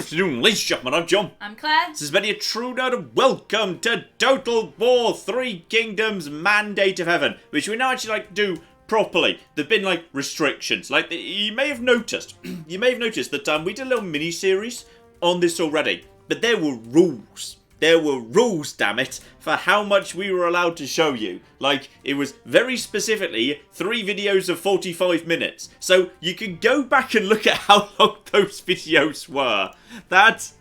afternoon, ladies and gentlemen, I'm John. I'm Claire. This is Benny, a true nerd, and welcome to Total War 3 Kingdoms Mandate of Heaven, which we now actually do properly. There've been restrictions. You may have noticed, that we did a little mini-series on this already, but there were rules. There were rules, damn it, for how much we were allowed to show you. It was very specifically 3 videos of 45 minutes. So you can go back and look at how long those videos were. That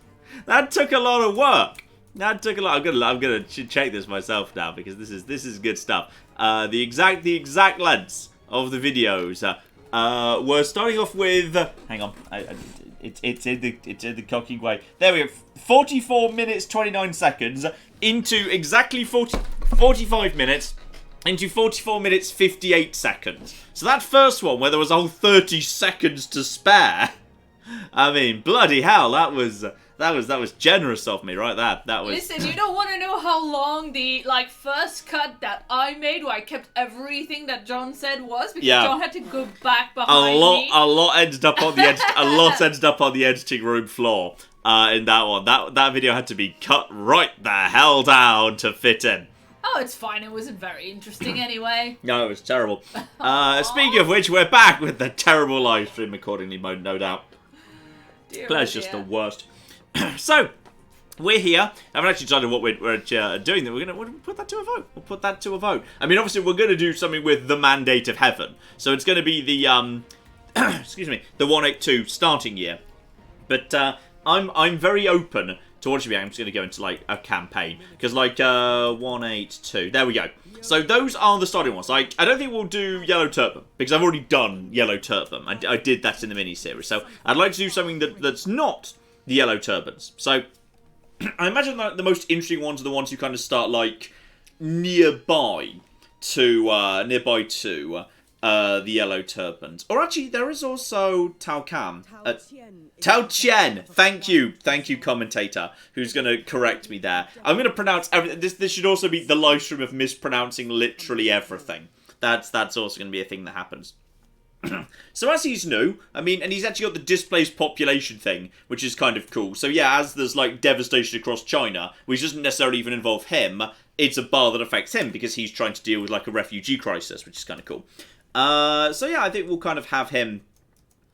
took a lot of work. That took a lot. I'm gonna check this myself now because this is good stuff. The exact lengths of the videos. We're starting off with. Hang on. It's in the cocking way. There we go. 44 minutes 29 seconds into exactly 45 minutes into 44 minutes 58 seconds. So that first one where there was a whole 30 seconds to spare. I mean, bloody hell, that was generous of me, right? That was. Listen, you don't want to know how long the first cut that I made, where I kept everything that John said was, because John had to go back behind me. A lot ended up on the editing room floor. In that one, that video had to be cut right the hell down to fit in. Oh, it's fine. It wasn't very interesting anyway. No, it was terrible. Speaking of which, we're back with the terrible live stream accordingly mode, no doubt. Claire's just the worst. So, we're here. I haven't actually decided what we're doing. We're going to put that to a vote. We'll put that to a vote. I mean, obviously, we're going to do something with the Mandate of Heaven. So, it's going to be the, excuse me, the 182 starting year. But, I'm very open to what should be. I'm just going to go into, a campaign. Because, 182. There we go. So, those are the starting ones. I don't think we'll do Yellow Turban. Because I've already done Yellow Turban. I did that in the mini-series. So, I'd like to do something that's not the Yellow Turbans. So, I imagine the most interesting ones are the ones who kind of start, nearby to the Yellow Turbans. Or actually, there is also Tao Cam. Tao Qian. Thank you, commentator, who's going to correct me there. I'm going to pronounce everything. This should also be the live stream of mispronouncing literally everything. That's also going to be a thing that happens. So as he's new, and he's actually got the displaced population thing, which is kind of cool. So yeah, as there's devastation across China, which doesn't necessarily even involve him, it's a bar that affects him because he's trying to deal with a refugee crisis, which is kind of cool. So yeah, I think we'll kind of have him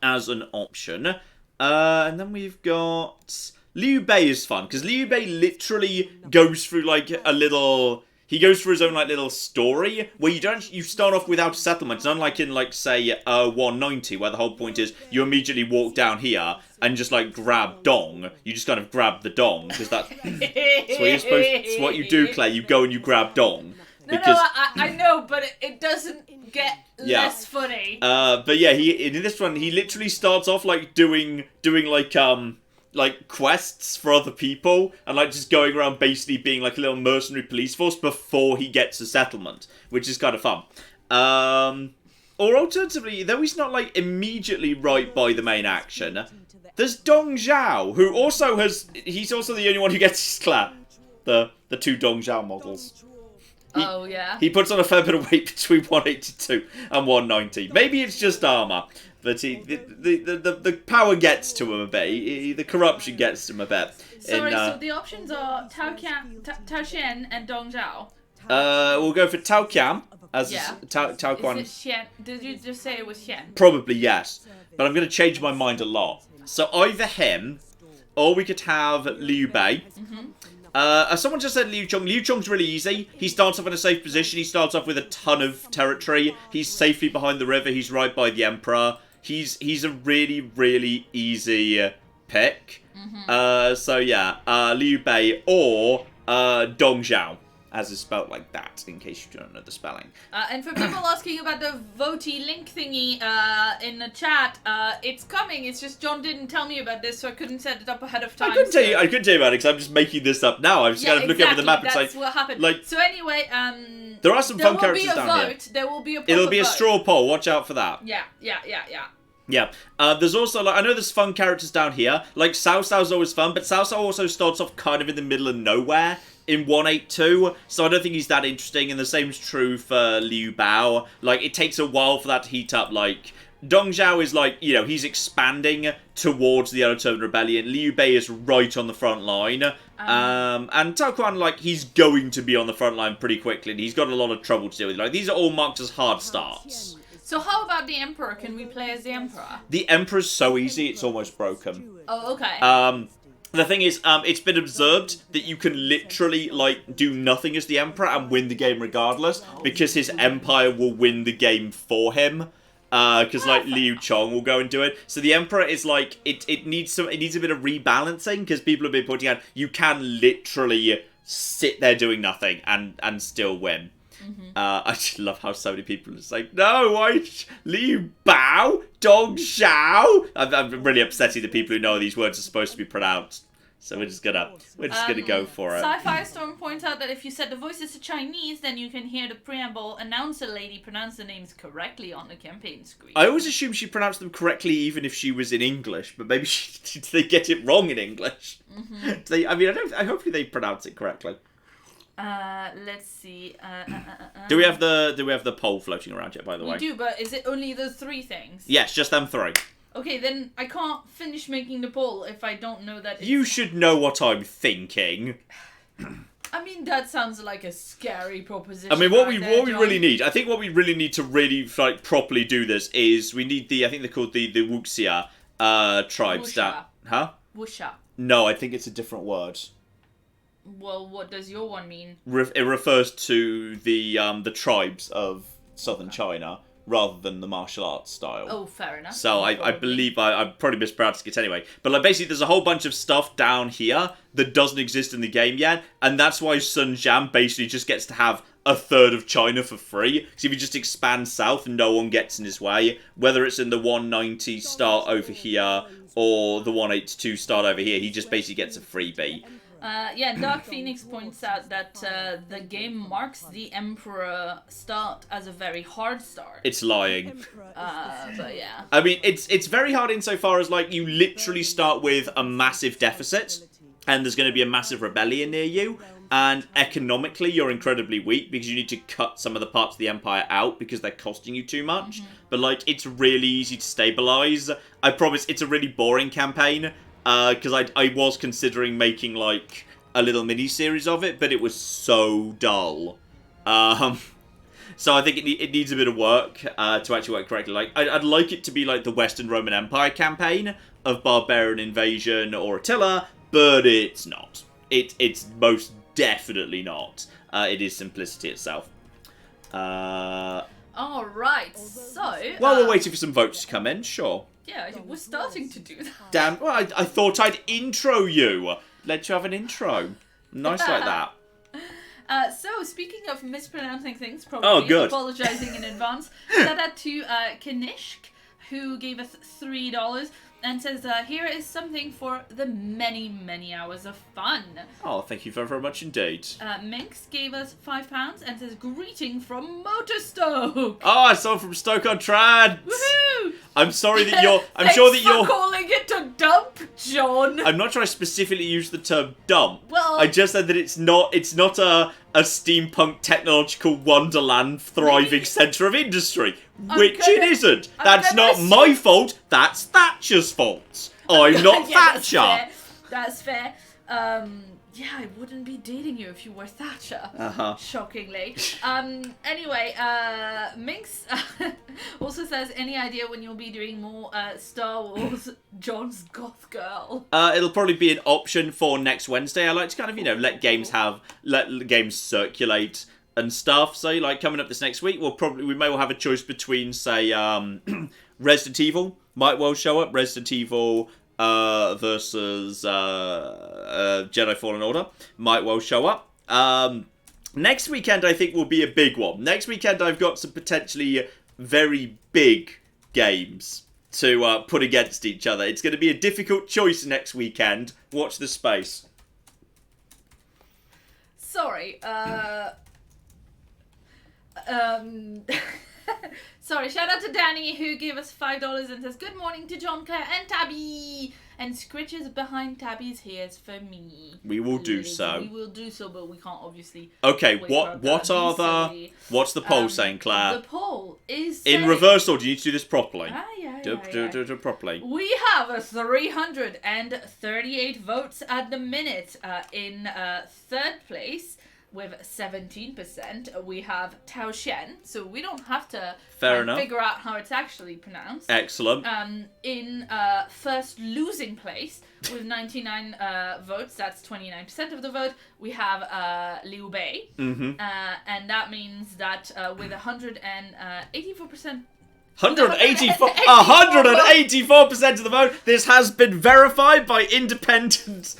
as an option. And then we've got Liu Bei is fun because Liu Bei literally goes through a little. He goes through his own little story where you start off without a settlement. It's unlike in say 190 where the whole point is you immediately walk down here and just grab Dong. You just kind of grab the Dong because that's what you're supposed. It's what you do, Claire. You go and you grab Dong. Because, I know, but it doesn't get less funny. But yeah, in this one he literally starts off doing quests for other people and just going around basically being a little mercenary police force before he gets a settlement, which is kind of fun. Or alternatively, though he's not immediately right by the main action, there's Dong Zhao, who also he's also the only one who gets his clap. The 2 Dong Zhao models. He puts on a fair bit of weight between 182 and 190. Maybe it's just armor. But the power gets to him a bit. The corruption gets to him a bit. Sorry, so the options are Tao Qian and Dong Zhao. We'll go for Tao Qian as Tao Quan. Is it Xian? Did you just say it was Xian? Probably yes, but I'm going to change my mind a lot. So either him, or we could have Liu Bei. Someone just said Liu Chong. Liu Chong's really easy. He starts off in a safe position. He starts off with a ton of territory. He's safely behind the river. He's right by the Emperor. He's a really, really easy pick. So yeah, Liu Bei or Dong Zhao, as is spelt like that, in case you don't know the spelling. And for people asking about the votey link thingy in the chat, it's coming. It's just John didn't tell me about this, so I couldn't set it up ahead of time. I couldn't tell you about it because I'm just making this up now. I'm just kind of looking over the map. That's what happened. So anyway, there are some fun characters down here. There will be a vote. It'll be a straw poll. Watch out for that. Yeah. Yeah, there's also, I know there's fun characters down here. Cao Cao's always fun, but Cao Cao also starts off kind of in the middle of nowhere in 182, so I don't think he's that interesting, and the same's true for Liu Bao. It takes a while for that to heat up, Dong Zhao is like, he's expanding towards the Yellow Turban Rebellion. Liu Bei is right on the front line. And Tao Quan, like, he's going to be on the front line pretty quickly. And he's got a lot of trouble to deal with. Like, these are all marked as hard starts. So how about the Emperor? Can we play as the Emperor? The Emperor's so easy, it's almost broken. Oh, okay. The thing is, it's been observed that you can literally, like, do nothing as the Emperor and win the game regardless, because his Empire will win the game for him. Because, like, Liu Chong will go and do it. So the Emperor is, like, it needs a bit of rebalancing, because people have been pointing out you can literally sit there doing nothing and still win. I just love how so many people are just like, no, why Liu Bao, Dong Zhao. I'm really upsetting the people who know these words are supposed to be pronounced. So we're just gonna go for it. Sci-Fi Storm points out that if you set the voices to Chinese, then you can hear the preamble announcer lady pronounce the names correctly on the campaign screen. I always assume she pronounced them correctly even if she was in English, but maybe they get it wrong in English. Hopefully they pronounce it correctly. Let's see. Do we have the poll floating around yet, by the way? We do, but is it only those 3 things? Yes, just them 3. Okay, then I can't finish making the poll if I don't know that it's... You should know what I'm thinking. I mean, that sounds like a scary proposition. I mean, what we really need, I think what we really need to really, like, properly do this is we need I think they're called the Wuxia tribes. Wuxia. Huh? Wuxia. No, I think it's a different word. Well, what does your one mean? It refers to the tribes of southern China rather than the martial arts style. Oh, fair enough. So I believe I'm probably mispronouncing it anyway. But like basically, there's a whole bunch of stuff down here that doesn't exist in the game yet, and that's why Sun Jian basically just gets to have a third of China for free. So if you just expand south, no one gets in his way. Whether it's in the 190 start over here or the 182 start over here, he just basically gets a freebie. Dark Phoenix points out that the game marks the Emperor start as a very hard start. It's lying. But yeah. I mean, it's very hard insofar as, like, you literally start with a massive deficit, and there's going to be a massive rebellion near you, and economically you're incredibly weak because you need to cut some of the parts of the Empire out because they're costing you too much. But, like, it's really easy to stabilize. I promise it's a really boring campaign. Because I was considering making, like, a little mini-series of it, but it was so dull. So I think it needs a bit of work to actually work correctly. Like, I'd like it to be like the Western Roman Empire campaign of Barbarian Invasion or Attila, but it's not. It's most definitely not. It is simplicity itself. Alright, so... While we're waiting for some votes to come in, sure. Yeah, we're starting to do that. Damn, well, I thought I'd intro you. Let you have an intro. Nice like that. So, speaking of mispronouncing things, probably apologizing in advance, shout out to Kanishk, who gave us $3 and says, here is something for the many, many hours of fun. Oh, thank you very, very much indeed. Minx gave us £5 and says, greeting from Motorstoke. Oh, I saw from Stoke-on-Trent. Woohoo! I'm sorry that you're... I'm sure that you're... calling it a dump, John. I'm not sure I specifically used the term dump. Well... I just said that it's not a steampunk technological wonderland thriving centre of industry. Which it isn't. That's not my fault. That's Thatcher's fault. I'm not Thatcher. That's fair. Yeah, I wouldn't be dating you if you were Thatcher. Shockingly. Anyway, Minx also says, any idea when you'll be doing more Star Wars John's Goth Girl? It'll probably be an option for next Wednesday. I like to kind of, let games circulate and stuff. So, like, coming up this next week, we may well have a choice between, say, Resident Evil might well show up. Resident Evil versus Jedi Fallen Order might well show up. Next weekend, I think, will be a big one. Next weekend, I've got some potentially very big games to put against each other. It's going to be a difficult choice next weekend. Watch the space. Sorry, Sorry, shout out to Danny who gave us $5 and says good morning to John, Claire, and Tabby. And scritches behind Tabby's ears for me. We will do so. We will do so, but we can't obviously. Okay, what's the poll saying, Claire? The poll is in reverse order. You need to do this properly. Do it properly. We have 338 votes at the minute. In third place with 17%, we have Tao Shen. So we don't have to figure out how it's actually pronounced. Excellent. In first losing place with 99 votes, that's 29% of the vote, we have Liu Bei. Mm-hmm. And that means that with 184%. 184% of the vote. This has been verified by independent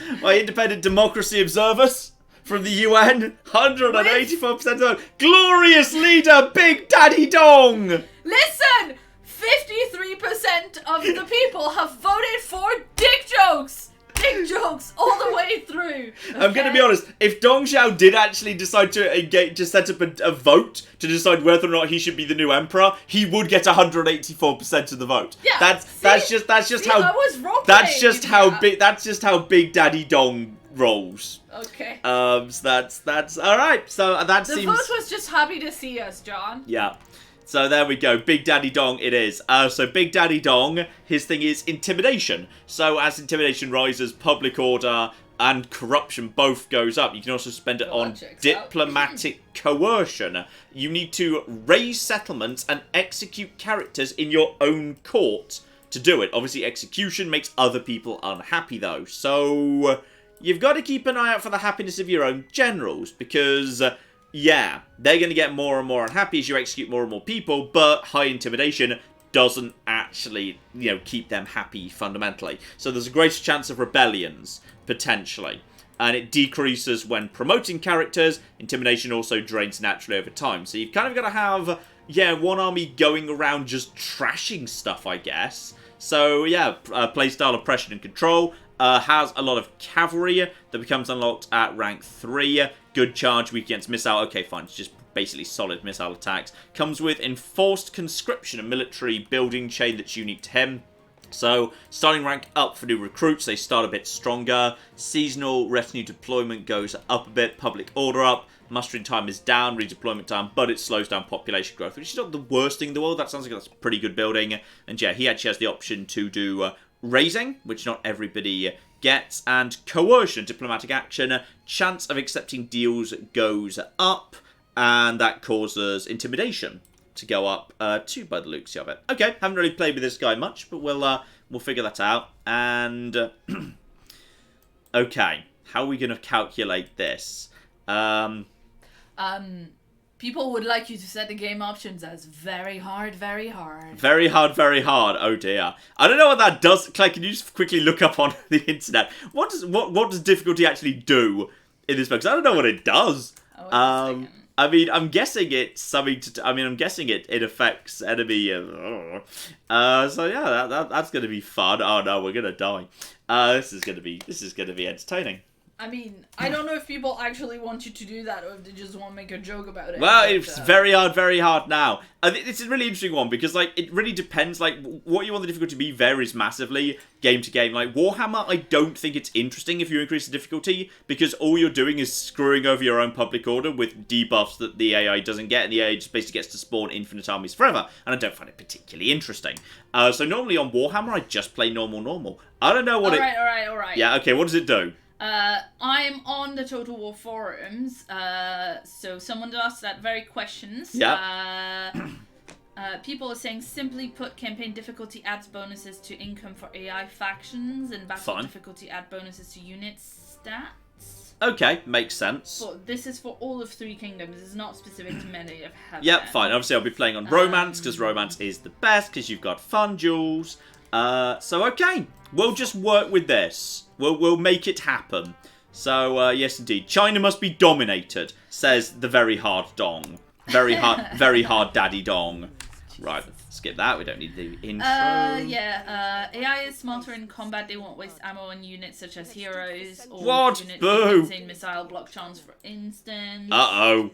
democracy observers from the UN. 184% of the vote. Glorious leader, Big Daddy Dong. Listen, 53% of the people have voted for dick jokes. Dick jokes all the way through. Okay? I'm going to be honest. If Dong Xiao did actually decide to set up a vote to decide whether or not he should be the new emperor, he would get 184% of the vote. Yeah, that's just how I was wrong. That's just how Big Daddy Dong rolls. Okay. So that's all right. So that the seems. The vote was just happy to see us, John. Yeah. So there we go, Big Daddy Dong it is. So Big Daddy Dong, his thing is intimidation. So as intimidation rises, public order and corruption both goes up. You can also spend it on diplomatic coercion. You need to raise settlements and execute characters in your own court to do it. Obviously, execution makes other people unhappy though. So you've got to keep an eye out for the happiness of your own generals because... yeah, they're going to get more and more unhappy as you execute more and more people, but high intimidation doesn't actually, keep them happy fundamentally. So there's a greater chance of rebellions, potentially. And it decreases when promoting characters. Intimidation also drains naturally over time. So you've kind of got to have, one army going around just trashing stuff, I guess. So, playstyle oppression and control. Has a lot of cavalry that becomes unlocked at rank 3. Good charge, weak against missile. Okay, fine. It's just basically solid missile attacks. Comes with enforced conscription, a military building chain that's unique to him. So, starting rank up for new recruits. They start a bit stronger. Seasonal retinue deployment goes up a bit. Public order up. Mustering time is down. Redeployment time. But it slows down population growth, which is not the worst thing in the world. That sounds like that's pretty good building. And yeah, he actually has the option to do... raising, which not everybody gets, and coercion, diplomatic action. Chance of accepting deals goes up, and that causes intimidation to go up too, by the looks of it. Okay, haven't really played with this guy much, but we'll figure that out. And okay, how are we going to calculate this? People would like you to set the game options as very hard, very hard. Very hard, very hard. Oh dear. I don't know what that does. Claire, can you just quickly look up on the internet? What does difficulty actually do in this book? Because I don't know what it does. I mean, I'm guessing it's something to... I'm guessing it affects enemy... so yeah, that's going to be fun. Oh no, we're going to die. This is going to be entertaining. I mean, I don't know if people actually want you to do that or if they just want to make a joke about it. Well, it's very hard now. It's a really interesting one because, it really depends. What you want the difficulty to be varies massively game to game. Warhammer, I don't think it's interesting if you increase the difficulty because all you're doing is screwing over your own public order with debuffs that the AI doesn't get, and the AI just basically gets to spawn infinite armies forever, and I don't find it particularly interesting. So normally on Warhammer, I just play normal. I don't know what All right. Yeah, okay, what does it do? I'm on the Total War forums, so someone asked that very questions. Yeah. People are saying, simply put, campaign difficulty adds bonuses to income for AI factions, and battle difficulty add bonuses to unit stats. Okay, makes sense. But this is for all of Three Kingdoms. It's not specific to many of Heaven. Yep, fine. Obviously, I'll be playing on Romance, because Romance is the best, because you've got fun duels. So, okay. We'll just work with this. We'll make it happen. So, yes, indeed. China must be dominated, says the very hard Dong. Very hard Daddy Dong. Right, skip that. We don't need the intro. AI is smarter in combat. They won't waste ammo on units such as heroes or What? units Boo! with insane missile block chance, for instance. Uh-oh.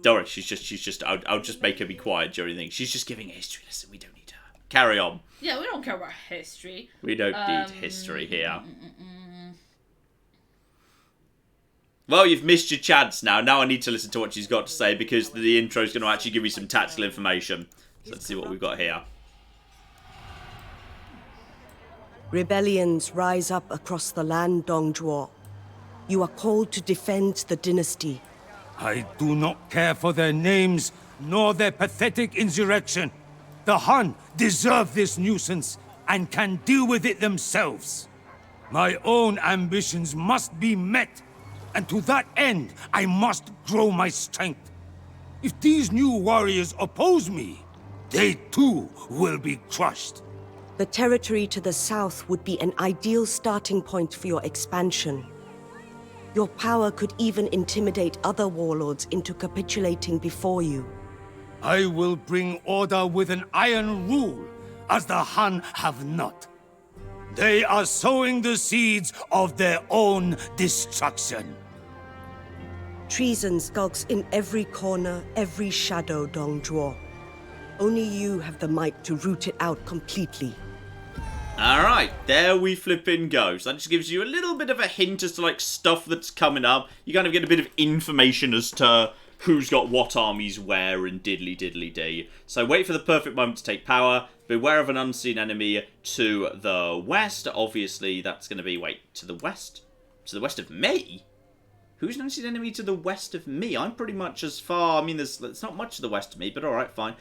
Don't worry, she's just, I'll just make her be quiet during things. She's just giving a history lesson. We don't need her. Carry on. Yeah, we don't care about history. We don't need history here. Well, you've missed your chance now. Now I need to listen to what she's got to say because the intro is going to actually give you some tactical information. So let's see what we've got here. Rebellions rise up across the land, Zhuo. You are called to defend the dynasty. I do not care for their names, nor their pathetic insurrection. The Han deserve this nuisance, and can deal with it themselves. My own ambitions must be met, and to that end, I must grow my strength. If these new warriors oppose me, they too will be crushed. The territory to the south would be an ideal starting point for your expansion. Your power could even intimidate other warlords into capitulating before you. I will bring order with an iron rule, as the Han have not. They are sowing the seeds of their own destruction. Treason skulks in every corner, every shadow, Zhuo. Only you have the might to root it out completely. Alright, there we flipping go. So that just gives you a little bit of a hint as to, like, stuff that's coming up. You kind of get a bit of information as to who's got what armies where and diddly-diddly-dee. So wait for the perfect moment to take power. Beware of an unseen enemy to the west. Obviously, that's going to be, wait, to the west? To the west of me? Who's an unseen enemy to the west of me? I'm pretty much as far... I mean, there's not much to the west of me, but alright, fine.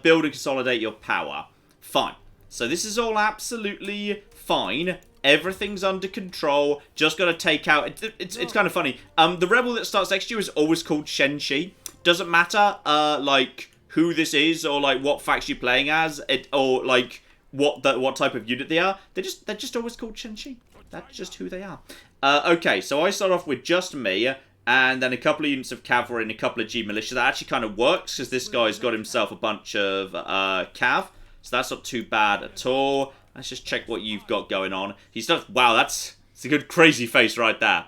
Build and consolidate your power. Fine. So this is all absolutely fine. Everything's under control. Just got to take out... It's kind of funny. The rebel that starts next to you is always called Shenxi. Doesn't matter, like, who this is or, like, what faction you're playing as. Or, like, what type of unit they are. They're just always called Shenxi. That's just who they are. Okay, so I start off with just me. And then a couple of units of cavalry and a couple of G militia. That actually kind of works because this guy's got himself a bunch of cav. So that's not too bad at all. Let's just check what you've got going on. He's done... Wow, that's a good crazy face right there.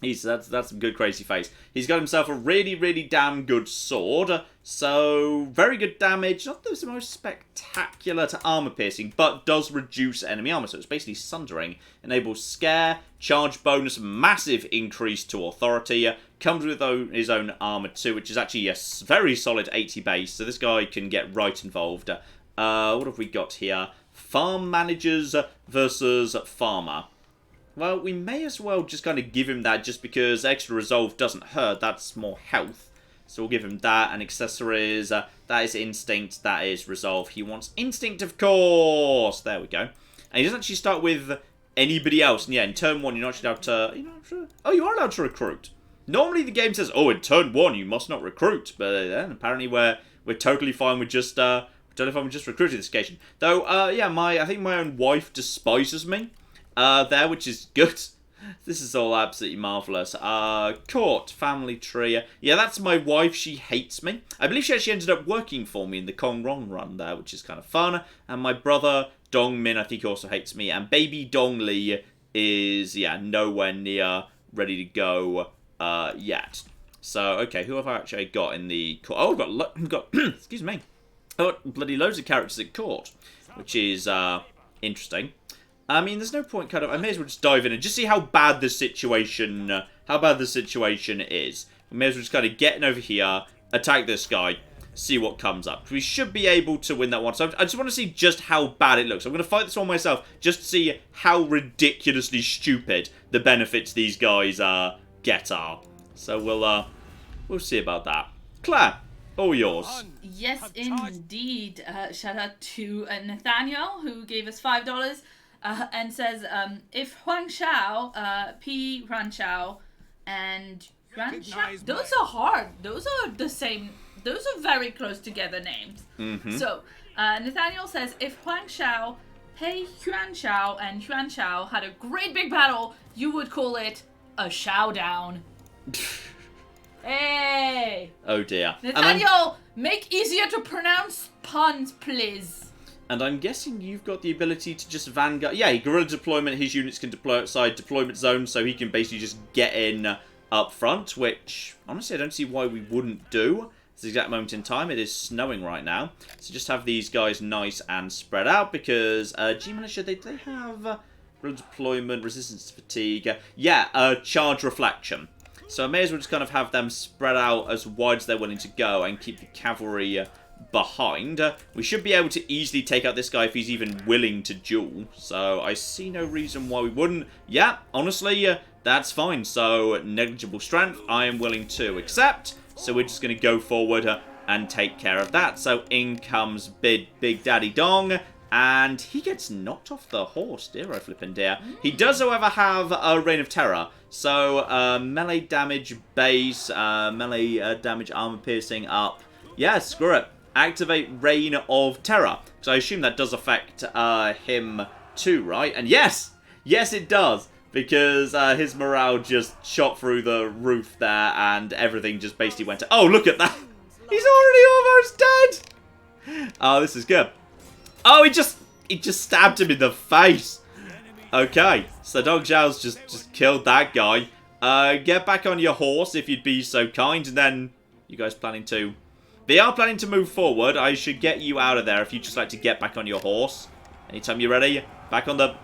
That's some good crazy face. He's got himself a really, really damn good sword. So, very good damage. Not the most spectacular to armor piercing, but does reduce enemy armor. So it's basically sundering. Enables scare, charge bonus, massive increase to authority. Comes with his own armor too, which is actually a very solid 80 base. So this guy can get right involved. What have we got here? Farm managers versus farmer. Well, we may as well just kind of give him that just because extra resolve doesn't hurt. That's more health. So we'll give him that and accessories. That is instinct. That is resolve. He wants instinct, of course. There we go. And he doesn't actually start with anybody else. And yeah, in turn 1, you're not allowed to... Oh, you are allowed to recruit. Normally the game says, oh, in turn 1, you must not recruit. But then apparently we're totally fine with just... Totally fine with just recruiting this occasion. Though, yeah, I think my own wife despises me. There, which is good. This is all absolutely marvellous. Court, family tree. Yeah, that's my wife. She hates me. I believe she actually ended up working for me in the Kong Rong run there, which is kind of fun. And my brother, Dong Min, I think also hates me. And baby Dong Li is, yeah, nowhere near ready to go yet. So, okay, who have I actually got in the court? Oh, I've got excuse me. I've got bloody loads of characters at court, which is interesting. I mean, there's no point I may as well just dive in and just see how bad the situation is. We may as well just kind of get in over here, attack this guy, see what comes up. We should be able to win that one. So I just want to see just how bad it looks. I'm going to fight this one myself just to see how ridiculously stupid the benefits these guys get are. So we'll see about that. Claire, all yours. Yes, indeed. Shout out to Nathaniel, who gave us $5. And says, if Huang Shao, P. Yuan Shao, and Yuan Shao, those are hard. Those are the same. Those are very close together names. Mm-hmm. So, Nathaniel says, if Huang Shao, Pei Yuan Shao, and Yuan Shao had a great big battle, you would call it a showdown. Hey! Oh dear. Nathaniel, make easier to pronounce puns, please. And I'm guessing you've got the ability to just vanguard. Yeah, guerrilla deployment. His units can deploy outside deployment zone, so he can basically just get in up front, which, honestly, I don't see why we wouldn't do. It's the exact moment in time. It is snowing right now. So just have these guys nice and spread out, because G-Militia, they have guerrilla deployment, resistance to fatigue. Charge reflection. So I may as well just kind of have them spread out as wide as they're willing to go and keep the cavalry behind. We should be able to easily take out this guy if he's even willing to duel. So I see no reason why we wouldn't. Yeah, honestly, that's fine. So negligible strength, I am willing to accept. So we're just going to go forward and take care of that. So in comes Big Daddy Dong. And he gets knocked off the horse, dear, I flippin' dear. He does, however, have a Reign of Terror. So, melee damage base, melee damage armor piercing up. Yeah, screw it. Activate Reign of Terror. So I assume that does affect him too, right? And yes! Yes, it does. Because his morale just shot through the roof there and everything just basically went to... Oh, look at that! He's already almost dead! Oh, this is good. Oh, he just stabbed him in the face. Okay, so Dong Zhao's just killed that guy. Get back on your horse if you'd be so kind, and then you guys planning to... They are planning to move forward. I should get you out of there if you'd just like to get back on your horse. Anytime you're ready, back on the...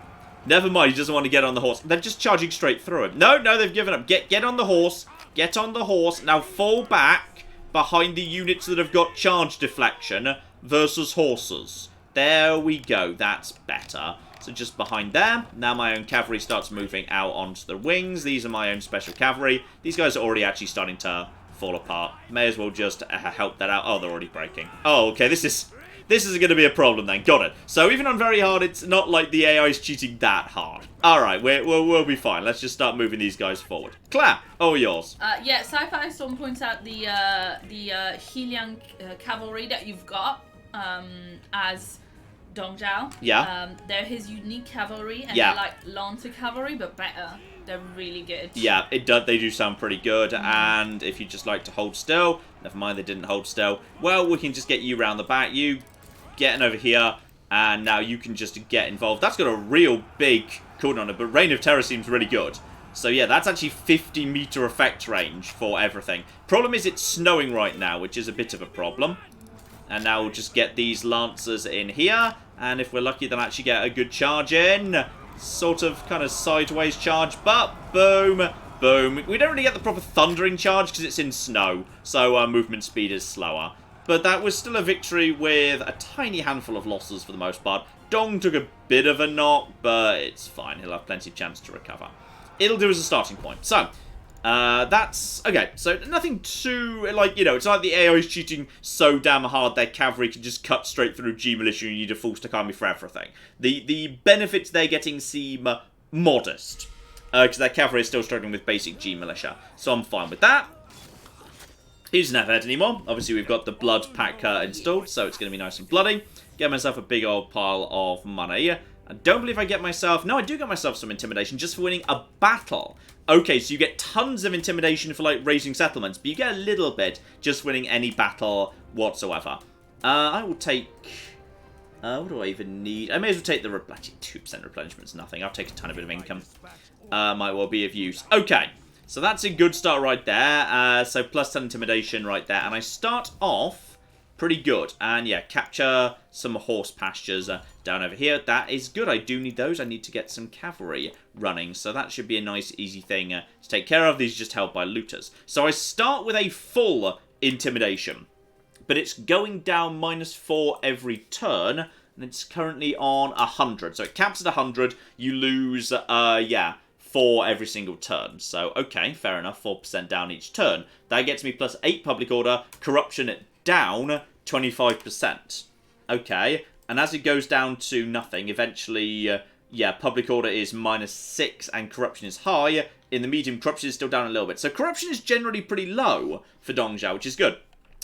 Never mind, he doesn't want to get on the horse. They're just charging straight through him. No, they've given up. Get on the horse. Get on the horse. Now fall back behind the units that have got charge deflection versus horses. There we go. That's better. So just behind there. Now my own cavalry starts moving out onto the wings. These are my own special cavalry. These guys are already actually starting to fall apart. May as well just help that out. Oh, they're already breaking. Oh, okay. This is going to be a problem then. Got it. So even on very hard, it's not like the AI is cheating that hard. All right. We'll be fine. Let's just start moving these guys forward. Claire, all yours. Yeah, Sci-Fi Storm points out the Heliang cavalry that you've got as Dong Zhao. Yeah. They're his unique cavalry, and yeah. they're like Lancer cavalry, but better. They're really good. Yeah, they do sound pretty good. And if you just like to hold still, never mind, they didn't hold still. Well, we can just get you round the back. You getting over here, and now you can just get involved. That's got a real big cooldown on it, but Reign of Terror seems really good. So yeah, that's actually 50-meter effect range for everything. Problem is it's snowing right now, which is a bit of a problem. And now we'll just get these Lancers in here. And if we're lucky, they'll actually get a good charge in. Sort of, kind of sideways charge. But, boom, boom. We don't really get the proper thundering charge because it's in snow. So our movement speed is slower. But that was still a victory with a tiny handful of losses for the most part. Dong took a bit of a knock, but it's fine. He'll have plenty of chance to recover. It'll do as a starting point. So... that's... Okay, so nothing too... Like, you know, it's like the AI is cheating so damn hard their cavalry can just cut straight through G-Militia and you need a full stack army for everything. The benefits they're getting seem modest. Because their cavalry is still struggling with basic G-Militia. So I'm fine with that. He doesn't have head anymore. Obviously, we've got the blood packer installed, so it's going to be nice and bloody. Get myself a big old pile of money. I don't believe I get myself... No, I do get myself some intimidation just for winning a battle. Okay, so you get tons of intimidation for, like, raising settlements, but you get a little bit just winning any battle whatsoever. I will take... what do I even need? I may as well take the... Actually, 2% replenishment's nothing. I'll take a ton of bit of income. Might well be of use. Okay, so that's a good start right there. So plus 10 intimidation right there. And I start off pretty good. And yeah, capture some horse pastures down over here. That is good. I do need those. I need to get some cavalry running. So that should be a nice, easy thing to take care of. These are just held by looters. So I start with a full intimidation. But it's going down -4 every turn. And it's currently on 100. So it caps at 100. You lose, 4 every single turn. So, okay, fair enough. 4% down each turn. That gets me +8 public order. Corruption down 25%. Okay, and as it goes down to nothing, eventually, public order is -6 and corruption is high. In the medium, corruption is still down a little bit. So corruption is generally pretty low for Dong Zhao, which is good.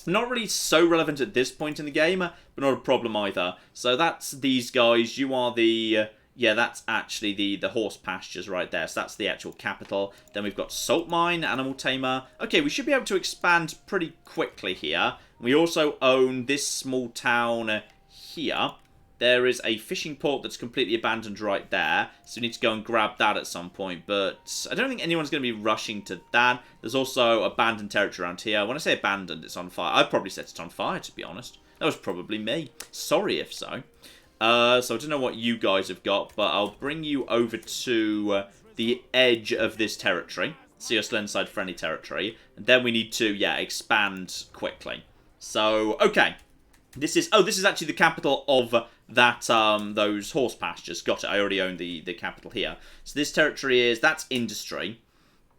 Not really so relevant at this point in the game, but not a problem either. So that's these guys. You are the... that's actually the horse pastures right there. So that's the actual capital. Then we've got Salt Mine, Animal Tamer. Okay, we should be able to expand pretty quickly here. We also own this small town here. There is a fishing port that's completely abandoned right there, so we need to go and grab that at some point, but I don't think anyone's going to be rushing to that. There's also abandoned territory around here. When I say abandoned, it's on fire. I'd probably set it on fire, to be honest. That was probably me. Sorry if so. So I don't know what you guys have got, but I'll bring you over to the edge of this territory. So you're still inside friendly territory. And then we need to, yeah, expand quickly. So, okay. This is actually the capital of that, those horse pastures. Got it, I already own the capital here. So this territory that's industry.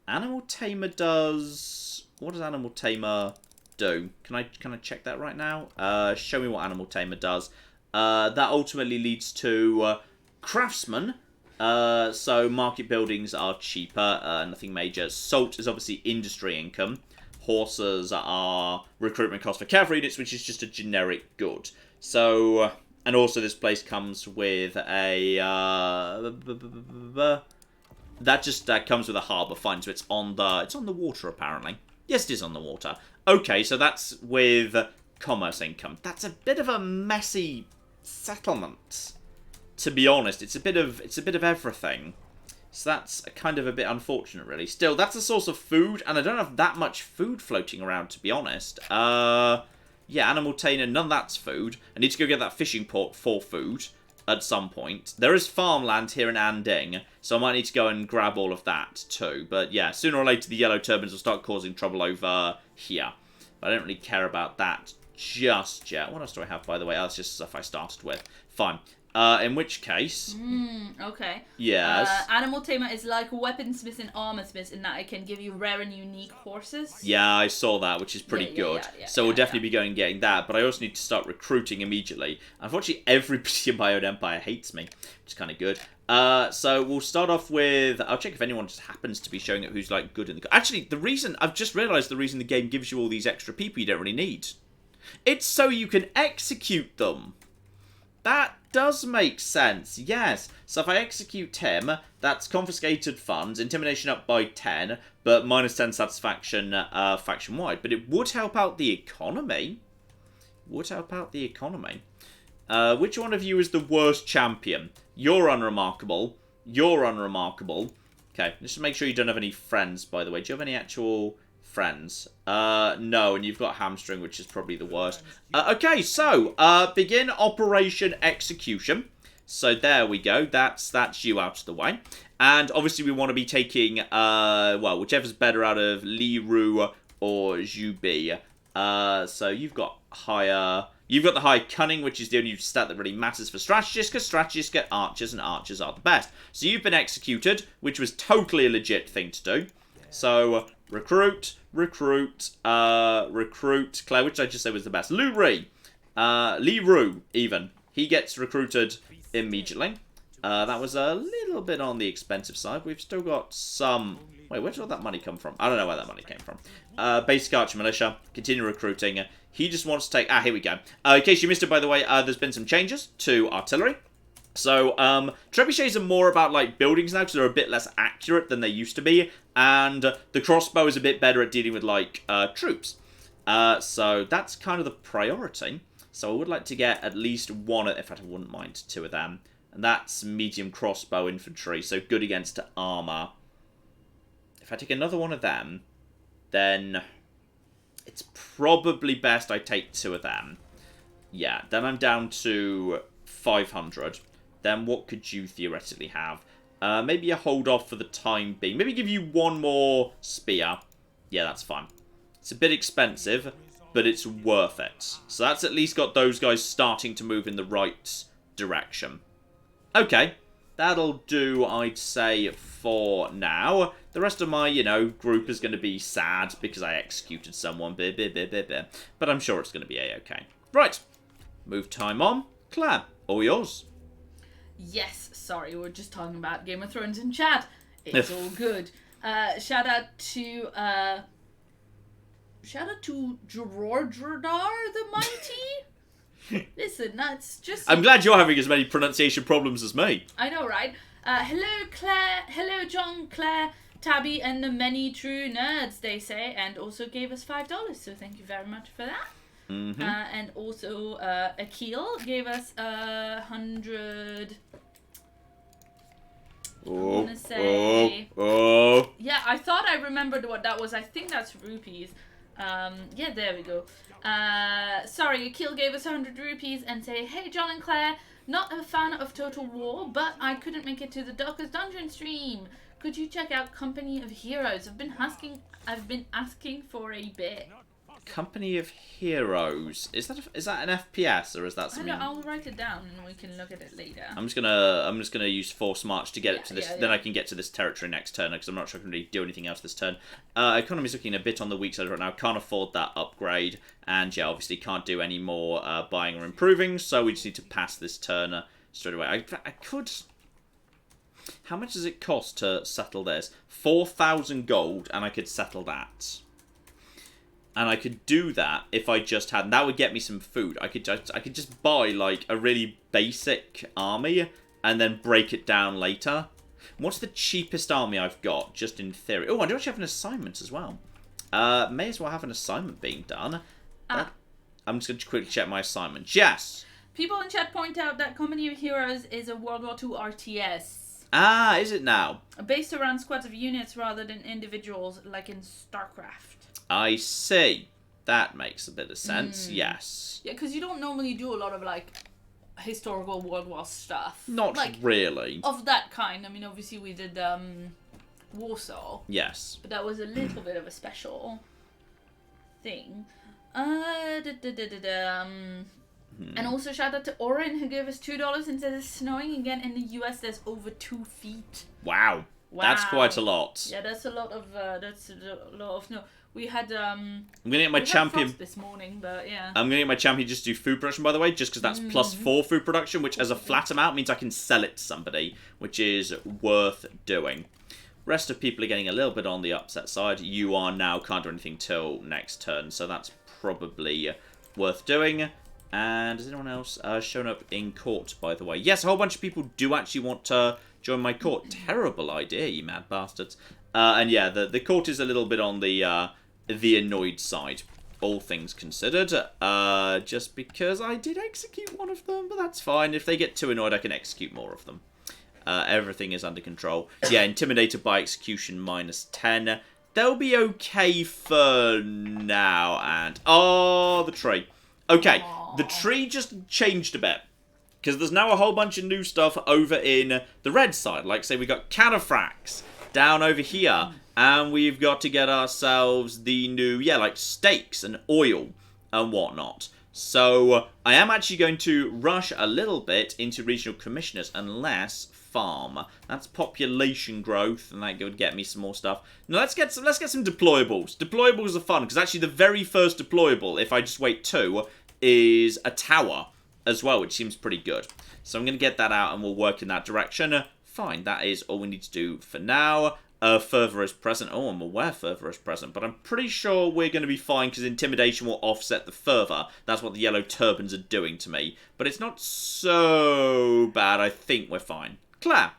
Animal Tamer does... What does Animal Tamer do? Can I check that right now? Show me what Animal Tamer does. That ultimately leads to craftsman. So market buildings are cheaper, nothing major. Salt is obviously industry income. Horses are recruitment cost for cavalry units, which is just a generic good. So, and also this place comes with a that comes with a harbour, fine. So it's on the water apparently. Yes, it is on the water. Okay, so that's with commerce income. That's a bit of a messy settlement, to be honest. It's a bit of everything. So that's kind of a bit unfortunate, really. Still, that's a source of food, and I don't have that much food floating around, to be honest. Yeah, Animal Tamer, none of that's food. I need to go get that fishing port for food at some point. There is farmland here in Anding, so I might need to go and grab all of that too. But yeah, sooner or later the Yellow Turbans will start causing trouble over here. But I don't really care about that just yet. What else do I have, by the way? Oh, that's just stuff I started with. Fine. In which case... okay. Yes. Animal Tamer is like weaponsmith and armorsmith in that it can give you rare and unique horses. Yeah, I saw that, which is pretty good. So we'll definitely be going and getting that, but I also need to start recruiting immediately. Unfortunately, everybody in my own empire hates me, which is kind of good. So we'll start off with... I'll check if anyone just happens to be showing up who's, like, good in the... Actually, the reason... I've just realised the reason the game gives you all these extra people you don't really need. It's so you can execute them. That does make sense, yes. So if I execute him, that's confiscated funds, intimidation up by 10, but minus 10 satisfaction faction-wide. But it would help out the economy. Which one of you is the worst champion? You're unremarkable. You're unremarkable. Okay, just make sure you don't have any friends, by the way. Do you have any actual... friends? No, and you've got hamstring, which is probably the worst. Okay, so, begin operation execution. So there we go, that's you out of the way. And obviously we want to be taking, well, whichever's better out of Li Ru or Zhu Bi. So you've got the high cunning, which is the only stat that really matters for strategists, because strategists get archers, and archers are the best. So you've been executed, which was totally a legit thing to do. So, recruit, Claire, which I just say was the best. Li Ru, even. He gets recruited immediately. That was a little bit on the expensive side. We've still got some... Wait, where did all that money come from? I don't know where that money came from. Basic Archer Militia, continue recruiting. He just wants to take... here we go. In case you missed it, by the way, there's been some changes to artillery. So, trebuchets are more about, like, buildings now, because they're a bit less accurate than they used to be, and the crossbow is a bit better at dealing with, like, troops. So, that's kind of the priority. So, I would like to get at least one, in fact, I wouldn't mind two of them, and that's medium crossbow infantry, so good against armor. If I take another one of them, then it's probably best I take two of them. Yeah, then I'm down to 500. Then what could you theoretically have? Maybe a hold off for the time being. Maybe give you one more spear. Yeah, that's fine. It's a bit expensive, but it's worth it. So that's at least got those guys starting to move in the right direction. Okay, that'll do, I'd say, for now. The rest of my, group is going to be sad because I executed someone. But I'm sure it's going to be a-okay. Right, move time on. Claire, all yours. Yes, sorry, we're just talking about Game of Thrones in chat. It's all good. Shout out to Jorordradar the Mighty. Listen, that's just... I'm glad you're having as many pronunciation problems as me. I know, right? Hello, Claire. Hello, John, Claire, Tabby, and the many true nerds, they say, and also gave us $5, so thank you very much for that. And also Akil gave us 100. I want to say... Yeah, I thought I remembered what that was. I think that's rupees. Yeah, there we go. Sorry, Akil gave us 100 rupees and say, hey, John and Claire, not a fan of Total War, but I couldn't make it to the Darkest Dungeon stream. Could you check out Company of Heroes? I've been asking for a bit. Company of Heroes. Is that an FPS or is that something? I don't know, I'll write it down and we can look at it later. I'm just gonna use Force March to get it to this. Yeah. Then I can get to this territory next turn because I'm not sure I can really do anything else this turn. Economy's looking a bit on the weak side right now. Can't afford that upgrade, and yeah, obviously can't do any more buying or improving. So we just need to pass this turn straight away. I could. How much does it cost to settle this? 4,000 gold, and I could settle that. And I could do that if I just had... That would get me some food. I could just buy, like, a really basic army and then break it down later. What's the cheapest army I've got, just in theory? Oh, I do actually have an assignment as well. May as well have an assignment being done. I'm just going to quickly check my assignment. Yes! People in chat point out that Company of Heroes is a World War II RTS. Ah, is it now? Based around squads of units rather than individuals, like in StarCraft. I see. That makes a bit of sense, yes. Yeah, because you don't normally do a lot of, like, historical World War stuff. Not like, really. Of that kind. I mean, obviously we did Warsaw. Yes. But that was a little bit of a special thing. And also shout out to Oren who gave us $2 and says it's snowing again in the US. There's over 2 feet. Wow. That's quite a lot. Yeah, that's a lot of snow. We had I'm gonna get my champion this morning, but yeah. I'm gonna get my champion just to do food production, by the way, just because that's +4 food production, which as a flat amount means I can sell it to somebody, which is worth doing. Rest of people are getting a little bit on the upset side. You are now can't do anything till next turn, so that's probably worth doing. And has anyone else shown up in court, by the way? Yes, a whole bunch of people do actually want to join my court. Terrible idea, you mad bastards. And yeah, the court is a little bit on the annoyed side, all things considered. Just because I did execute one of them, but that's fine. If they get too annoyed, I can execute more of them. Everything is under control. Yeah, intimidated by execution -10. They'll be okay for now. And oh, the tree. Okay, the tree just changed a bit. Because there's now a whole bunch of new stuff over in the red side. Like, say, we got cataphracts down over here. And we've got to get ourselves the new, like steaks and oil and whatnot. So I am actually going to rush a little bit into regional commissioners and less farm. That's population growth, and that would get me some more stuff. Now let's get some deployables. Deployables are fun because actually the very first deployable, if I just wait 2, is a tower as well, which seems pretty good. So I'm going to get that out and we'll work in that direction. Fine, that is all we need to do for now. Further is present. Oh, I'm aware further is present, but I'm pretty sure we're going to be fine because intimidation will offset the further. That's what the Yellow Turbans are doing to me. But it's not so bad. I think we're fine. Claire.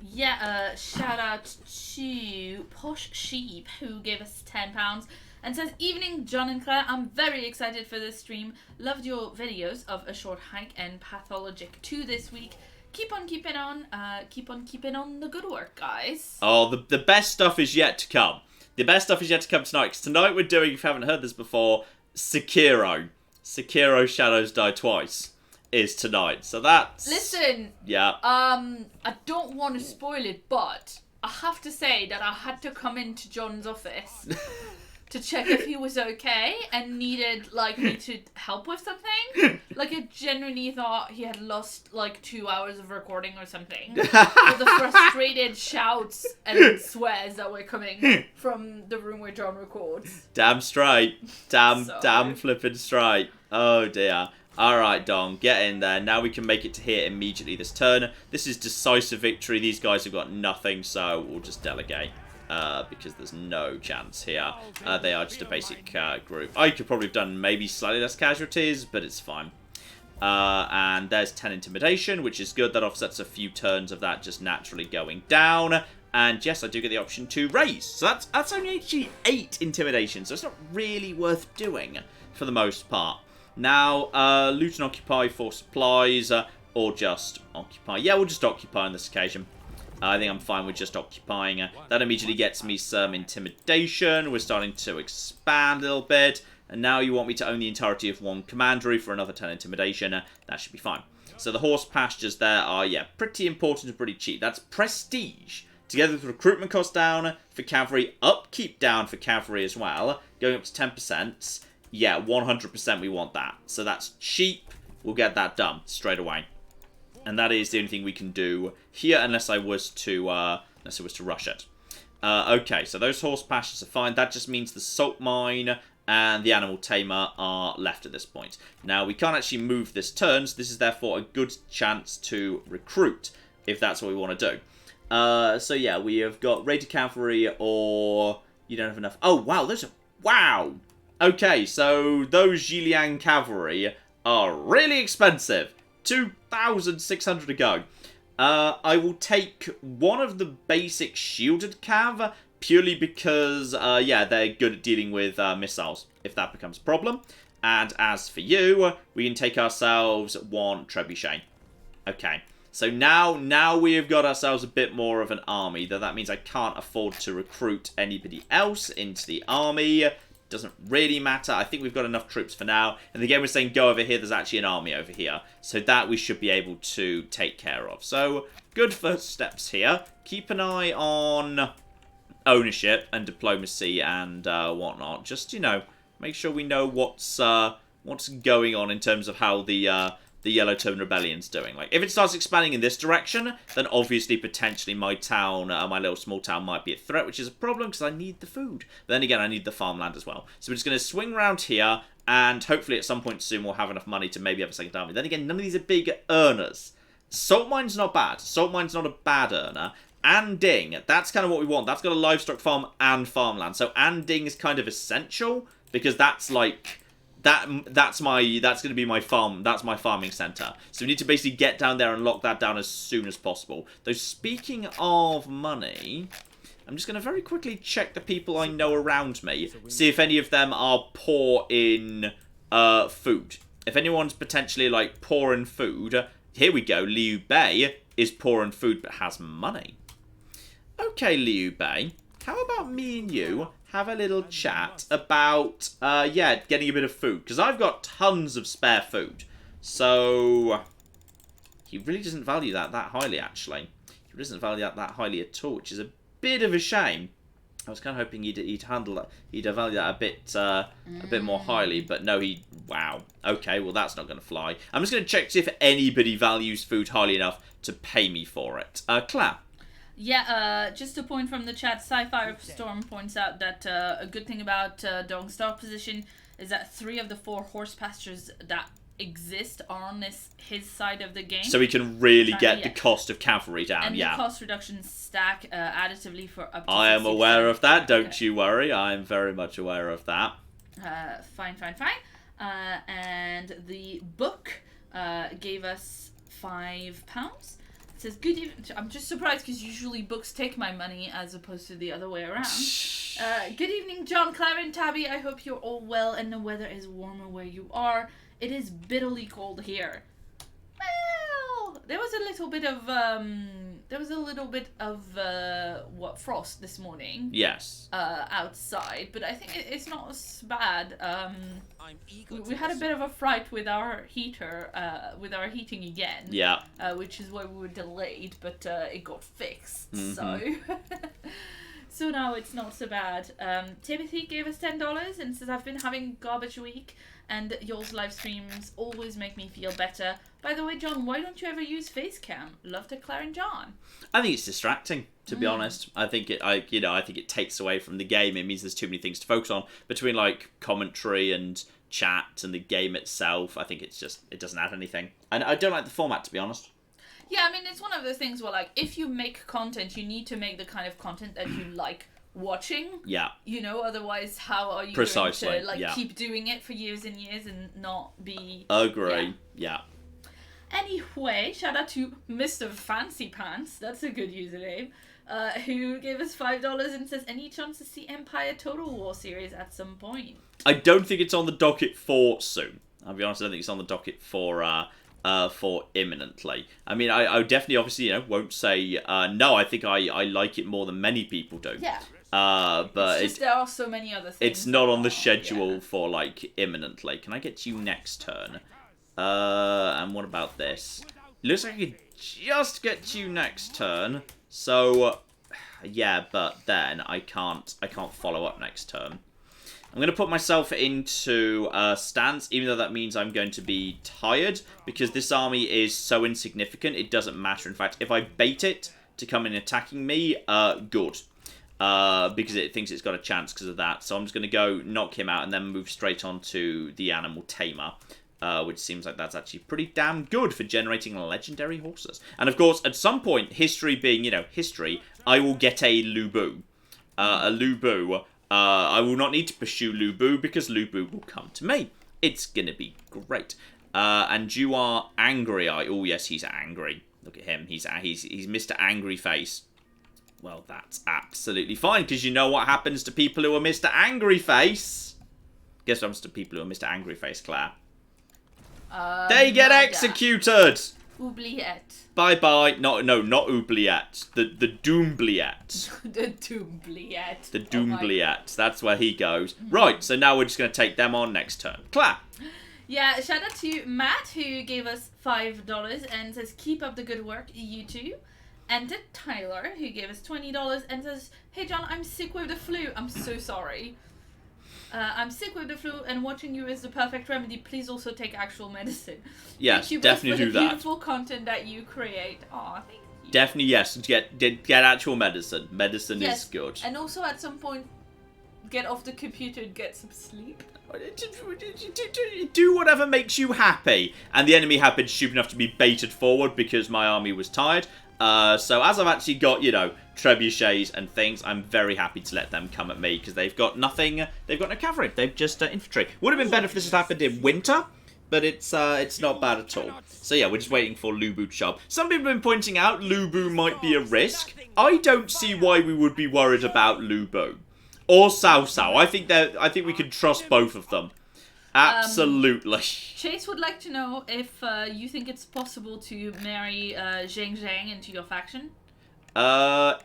Yeah, shout out to Posh Sheep who gave us £10 and says, evening John and Claire, I'm very excited for this stream. Loved your videos of A Short Hike and Pathologic 2 this week. Keep on keeping on the good work, guys. Oh, the best stuff is yet to come. The best stuff is yet to come tonight, because tonight we're doing, if you haven't heard this before, Sekiro. Sekiro Shadows Die Twice is tonight. So that's... Listen. Yeah. I don't want to spoil it, but I have to say that I had to come into John's office to check if he was okay and needed, like, me to help with something. Like, I genuinely thought he had lost, like, 2 hours of recording or something. With the frustrated shouts and swears that were coming from the room where John records. Damn straight. Damn flipping straight. Oh, dear. Alright, Dom, get in there. Now we can make it to here immediately this turn. This is decisive victory. These guys have got nothing, so we'll just delegate. Because there's no chance here. They are just a basic group. I could probably have done maybe slightly less casualties, but it's fine. And there's 10 intimidation, which is good. That offsets a few turns of that just naturally going down. And yes, I do get the option to raise. So that's only actually 8 intimidation, so it's not really worth doing for the most part. Now, loot and occupy for supplies, or just occupy. Yeah, we'll just occupy on this occasion. I think I'm fine with just occupying. That immediately gets me some intimidation. We're starting to expand a little bit. And now you want me to own the entirety of one commandery for another 10 intimidation. That should be fine. So the horse pastures there are, yeah, pretty important and pretty cheap. That's prestige. Together with recruitment cost down for cavalry, upkeep down for cavalry as well, going up to 10%. Yeah, 100% we want that. So that's cheap. We'll get that done straight away. And that is the only thing we can do here, unless I was to rush it. Okay, so those horse pastures are fine. That just means the salt mine and the animal tamer are left at this point. Now, we can't actually move this turn, so this is therefore a good chance to recruit, if that's what we want to do. So yeah, we have got rated cavalry, or you don't have enough. Oh, wow, those are... Wow! Okay, so those Zhiliang cavalry are really expensive. 2,600 to go. I will take one of the basic shielded cav, purely because, yeah, they're good at dealing with missiles, if that becomes a problem. And as for you, we can take ourselves one trebuchet. Okay, so now we have got ourselves a bit more of an army, though that means I can't afford to recruit anybody else into the army. Doesn't really matter. I think we've got enough troops for now. And the game was saying go over here. There's actually an army over here. So that we should be able to take care of. So good first steps here. Keep an eye on ownership and diplomacy and whatnot. Just, you know, make sure we know what's going on in terms of how the Yellow Turban Rebellion's doing. Like, if it starts expanding in this direction, then obviously, potentially, my town, my little small town might be a threat, which is a problem, because I need the food. But then again, I need the farmland as well. So we're just going to swing around here, and hopefully at some point soon we'll have enough money to maybe have a second army. Then again, none of these are big earners. Salt mine's not bad. Salt mine's not a bad earner. Anding, that's kind of what we want. That's got a livestock farm and farmland. So Anding is kind of essential, because that's like... That's going to be my farm. That's my farming center. So we need to basically get down there and lock that down as soon as possible. Though speaking of money, I'm just going to very quickly check the people I know around me, see if any of them are poor in food. If anyone's potentially like poor in food, here we go. Liu Bei is poor in food but has money. Okay, Liu Bei, how about me and you have a little chat about, yeah, getting a bit of food. Because I've got tons of spare food. So, he really doesn't value that highly, actually. He doesn't value that highly at all, which is a bit of a shame. I was kind of hoping he'd handle that, he'd value that a bit more highly, but no, wow. Okay, well, that's not going to fly. I'm just going to check to see if anybody values food highly enough to pay me for it. Claire? Yeah, just a point from the chat, Sci-Fi Storm points out that a good thing about Dong's stock position is that 3 of the 4 horse pastures that exist are on his side of the game. So we can really get the cost of cavalry down, and the cost reduction stack additively for up to I am aware of that, don't you worry. I am very much aware of that. Fine. And the book gave us £5. It says, good evening. I'm just surprised because usually books take my money as opposed to the other way around. Good evening, John, Claire, and Tabby. I hope you're all well and the weather is warmer where you are. It is bitterly cold here. Well, there was a little bit of frost this morning. Yes. Outside, but I think it's not as bad. We had a bit of a fright with our heater, with our heating again. Yeah. Which is why we were delayed, but it got fixed. Mm-hmm. So now it's not so bad. Timothy gave us $10 and says, I've been having garbage week and y'all's live streams always make me feel better. By the way, John, why don't you ever use Facecam? Love to Claire and John. I think it's distracting, to be honest. I think it takes away from the game. It means there's too many things to focus on between like commentary and chat and the game itself. I think it doesn't add anything. And I don't like the format, to be honest. Yeah, I mean, it's one of those things where, like, if you make content, you need to make the kind of content that you like watching. Yeah. You know, otherwise, how are you Precisely. going to, keep doing it for years and years and not be... Agree. Yeah. Anyway, shout out to Mr. Fancy Pants. That's a good username. Who gave us $5 and says, any chance to see Empire Total War series at some point? I don't think it's on the docket for soon. I'll be honest, I don't think it's on the docket for imminently. I mean, I definitely, obviously, won't say no. I think I like it more than many people do. Yeah. But it's just, there are so many other things. It's not on the schedule for, like, imminently. Can I get you next turn? And what about this? Looks like I could just get you next turn. So, yeah, but then I can't follow up next turn. I'm going to put myself into stance, even though that means I'm going to be tired, because this army is so insignificant, it doesn't matter. In fact, if I bait it to come in attacking me, good. Because it thinks it's got a chance because of that. So I'm just going to go knock him out and then move straight on to the animal tamer. Which seems like that's actually pretty damn good for generating legendary horses. And of course, at some point, history being, history, I will get a Lubu. A Lubu. I will not need to pursue Lubu because Lubu will come to me. It's gonna be great. And you are angry. Oh yes, he's angry. Look at him. He's Mr. Angry Face. Well, that's absolutely fine because you know what happens to people who are Mr. Angry Face. Guess what happens to people who are Mr. Angry Face, Claire? They get executed! Oubliette. Bye-bye. No, not oubliette. The Doombliette. The Doombliette. The Doombliette. That's where he goes. Right, so now we're just going to take them on next turn. Claire. Yeah, shout out to Matt, who gave us $5 and says, keep up the good work, you too. And to Tyler, who gave us $20 and says, hey John, I'm sick with the flu. I'm so sorry. I'm sick with the flu, and watching you is the perfect remedy. Please also take actual medicine. Yes, definitely do that. Beautiful content that you create. Aw, thank you. Definitely, yes. Get actual medicine. Medicine is good. And also, at some point, get off the computer and get some sleep. Do whatever makes you happy. And the enemy have been stupid enough to be baited forward because my army was tired. So as I've actually got, trebuchets and things, I'm very happy to let them come at me because they've got nothing. They've got no cavalry. They've just infantry. Would have been better if this had happened in winter, but it's not bad at all. So yeah, we're just waiting for Lubu to show up. Some people have been pointing out Lubu might be a risk. I don't see why we would be worried about Lubu or Cao Cao. I think we can trust both of them. Absolutely. Chase would like to know if you think it's possible to marry Zhang Zhang into your faction.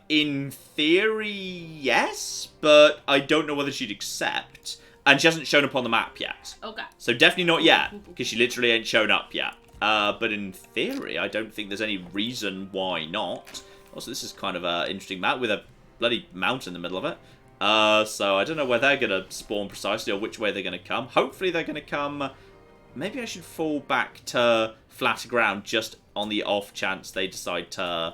In theory, yes, but I don't know whether she'd accept. And she hasn't shown up on the map yet. Okay. So definitely not yet, because she literally ain't shown up yet. But in theory, I don't think there's any reason why not. Also, this is kind of an interesting map with a bloody mountain in the middle of it. So I don't know where they're going to spawn precisely or which way they're going to come. Hopefully they're going to come... Maybe I should fall back to flatter ground just on the off chance they decide to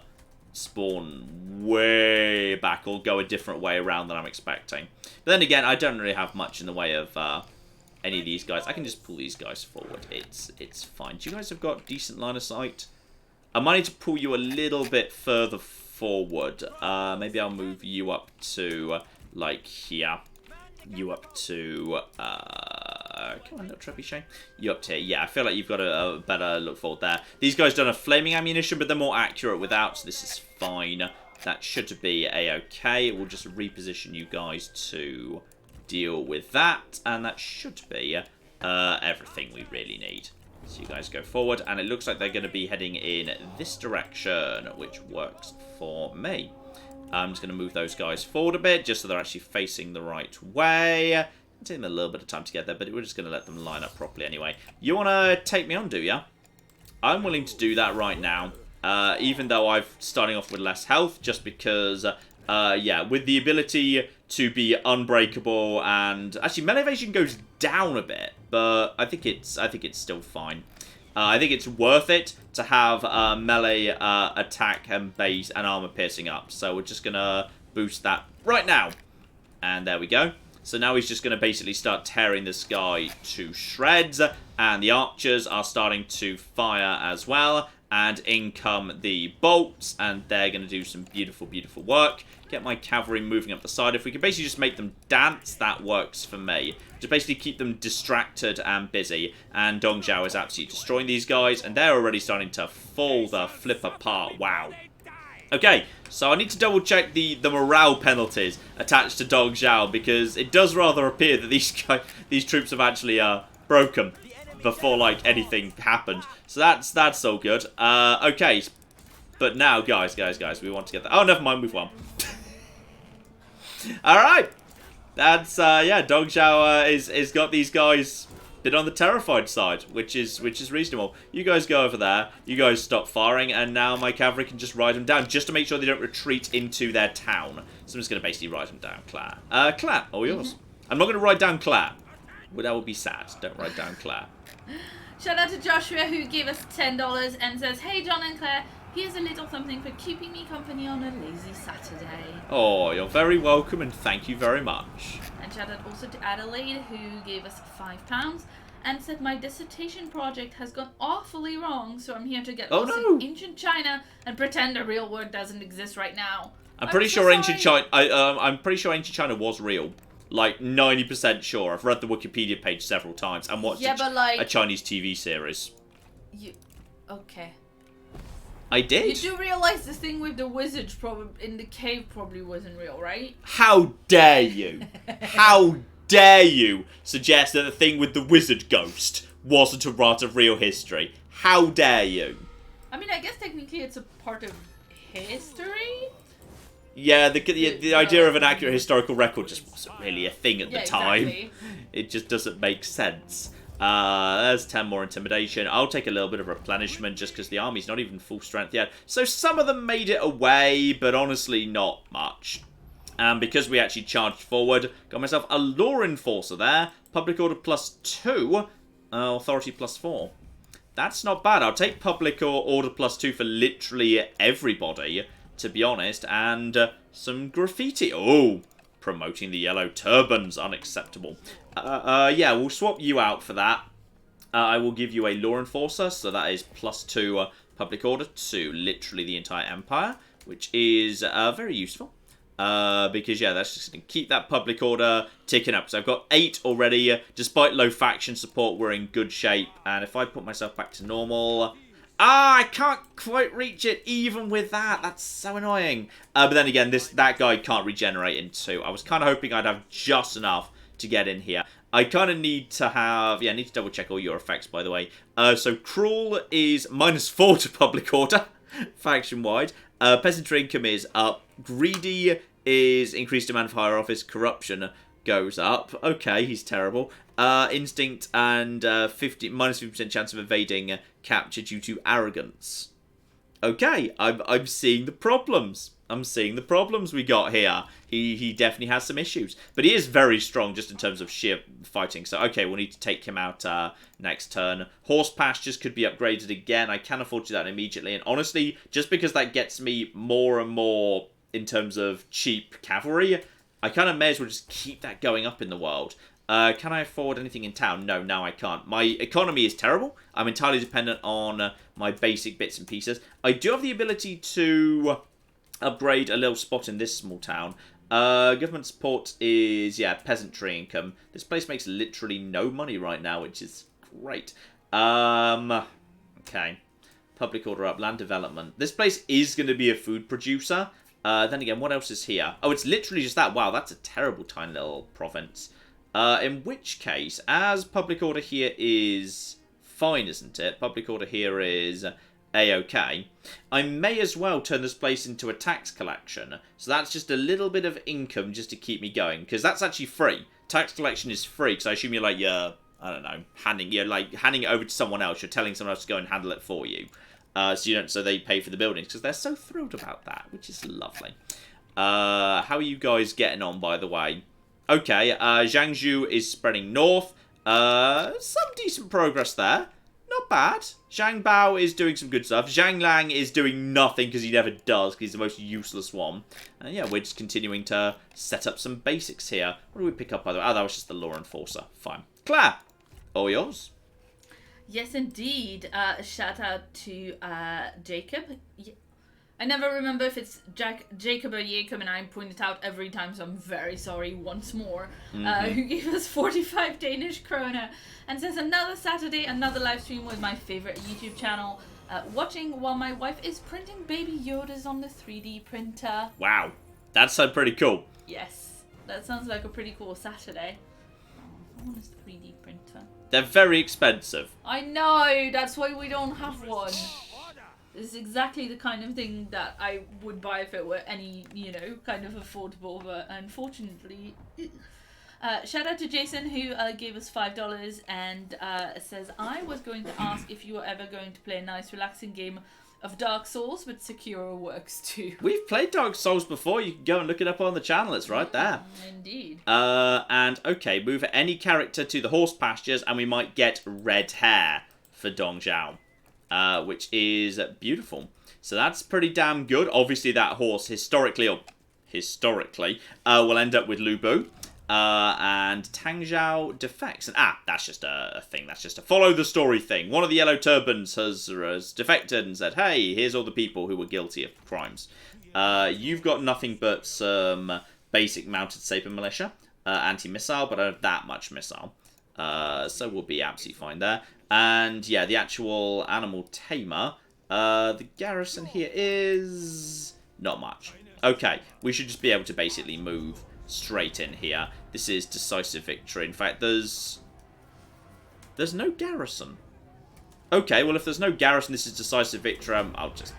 spawn way back or go a different way around than I'm expecting. But then again, I don't really have much in the way of any of these guys. I can just pull these guys forward. It's fine. Do you guys have got decent line of sight? I might need to pull you a little bit further forward. Maybe I'll move you up to... like here, you up to, come on, little trebuchet. You up to here. Yeah, I feel like you've got a better look forward there. These guys don't have flaming ammunition, but they're more accurate without, so this is fine. That should be a-okay. We'll just reposition you guys to deal with that, and that should be everything we really need. So you guys go forward, and it looks like they're going to be heading in this direction, which works for me. I'm just going to move those guys forward a bit, just so they're actually facing the right way. It'll take them a little bit of time to get there, but we're just going to let them line up properly anyway. You want to take me on, do ya? I'm willing to do that right now, even though I'm starting off with less health, just because, yeah, with the ability to be unbreakable and... Actually, melee evasion goes down a bit, but I think it's still fine. I think it's worth it to have melee attack and base and armor piercing up. So we're just going to boost that right now. And there we go. So now he's just going to basically start tearing this guy to shreds. And the archers are starting to fire as well. And in come the bolts, and they're going to do some beautiful, beautiful work. Get my cavalry moving up the side. If we could basically just make them dance, that works for me. Just basically keep them distracted and busy. And Dong Zhao is absolutely destroying these guys, and they're already starting to fall the flip apart. Wow. Okay, so I need to double check the morale penalties attached to Dong Zhao, because it does rather appear that these troops have actually broken before like anything happened. So that's all good. Okay, but now guys, we want to get that. Oh, never mind, we've won. All right, that's yeah. Dong Zhao is got these guys bit on the terrified side, which is reasonable. You guys go over there. You guys stop firing, and now my cavalry can just ride them down, just to make sure they don't retreat into their town. So I'm just going to basically ride them down. Claire, Claire, all yours. I'm not going to ride down Claire. Well, that would be sad. Don't ride down Claire. Shout out to Joshua, who gave us $10 and says, "Hey John and Claire, here's a little something for keeping me company on a lazy Saturday." Oh, you're very welcome, and thank you very much. And shout out also to Adelaide, who gave us £5 and said, "My dissertation project has gone awfully wrong, so I'm here to get lost in ancient China and pretend a real word doesn't exist right now." I'm pretty sure ancient China. I'm pretty sure ancient China was real. Like 90% sure. I've read the Wikipedia page several times and watched a Chinese TV series. Okay. I did. You do realize the thing with the wizard in the cave probably wasn't real, right? How dare you? How dare you suggest that the thing with the wizard ghost wasn't a part of real history? How dare you? I mean, I guess technically it's a part of history. Yeah, the idea of an accurate historical record just wasn't really a thing at the time. Exactly. It just doesn't make sense. There's 10 more intimidation. I'll take a little bit of replenishment just because the army's not even full strength yet. So some of them made it away, but honestly not much. And because we actually charged forward, got myself a law enforcer there. Public order +2, authority +4. That's not bad. I'll take public order +2 for literally everybody, to be honest, and some graffiti. Oh, promoting the Yellow Turbans, unacceptable. Yeah, we'll swap you out for that. I will give you a law enforcer, so that is +2 public order to literally the entire empire, which is very useful. Because, yeah, that's just going to keep that public order ticking up. So I've got 8 already. Despite low faction support, we're in good shape. And if I put myself back to normal... I can't quite reach it even with that. That's so annoying. But then again, that guy can't regenerate in 2. I was kind of hoping I'd have just enough to get in here. I kind of need to have... Yeah, I need to double check all your effects, by the way. So Cruel is -4 to public order, faction-wide. Peasantry income is up. Greedy is increased demand for higher office. Corruption goes up. Okay, he's terrible. Instinct and -50% chance of evading capture due to arrogance. Okay, I'm seeing the problems. I'm seeing the problems we got here. He definitely has some issues. But he is very strong just in terms of sheer fighting. So, okay, we'll need to take him out next turn. Horse pastures could be upgraded again. I can afford to do that immediately. And honestly, just because that gets me more and more in terms of cheap cavalry, I kind of may as well just keep that going up in the world. Can I afford anything in town? No, now I can't. My economy is terrible. I'm entirely dependent on my basic bits and pieces. I do have the ability to upgrade a little spot in this small town. Government support is, yeah, peasantry income. This place makes literally no money right now, which is great. Okay. Public order up, land development. This place is going to be a food producer. Then again, what else is here? Oh, it's literally just that. Wow, that's a terrible tiny little province. In which case, as public order here is fine, isn't it? Public order here is A-OK. I may as well turn this place into a tax collection. So that's just a little bit of income just to keep me going. Because that's actually free. Tax collection is free. Because I assume you're like, I don't know, handing it over to someone else. You're telling someone else to go and handle it for you. So they pay for the buildings. Because they're so thrilled about that. Which is lovely. How are you guys getting on, by the way? Okay, Jiangsu is spreading north. Some decent progress there. Not bad. Zhang Bao is doing some good stuff. Zhang Lang is doing nothing because he never does, because he's the most useless one. And yeah, we're just continuing to set up some basics here. What do we pick up, by the way? Oh, that was just the law enforcer. Fine. Claire, all yours. Yes, indeed. Shout out to Jacob. I never remember if it's Jacob or Jacob, and I point it out every time, so I'm very sorry once more. Who gave us 45 Danish krona and says, another Saturday, another live stream with my favorite YouTube channel. Watching while my wife is printing baby Yodas on the 3D printer. Wow, that sounds pretty cool. Yes, that sounds like a pretty cool Saturday. I want a 3D printer. They're very expensive. I know, that's why we don't have one. This is exactly the kind of thing that I would buy if it were any, kind of affordable, but unfortunately... shout out to Jason, who gave us $5 and says, I was going to ask if you were ever going to play a nice relaxing game of Dark Souls, but Sekiro works too. We've played Dark Souls before. You can go and look it up on the channel. It's right there. Indeed. And, okay, move any character to the horse pastures, and we might get red hair for Dong Zhao, which is beautiful. So that's pretty damn good. Obviously, that horse, historically, will end up with Lu Bu. And Tang Zhao defects. And that's just a thing. That's just a follow the story thing. One of the Yellow Turbans has defected and said, hey, here's all the people who were guilty of crimes. You've got nothing but some basic mounted saber militia, anti-missile, but I don't have that much missile. So we'll be absolutely fine there. And yeah, the actual animal tamer, the garrison here is not much. Okay, we should just be able to basically move straight in here. This is decisive victory. In fact, there's no garrison. Okay, well, if there's no garrison, this is decisive victory. I'll just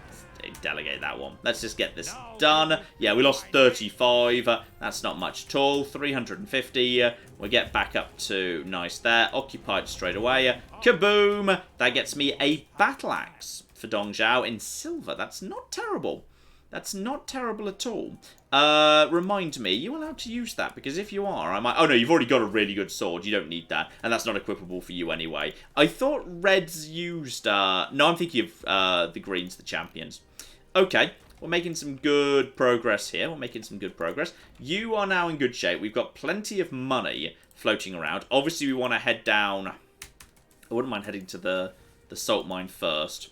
delegate that one. Let's just get this done. Yeah, we lost 35. That's not much at all. 350. We'll get back up to nice there. Occupied straight away. Kaboom! That gets me a battle axe for Dong Zhao in silver. That's not terrible. That's not terrible at all. Remind me, are you allowed to use that? Because if you are, I might... Oh, no, you've already got a really good sword. You don't need that. And that's not equipable for you anyway. I thought reds used... No, I'm thinking of the greens, the champions. Okay, we're making some good progress here. You are now in good shape. We've got plenty of money floating around. Obviously, we want to head down... I wouldn't mind heading to the salt mine first.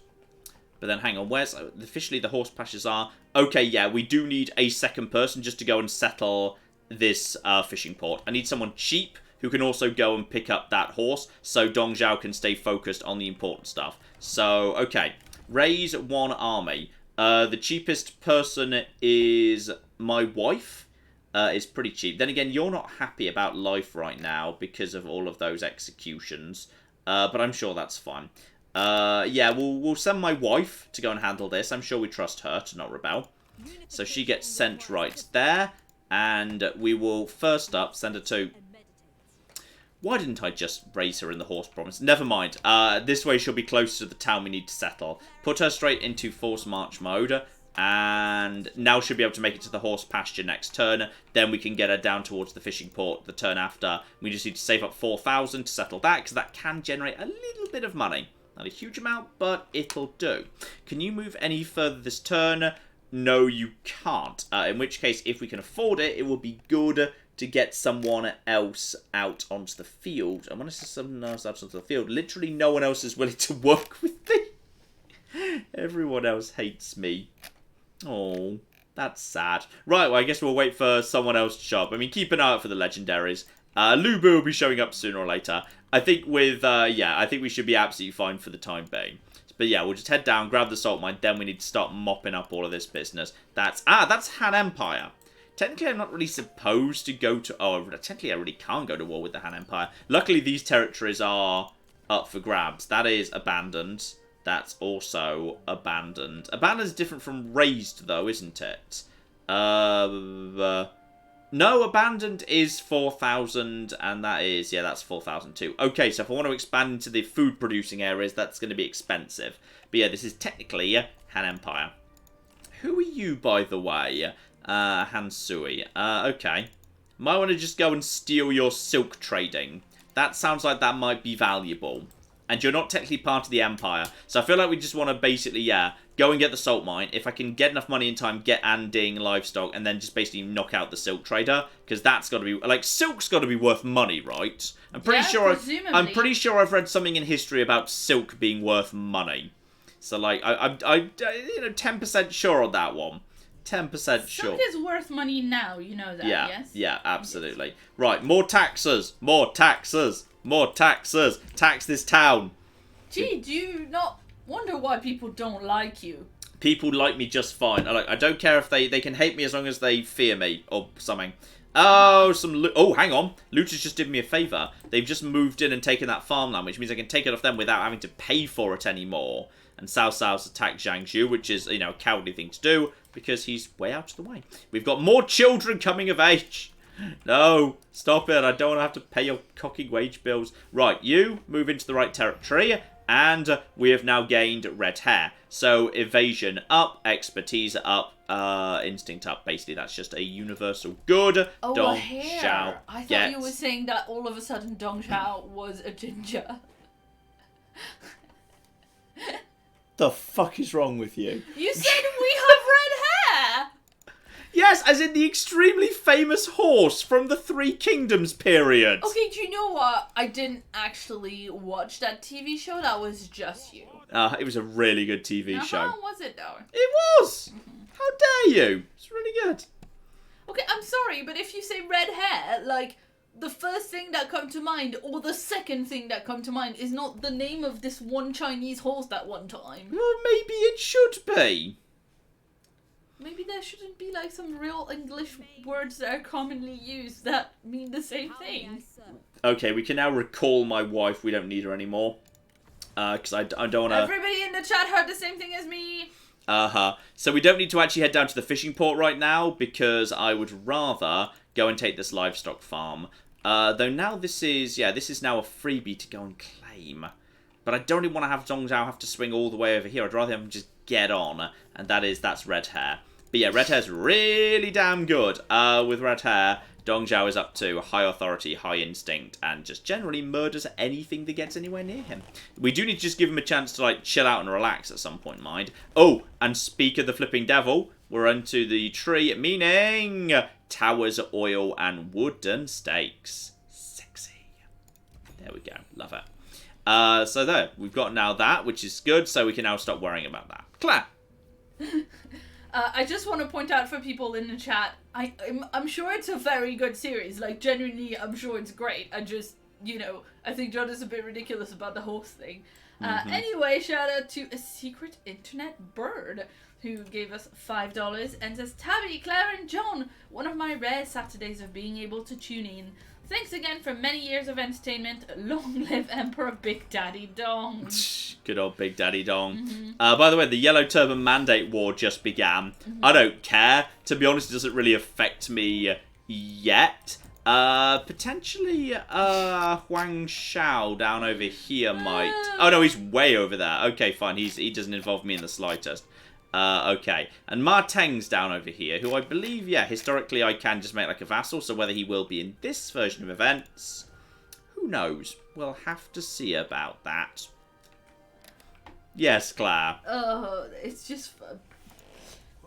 But then, hang on, where's officially the horse pastures are? Okay, yeah, we do need a second person just to go and settle this fishing port. I need someone cheap who can also go and pick up that horse so Dong Zhao can stay focused on the important stuff. So, okay, raise one army. The cheapest person is my wife. Is pretty cheap. Then again, you're not happy about life right now because of all of those executions. But I'm sure that's fine. Yeah, we'll send my wife to go and handle this. I'm sure we trust her to not rebel. So she gets sent right there. And we will, first up, send her to... Why didn't I just raise her in the horse province? Never mind. This way she'll be closer to the town we need to settle. Put her straight into force march mode. And now she'll be able to make it to the horse pasture next turn. Then we can get her down towards the fishing port the turn after. We just need to save up 4,000 to settle that, because that can generate a little bit of money. Not a huge amount, but it'll do. Can you move any further this turn? No, you can't. In which case, if we can afford it, it will be good to get someone else out onto the field. And when I say someone else out onto the field, literally no one else is willing to work with me. Everyone else hates me. Oh, that's sad. Right, well, I guess we'll wait for someone else to show up. I mean, keep an eye out for the legendaries. Lu Bu will be showing up sooner or later. I think with, I think we should be absolutely fine for the time being. But yeah, we'll just head down, grab the salt mine, then we need to start mopping up all of this business. That's Han Empire. Technically, I'm not really supposed to go to... Oh, technically, I really can't go to war with the Han Empire. Luckily, these territories are up for grabs. That is abandoned. That's also abandoned. Abandoned is different from raised, though, isn't it? No, abandoned is 4,000, and that is, yeah, that's 4,000 too. Okay, so if I want to expand into the food-producing areas, that's going to be expensive. But yeah, this is technically Han Empire. Who are you, by the way? Han Sui. Okay. Might want to just go and steal your silk trading. That sounds like that might be valuable. And you're not technically part of the Empire. So I feel like we just want to basically, go and get the salt mine. If I can get enough money in time, get Anding livestock, and then just basically knock out the silk trader, because that's got to be like silk's got to be worth money, right? I'm pretty I'm pretty sure I've read something in history about silk being worth money. So like I'm 10% sure on that one. 10% sure. Silk is worth money now, you know that, yes? Yeah, absolutely. Right, more taxes, more taxes, more taxes. Tax this town. Gee, do you not wonder why people don't like you? People like me just fine. I don't care if they can hate me as long as they fear me or something. Oh, oh, hang on. Looters just did me a favour. They've just moved in and taken that farmland, which means I can take it off them without having to pay for it anymore. And Cao Cao's attacked Zhangzhou, which is, a cowardly thing to do, because he's way out of the way. We've got more children coming of age. No, stop it. I don't want to have to pay your cocking wage bills. Right, you move into the right territory, and we have now gained red hair. So, evasion up, expertise up, instinct up. Basically, that's just a universal good. Oh, Dong a hair. Xiao I thought gets. you were saying that all of a sudden Dong Xiao was a ginger. The fuck is wrong with you? You said we have red hair! Yes, as in the extremely famous horse from the Three Kingdoms period. Okay, do you know what? I didn't actually watch that TV show. That was just you. It was a really good TV show. How was it, though? It was! How dare you? It's really good. Okay, I'm sorry, but if you say red hair, like, the first thing that come to mind, or the second thing that come to mind, is not the name of this one Chinese horse that one time. Well, maybe it should be. Maybe there shouldn't be, like, some real English words that are commonly used that mean the same thing. Okay, we can now recall my wife. We don't need her anymore. Because I don't want to... Everybody in the chat heard the same thing as me! So we don't need to actually head down to the fishing port right now, because I would rather go and take this livestock farm. Though now this is now a freebie to go and claim. But I don't even want to have Dong Zhao have to swing all the way over here. I'd rather him just get on, and that's red hair. But yeah, red hair's really damn good. With red hair, Dong Zhao is up to high authority, high instinct, and just generally murders anything that gets anywhere near him. We do need to just give him a chance to, like, chill out and relax at some point, mind. Oh, and speak of the flipping devil, we're onto the tree, meaning towers, oil, and wooden stakes. Sexy. There we go. Love it. So there, we've got now that, which is good, so we can now stop worrying about that. Claire! I just want to point out for people in the chat, I'm sure it's a very good series. Like, genuinely, I'm sure it's great. I just, I think John is a bit ridiculous about the horse thing. Anyway, shout out to a secret internet bird who gave us $5 and says, Tabby, Claire, and John, one of my rare Saturdays of being able to tune in. Thanks again for many years of entertainment. Long live Emperor Big Daddy Dong. Good old Big Daddy Dong. By the way, the Yellow Turban Mandate War just began. I don't care. To be honest, it doesn't really affect me yet. Potentially, Huang Shao down over here might... Oh, no, he's way over there. Okay, fine. He doesn't involve me in the slightest. Okay. And Ma Teng's down over here, who I believe, historically I can just make like a vassal, so whether he will be in this version of events, who knows? We'll have to see about that. Yes, Claire. Oh, it's just fun.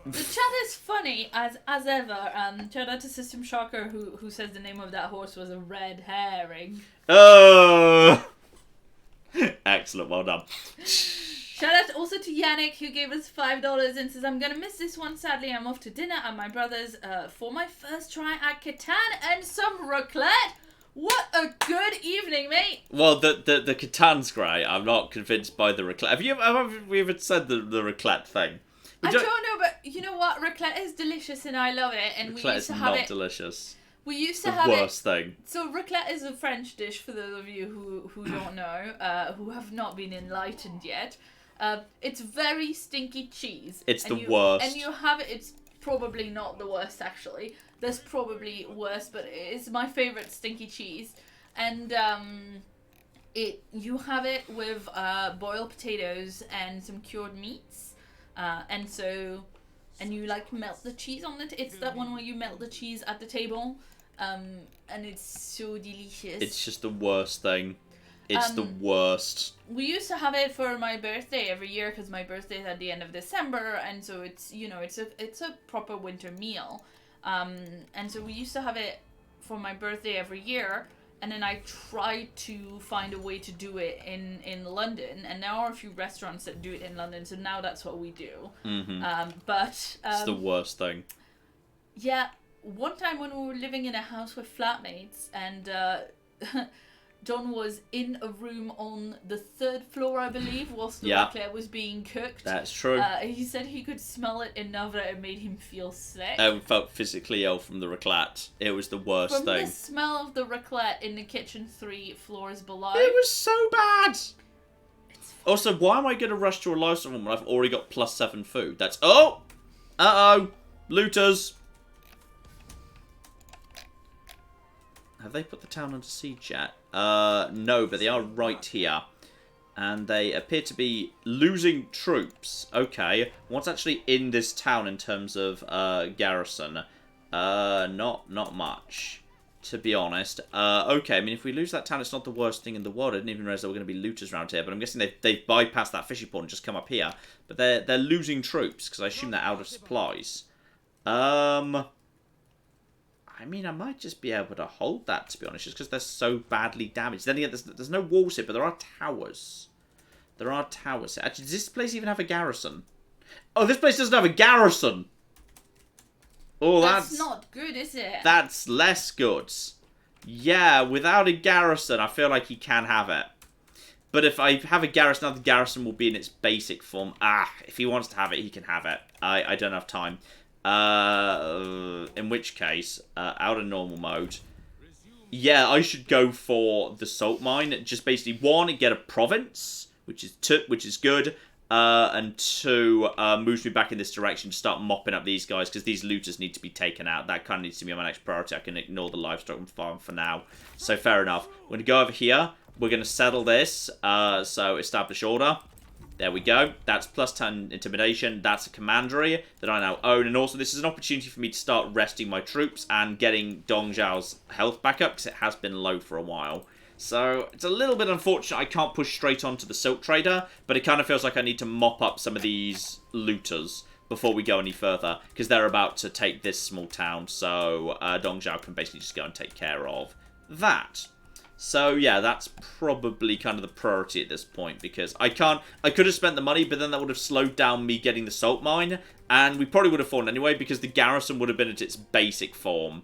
The chat is funny, as ever. Shout out to System Shocker, who says the name of that horse was a red herring. Oh! Excellent, well done. Shout out also to Yannick, who gave us $5 and says, I'm going to miss this one, sadly. I'm off to dinner at my brother's for my first try at Catan and some raclette. What a good evening, mate. Well, the Catan's great. I'm not convinced by the raclette. Have we ever said the raclette thing? I don't know, but you know what? Raclette is delicious and I love it. And raclette we used to have it. Raclette is not delicious. We used to have it. The worst thing. So raclette is a French dish for those of you who don't know, who have not been enlightened yet. It's very stinky cheese. It's the worst. And you have it, it's probably not the worst actually. There's probably worse, but it's my favorite stinky cheese. And you have it with boiled potatoes and some cured meats. And you like melt the cheese on it. It's that one where you melt the cheese at the table. And it's so delicious. It's just the worst thing. It's the worst. We used to have it for my birthday every year because my birthday is at the end of December, and so it's, you know, it's a proper winter meal. And so we used to have it for my birthday every year, and then I tried to find a way to do it in London, and there are a few restaurants that do it in London, so now that's what we do. But it's the worst thing. Yeah, one time when we were living in a house with flatmates, and John was in a room on the 3rd floor, I believe, whilst the raclette was being cooked. That's true. He said he could smell it enough that it made him feel sick. I felt physically ill from the raclette. It was the worst thing. From the smell of the raclette in the kitchen 3 floors below. It was so bad. Also, why am I going to rush to a livestock one when I've already got +7 food? That's... Oh! Uh-oh! Looters! Have they put the town under siege yet? No, but they are right here. And they appear to be losing troops. Okay. What's actually in this town in terms of garrison? Not much, to be honest. Okay, I mean, if we lose that town, it's not the worst thing in the world. I didn't even realize there were going to be looters around here. But I'm guessing they've bypassed that fishing port and just come up here. But they're losing troops, because I assume they're out of supplies. I mean, I might just be able to hold that, to be honest, just because they're so badly damaged. Then again, there's no walls here, but there are towers. There are towers here. Actually, does this place even have a garrison? Oh, this place doesn't have a garrison! Oh, that's not good, is it? That's less good. Yeah, without a garrison, I feel like he can have it. But if I have a garrison, now the garrison will be in its basic form. If he wants to have it, he can have it. I don't have time. In which case, out of normal mode, yeah, I should go for the salt mine. Just basically, 1, get a province, which is good, and 2, moves me back in this direction to start mopping up these guys, because these looters need to be taken out. That kind of needs to be my next priority. I can ignore the livestock farm for now. So fair enough. We're going to go over here. We're going to settle this. So establish order. There we go. That's +10 intimidation. That's a commandery that I now own. And also, this is an opportunity for me to start resting my troops and getting Dong Zhao's health back up, because it has been low for a while. So, it's a little bit unfortunate I can't push straight onto the silk trader, but it kind of feels like I need to mop up some of these looters before we go any further, because they're about to take this small town. So, Dong Zhao can basically just go and take care of that. So, yeah, that's probably kind of the priority at this point, because I could have spent the money, but then that would have slowed down me getting the salt mine, and we probably would have fallen anyway, because the garrison would have been at its basic form.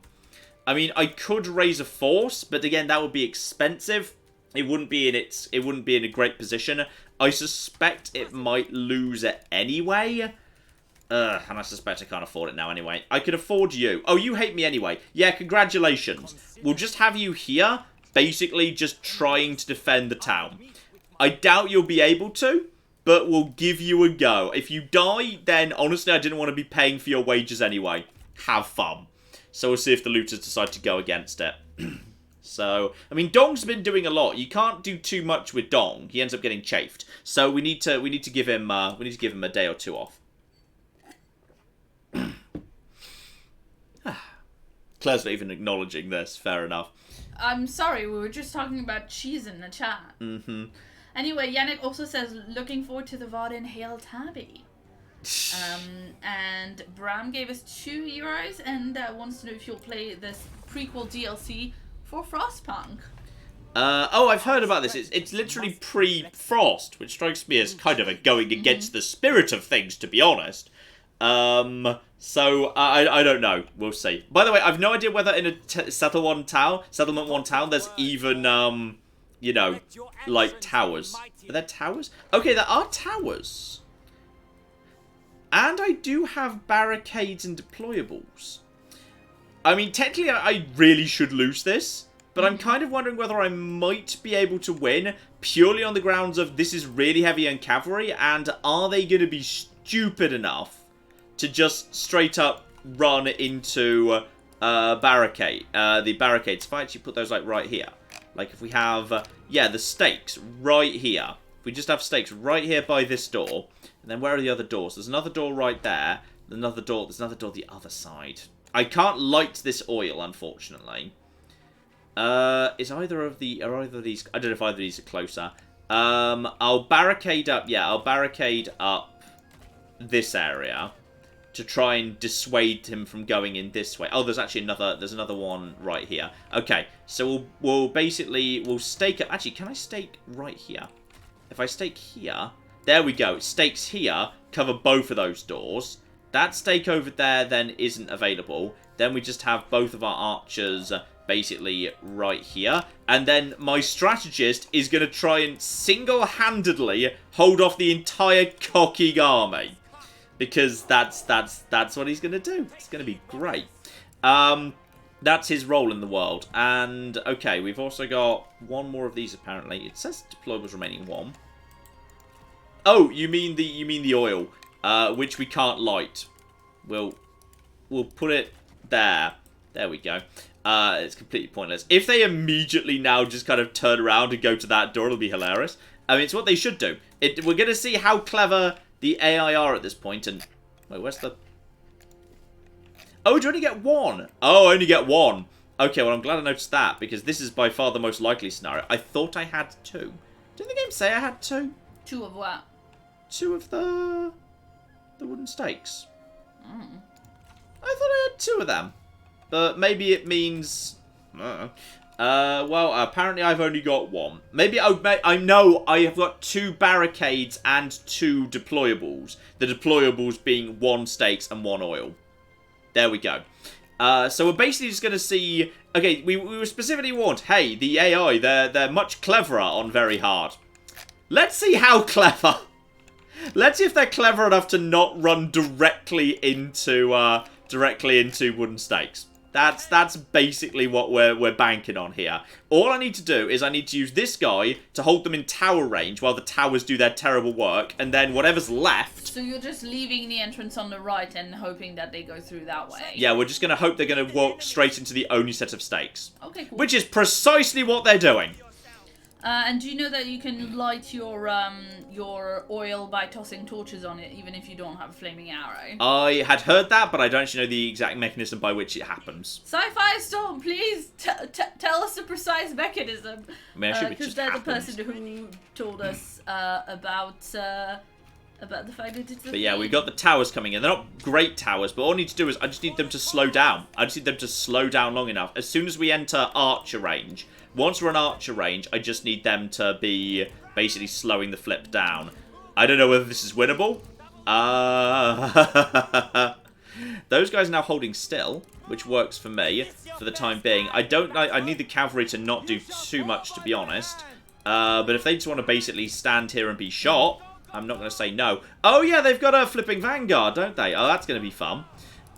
I mean, I could raise a force, but again, that would be expensive. It wouldn't be in a great position. I suspect it might lose it anyway. And I suspect I can't afford it now anyway. I could afford you. Oh, you hate me anyway. Yeah, congratulations. We'll just have you here, basically just trying to defend the town. I doubt you'll be able to, but we'll give you a go. If you die, then honestly, I didn't want to be paying for your wages anyway. Have fun. So we'll see if the looters decide to go against it. So, I mean, Dong's been doing a lot. You can't do too much with Dong. He ends up getting chafed. So we need to give him a day or 2 off. Claire's not even acknowledging this. Fair enough. I'm sorry, we were just talking about cheese in the chat. Anyway, Yannick also says, looking forward to the VOD in Hail Tabby. And Bram gave us €2 and wants to know if you'll play this prequel DLC for Frostpunk. Oh, I've heard about this. It's literally pre-Frost, which strikes me as kind of going against the spirit of things, to be honest. So, I don't know. We'll see. By the way, I've no idea whether in a Settlement 1 town, there's even, you know, like, towers. Are there towers? Okay, there are towers. And I do have barricades and deployables. I mean, technically, I really should lose this. But I'm kind of wondering whether I might be able to win purely on the grounds of this is really heavy on cavalry. And are they going to be stupid enough to just straight up run into the barricades? If I actually put those, like, right here. Like, if we have, yeah, the stakes right here. If we just have stakes right here by this door. And then where are the other doors? There's another door right there. There's another door the other side. I can't light this oil, unfortunately. Is either of these... I don't know if either of these are closer. I'll barricade up... Yeah, I'll barricade up this area to try and dissuade him from going in this way. Oh, there's actually another one right here. Okay, so we'll stake up. Actually, can I stake right here? If I stake here, there we go. Stakes here cover both of those doors. That stake over there then isn't available. Then we just have both of our archers basically right here. And then my strategist is going to try and single-handedly hold off the entire cocking army. Because that's what he's going to do. It's going to be great. That's his role in the world. And, okay, we've also got one more of these, apparently. It says deployables remaining 1. Oh, you mean the oil, which we can't light. We'll put it there. There we go. It's completely pointless. If they immediately now just kind of turn around and go to that door, it'll be hilarious. I mean, it's what they should do. We're going to see how clever the AI are at this point, and... Wait, where's the... Oh, do you only get 1? Oh, I only get 1. Okay, well, I'm glad I noticed that, because this is by far the most likely scenario. I thought I had 2. Didn't the game say I had 2? 2 of what? 2 of the wooden stakes. I thought I had 2 of them. But maybe it means... well, apparently I've only got 1. Maybe I know I have got 2 barricades and 2 deployables. The deployables being 1 stakes and 1 oil. There we go. So we're basically just going to see... Okay, we were specifically warned, hey, the AI, they're much cleverer on very hard. Let's see how clever. Let's see if they're clever enough to not run directly into wooden stakes. That's basically what we're banking on here. All I need to do is I need to use this guy to hold them in tower range while the towers do their terrible work, and then whatever's left... So you're just leaving the entrance on the right and hoping that they go through that way? Yeah, we're just going to hope they're going to walk straight into the only set of stakes. Okay, cool. Which is precisely what they're doing. And do you know that you can light your oil by tossing torches on it, even if you don't have a flaming arrow? I had heard that, but I don't actually know the exact mechanism by which it happens. Sci-Fi Storm, please tell us the precise mechanism. I mean, because they're the person who told us about the fact that it's... But yeah, we've got the towers coming in. They're not great towers, but all I need to do is I just need them to slow down. I just need them to slow down long enough. As soon as we enter archer range... Once we're in archer range, I just need them to be basically slowing the flip down. I don't know whether this is winnable. Those guys are now holding still, which works for me for the time being. I need the cavalry to not do too much, to be honest. But if they just want to basically stand here and be shot, I'm not going to say no. Oh yeah, they've got a flipping vanguard, don't they? Oh, that's going to be fun.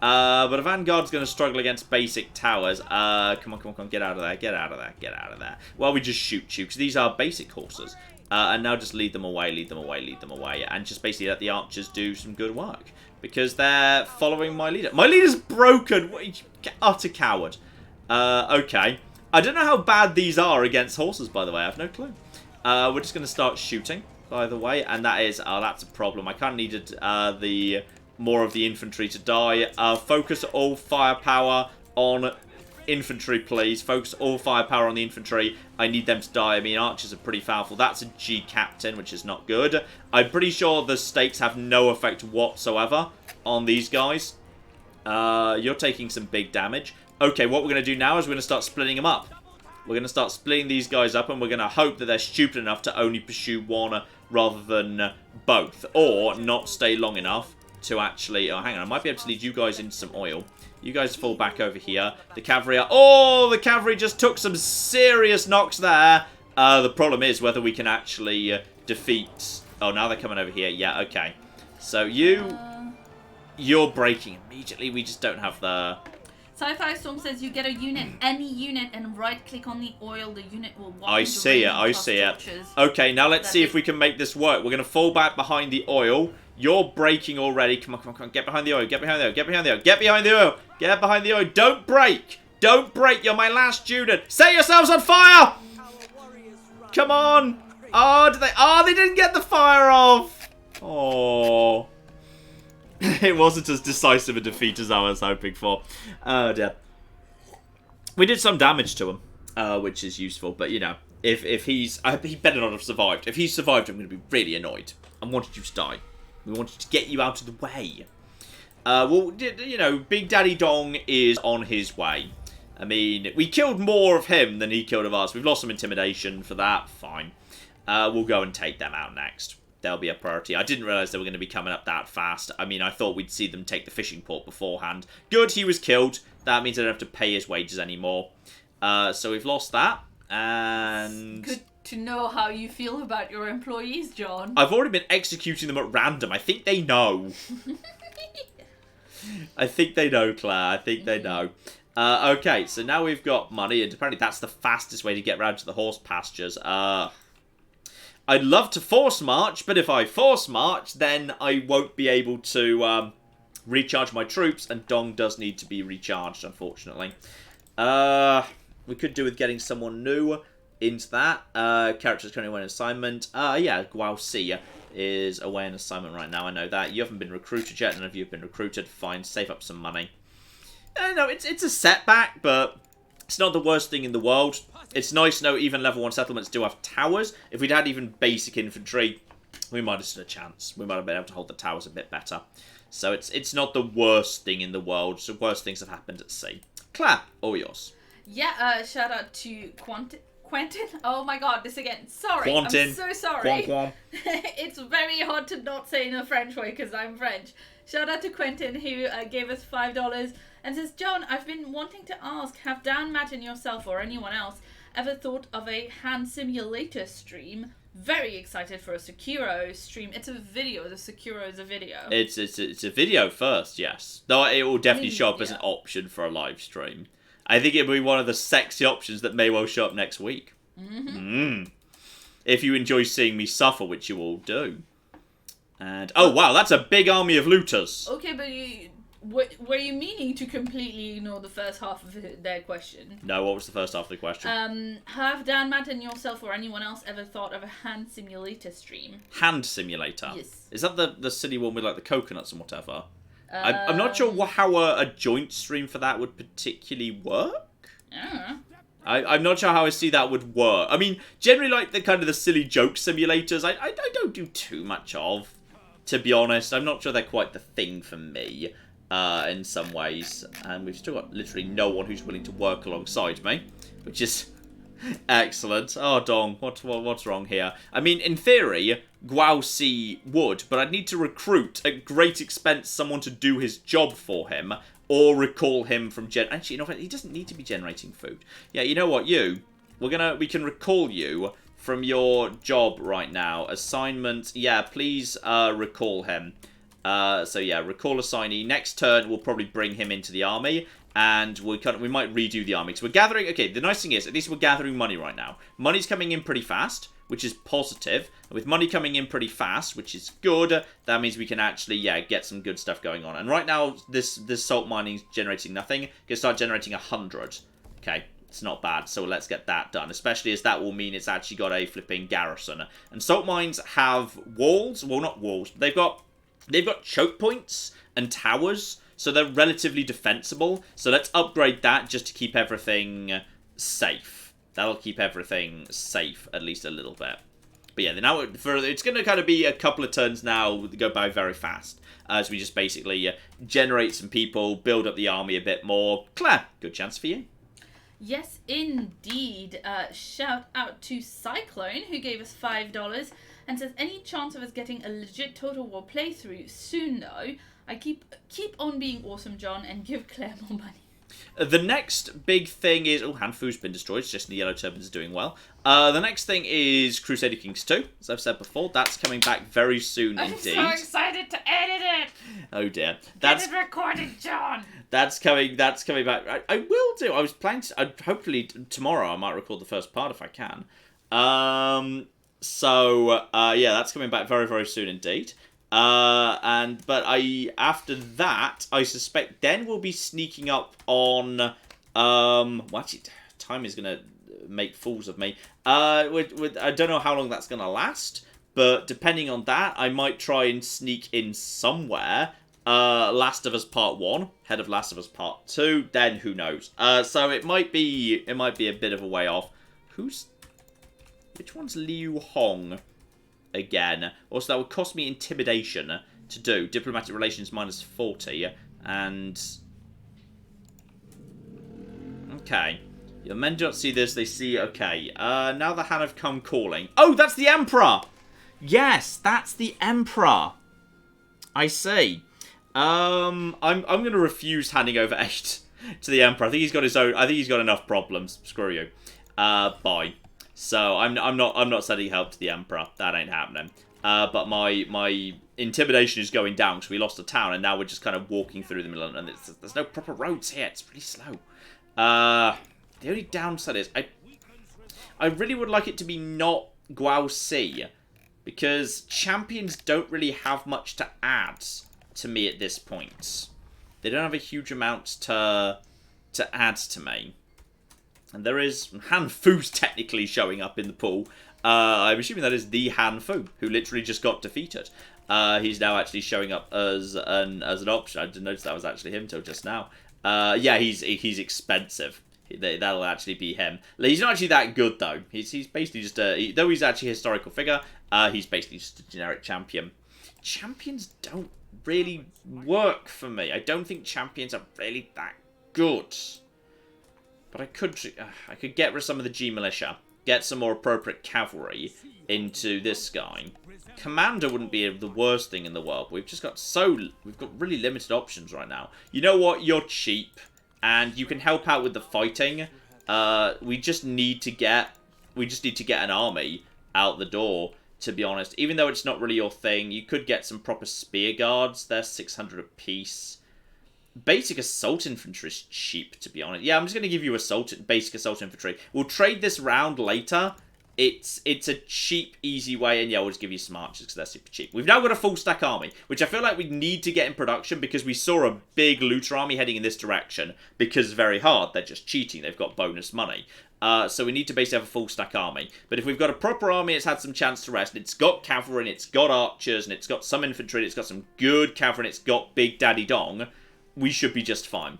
But a vanguard's going to struggle against basic towers. Come on, get out of there, get out of there. Well, we just shoot you, because these are basic horses. And now just lead them away, and just basically let the archers do some good work. Because they're following my leader. My leader's broken! What, you utter coward. Okay. I don't know how bad these are against horses, by the way, I have no clue. We're just going to start shooting, by the way, and that is, that's a problem. I kind of needed more of the infantry to die. Focus all firepower on infantry, please. Focus all firepower on the infantry. I need them to die. I mean, archers are pretty powerful. That's a G captain, which is not good. I'm pretty sure the stakes have no effect whatsoever on these guys. You're taking some big damage. Okay, what we're going to do now is we're going to start splitting them up. We're going to start splitting these guys up, and we're going to hope that they're stupid enough to only pursue one rather than both, or not stay long enough to actually... Oh, hang on. I might be able to lead you guys into some oil. You guys fall back over here. The cavalry are... Oh, the cavalry just took some serious knocks there. The problem is whether we can actually defeat... Oh, now they're coming over here. Yeah, okay. So you're breaking immediately. We just don't have the... Sci-Fi Storm says you get a unit, any unit, and right-click on the oil. The unit will walk I see it. Okay, now let's see if we can make this work. We're going to fall back behind the oil. You're breaking already. Come on. Get behind the oil. Get behind the oil. Don't break. You're my last unit. Set yourselves on fire. Come on. Oh, they didn't get the fire off. Oh. It wasn't as decisive a defeat as I was hoping for. Oh, dear. We did some damage to them. which is useful. But, you know, if he's... he better not have survived. If he's survived, I'm going to be really annoyed. I wanted you to die. We wanted to get you out of the way. Well, you know, Big Daddy Dong is on his way. I mean, we killed more of him than he killed of us. We've lost some intimidation for that. Fine. We'll go and take them out next. They'll be a priority. I didn't realise they were going to be coming up that fast. I mean, I thought we'd see them take the fishing port beforehand. Good, he was killed. That means I don't have to pay his wages anymore. So we've lost that. And... Good to know how you feel about your employees, John. I've already been executing them at random. I think they know. I think they know, Claire. I think they know. Okay, so now we've got money, and apparently that's the fastest way to get round to the horse pastures. I'd love to force march, but if I force march, then I won't be able to recharge my troops, and Dong does need to be recharged, unfortunately. We could do with getting someone new into that. Characters currently away on assignment. Yeah, Guao Si is away on assignment right now, I know that. You haven't been recruited yet, none of you have been recruited. Fine, save up some money. No, it's a setback, but it's not the worst thing in the world. It's nice to know even level 1 settlements do have towers. If we'd had even basic infantry, we might have stood a chance. We might have been able to hold the towers a bit better. So it's not the worst thing in the world. So worse things have happened at sea. Claire, all yours. Yeah, shout out to Quentin. Oh my god, this again. Sorry. Quentin. I'm so sorry. Quam, quam. It's very hard to not say in a French way because I'm French. Shout out to Quentin who gave us $5 and says, John, I've been wanting to ask, have Dan, Matt and yourself or anyone else ever thought of a hand simulator stream? Very excited for a Sekiro stream. It's a video. The Sekiro is a video. It's a video first, yes. Though it will definitely show up as yeah. an option for a live stream. I think it'll be one of the sexy options that may well show up next week. If you enjoy seeing me suffer, which you all do. And oh wow, that's a big army of looters. Okay, but were you meaning to completely ignore the first half of their question? No, what was the first half of the question? Have Dan, Matt and yourself or anyone else ever thought of a hand simulator stream? Hand simulator? Yes. Is that the silly one with like the coconuts and whatever? I'm not sure how a joint stream for that would particularly work. I'm not sure how I see that would work. I mean, generally like the kind of the silly joke simulators, I don't do too much of, to be honest. I'm not sure they're quite the thing for me. In some ways, and we've still got literally no one who's willing to work alongside me, which is excellent. Oh, Dong, what's wrong here? I mean, in theory, Guao Si would, but I'd need to recruit at great expense someone to do his job for him, or recall him from actually, you know, he doesn't need to be generating food. Yeah, you know what, we can recall you from your job right now. Assignment, yeah, please recall him. So yeah, recall assignee. Next turn, we'll probably bring him into the army, and we might redo the army. So we're gathering. Okay, the nice thing is, at least we're gathering money right now. Money's coming in pretty fast, which is positive. And with money coming in pretty fast, which is good, that means we can actually get some good stuff going on. And right now, this salt mining's generating nothing. Can start generating 100. Okay. It's not bad, so let's get that done. Especially as that will mean it's actually got a flipping garrison. And salt mines have walls. Well, not walls. But they've got choke points and towers, so they're relatively defensible. So let's upgrade that just to keep everything safe. That'll keep everything safe, at least a little bit. But yeah, now it's going to kind of be a couple of turns now that go by very fast. As we just basically generate some people, build up the army a bit more. Claire, good chance for you. Yes, indeed. Shout out to Cyclone, who gave us $5 and says, any chance of us getting a legit Total War playthrough soon, though? I keep on being awesome, John, and give Claire more money. The next big thing is... Oh, Hanfu's been destroyed. It's just the Yellow Turbans are doing well. The next thing is Crusader Kings 2. As I've said before, that's coming back very soon indeed. I'm so excited to edit it! Oh, dear. Get it recorded, John! That's coming back. I will do. I was planning to... hopefully tomorrow I might record the first part if I can. So, yeah, that's coming back very, very soon indeed. But after that, I suspect then we'll be sneaking up on, well, actually, time is going to make fools of me. I don't know how long that's going to last, but depending on that, I might try and sneak in somewhere, Last of Us Part 1, ahead of Last of Us Part 2, then who knows. So it might be a bit of a way off. Which one's Liu Hong again? Also, that would cost me intimidation to do. Diplomatic relations minus 40, and... Okay. Your men do not see this, they see... Okay. Now the Han have come calling. Oh, that's the Emperor! Yes, that's the Emperor. I see. I'm going to refuse handing over 8 to the Emperor. I think he's got his own... I think he's got enough problems. Screw you. Bye. So I'm not sending help to the Emperor. That ain't happening. But my intimidation is going down because we lost a town and now we're just kind of walking through the middle and there's no proper roads here. It's really slow. The only downside is I really would like it to be not Guaosi because champions don't really have much to add to me at this point. They don't have a huge amount to add to me. And there is Han Fu's technically showing up in the pool. I'm assuming that is the Han Fu, who literally just got defeated. He's now actually showing up as an option. I didn't notice that was actually him till just now. Yeah, he's expensive. That'll actually be him. He's not actually that good though. He's basically just though he's actually a historical figure. He's basically just a generic champion. Champions don't really work for me. I don't think champions are really that good. But I could get rid of some of the G militia, get some more appropriate cavalry into this guy. Commander wouldn't be the worst thing in the world. We've got really limited options right now. You know what? You're cheap, and you can help out with the fighting. We just need to get an army out the door. To be honest, even though it's not really your thing, you could get some proper spear guards. They're 600 apiece. Basic assault infantry is cheap, to be honest. Yeah, I'm just going to give you basic assault infantry. We'll trade this round later. It's a cheap, easy way, and yeah, we'll just give you some archers because they're super cheap. We've now got a full stack army, which I feel like we need to get in production because we saw a big looter army heading in this direction because it's very hard. They're just cheating. They've got bonus money. So we need to basically have a full stack army. But if we've got a proper army, it's had some chance to rest. It's got cavalry, and it's got archers, and it's got some infantry, and it's got some good cavalry, and it's got Big Daddy Dong. We should be just fine.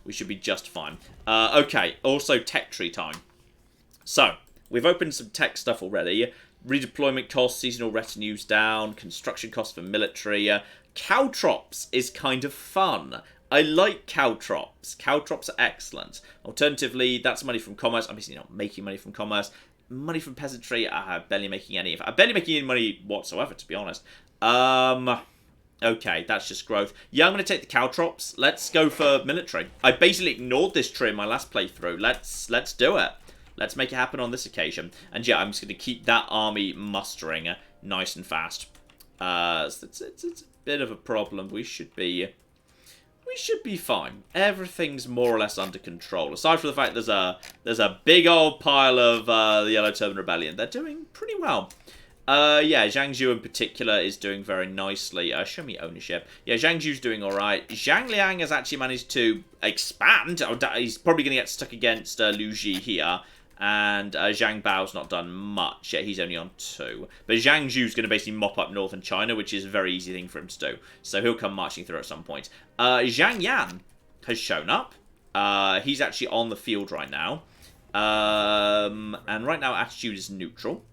We should be just fine. Okay, also tech tree time. So, we've opened some tech stuff already. Redeployment costs, seasonal retinues down, construction costs for military. Caltrops is kind of fun. I like caltrops. Caltrops are excellent. Alternatively, that's money from commerce. I'm basically not making money from commerce. Money from peasantry, I'm barely making any of it. I'm barely making any money whatsoever, to be honest. Okay, that's just growth. Yeah, I'm going to take the caltrops. Let's go for military. I basically ignored this tree in my last playthrough. Let's do it. Let's make it happen on this occasion. And yeah, I'm just going to keep that army mustering nice and fast. It's a bit of a problem. We should be fine. Everything's more or less under control. Aside from the fact there's a big old pile of the Yellow Turban Rebellion. They're doing pretty well. Yeah, Zhang Zhu in particular is doing very nicely. Show me ownership. Yeah, Zhang Zhu's doing alright. Zhang Liang has actually managed to expand. He's probably going to get stuck against Liu Ji here. And Zhang Bao's not done much. Yeah, he's only on 2. But Zhang Zhu's going to basically mop up northern China, which is a very easy thing for him to do. So he'll come marching through at some point. Zhang Yan has shown up. He's actually on the field right now. And right now attitude is neutral.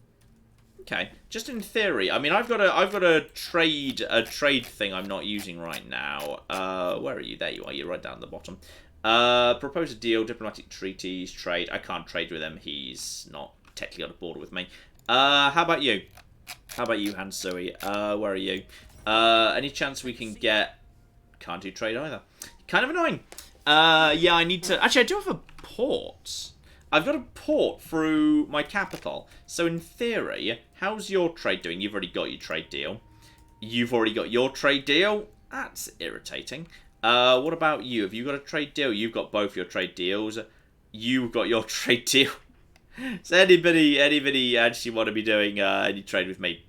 Okay, just in theory. I mean, I've got a trade thing I'm not using right now. Where are you? There you are. You're right down at the bottom. Propose a deal, diplomatic treaties, trade. I can't trade with him. He's not technically on a border with me. How about you? How about you, Hansui? Where are you? Any chance we can get... Can't do trade either. Kind of annoying. Yeah, I need to... Actually, I do have a port. I've got a port through my capital. So in theory, how's your trade doing? You've already got your trade deal. You've already got your trade deal? That's irritating. What about you? Have you got a trade deal? You've got both your trade deals. You've got your trade deal. Does anybody actually want to be doing any trade with me?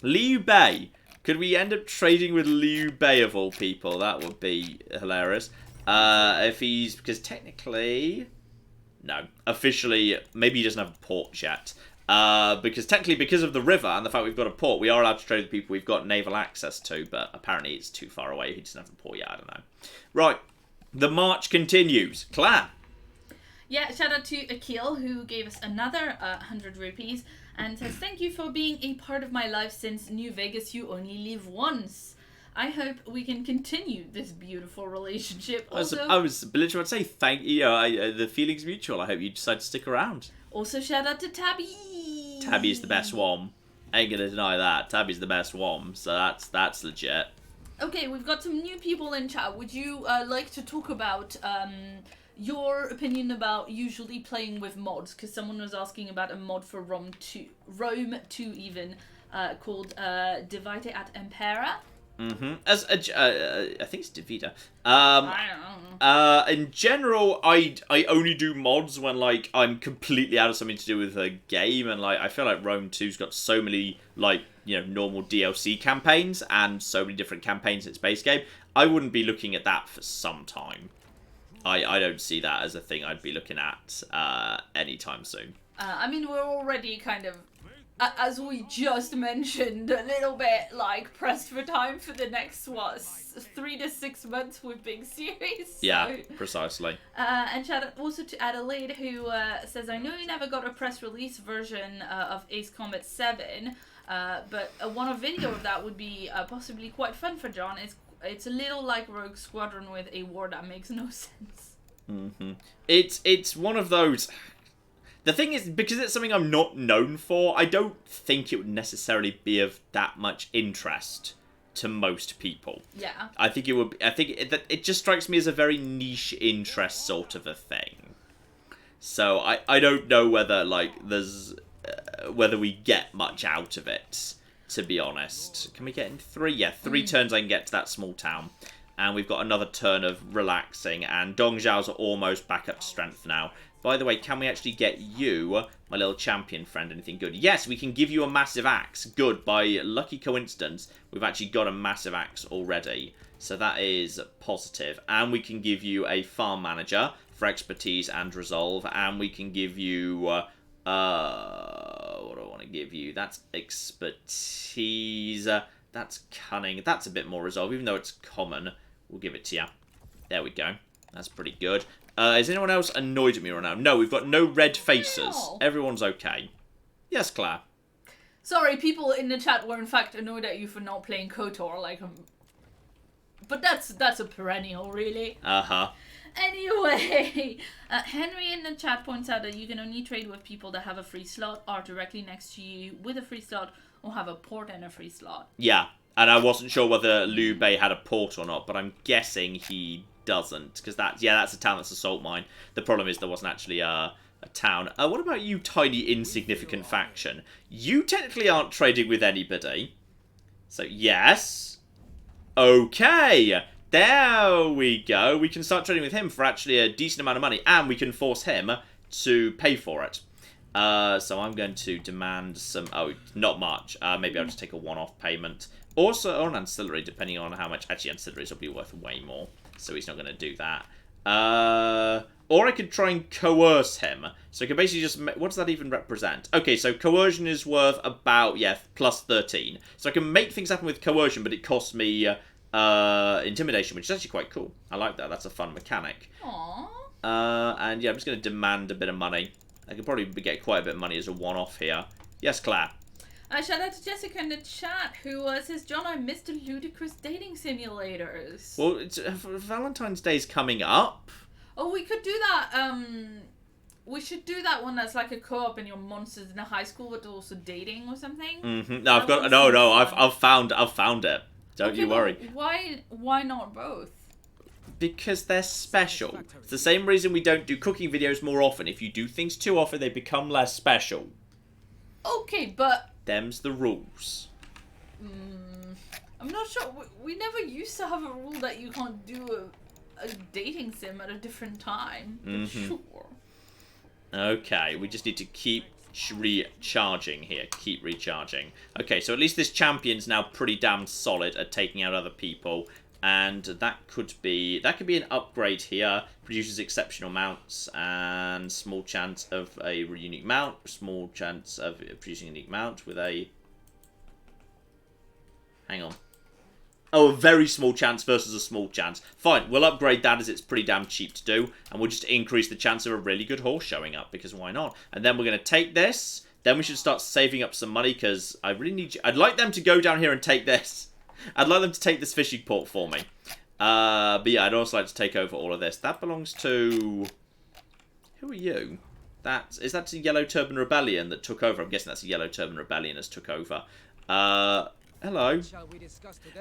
Liu Bei. Could we end up trading with Liu Bei of all people? That would be hilarious. If he's... Because technically... No. Officially, maybe he doesn't have a port yet. Because technically, because of the river and the fact we've got a port, we are allowed to trade with people we've got naval access to, but apparently it's too far away. He doesn't have a port yet, I don't know. Right, the march continues. Clan. Yeah, shout out to Akil, who gave us another 100 rupees, and says, thank you for being a part of my life since New Vegas you only live once. I hope we can continue this beautiful relationship. Also, I was literally about to say, thank you. The feeling's mutual. I hope you decide to stick around. Also, shout out to Tabby. Tabby's the best one. Ain't gonna deny that. Tabby's the best one, so that's legit. Okay, we've got some new people in chat. Would you like to talk about your opinion about usually playing with mods? Because someone was asking about a mod for Rome 2 even, called Divide at Impera. As I think it's Divida. I don't know. In general, I only do mods when like I'm completely out of something to do with a game, and like I feel like Rome 2's got so many like normal DLC campaigns and so many different campaigns in its base game. I wouldn't be looking at that for some time. I don't see that as a thing I'd be looking at anytime soon. I mean, we're already kind of, as we just mentioned, a little bit like pressed for time for the next 3 to 6 months with big series. So. Yeah, precisely. And shout out also to Adelaide, who says, I know you never got a press release version of Ace Combat 7, but a one-off video of that would be possibly quite fun for John. It's a little like Rogue Squadron with a war that makes no sense. It's one of those. The thing is, because it's something I'm not known for, I don't think it would necessarily be of that much interest to most people. Yeah. I think it would. It just strikes me as a very niche interest sort of a thing. So I don't know whether there's whether we get much out of it. To be honest, can we get in 3? Yeah, 3 turns I can get to that small town. And we've got another turn of relaxing, and Dongzhao's are almost back up to strength now. By the way, can we actually get you, my little champion friend, anything good? Yes, we can give you a massive axe. Good. By lucky coincidence, we've actually got a massive axe already. So that is positive. And we can give you a farm manager for expertise and resolve. And we can give you... what do I want to give you? That's expertise. That's cunning. That's a bit more resolve, even though it's common. We'll give it to you. There we go. That's pretty good. Is anyone else annoyed at me right now? No, we've got no red faces. No. Everyone's okay. Yes, Claire. Sorry, people in the chat were in fact annoyed at you for not playing KOTOR, but that's a perennial, really. Uh-huh. Anyway, Henry in the chat points out that you can only trade with people that have a free slot, are directly next to you with a free slot, or have a port and a free slot. Yeah, and I wasn't sure whether Liu Bei had a port or not, but I'm guessing he doesn't, because that's a town that's a salt mine. The problem is there wasn't actually a town. What about you, tiny insignificant faction? You technically aren't trading with anybody. So, yes. Okay. There we go. We can start trading with him for actually a decent amount of money, and we can force him to pay for it. So I'm going to demand some... Oh, not much. Maybe I'll just take a one-off payment. Also, or an ancillary, depending on how much... Actually, ancillaries will be worth way more, so he's not going to do that. Or I could try and coerce him. So I could basically just... What does that even represent? Okay, so coercion is worth about, plus 13. So I can make things happen with coercion, but it costs me... intimidation, which is actually quite cool. I like that. That's a fun mechanic. Aww. And yeah, I'm just going to demand a bit of money. I could probably get quite a bit of money as a one-off here. Yes, Claire. Shout out to Jessica in the chat, who says, John, I missed the ludicrous dating simulators. Well, it's, Valentine's Day's coming up. Oh, we could do that. We should do that one that's like a co-op and your monsters in a high school, but also dating or something. No, I've found it. Don't you worry. Why not both? Because they're special. It's the same reason we don't do cooking videos more often. If you do things too often, they become less special. Okay, but... Them's the rules. I'm not sure. We never used to have a rule that you can't do a dating sim at a different time. But sure. Okay, we just need to keep recharging here. Keep recharging. Okay, so at least this champion's now pretty damn solid at taking out other people. And that could be an upgrade here. Produces exceptional mounts and small chance of a unique mount. Small chance of producing a unique mount with a... Hang on. Oh, a very small chance versus a small chance. Fine, we'll upgrade that as it's pretty damn cheap to do. And we'll just increase the chance of a really good horse showing up, because why not? And then we're going to take this. Then we should start saving up some money, because I really need... I'd like them to go down here and take this. I'd like them to take this fishing port for me. But yeah, I'd also like to take over all of this. That belongs to... Who are you? Is that the Yellow Turban Rebellion that took over? I'm guessing that's the Yellow Turban Rebellion that's took over. Hello.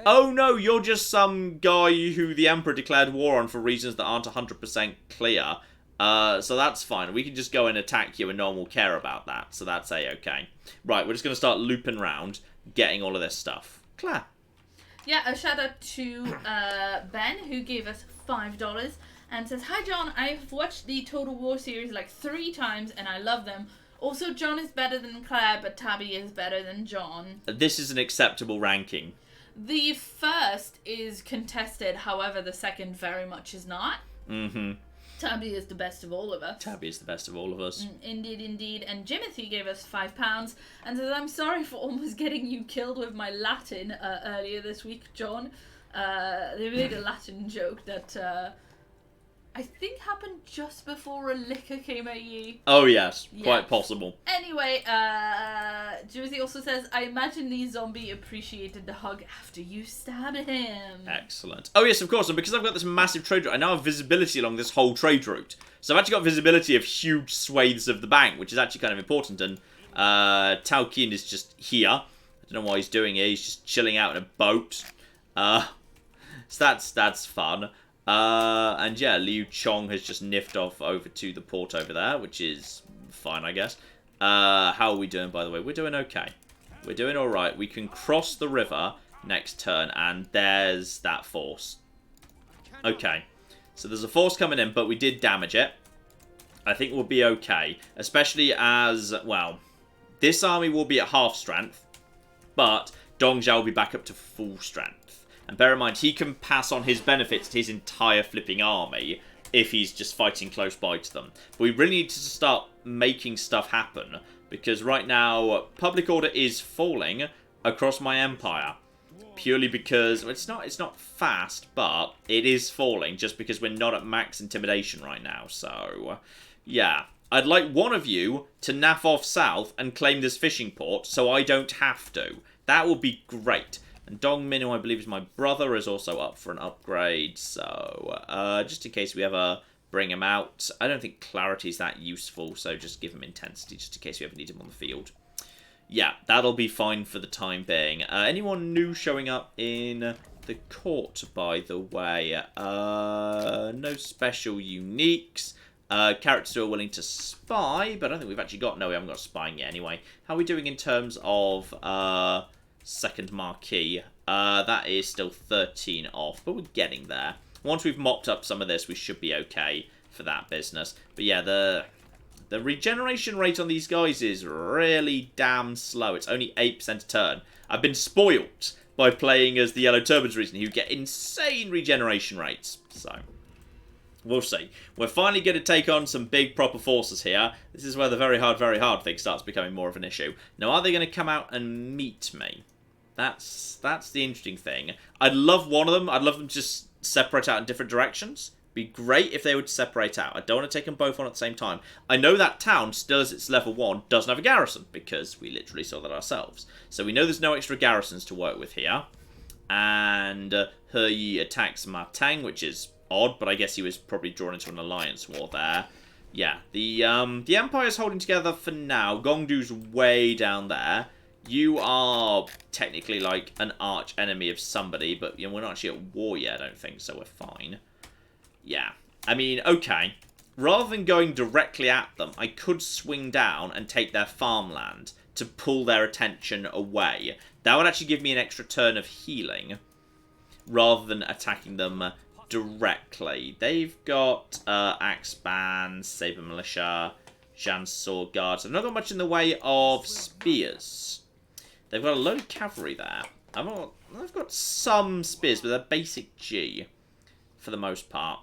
Oh no, you're just some guy who the Emperor declared war on for reasons that aren't 100% clear. So that's fine. We can just go and attack you and no one will care about that. So that's A-okay. Right, we're just going to start looping around, getting all of this stuff. Claire. Yeah, a shout out to Ben, who gave us $5 and says, "Hi John, I've watched the Total War series like 3 times and I love them. Also, John is better than Claire, but Tabby is better than John." This is an acceptable ranking. The first is contested, however, the second very much is not. Mm-hmm. Tabby is the best of all of us. Tabby is the best of all of us. Indeed, indeed. And Jimothy gave us £5 and says, "I'm sorry for almost getting you killed with my Latin earlier this week, John." They made a Latin joke that I think happened just before a liquor came at ye. Oh yes, quite possible. Anyway, Jimothy also says, "I imagine the zombie appreciated the hug after you stabbed him." Excellent. Oh yes, of course, and because I've got this massive trade route, I now have visibility along this whole trade route. So I've actually got visibility of huge swathes of the bank, which is actually kind of important, and Tao-Keen is just here. I don't know what he's doing here, he's just chilling out in a boat. So that's fun. And yeah, Liu Chong has just niffed off over to the port over there, which is fine, I guess. How are we doing, by the way? We're doing okay. We're doing alright. We can cross the river next turn, and there's that force. Okay. So there's a force coming in, but we did damage it. I think we'll be okay. Especially as, well, this army will be at half strength, but Dong Zhao will be back up to full strength. And bear in mind, he can pass on his benefits to his entire flipping army if he's just fighting close by to them. But we really need to start making stuff happen, because right now, public order is falling across my empire. Purely because, well, it's not fast, but it is falling just because we're not at max intimidation right now. So, yeah. I'd like one of you to naff off south and claim this fishing port so I don't have to. That would be great. And Dong Min, who I believe is my brother, is also up for an upgrade. So, just in case we ever bring him out. I don't think clarity is that useful, so just give him intensity just in case we ever need him on the field. Yeah, that'll be fine for the time being. Anyone new showing up in the court, by the way? No special uniques. Characters who are willing to spy, but I don't think we've actually got... No, we haven't got spying yet anyway. How are we doing in terms of... second marquee? That is still 13 off, but we're getting there. Once we've mopped up some of this, we should be okay for that business. But yeah, the regeneration rate on these guys is really damn slow. It's only 8% a turn. I've been spoilt by playing as the Yellow Turbans recently, who get insane regeneration rates. So, we'll see. We're finally going to take on some big proper forces here. This is where the very hard thing starts becoming more of an issue. Now, are they going to come out and meet me? That's the interesting thing. I'd love one of them. I'd love them to just separate out in different directions. Be great if they would separate out. I don't want to take them both on at the same time. I know that town, still as it's level 1, doesn't have a garrison, because we literally saw that ourselves. So we know there's no extra garrisons to work with here. And He attacks Ma Tang, which is odd, but I guess he was probably drawn into an alliance war there. Yeah, the Empire's holding together for now. Gongdu's way down there. You are technically like an arch enemy of somebody, but you know, we're not actually at war yet, I don't think, so we're fine. Yeah, I mean, okay. Rather than going directly at them, I could swing down and take their farmland to pull their attention away. That would actually give me an extra turn of healing, rather than attacking them directly. They've got Axe Band, Saber Militia, Jan Sword Guards. They've not got much in the way of spears. They've got a load of cavalry there. I'm not I've got some spears, but they're basic G for the most part.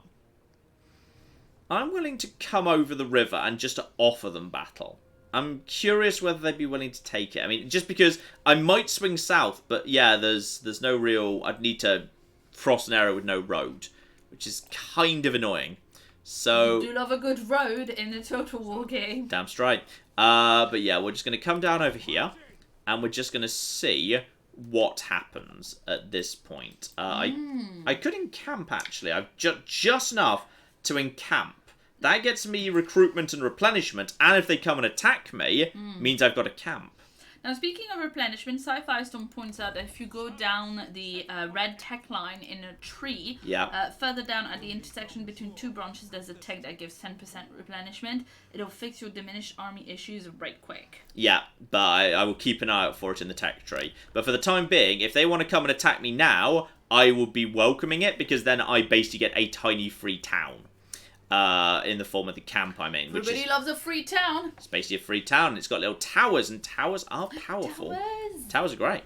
I'm willing to come over the river and just to offer them battle. I'm curious whether they'd be willing to take it. I mean, just because I might swing south, but yeah, there's no real... I'd need to cross an area with no road, which is kind of annoying. So... You do love a good road in a Total War game. Damn straight. But yeah, we're just going to come down over here, and we're just going to see what happens at this point. I could encamp, actually. I've just enough to encamp. That gets me recruitment and replenishment, and if they come and attack me, means I've got a camp. Now, speaking of replenishment, Sci-Fi Storm points out that if you go down the red tech line in a tree, further down at the intersection between two branches, there's a tech that gives 10% replenishment. It'll fix your diminished army issues right quick. Yeah, but I will keep an eye out for it in the tech tree. But for the time being, if they want to come and attack me now, I will be welcoming it, because then I basically get a tiny free town. In the form of the camp I'm in. Everybody loves a free town. It's basically a free town. It's got little towers, and towers are powerful. Towers are great.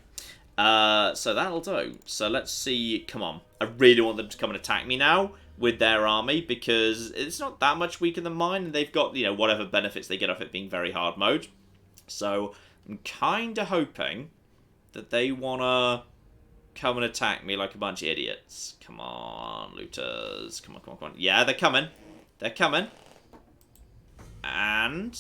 So that'll do. So let's see. Come on. I really want them to come and attack me now with their army, because it's not that much weaker than mine, and they've got, you know, whatever benefits they get off it being very hard mode. So I'm kind of hoping that they want to come and attack me like a bunch of idiots. Come on, looters. Come on, come on, come on. Yeah, they're coming. They're coming. And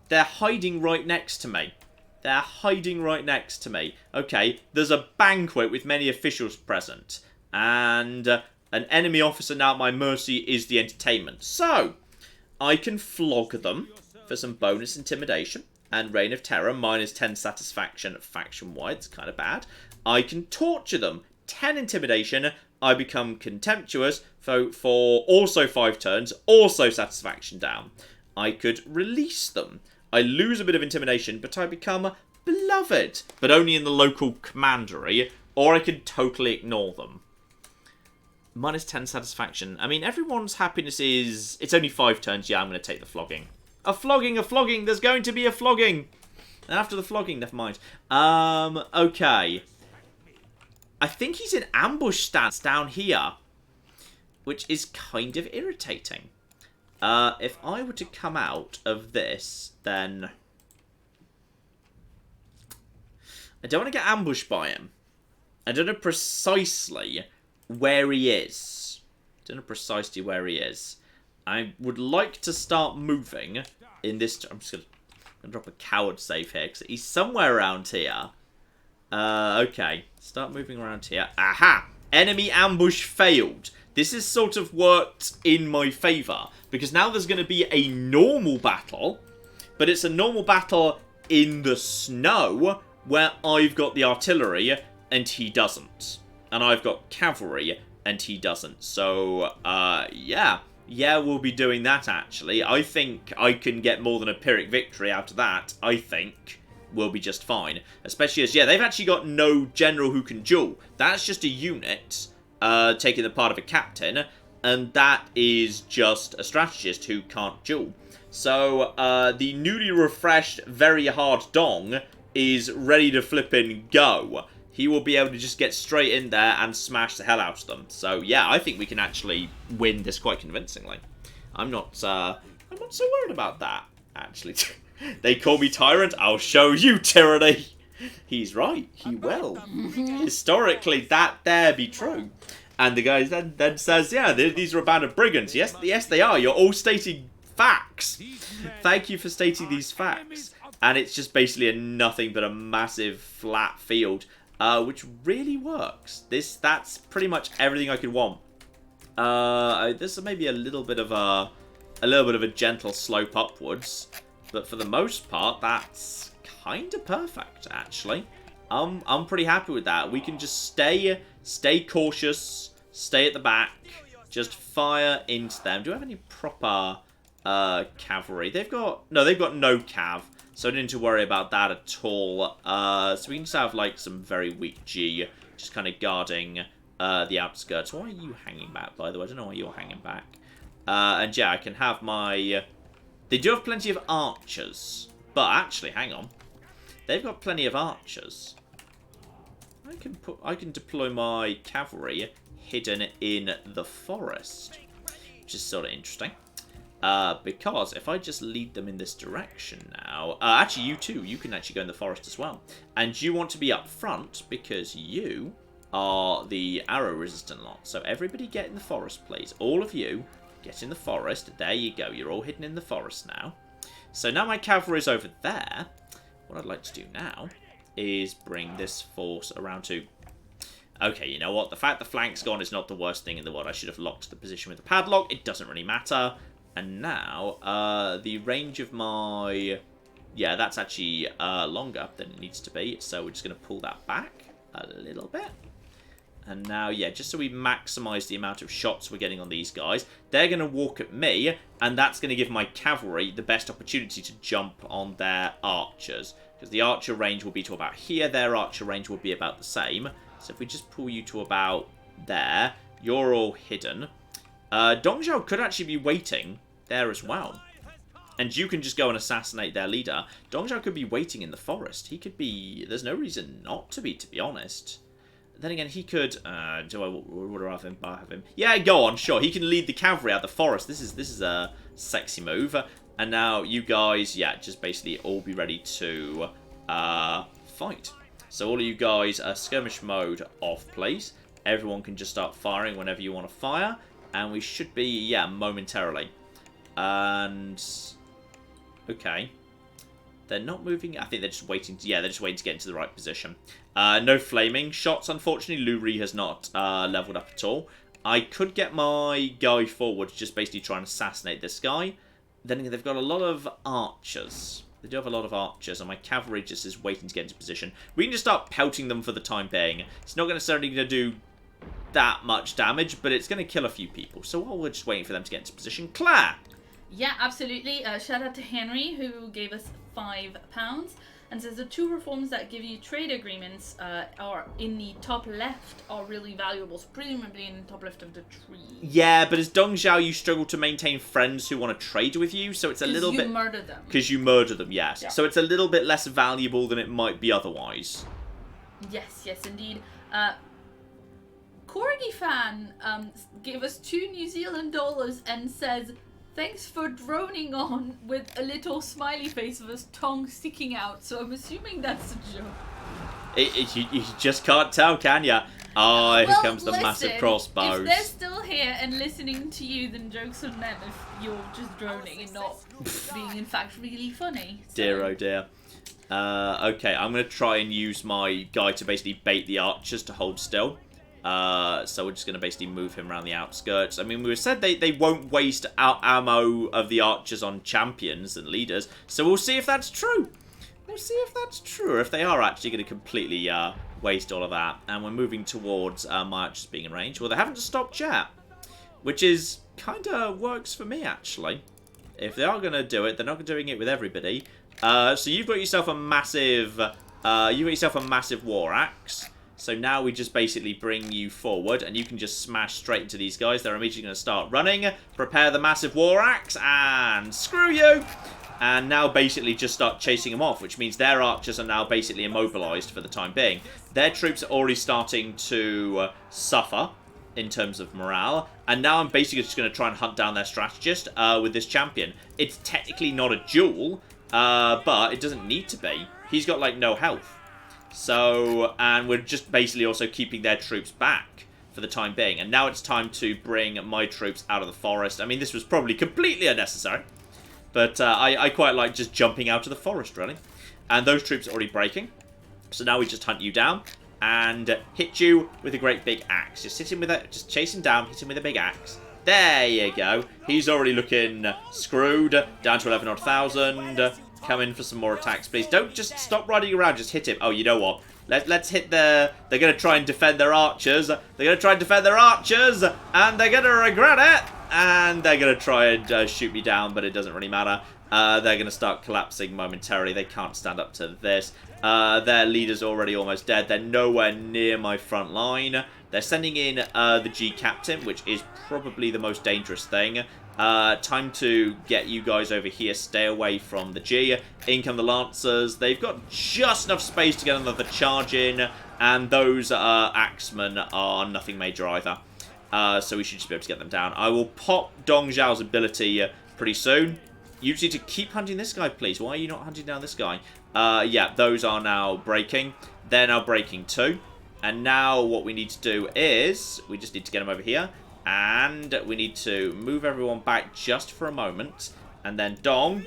they're hiding right next to me. They're hiding right next to me. Okay, there's a banquet with many officials present. And an enemy officer now at my mercy is the entertainment. So, I can flog them for some bonus intimidation. And Reign of Terror, minus 10 satisfaction faction-wide. It's kind of bad. I can torture them. 10 intimidation. I become contemptuous for also 5 turns, also satisfaction down. I could release them. I lose a bit of intimidation, but I become beloved, but only in the local commandery, or I could totally ignore them. Minus 10 satisfaction. I mean, everyone's happiness is... It's only 5 turns. Yeah, I'm going to take the flogging. A flogging, a flogging. There's going to be a flogging. And after the flogging, never mind. Okay. I think he's in ambush stance down here, which is kind of irritating. If I were to come out of this, then I don't want to get ambushed by him. I don't know precisely where he is. I would like to start moving in this... I'm just going to drop a coward save here, because he's somewhere around here. Okay. Start moving around here. Aha! Enemy ambush failed. This has sort of worked in my favour, because now there's going to be a normal battle, but it's a normal battle in the snow, where I've got the artillery, and he doesn't. And I've got cavalry, and he doesn't. So, yeah. Yeah, we'll be doing that, actually. I think I can get more than a Pyrrhic victory out of that, I think. Will be just fine. Especially as, yeah, they've actually got no general who can duel. That's just a unit taking the part of a captain, and that is just a strategist who can't duel. So, the newly refreshed, very hard Dong is ready to flippin' go. He will be able to just get straight in there and smash the hell out of them. So, yeah, I think we can actually win this quite convincingly. I'm not so worried about that, actually. They call me tyrant, I'll show you tyranny. He's right, he will. Historically, that there be true. And the guy then says, yeah, these are a band of brigands. Yes, they are. You're all stating facts. Thank you for stating these facts. And it's just basically nothing but a massive flat field, which really works. That's pretty much everything I could want. This is maybe a little bit of a gentle slope upwards. But for the most part, that's kind of perfect, actually. I'm pretty happy with that. We can just stay cautious, stay at the back, just fire into them. Do I have any proper cavalry? They've got no cav, so I don't need to worry about that at all. So we can just have like some very weak G, just kind of guarding the outskirts. Why are you hanging back, by the way? I don't know why you're hanging back. And yeah, I can have my... They do have plenty of archers. But actually, hang on. They've got plenty of archers. I can deploy my cavalry hidden in the forest, which is sort of interesting. Because if I just lead them in this direction now... actually, you too. You can actually go in the forest as well. And you want to be up front because you are the arrow-resistant lot. So everybody get in the forest, please. All of you, get in the forest. There you go. You're all hidden in the forest now. So now my cavalry is over there. What I'd like to do now is bring this force around to... Okay, you know what? The fact the flank's gone is not the worst thing in the world. I should have locked the position with the padlock. It doesn't really matter. And now, the range of my... Yeah, that's actually longer than it needs to be. So we're just going to pull that back a little bit. And now, yeah, just so we maximise the amount of shots we're getting on these guys, they're going to walk at me, and that's going to give my cavalry the best opportunity to jump on their archers. Because the archer range will be to about here, their archer range will be about the same. So if we just pull you to about there, you're all hidden. Dong Zhuo could actually be waiting there as well. And you can just go and assassinate their leader. Dong Zhuo could be waiting in the forest. He could be... There's no reason not to be honest. Then again, he could... would I have him? Yeah, go on, sure. He can lead the cavalry out of the forest. This is a sexy move. And now you guys, yeah, just basically all be ready to fight. So all of you guys are skirmish mode off, please. Everyone can just start firing whenever you want to fire. And we should be, yeah, momentarily. And... Okay. They're not moving. I think they're just waiting to... Yeah, they're just waiting to get into the right position. No flaming shots, unfortunately. Lurie has not leveled up at all. I could get my guy forward to just basically try and assassinate this guy. Then again, they've got a lot of archers. They do have a lot of archers, and my cavalry just is waiting to get into position. We can just start pelting them for the time being. It's not necessarily going to do that much damage, but it's going to kill a few people. So while we're just waiting for them to get into position, Claire! Yeah, absolutely. Shout out to Henry, who gave us £5 and says the 2 reforms that give you trade agreements are in the top left are really valuable, so presumably in the top left of the tree. Yeah, but as Dong Zhuo, you struggle to maintain friends who want to trade with you, so it's a little bit... Because you murder them. Because you murder them, yes. Yeah. So it's a little bit less valuable than it might be otherwise. Yes, indeed. Corgi fan gave us $2 New Zealand and says, thanks for droning on with a little smiley face with his tongue sticking out. So I'm assuming that's a joke. You just can't tell, can ya? Oh, here comes the massive crossbows. If they're still here and listening to you, then joke's on them if you're just droning and not being in fact really funny. So. Dear oh dear. Okay, I'm going to try and use my guy to basically bait the archers to hold still. So we're just going to basically move him around the outskirts. I mean, we said they won't waste ammo of the archers on champions and leaders, so we'll see if that's true. We'll see if that's true, or if they are actually going to completely waste all of that. And we're moving towards my archers being in range. Well, they haven't stopped yet, which is kind of works for me, actually. If they are going to do it, they're not doing it with everybody. So you've got yourself a massive, war axe. So now we just basically bring you forward, and you can just smash straight into these guys. They're immediately going to start running. Prepare the massive war axe, and screw you! And now basically just start chasing them off, which means their archers are now basically immobilized for the time being. Their troops are already starting to suffer in terms of morale, and now I'm basically just going to try and hunt down their strategist with this champion. It's technically not a duel, but it doesn't need to be. He's got, like, no health. So, and we're just basically also keeping their troops back for the time being. And now it's time to bring my troops out of the forest. I mean, this was probably completely unnecessary. But I quite like just jumping out of the forest, really. And those troops are already breaking. So now we just hunt you down and hit you with a great big axe. Just hit him with a, just chase him down, hit him with a big axe. There you go. He's already looking screwed. Down to 11,000. Come in for some more attacks, please. Don't just stop riding around. Just hit him. Oh, you know what? Let's hit the... They're going to try and defend their archers. They're going to try and defend their archers. And they're going to regret it. And they're going to try and shoot me down, but it doesn't really matter. They're going to start collapsing momentarily. They can't stand up to this. Their leader's already almost dead. They're nowhere near my front line. They're sending in the G Captain, which is probably the most dangerous thing. Time to get you guys over here. Stay away from the G. In come the Lancers. They've got just enough space to get another charge in. And those Axemen are nothing major either. So we should just be able to get them down. I will pop Dong Zhao's ability pretty soon. You just need to keep hunting this guy, please. Why are you not hunting down this guy? Yeah, those are now breaking. They're now breaking too. And now what we need to do is we just need to get them over here. And we need to move everyone back just for a moment. And then Dong.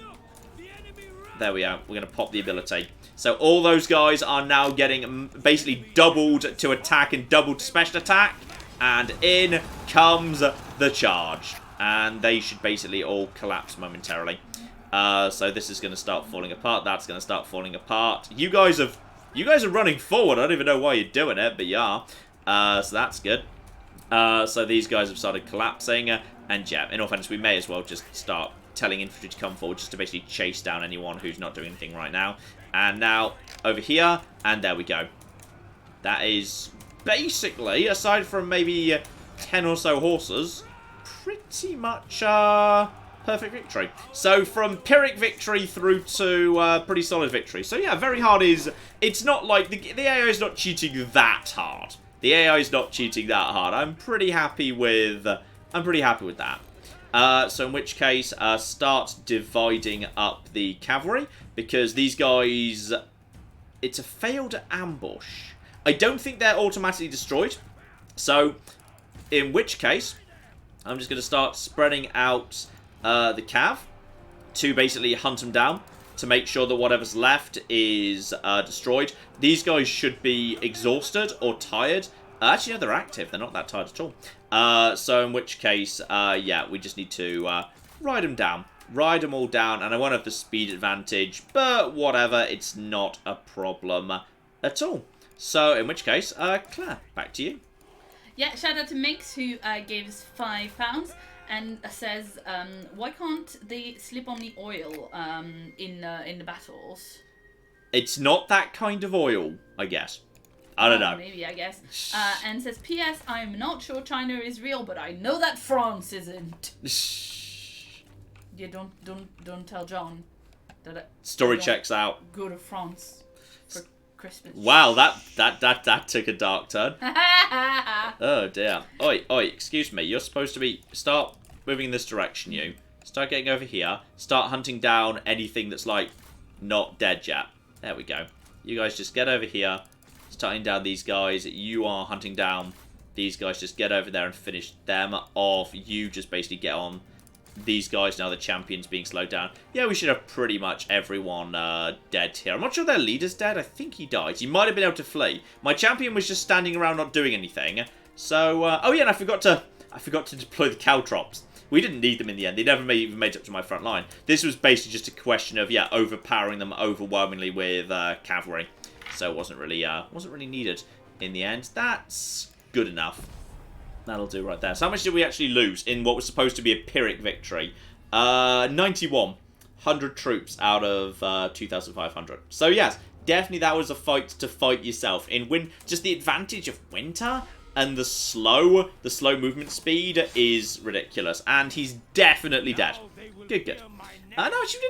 There we are. We're going to pop the ability. So all those guys are now getting basically doubled to attack and doubled to special attack. And in comes the charge. And they should basically all collapse momentarily. So this is going to start falling apart. That's going to start falling apart. You guys are running forward. I don't even know why you're doing it, but you are. So that's good. So these guys have started collapsing. And yeah, in all fairness, we may as well just start telling infantry to come forward just to basically chase down anyone who's not doing anything right now. And now over here, and there we go. That is basically, aside from maybe 10 or so horses, pretty much perfect victory. So from Pyrrhic victory through to pretty solid victory. So yeah, very hard is, it's not like, the AI is not cheating that hard. The AI is not cheating that hard. I'm pretty happy with that. So in which case, start dividing up the cavalry, because these guys, it's a failed ambush. I don't think they're automatically destroyed. So in which case, I'm just going to start spreading out the cav to basically hunt them down, to make sure that whatever's left is destroyed. These guys should be exhausted or tired. Actually, no, they're active. They're not that tired at all. So in which case, yeah, we just need to ride them down. Ride them all down, and I won't have the speed advantage, but whatever, it's not a problem at all. So in which case, Claire, back to you. Yeah, shout out to Mix, who gave us £5 and says, why can't they slip on the oil in the battles? It's not that kind of oil, I guess. I don't know. Maybe, I guess. And says, P.S. I'm not sure China is real, but I know that France isn't. Yeah, don't tell John that Story checks out. Go to France for Christmas. Wow, that took a dark turn. Oh dear. Oi, excuse me. You're supposed to be... Start moving in this direction, you. Start getting over here. Start hunting down anything that's, like, not dead yet. There we go. You guys just get over here. Starting down these guys. You are hunting down these guys. Just get over there and finish them off. You just basically get on these guys now. The champion's being slowed down. Yeah, we should have pretty much everyone dead here. I'm not sure their leader's dead. I think he died. He might have been able to flee. My champion was just standing around not doing anything. So, oh yeah, and I forgot to deploy the caltrops. We didn't need them in the end. They never even made it up to my front line. This was basically just a question of, yeah, overpowering them overwhelmingly with cavalry. So it wasn't really needed in the end. That's good enough. That'll do right there. So how much did we actually lose in what was supposed to be a Pyrrhic victory? 91. 100 troops out of 2,500. So yes, definitely that was a fight to fight yourself. Just the advantage of winter and the slow movement speed is ridiculous. And he's definitely dead. Good. No, actually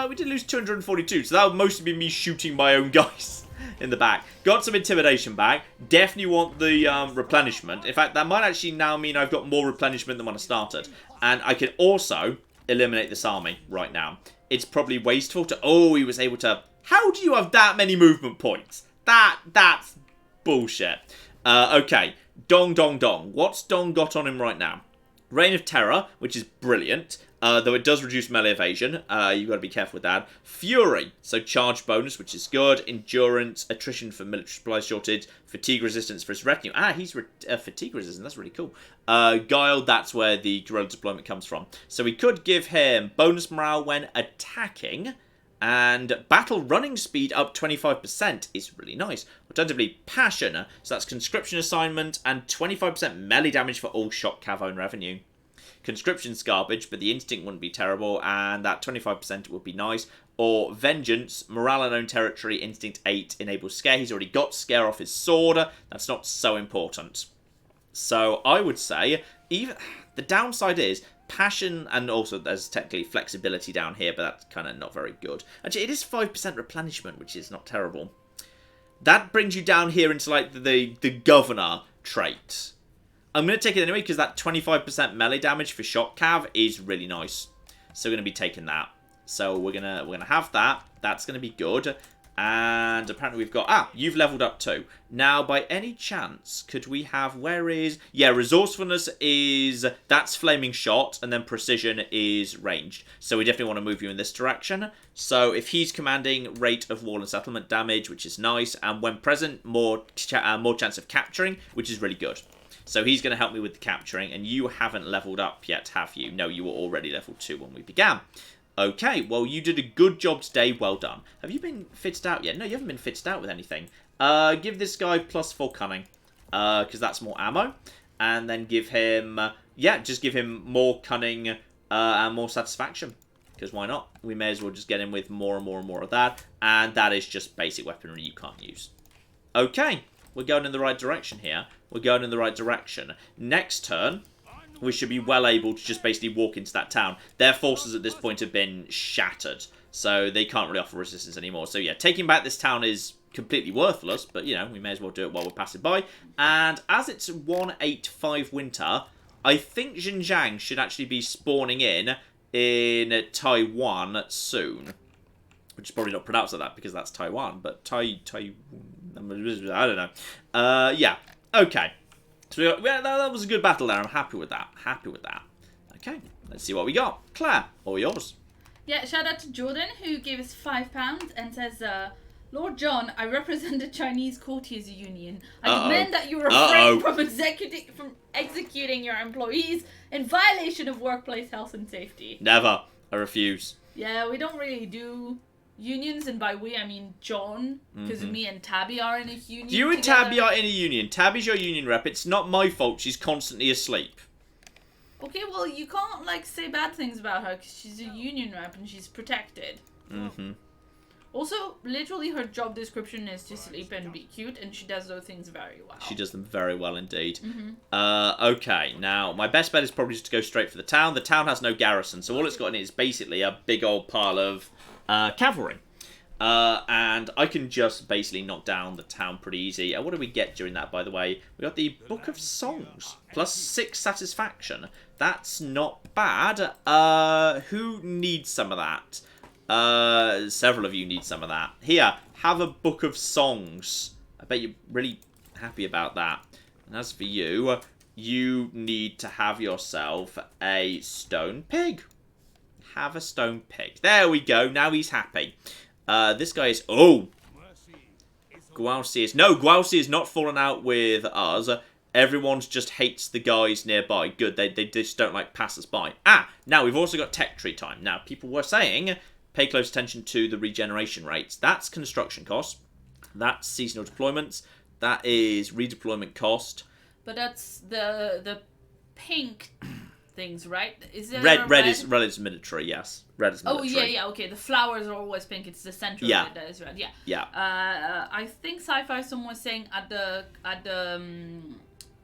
we did lose 242. So that would mostly be me shooting my own guys in the back. Got some intimidation back. Definitely want the replenishment. In fact, that might actually now mean I've got more replenishment than when I started. And I can also eliminate this army right now. It's probably wasteful to... Oh, he was able to... How do you have that many movement points? That's bullshit. Okay. Dong. What's Dong got on him right now? Reign of Terror, which is brilliant. Though it does reduce melee evasion. You've got to be careful with that. Fury, so charge bonus, which is good. Endurance, attrition for military supply shortage. Fatigue resistance for his retinue. He's fatigue resistant. That's really cool. Guile, that's where the guerrilla deployment comes from. So we could give him bonus morale when attacking. And battle running speed up 25% is really nice. Alternatively, passion, so that's conscription assignment and 25% melee damage for all shock cav own revenue. Conscription's garbage, but the instinct wouldn't be terrible, and that 25% would be nice. Or vengeance, morale and own territory, instinct 8 enables scare. He's already got scare off his sword. That's not so important. So I would say, even the downside is passion, and also there's technically flexibility down here, but that's kind of not very good. Actually, it is 5% replenishment, which is not terrible. That brings you down here into like the governor trait. I'm going to take it anyway because that 25% melee damage for shock cav is really nice. So we're going to be taking that. So we're gonna have that. That's going to be good. And apparently we've got... you've leveled up too. Now, by any chance, could we have... Where is... Yeah, resourcefulness is... That's flaming shot, and then precision is ranged. So we definitely want to move you in this direction. So if he's commanding rate of wall and settlement damage, which is nice, and when present, more chance of capturing, which is really good. So he's going to help me with the capturing, and you haven't leveled up yet, have you? No, you were already level 2 when we began. Okay, well, you did a good job today. Well done. Have you been fitted out yet? No, you haven't been fitted out with anything. Give this guy +4 cunning, because that's more ammo. And then give him, just give him more cunning and more satisfaction. Because why not? We may as well just get him with more and more and more of that. And that is just basic weaponry you can't use. Okay, we're going in the right direction here. We're going in the right direction. Next turn, we should be well able to just basically walk into that town. Their forces at this point have been shattered, so they can't really offer resistance anymore. So yeah, taking back this town is completely worthless, but you know, we may as well do it while we're passing by. And as it's 185 winter, I think Xinjiang should actually be spawning in Taiwan soon. Which is probably not pronounced like that because that's Taiwan, but I don't know. Yeah, okay. So that was a good battle there. I'm happy with that. Happy with that. Okay, let's see what we got. Claire, all yours. Yeah, shout out to Jordan, who gave us £5 and says, Lord John, I represent the Chinese Courtiers Union. I demand that you refrain from executing your employees in violation of workplace health and safety. Never. I refuse. Yeah, we don't really do unions, and by we I mean John, because me and Tabby are in a union. You and Tabby are in a union. Tabby's your union rep. It's not my fault she's constantly asleep. Okay, well, you can't, like, say bad things about her, because she's a union rep and she's protected. Also, literally, her job description is to sleep and be cute, and she does those things very well. She does them very well indeed. Okay, now, my best bet is probably just to go straight for the town. The town has no garrison, so all it's got in it is basically a big old pile of cavalry. And I can just basically knock down the town pretty easy. What did we get during that, by the way? We got the Book of Songs, plus 6 satisfaction. That's not bad. Who needs some of that? Several of you need some of that. Here, have a Book of Songs. I bet you're really happy about that. And as for you, you need to have yourself a stone pig. Have a stone pig. There we go. Now he's happy. This guy is... Oh! Guausi is... No, Guausi is not fallen out with us. Everyone just hates the guys nearby. Good, they just don't like pass us by. Now we've also got tech tree time. Now, people were saying, pay close attention to the regeneration rates. That's construction cost. That's seasonal deployments. That is redeployment cost. But that's the pink things, right? Is there red is military, yes. Red is military. Oh, yeah, okay. The flowers are always pink. It's the central red that is red, yeah. Yeah. I think Sci-Fi someone was saying at the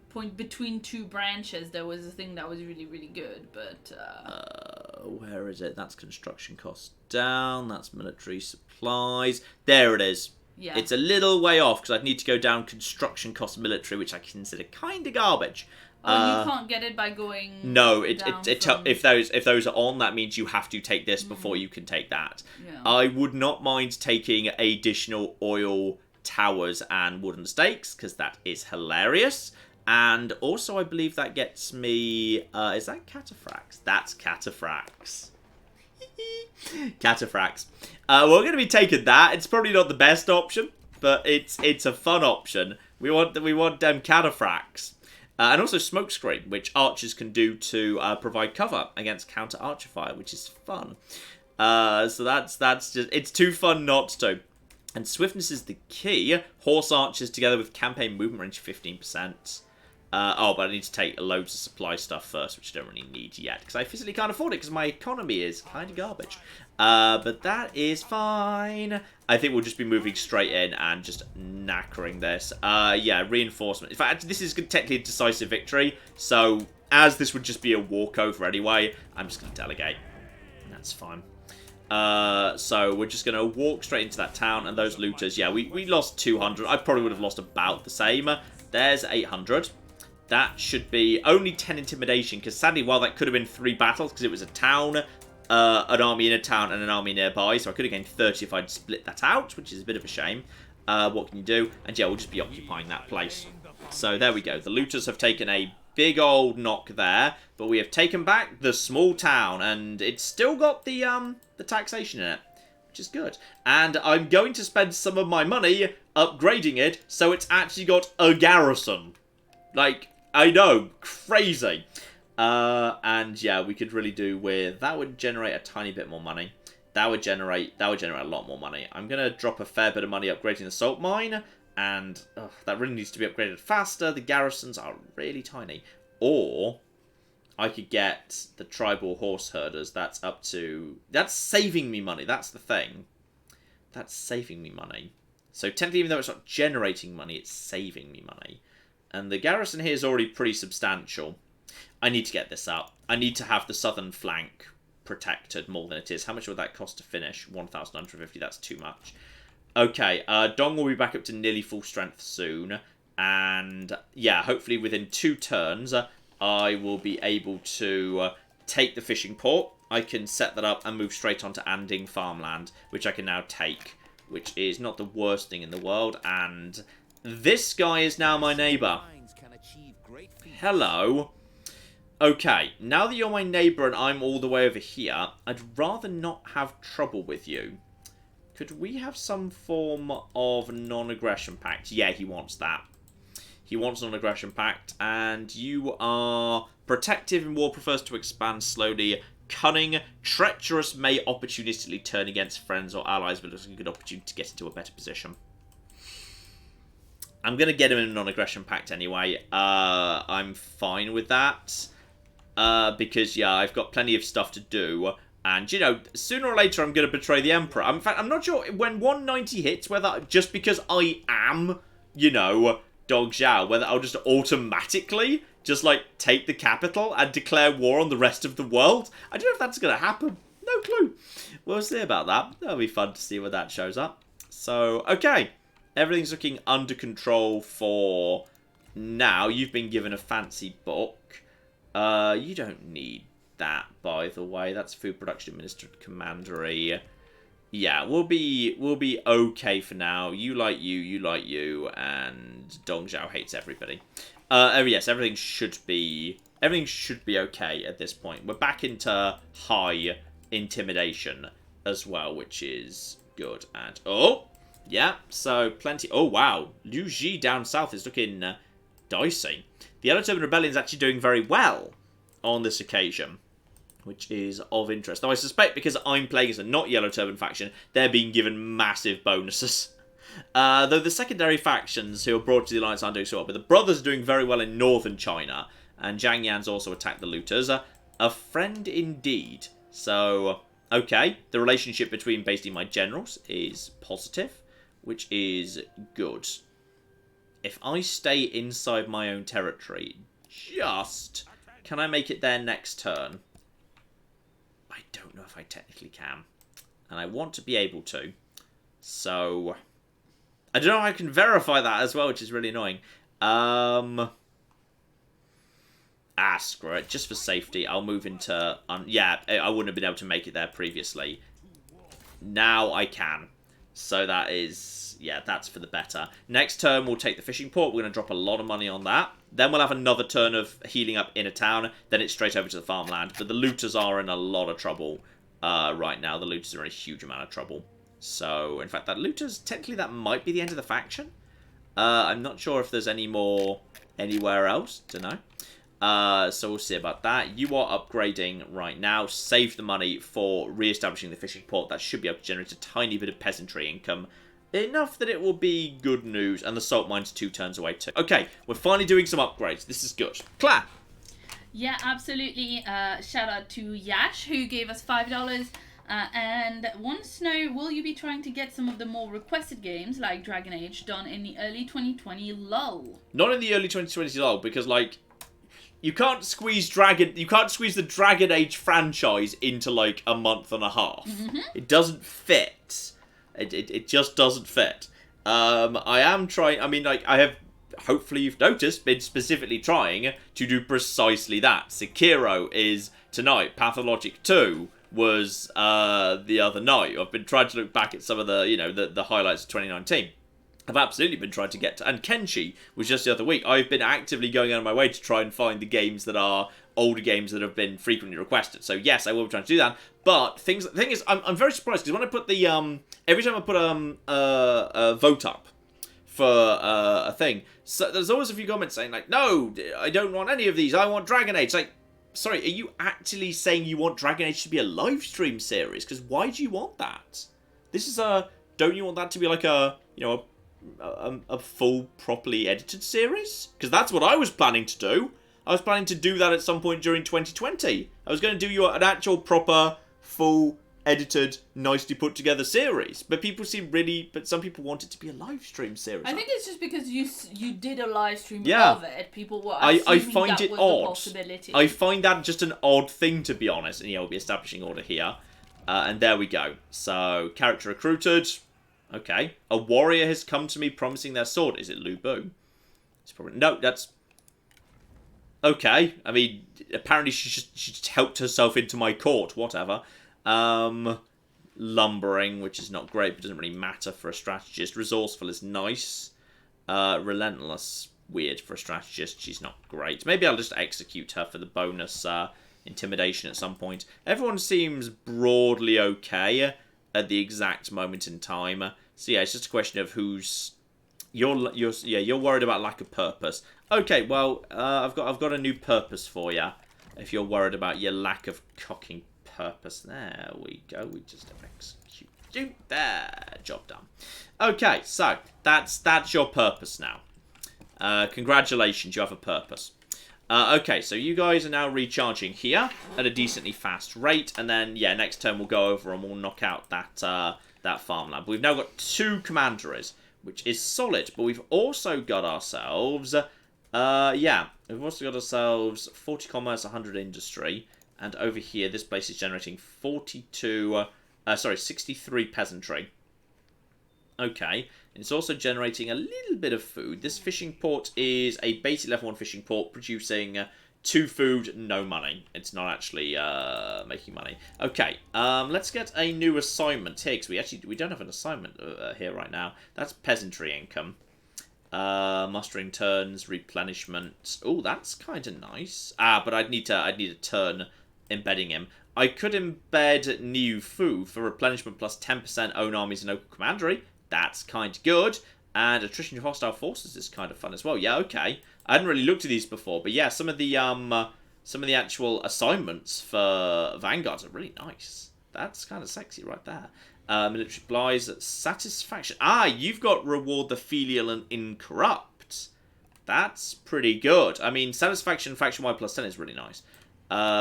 point between two branches there was a thing that was really, really good, but... where is it? That's construction costs down. That's military supplies. There it is. Yeah. It's a little way off because I'd need to go down construction cost military, which I consider kind of garbage. You can't get it by going. No, if those are on, that means you have to take this before you can take that. Yeah. I would not mind taking additional oil towers and wooden stakes because that is hilarious. And also, I believe that gets me. Is that cataphracts? That's cataphracts. Cataphracts. We're going to be taking that. It's probably not the best option, but it's a fun option. We want cataphracts. And also smokescreen, which archers can do to provide cover against counter archer fire, which is fun. So that's just, it's too fun not to. And swiftness is the key. Horse archers together with campaign movement range 15%. Oh, but I need to take loads of supply stuff first, which I don't really need yet, because I physically can't afford it, because my economy is kind of garbage. But that is fine. I think we'll just be moving straight in and just knackering this. Yeah, reinforcement. In fact, this is technically a decisive victory, so as this would just be a walkover anyway, I'm just going to delegate. That's fine. So we're just going to walk straight into that town, and those looters, yeah, we lost 200. I probably would have lost about the same. There's 800. That should be only 10 intimidation, because sadly, while that could have been 3 battles, because it was a town, an army in a town, and an army nearby, so I could have gained 30 if I'd split that out, which is a bit of a shame. What can you do? And yeah, we'll just be occupying that place. So there we go. The looters have taken a big old knock there, but we have taken back the small town, and it's still got the taxation in it, which is good. And I'm going to spend some of my money upgrading it, so it's actually got a garrison. Like, I know, crazy. And yeah, we could really do with, that would generate a tiny bit more money. That would generate a lot more money. I'm going to drop a fair bit of money upgrading the salt mine, and that really needs to be upgraded faster. The garrisons are really tiny. Or I could get the tribal horse herders. That's saving me money. That's the thing. That's saving me money. So technically, even though it's not generating money, it's saving me money. And the garrison here is already pretty substantial. I need to get this up. I need to have the southern flank protected more than it is. How much would that cost to finish? 1,150. That's too much. Okay, Dong will be back up to nearly full strength soon. And yeah, hopefully within 2 turns, I will be able to take the fishing port. I can set that up and move straight onto Anding farmland, which I can now take, which is not the worst thing in the world. And this guy is now my neighbour. Hello. Okay, now that you're my neighbour and I'm all the way over here, I'd rather not have trouble with you. Could we have some form of non-aggression pact? Yeah, he wants that. He wants non-aggression pact, and you are protective in war, prefers to expand slowly, cunning, treacherous, may opportunistically turn against friends or allies, but looks like a good opportunity to get into a better position. I'm going to get him in a non-aggression pact anyway. I'm fine with that. Because, yeah, I've got plenty of stuff to do. And, you know, sooner or later I'm going to betray the Emperor. In fact, I'm not sure when 190 hits, whether just because I am, you know, Dong Zhuo, whether I'll just automatically just, like, take the capital and declare war on the rest of the world. I don't know if that's going to happen. No clue. We'll see about that. That'll be fun to see where that shows up. So, okay. Everything's looking under control for now. You've been given a fancy book. You don't need that, by the way. That's food production administered commandery. Yeah, we'll be okay for now. You like you, and Dong Zhuo hates everybody. Yes, everything should be okay at this point. We're back into high intimidation as well, which is good. And yeah, so plenty. Oh, wow. Liu Ji down south is looking dicey. The Yellow Turban Rebellion is actually doing very well on this occasion, which is of interest. Now, I suspect because I'm playing as a not Yellow Turban faction, they're being given massive bonuses. Though the secondary factions who are brought to the Alliance aren't doing so well, but the brothers are doing very well in northern China, and Zhang Yan's also attacked the looters. A friend indeed. So, okay, the relationship between basically my generals is positive, which is good. If I stay inside my own territory, can I make it there next turn? I don't know if I technically can. And I want to be able to. So, I don't know if I can verify that as well, which is really annoying. Screw it. Just for safety, I'll move into... yeah, I wouldn't have been able to make it there previously. Now I can. So that is... yeah, that's for the better. Next turn, we'll take the fishing port. We're going to drop a lot of money on that. Then we'll have another turn of healing up in a town. Then it's straight over to the farmland. But the looters are in a lot of trouble right now. The looters are in a huge amount of trouble. So, in fact, that looters... technically, that might be the end of the faction. I'm not sure if there's any more anywhere else. Don't know. So we'll see about that. You are upgrading right now. Save the money for re-establishing the fishing port. That should be able to generate a tiny bit of peasantry income enough that it will be good news. And the salt mine's 2 turns away too. Okay, we're finally doing some upgrades. This is good. Claire. Yeah, absolutely. Shout out to Yash, who gave us $5. And wants to know, will you be trying to get some of the more requested games, like Dragon Age, done in the early 2020 lull? Not in the early 2020s lull, because, like, you can't squeeze the Dragon Age franchise into, like, a month and a half. It doesn't fit. It just doesn't fit. I am trying, I mean, like, I have, hopefully you've noticed, been specifically trying to do precisely that. Sekiro is tonight. Pathologic 2 was the other night. I've been trying to look back at some of the, you know, the highlights of 2019. I've absolutely been trying to get to, and Kenshi was just the other week. I've been actively going out of my way to try and find the games that are older games that have been frequently requested. So yes, I will be trying to do that. But the thing is, I'm very surprised, because when I put the every time I put a vote up for a thing, so there's always a few comments saying like, no, I don't want any of these. I want Dragon Age. Like, sorry, are you actually saying you want Dragon Age to be a live stream series? Because why do you want that? This is don't you want that to be like a, you know, a full, properly edited series? Because that's what I was planning to do. I was planning to do that at some point during 2020. I was going to do you an actual, proper, full, edited, nicely put together series. But some people want it to be a live stream series. I think it's just because you did a live stream Yeah. of it. People were assuming I find that it was odd. a possibility. I find that just an odd thing, to be honest. And yeah, we'll be establishing order here. And there we go. So, character recruited. Okay. A warrior has come to me promising their sword. Is it Lu Bu? It's probably... No, that's... Okay. I mean, apparently she just helped herself into my court. Whatever. Lumbering, which is not great, but doesn't really matter for a strategist. Resourceful is nice. Relentless, weird for a strategist. She's not great. Maybe I'll just execute her for the bonus intimidation at some point. Everyone seems broadly okay at the exact moment in time. So yeah, it's just a question of who's... You're worried about lack of purpose. Okay, well, I've got a new purpose for you. If you're worried about your lack of cocking purpose. There we go. We just execute. There. Job done. Okay, so that's your purpose now. Congratulations, you have a purpose. Okay, so you guys are now recharging here at a decently fast rate, and then yeah, next turn we'll go over and we'll knock out that farmland. But we've now got 2 commanderies, which is solid. But we've also got ourselves, we've also got ourselves 40 commerce, 100 industry. And over here, this place is generating 63 peasantry. Okay. And it's also generating a little bit of food. This fishing port is a basic level 1 fishing port producing 2 food, no money. It's not actually making money. Okay. Let's get a new assignment here, because we don't have an assignment here right now. That's peasantry income. Mustering turns, replenishment. Oh, that's kind of nice. But I'd need a turn embedding him. I could embed new food for replenishment plus 10% own armies and local commandery. That's kind of good. And attrition to hostile forces is kind of fun as well. Yeah, okay. I hadn't really looked at these before, but yeah, some of the actual assignments for Vanguards are really nice. That's kind of sexy right there. Military supplies, satisfaction. You've got reward the filial and incorrupt. That's pretty good. I mean, satisfaction faction-wide plus 10 is really nice.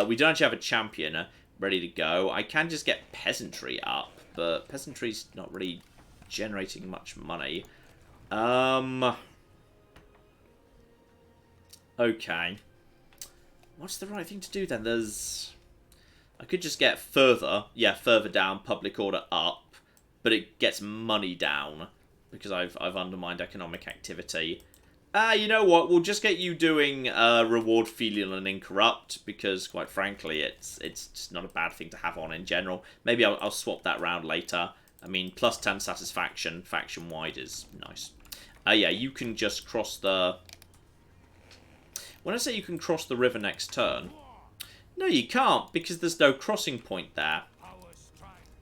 We don't actually have a champion ready to go. I can just get peasantry up, but peasantry's not really generating much money. Okay. What's the right thing to do then? I could just get further down, public order up, but it gets money down because I've undermined economic activity. You know what? We'll just get you doing reward filial and incorrupt because, quite frankly, it's just not a bad thing to have on in general. Maybe I'll swap that round later. I mean, plus 10 satisfaction faction-wide is nice. Yeah, you can just cross the... When I say you can cross the river next turn... No, you can't, because there's no crossing point there.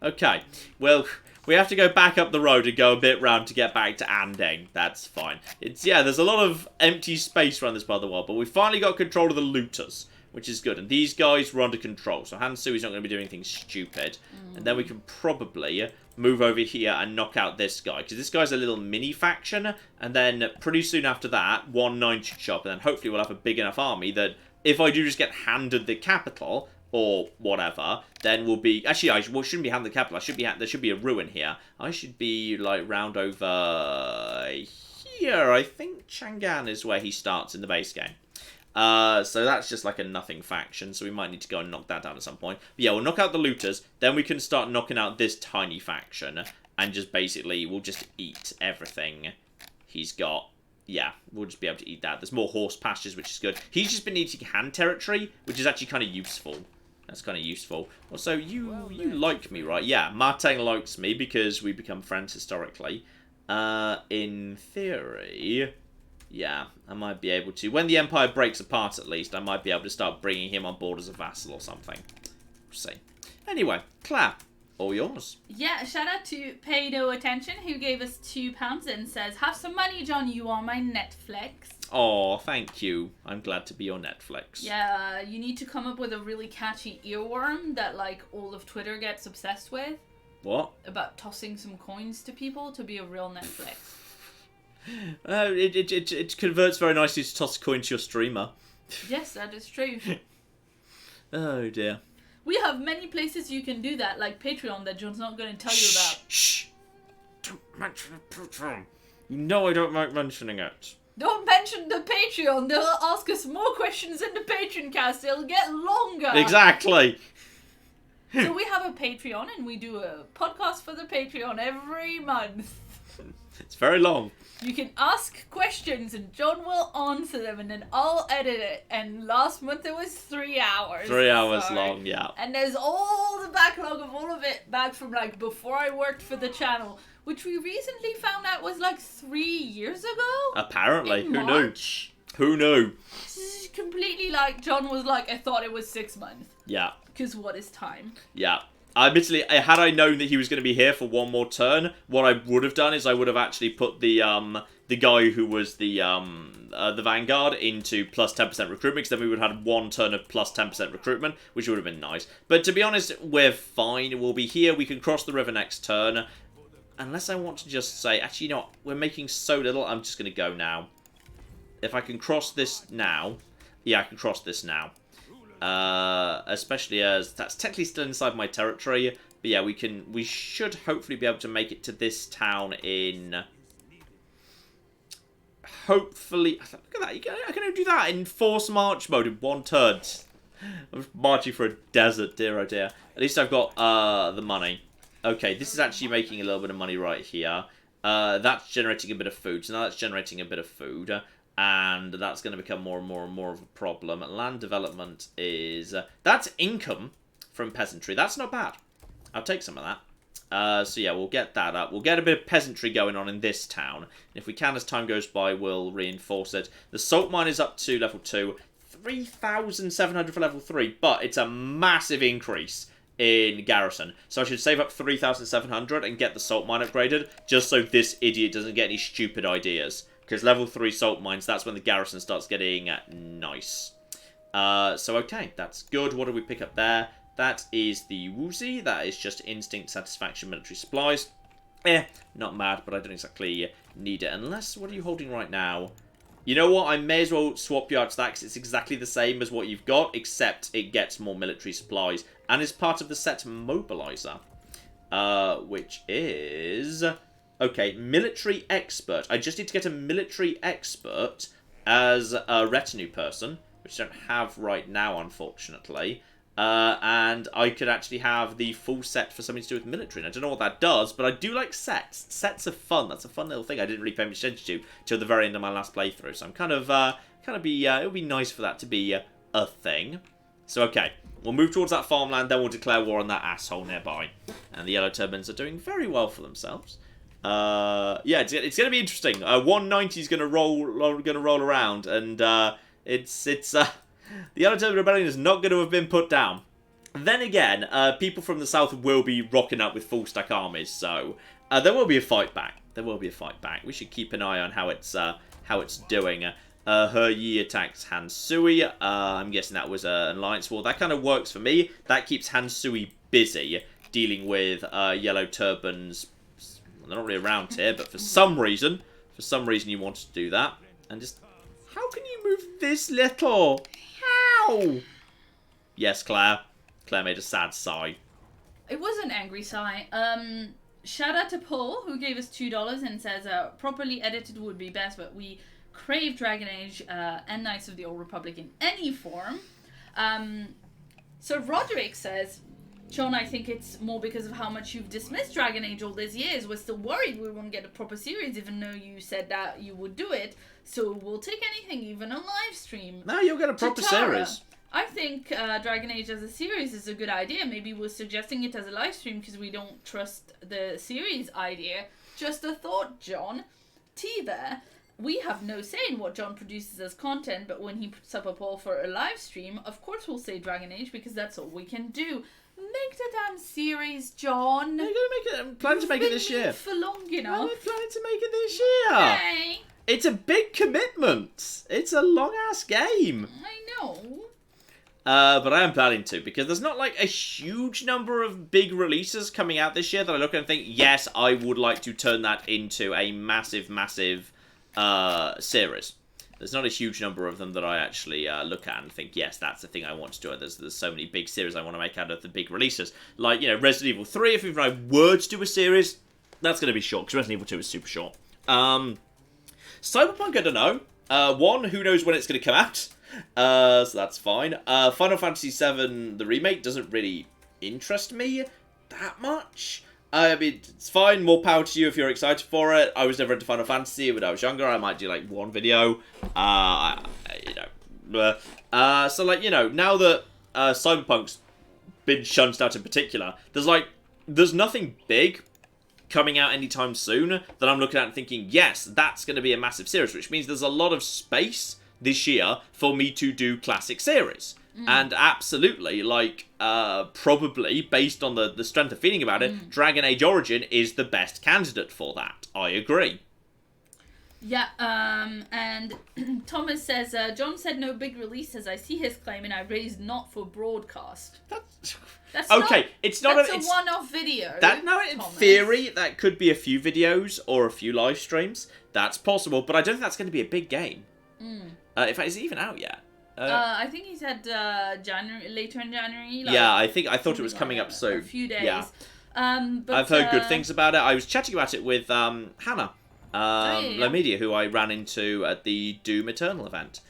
Okay, well, we have to go back up the road and go a bit round to get back to Anding. That's fine. There's a lot of empty space around this part of the world, but we finally got control of the looters, which is good. And these guys were under control, so Hansui's not going to be doing anything stupid. And then we can probably move over here and knock out this guy, because this guy's a little mini faction, and then pretty soon after that, 1-9 should show up, and then hopefully we'll have a big enough army that if I do just get handed the capital, or whatever, then we'll be... Actually, I shouldn't be handed the capital, there should be a ruin here. I should be, like, round over here. I think Chang'an is where he starts in the base game. So that's just like a nothing faction, so we might need to go and knock that down at some point. But yeah, we'll knock out the looters, then we can start knocking out this tiny faction, and just basically, we'll just eat everything he's got. Yeah, we'll just be able to eat that. There's more horse pastures, which is good. He's just been eating Han territory, which is actually kind of useful. That's kind of useful. Also, you like me, right? Yeah, Martin likes me because we become friends historically. In theory... Yeah, I might be able to. When the Empire breaks apart, at least, I might be able to start bringing him on board as a vassal or something. We'll see. Anyway, Claire, all yours. Yeah, shout out to Pay No Attention, who gave us £2 and says, have some money, John, you are my Netflix. Oh, thank you. I'm glad to be your Netflix. Yeah, you need to come up with a really catchy earworm that, like, all of Twitter gets obsessed with. What? About tossing some coins to people to be a real Netflix. It converts very nicely to toss a coin to your streamer. Yes, that is true. Oh dear. We have many places you can do that, like Patreon, that John's not going to tell you about. Shh! Don't mention Patreon. You know I don't like mentioning it. Don't mention the Patreon. They'll ask us more questions in the Patreon cast. It'll get longer. Exactly. So we have a Patreon, and we do a podcast for the Patreon every month. It's very long. You can ask questions and John will answer them and then I'll edit it. And last month it was 3 hours. 3 hours long, yeah. And there's all the backlog of all of it back from like before I worked for the channel, which we recently found out was like 3 years ago. Apparently, in who March. knew? Who knew? This is completely like John was like, I thought it was 6 months. Yeah. Because what is time? Yeah. Admittedly, had I known that he was going to be here for one more turn, what I would have done is I would have actually put the guy who was the Vanguard into plus 10% recruitment, because then we would have had one turn of plus 10% recruitment, which would have been nice. But to be honest, we're fine. We'll be here. We can cross the river next turn. Unless I want to just say, actually, you know what? We're making so little, I'm just going to go now. If I can cross this now, yeah, I can cross this now. Especially as that's technically still inside my territory, but yeah, we should hopefully be able to make it to this town in, hopefully, look at that, I can only do that in force march mode in 1 turn. I'm marching for a desert, dear oh dear. At least I've got the money. Okay, this is actually making a little bit of money right here. That's generating a bit of food, so now that's generating a bit of food. And that's going to become more and more and more of a problem. Land development is... that's income from peasantry. That's not bad. I'll take some of that. So yeah, we'll get that up. We'll get a bit of peasantry going on in this town. And if we can, as time goes by, we'll reinforce it. The salt mine is up to level 2. 3,700 for level 3. But it's a massive increase in garrison. So I should save up 3,700 and get the salt mine upgraded. Just so this idiot doesn't get any stupid ideas. Because level 3 salt mines, that's when the garrison starts getting nice. So okay, that's good. What do we pick up there? That is the Woozy. That is just instinct, satisfaction, military supplies. Not mad, but I don't exactly need it. Unless, what are you holding right now? You know what? I may as well swap you out to that because it's exactly the same as what you've got, except it gets more military supplies. And is part of the set Mobilizer. Which is... okay, military expert. I just need to get a military expert as a retinue person, which I don't have right now, unfortunately. And I could actually have the full set for something to do with military. And I don't know what that does, but I do like sets. Sets are fun. That's a fun little thing I didn't really pay much attention to till the very end of my last playthrough. So I'm it would be nice for that to be a thing. So okay, we'll move towards that farmland, then we'll declare war on that asshole nearby. And the Yellow Turbans are doing very well for themselves. Yeah, it's going to be interesting. 190 is going to roll around, and the Yellow Turban Rebellion is not going to have been put down. Then again, people from the south will be rocking up with full stack armies, so there will be a fight back. There will be a fight back. We should keep an eye on how it's doing. Her Yi attacks Hansui. I'm guessing that was an alliance war. That kind of works for me. That keeps Hansui busy dealing with Yellow Turbans. They're not really around here, but for some reason you wanted to do that. And just, how can you move this little? How? Yes, Claire. Claire made a sad sigh. It was an angry sigh. Shout out to Paul, who gave us $2 and says, properly edited would be best, but we crave Dragon Age and Knights of the Old Republic in any form. So Roderick says, John, I think it's more because of how much you've dismissed Dragon Age all these years. We're still worried we won't get a proper series, even though you said that you would do it. So we'll take anything, even a live stream. No, you'll get a proper series. I think Dragon Age as a series is a good idea. Maybe we're suggesting it as a live stream because we don't trust the series idea. Just a thought, John. T there. We have no say in what John produces as content, but when he puts up a poll for a live stream, of course we'll say Dragon Age because that's all we can do. Make the damn series, John. You're gonna make it. I'm planning to make it this year. For long enough. I'm planning to make it this year. Okay. It's a big commitment. It's a long ass game. I know. But I am planning to, because there's not like a huge number of big releases coming out this year that I look at and think, yes, I would like to turn that into a massive series. There's not a huge number of them that I actually look at and think, yes, that's the thing I want to do. There's so many big series I want to make out of the big releases. Like, you know, Resident Evil 3, if I were to do a series, that's going to be short, because Resident Evil 2 is super short. Cyberpunk, I don't know. One, who knows when it's going to come out? So that's fine. Final Fantasy VII, the remake, doesn't really interest me that much. I mean, it's fine, more power to you if you're excited for it. I was never into Final Fantasy when I was younger. I might do, like, one video. So, like, you know, now that Cyberpunk's been shunned out in particular, there's nothing big coming out anytime soon that I'm looking at and thinking, yes, that's going to be a massive series, which means there's a lot of space this year for me to do classic series. And absolutely, like, probably, based on the strength of feeling about it, Dragon Age Origin is the best candidate for that. I agree. Yeah, and Thomas says, John said no big releases. I see his claim and I raised not for broadcast. That's okay, it's not a one-off video. In theory, that could be a few videos or a few live streams. That's possible, but I don't think that's going to be a big game. In fact, is it even out yet? I think he said January, later in January. Like, yeah, I thought it was coming up soon. A few days. Yeah. But, I've heard good things about it. I was chatting about it with Hannah, Low Media, who I ran into at the Doom Eternal event,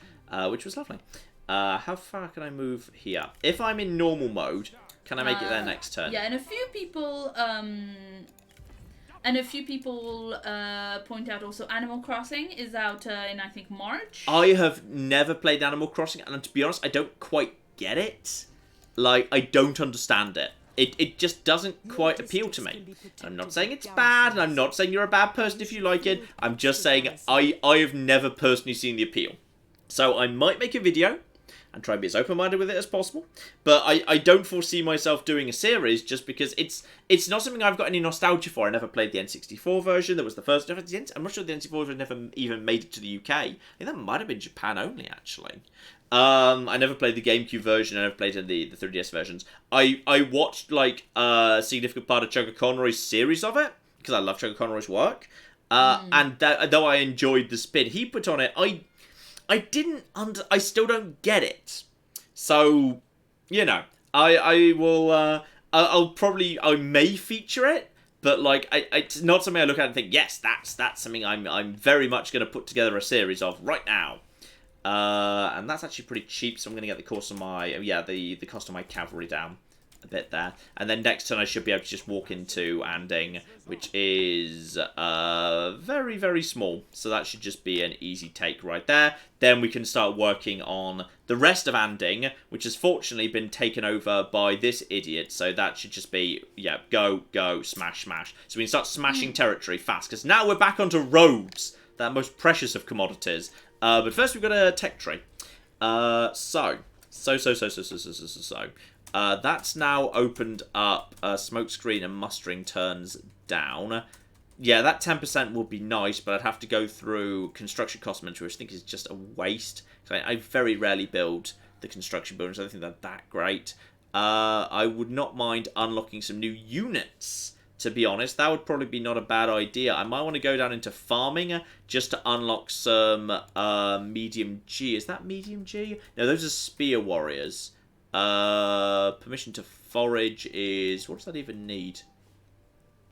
which was lovely. How far can I move here? If I'm in normal mode, can I make it there next turn? Yeah, and a few people point out also Animal Crossing is out in, I think, March. I have never played Animal Crossing, and to be honest, I don't quite get it. Like, I don't understand it. It just doesn't quite appeal to me. I'm not saying it's bad, and I'm not saying you're a bad person if you like it. I'm just saying I have never personally seen the appeal. So I might make a video and try and be as open-minded with it as possible. But I don't foresee myself doing a series just because it's not something I've got any nostalgia for. I never played the N64 version. That was the first. I'm not sure the N64 version never even made it to the UK. I think that might have been Japan only, actually. I never played the GameCube version. I never played the 3DS versions. I watched, like, a significant part of Choco Conroy's series of it, because I love Choco Conroy's work. And though I enjoyed the spin he put on it, I still don't get it. So, you know, I will, I may feature it, but, like, it's not something I look at and think, yes, that's something I'm very much going to put together a series of right now. And that's actually pretty cheap, so I'm going to get the cost of my, the cost of my cavalry down a bit there. And then next turn I should be able to just walk into Anding, which is very, very small. So that should just be an easy take right there. Then we can start working on the rest of Anding, which has fortunately been taken over by this idiot. So that should just be, go, smash, smash. So we can start smashing territory fast, because now we're back onto roads, that most precious of commodities. But first we've got a tech tree. So. That's now opened up a smoke screen and mustering turns down. Yeah, that 10% would be nice, but I'd have to go through construction cost inventory, which I think is just a waste. I very rarely build the construction buildings. I don't think they're that great. I would not mind unlocking some new units, to be honest. That would probably be not a bad idea. I might want to go down into farming just to unlock some medium G. Is that medium G? No, those are spear warriors. Permission to forage is... What does that even need?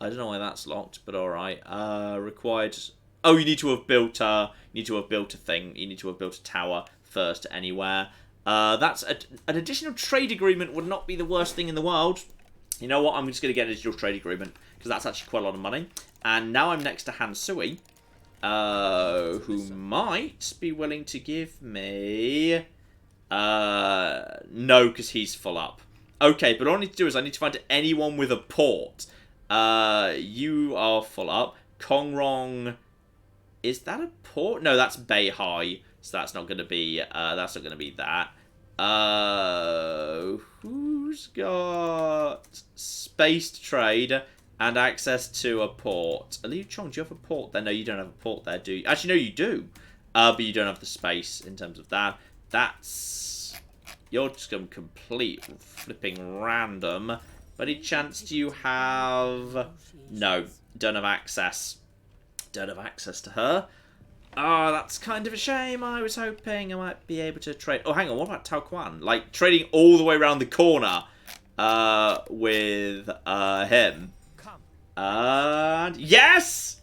I don't know why that's locked, but alright. Required... Oh, you need to have built a thing. You need to have built a tower first anywhere. That's an additional trade agreement would not be the worst thing in the world. You know what? I'm just going to get an additional trade agreement because that's actually quite a lot of money. And now I'm next to Hansui, who might be willing to give me... no, because he's full up. Okay, but all I need to do is I need to find anyone with a port. You are full up. Kongrong, is that a port? No, that's Beihai, so that's not going to be that. Who's got space to trade and access to a port? Liu Chong, do you have a port there? No, you don't have a port there, do you? Actually, no, you do. But you don't have the space in terms of that. You're just going complete flipping random. But any chance do you have... No, don't have access. Don't have access to her. Oh, that's kind of a shame. I was hoping I might be able to trade... Oh, hang on, what about Tao Quan? Like, trading all the way around the corner with him. And... Yes!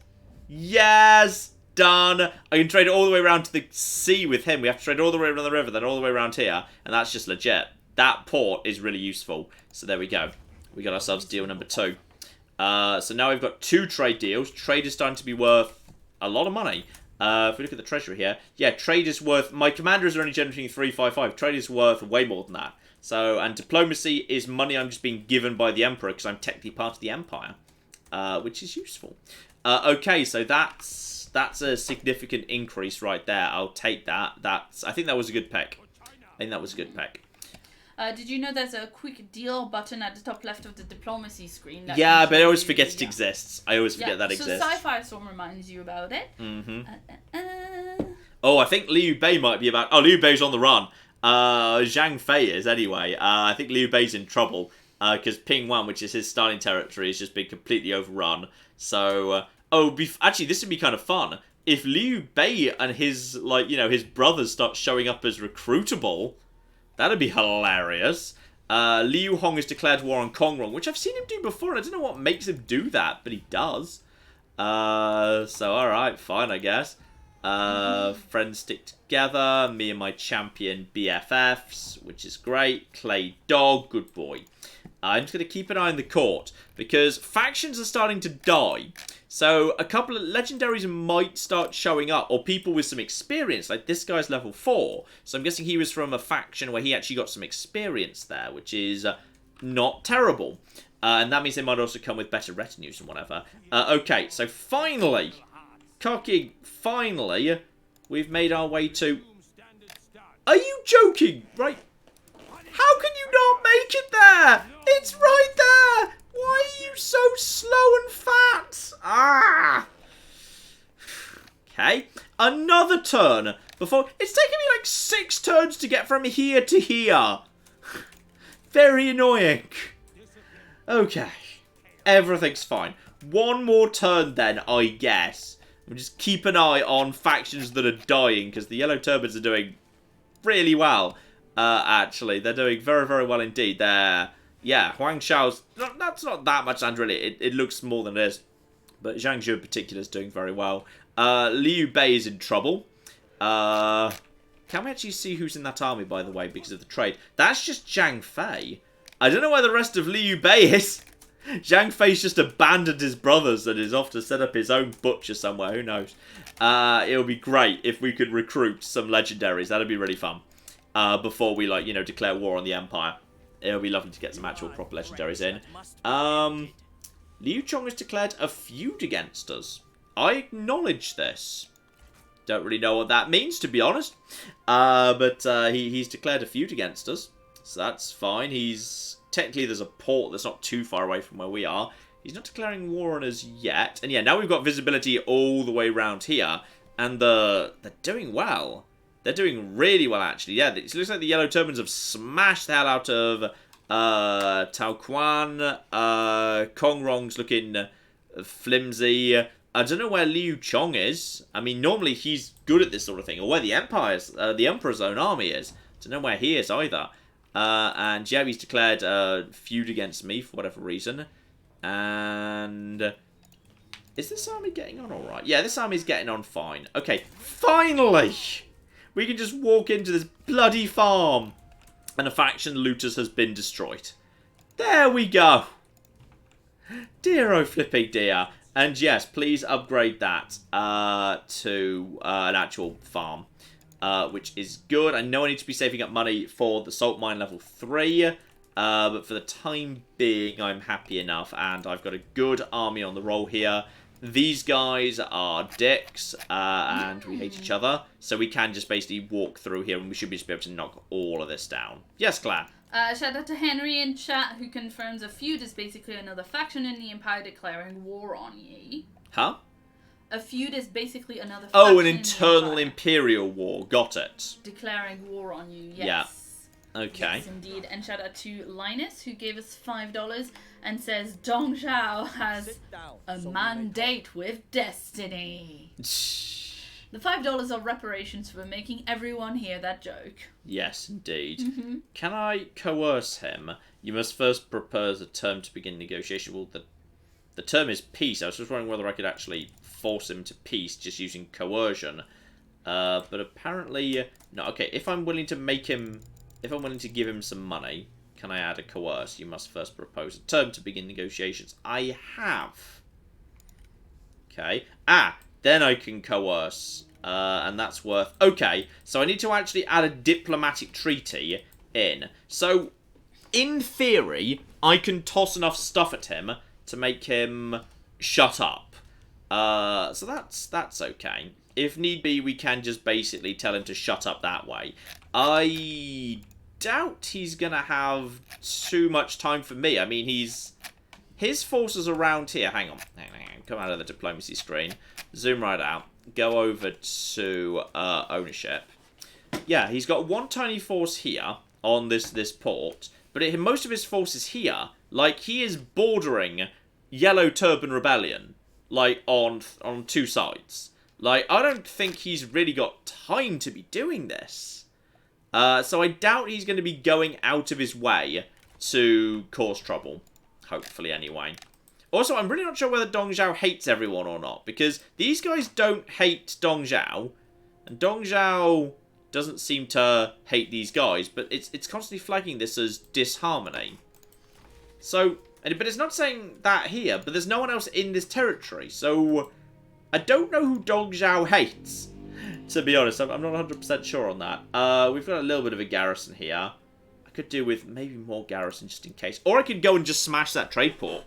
Yes! Done! I can trade all the way around to the sea with him. We have to trade all the way around the river, then all the way around here. And that's just legit. That port is really useful. So there we go. We got ourselves deal number 2. So now we've got 2 trade deals. Trade is starting to be worth a lot of money. If we look at the treasury here, yeah, trade is worth... My commanders are only generating 355. Trade is worth way more than that. So, and diplomacy is money I'm just being given by the emperor because I'm technically part of the empire, which is useful. Okay, so that's a significant increase right there. I'll take that. I think that was a good pick. Did you know there's a quick deal button at the top left of the diplomacy screen? Yeah, but I always forget it exists. I always forget that exists. So Sci-Fi Storm reminds you about it. Mm-hmm. Oh, I think Liu Bei might be about... Oh, Liu Bei's on the run. Zhang Fei is, anyway. I think Liu Bei's in trouble. Because Ping Wan, which is his starting territory, has just been completely overrun. So... actually, this would be kind of fun. If Liu Bei and his, his brothers start showing up as recruitable... That'd be hilarious. Liu Hong has declared war on Kongrong, which I've seen him do before, and I don't know what makes him do that, but he does. So, alright, fine, I guess. Friends stick together. Me and my champion BFFs, which is great. Clay Dog, good boy. I'm just going to keep an eye on the court, because factions are starting to die. So a couple of legendaries might start showing up, or people with some experience, like this guy's level 4. So I'm guessing he was from a faction where he actually got some experience there, which is not terrible. And that means they might also come with better retinues and whatever. Okay, so finally, finally, we've made our way to... Are you joking? Right? How can you not make it there? It's right there! Why are you so slow and fat? Ah! Okay. Another turn. Before... It's taken me like 6 turns to get from here to here. Very annoying. Okay. Everything's fine. One more turn then, I guess. We'll just keep an eye on factions that are dying, because the Yellow Turbans are doing really well. Actually, they're doing very, very well indeed. Yeah, Huang Xiao's... That's not that much land, really. It looks more than it is. But Zhang Zhu in particular is doing very well. Liu Bei is in trouble. Can we actually see who's in that army, by the way, because of the trade? That's just Zhang Fei. I don't know where the rest of Liu Bei is. Zhang Fei's just abandoned his brothers and is off to set up his own butcher somewhere. Who knows? It would be great if we could recruit some legendaries. That'd be really fun. Before we, declare war on the Empire. It would be lovely to get some actual proper legendaries in. Liu Chong has declared a feud against us. I acknowledge this. Don't really know what that means, to be honest. But he's declared a feud against us. So that's fine. Technically, there's a port that's not too far away from where we are. He's not declaring war on us yet. And yeah, now we've got visibility all the way around here. And they're doing well. They're doing really well, actually. Yeah, it looks like the Yellow Turbans have smashed the hell out of Tao Quan. Kong Rong's looking flimsy. I don't know where Liu Chong is. I mean, normally he's good at this sort of thing. Or where the Emperor's own army is. I don't know where he is either. And yeah, he's declared a feud against me for whatever reason. And is this army getting on alright? Yeah, this army's getting on fine. Okay, finally! We can just walk into this bloody farm. And a faction looters has been destroyed. There we go. Dear oh flipping dear. And yes, please upgrade that to an actual farm. Which is good. I know I need to be saving up money for the salt mine level 3. But for the time being, I'm happy enough. And I've got a good army on the roll here. These guys are dicks, and we hate each other. So we can just basically walk through here, and we should just be able to knock all of this down. Yes, Claire? Shout out to Henry in chat, who confirms a feud is basically another faction in the Empire declaring war on ye. Huh? A feud is basically another faction. Oh, an internal imperial war. Got it. Declaring war on you, yes. Yeah. Okay. Yes, indeed. And shout out to Linus, who gave us $5 and says Dong Zhao has a mandate with destiny. The $5 are reparations for making everyone hear that joke. Yes, indeed. Can I coerce him? You must first propose a term to begin negotiation. Well, the term is peace. I was just wondering whether I could actually force him to peace just using coercion. But apparently, no. Okay, if I'm willing to make him... If I'm willing to give him some money, can I add a coerce? You must first propose a term to begin negotiations. I have. Okay. Then I can coerce. And that's worth... Okay, so I need to actually add a diplomatic treaty in. So, in theory, I can toss enough stuff at him to make him shut up. So that's okay. If need be, we can just basically tell him to shut up that way. I doubt he's going to have too much time for me. I mean, his forces around here. Hang on. Come out of the diplomacy screen. Zoom right out. Go over to ownership. Yeah, he's got one tiny force here on this port. But most of his forces here, like, he is bordering Yellow Turban Rebellion, like, on two sides. Like, I don't think he's really got time to be doing this. So I doubt he's going to be going out of his way to cause trouble. Hopefully, anyway. Also, I'm really not sure whether Dong Zhao hates everyone or not, because these guys don't hate Dong Zhao, and Dong Zhao doesn't seem to hate these guys, but it's constantly flagging this as disharmony. So, but it's not saying that here, but there's no one else in this territory, so I don't know who Dong Zhao hates. To be honest, I'm not 100% sure on that. We've got a little bit of a garrison here. I could do with maybe more garrison just in case. Or I could go and just smash that trade port.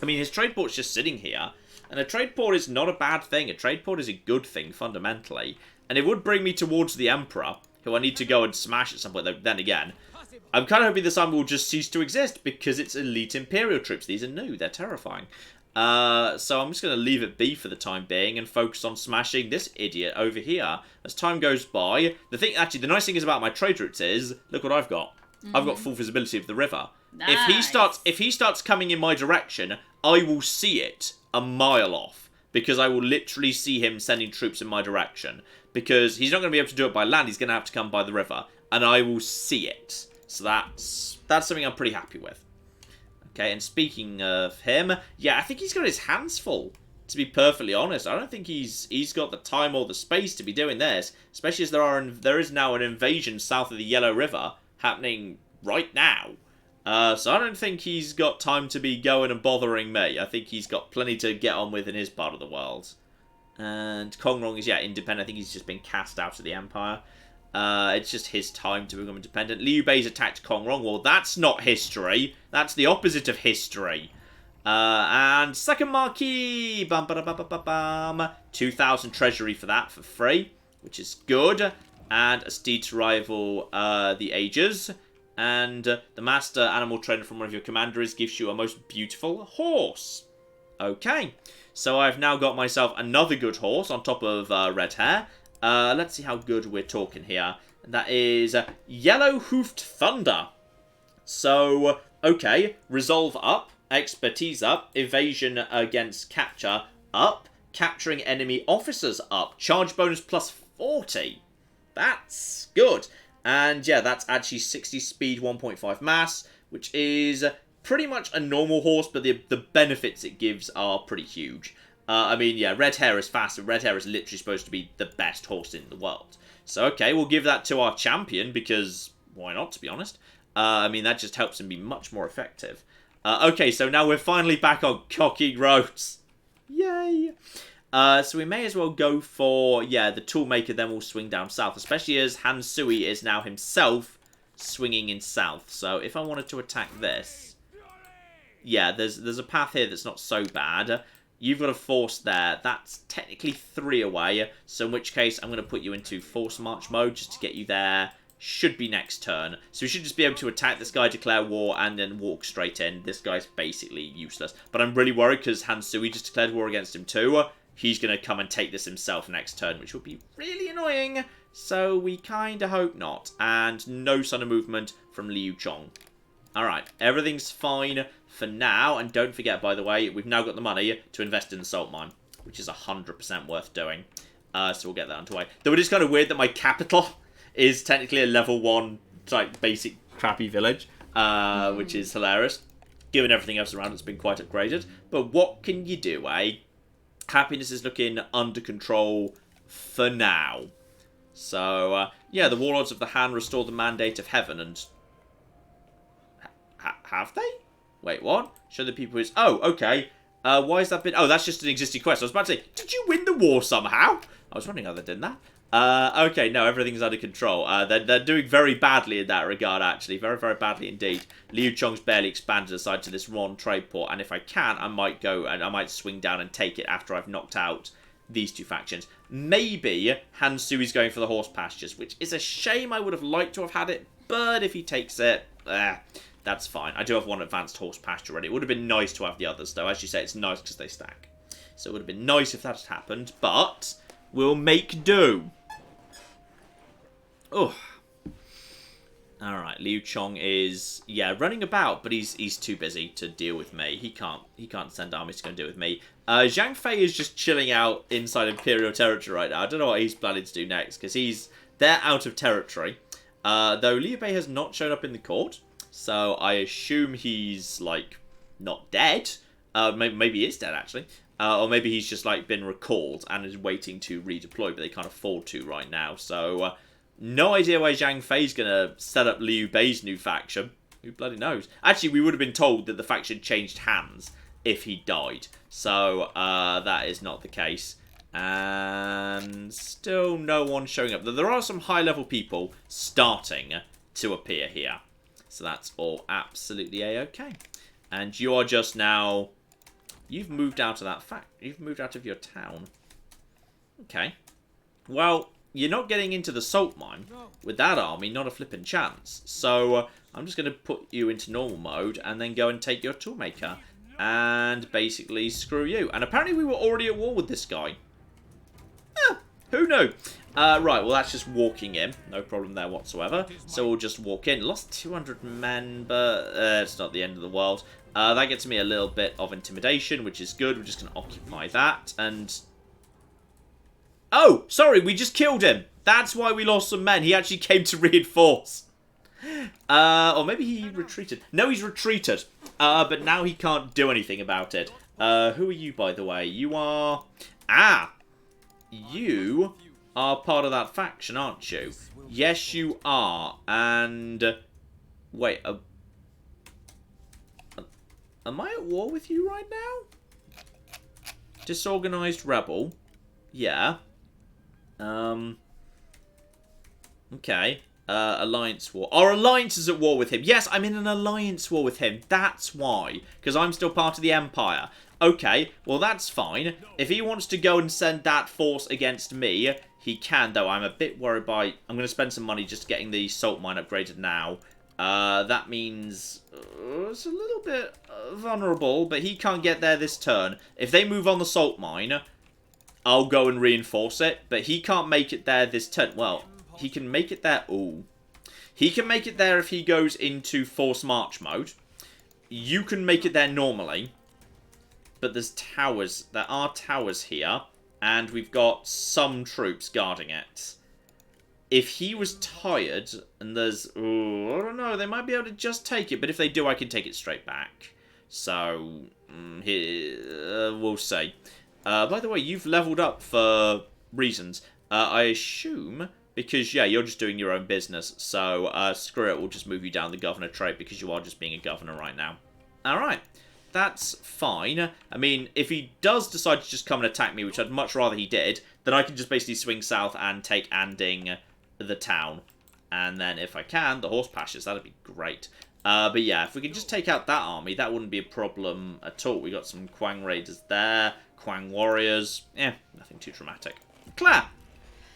I mean, his trade port's just sitting here. And a trade port is not a bad thing. A trade port is a good thing, fundamentally. And it would bring me towards the Emperor, who I need to go and smash at some point. Then again, I'm kind of hoping this army will just cease to exist, because it's elite Imperial troops. These are new. They're terrifying. So I'm just going to leave it be for the time being and focus on smashing this idiot over here. As time goes by, the nice thing is about my trade routes is, look what I've got. I've got full visibility of the river. Nice. If he starts coming in my direction, I will see it a mile off, because I will literally see him sending troops in my direction. Because he's not going to be able to do it by land, he's going to have to come by the river, and I will see it. So that's something I'm pretty happy with. Okay, and speaking of him, yeah, I think he's got his hands full, to be perfectly honest. I don't think he's got the time or the space to be doing this, especially as there is now an invasion south of the Yellow River happening right now. So I don't think he's got time to be going and bothering me. I think he's got plenty to get on with in his part of the world. And Kong Rong is, yeah, independent. I think he's just been cast out of the Empire. It's just his time to become independent. Liu Bei's attacked Kong Rong. Well, that's not history. That's the opposite of history. And second marquee. 2,000 treasury for that for free, which is good. And a steed to rival the ages. And the master animal trainer from one of your commanders gives you a most beautiful horse. Okay, so I've now got myself another good horse on top of Red Hair. Let's see how good we're talking here. That is Yellow Hoofed Thunder. So, okay, resolve up, expertise up, evasion against capture up, capturing enemy officers up, charge bonus plus 40. That's good. And yeah, that's actually 60 speed, 1.5 mass, which is pretty much a normal horse, but the benefits it gives are pretty huge. I mean, yeah, Red Hair is fast, and Red Hair is literally supposed to be the best horse in the world. So, okay, we'll give that to our champion, because why not, to be honest? I mean, that just helps him be much more effective. Okay, so now we're finally back on cocky roads. Yay! So we may as well go for, yeah, the Toolmaker, then we'll swing down south, especially as Hansui is now himself swinging in south. So if I wanted to attack this, yeah, there's a path here that's not so bad. You've got a force there. That's technically 3 away, so in which case I'm going to put you into force march mode just to get you there. Should be next turn. So we should just be able to attack this guy, declare war, and then walk straight in. This guy's basically useless. But I'm really worried because Hansui just declared war against him too. He's going to come and take this himself next turn, which would be really annoying. So we kind of hope not. And no sign of movement from Liu Chong. Alright, everything's fine for now. And don't forget, by the way, we've now got the money to invest in the salt mine, which is 100% worth doing. So we'll get that underway. Though it is kind of weird that my capital is technically a level 1 like basic crappy village, which is hilarious, given everything else around it's been quite upgraded. But what can you do, eh? Happiness is looking under control for now. So, yeah, the Warlords of the Han restore the mandate of heaven, and... have they? Wait, what? Show the people who's... Oh, okay. Why has that been... Oh, that's just an existing quest. I was about to say, did you win the war somehow? I was wondering how they did that. Okay, no, everything's under control. They're doing very badly in that regard, actually. Very, very badly indeed. Liu Chong's barely expanded aside to this one trade port, and if I can, I might go and I might swing down and take it after I've knocked out these two factions. Maybe Hansui's going for the horse pastures, which is a shame. I would have liked to have had it, but if he takes it, that's fine. I do have one advanced horse pasture already. It would have been nice to have the others, though. As you say, it's nice because they stack. So it would have been nice if that had happened, but we'll make do. Oh. Alright, Liu Chong is, yeah, running about, but he's too busy to deal with me. He can't send armies to go and deal with me. Zhang Fei is just chilling out inside Imperial territory right now. I don't know what he's planning to do next, because they're out of territory. Though Liu Bei has not shown up in the court, so I assume he's, like, not dead. Maybe he is dead, actually. Or maybe he's just, like, been recalled and is waiting to redeploy, but they can't afford to right now. So, no idea why Zhang Fei's going to set up Liu Bei's new faction. Who bloody knows? Actually, we would have been told that the faction changed hands if he died. So, that is not the case. And still no one showing up. There are some high-level people starting to appear here. So that's all absolutely a-okay. And you are just now... You've moved out of that You've moved out of your town. Okay. Well, you're not getting into the salt mine with that army, not a flipping chance. So I'm just going to put you into normal mode and then go and take your toolmaker and basically screw you. And apparently we were already at war with this guy. Who knew? Right, well that's just walking in. No problem there whatsoever. So we'll just walk in. Lost 200 men, but it's not the end of the world. That gets me a little bit of intimidation, which is good. We're just going to occupy that. And... oh, sorry, we just killed him. That's why we lost some men. He actually came to reinforce. Or maybe he retreated. No, he's retreated. But now he can't do anything about it. Who are you, by the way? You are... ah! You are part of that faction, aren't you? Yes, you are. And... wait, am I at war with you right now? Disorganized rebel. Yeah. Okay. Alliance war. Our alliance is at war with him. Yes, I'm in an alliance war with him. That's why. Because I'm still part of the Empire. Okay, well that's fine. If he wants to go and send that force against me, he can, though I'm a bit worried by... I'm going to spend some money just getting the salt mine upgraded now. That means it's a little bit vulnerable, but he can't get there this turn. If they move on the salt mine, I'll go and reinforce it, but he can't make it there this turn. Well, he can make it there. Ooh. He can make it there if he goes into force march mode. You can make it there normally, but there's towers. There are towers here, and we've got some troops guarding it. If he was tired, and there's... Ooh, I don't know, they might be able to just take it, but if they do, I can take it straight back. So, we'll see. By the way, you've leveled up for reasons. I assume, because, yeah, you're just doing your own business, so screw it, we'll just move you down the governor trait, because you are just being a governor right now. Alright, that's fine. I mean, if he does decide to just come and attack me, which I'd much rather he did, then I can just basically swing south and take Anding the town. And then, if I can, the horse pastures, that'd be great. But yeah, if we can just take out that army, that wouldn't be a problem at all. We got some Quang Raiders there, Quang Warriors. Nothing too dramatic. Claire!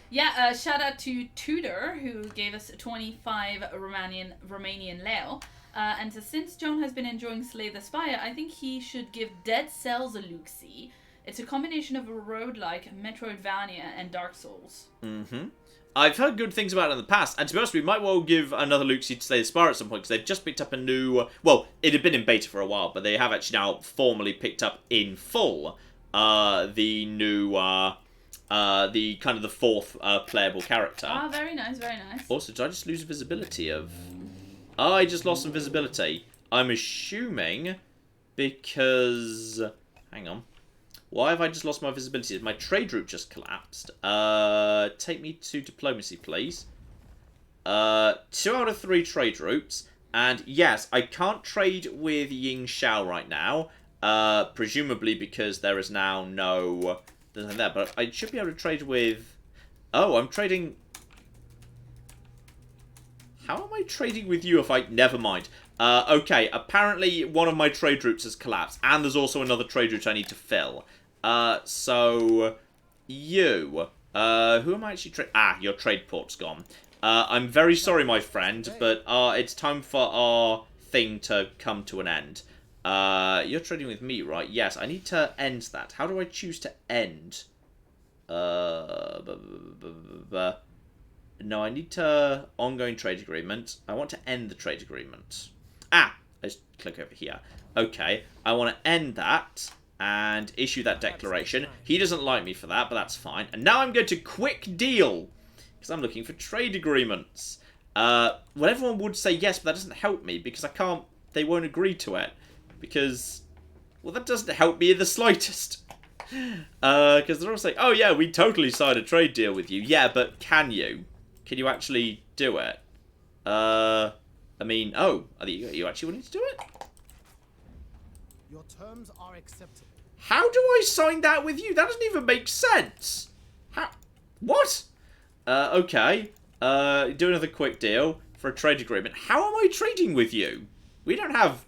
Yeah, shout out to Tudor, who gave us 25 Romanian leu. And since John has been enjoying Slay the Spire, I think he should give Dead Cells a look-see. It's a combination of a roguelike, Metroidvania, and Dark Souls. Mm-hmm. I've heard good things about it in the past, and to be honest, we might well give another look-see to Slay the Spire at some point, because they've just picked up a new... well, it had been in beta for a while, but they have actually now formally picked up in full the new... the kind of the fourth playable character. Ah, very nice, very nice. Also, did I just lose visibility of... Oh, I just lost some visibility. I'm assuming because... Hang on. Why have I just lost my visibility? Did my trade route just collapsed? Take me to diplomacy, please. 2 out of 3 trade routes. And yes, I can't trade with Ying Xiao right now. Presumably because there is now no... There's nothing there. But I should be able to trade with... Oh, I'm trading... How am I trading with you if I... Never mind. Okay, apparently one of my trade routes has collapsed. And there's also another trade route I need to fill. So... You... who am I actually trading... Ah, your trade port's gone. I'm very sorry, my friend, but it's time for our thing to come to an end. You're trading with me, right? Yes, I need to end that. How do I choose to end? No, I need to... Ongoing trade agreement. I want to end the trade agreement. Ah! I just click over here. Okay, I want to end that and issue that declaration. He doesn't like me for that, but that's fine. And now I'm going to quick deal, because I'm looking for trade agreements. Well, everyone would say yes, but that doesn't help me, because I can't... They won't agree to it. Because... Well, that doesn't help me in the slightest. Because they're all saying, oh yeah, we totally signed a trade deal with you. Yeah, but can you? Can you actually do it? I mean, oh, are you actually wanting to do it? Your terms are acceptable. How do I sign that with you? That doesn't even make sense. How? What? Okay. Do another quick deal for a trade agreement. How am I trading with you? We don't have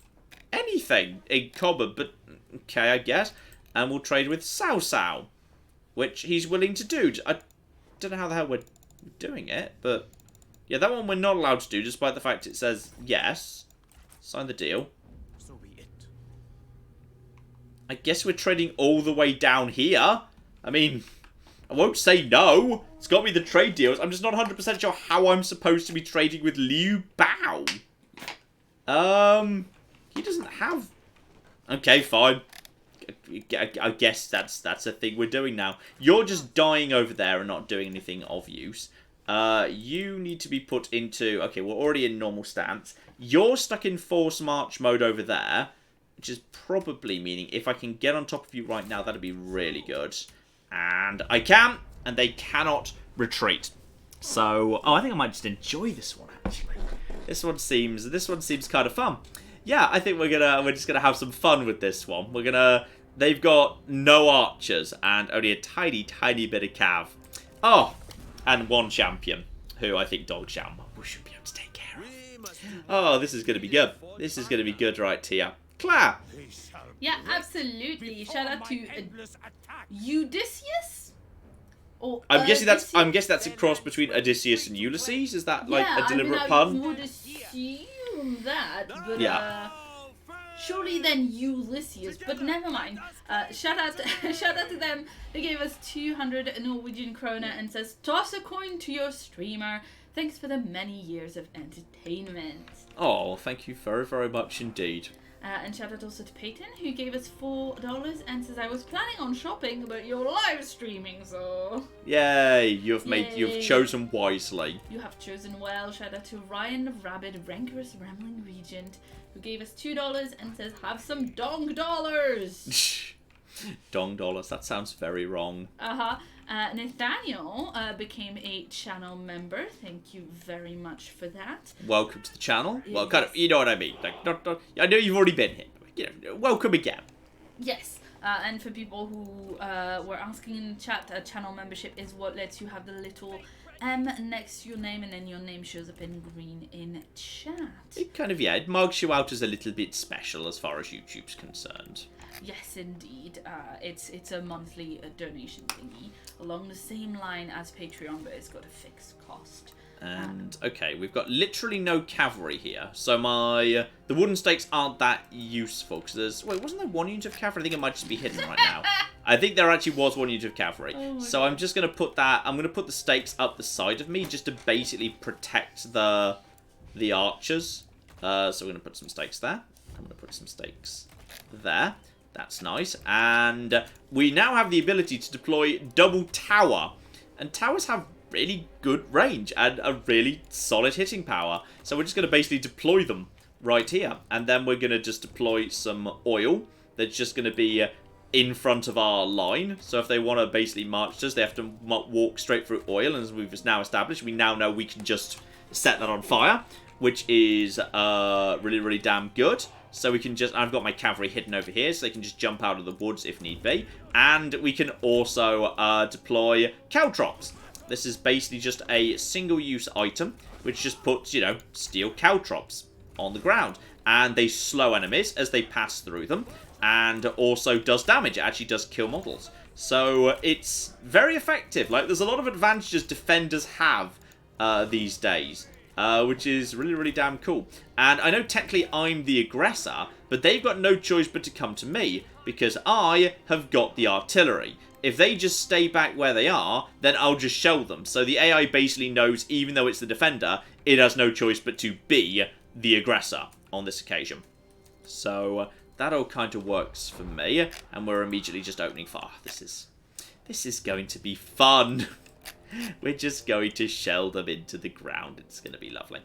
anything in common, but okay, I guess. And we'll trade with Cao Cao, which he's willing to do. I don't know how the hell we're doing it, but yeah, that one we're not allowed to do, despite the fact it says yes. Sign the deal. So be it. I guess we're trading all the way down here. I mean, I won't say no. It's got me the trade deals. I'm just not 100% sure how I'm supposed to be trading with Liu Bao. He doesn't have... Okay, fine. I guess that's a thing we're doing now. You're just dying over there and not doing anything of use. You need to be put into... Okay, we're already in normal stance. You're stuck in force march mode over there, which is probably meaning if I can get on top of you right now, that'd be really good. And I can, and they cannot retreat. So, oh, I think I might just enjoy this one, actually. This one seems kind of fun. Yeah, I think we're just gonna have some fun with this one. They've got no archers and only a tiny, tiny bit of cav. Oh, and one champion, who I think Dog Sham should be able to take care of. Oh, this is gonna be good. This is gonna be good right here. Claire! Yeah, absolutely. Shout out to Odysseus? Or I'm guessing that's a cross between Odysseus and Ulysses. Is that like a deliberate pun? I would assume on that, but Yeah. surely then Ulysses, but never mind. Shout out to them. They gave us 200 Norwegian krona and says, toss a coin to your streamer. Thanks for the many years of entertainment. Oh, thank you very, very much indeed. And shout out also to Peyton, who gave us $4 and says, I was planning on shopping, but you're live streaming, so... Yay, you've Yay. chosen wisely. You have chosen well. Shout out to Ryan the Rabid, Rancorous Rambling Regent, who gave us $2 and says, have some dong dollars. Dong dollars, that sounds very wrong. Nathaniel became a channel member. Thank you very much for that. Welcome to the channel. Well, Yes. kind of, you know what I mean. Like, not, I know you've already been here. But, you know, welcome again. Yes, and for people who were asking in the chat, channel membership is what lets you have the little M next to your name, and then your name shows up in green in chat. It kind of, yeah, it marks you out as a little bit special as far as YouTube's concerned. Yes, indeed. It's a monthly donation thingy, along the same line as Patreon, but it's got a fixed cost. And, okay, we've got literally no cavalry here. So the wooden stakes aren't that useful. Because there's... Wait, wasn't there 1 unit of cavalry? I think it might just be hidden right now. I think there actually was 1 unit of cavalry. Oh so I'm just going to put that... I'm going to put the stakes up the side of me just to basically protect the archers. So we're going to put some stakes there. I'm going to put some stakes there. That's nice. And we now have the ability to deploy double tower. And towers have really good range and a really solid hitting power. So we're just going to basically deploy them right here. And then we're going to just deploy some oil that's just going to be in front of our line. So if they want to basically march us, they have to walk straight through oil. And as we've now established, we now know we can just set that on fire, which is really, really damn good. So we can just... I've got my cavalry hidden over here, so they can just jump out of the woods if need be. And we can also deploy caltrops. This is basically just a single-use item, which just puts, you know, steel caltrops on the ground. And they slow enemies as they pass through them. And also does damage. It actually does kill models. So it's very effective. Like, there's a lot of advantages defenders have these days. Which is really, really damn cool. And I know technically I'm the aggressor, but they've got no choice but to come to me, because I have got the artillery. If they just stay back where they are, then I'll just shell them. So the AI basically knows, even though it's the defender, it has no choice but to be the aggressor on this occasion. So that all kind of works for me, and we're immediately just opening fire. This is going to be fun. We're just going to shell them into the ground. It's going to be lovely.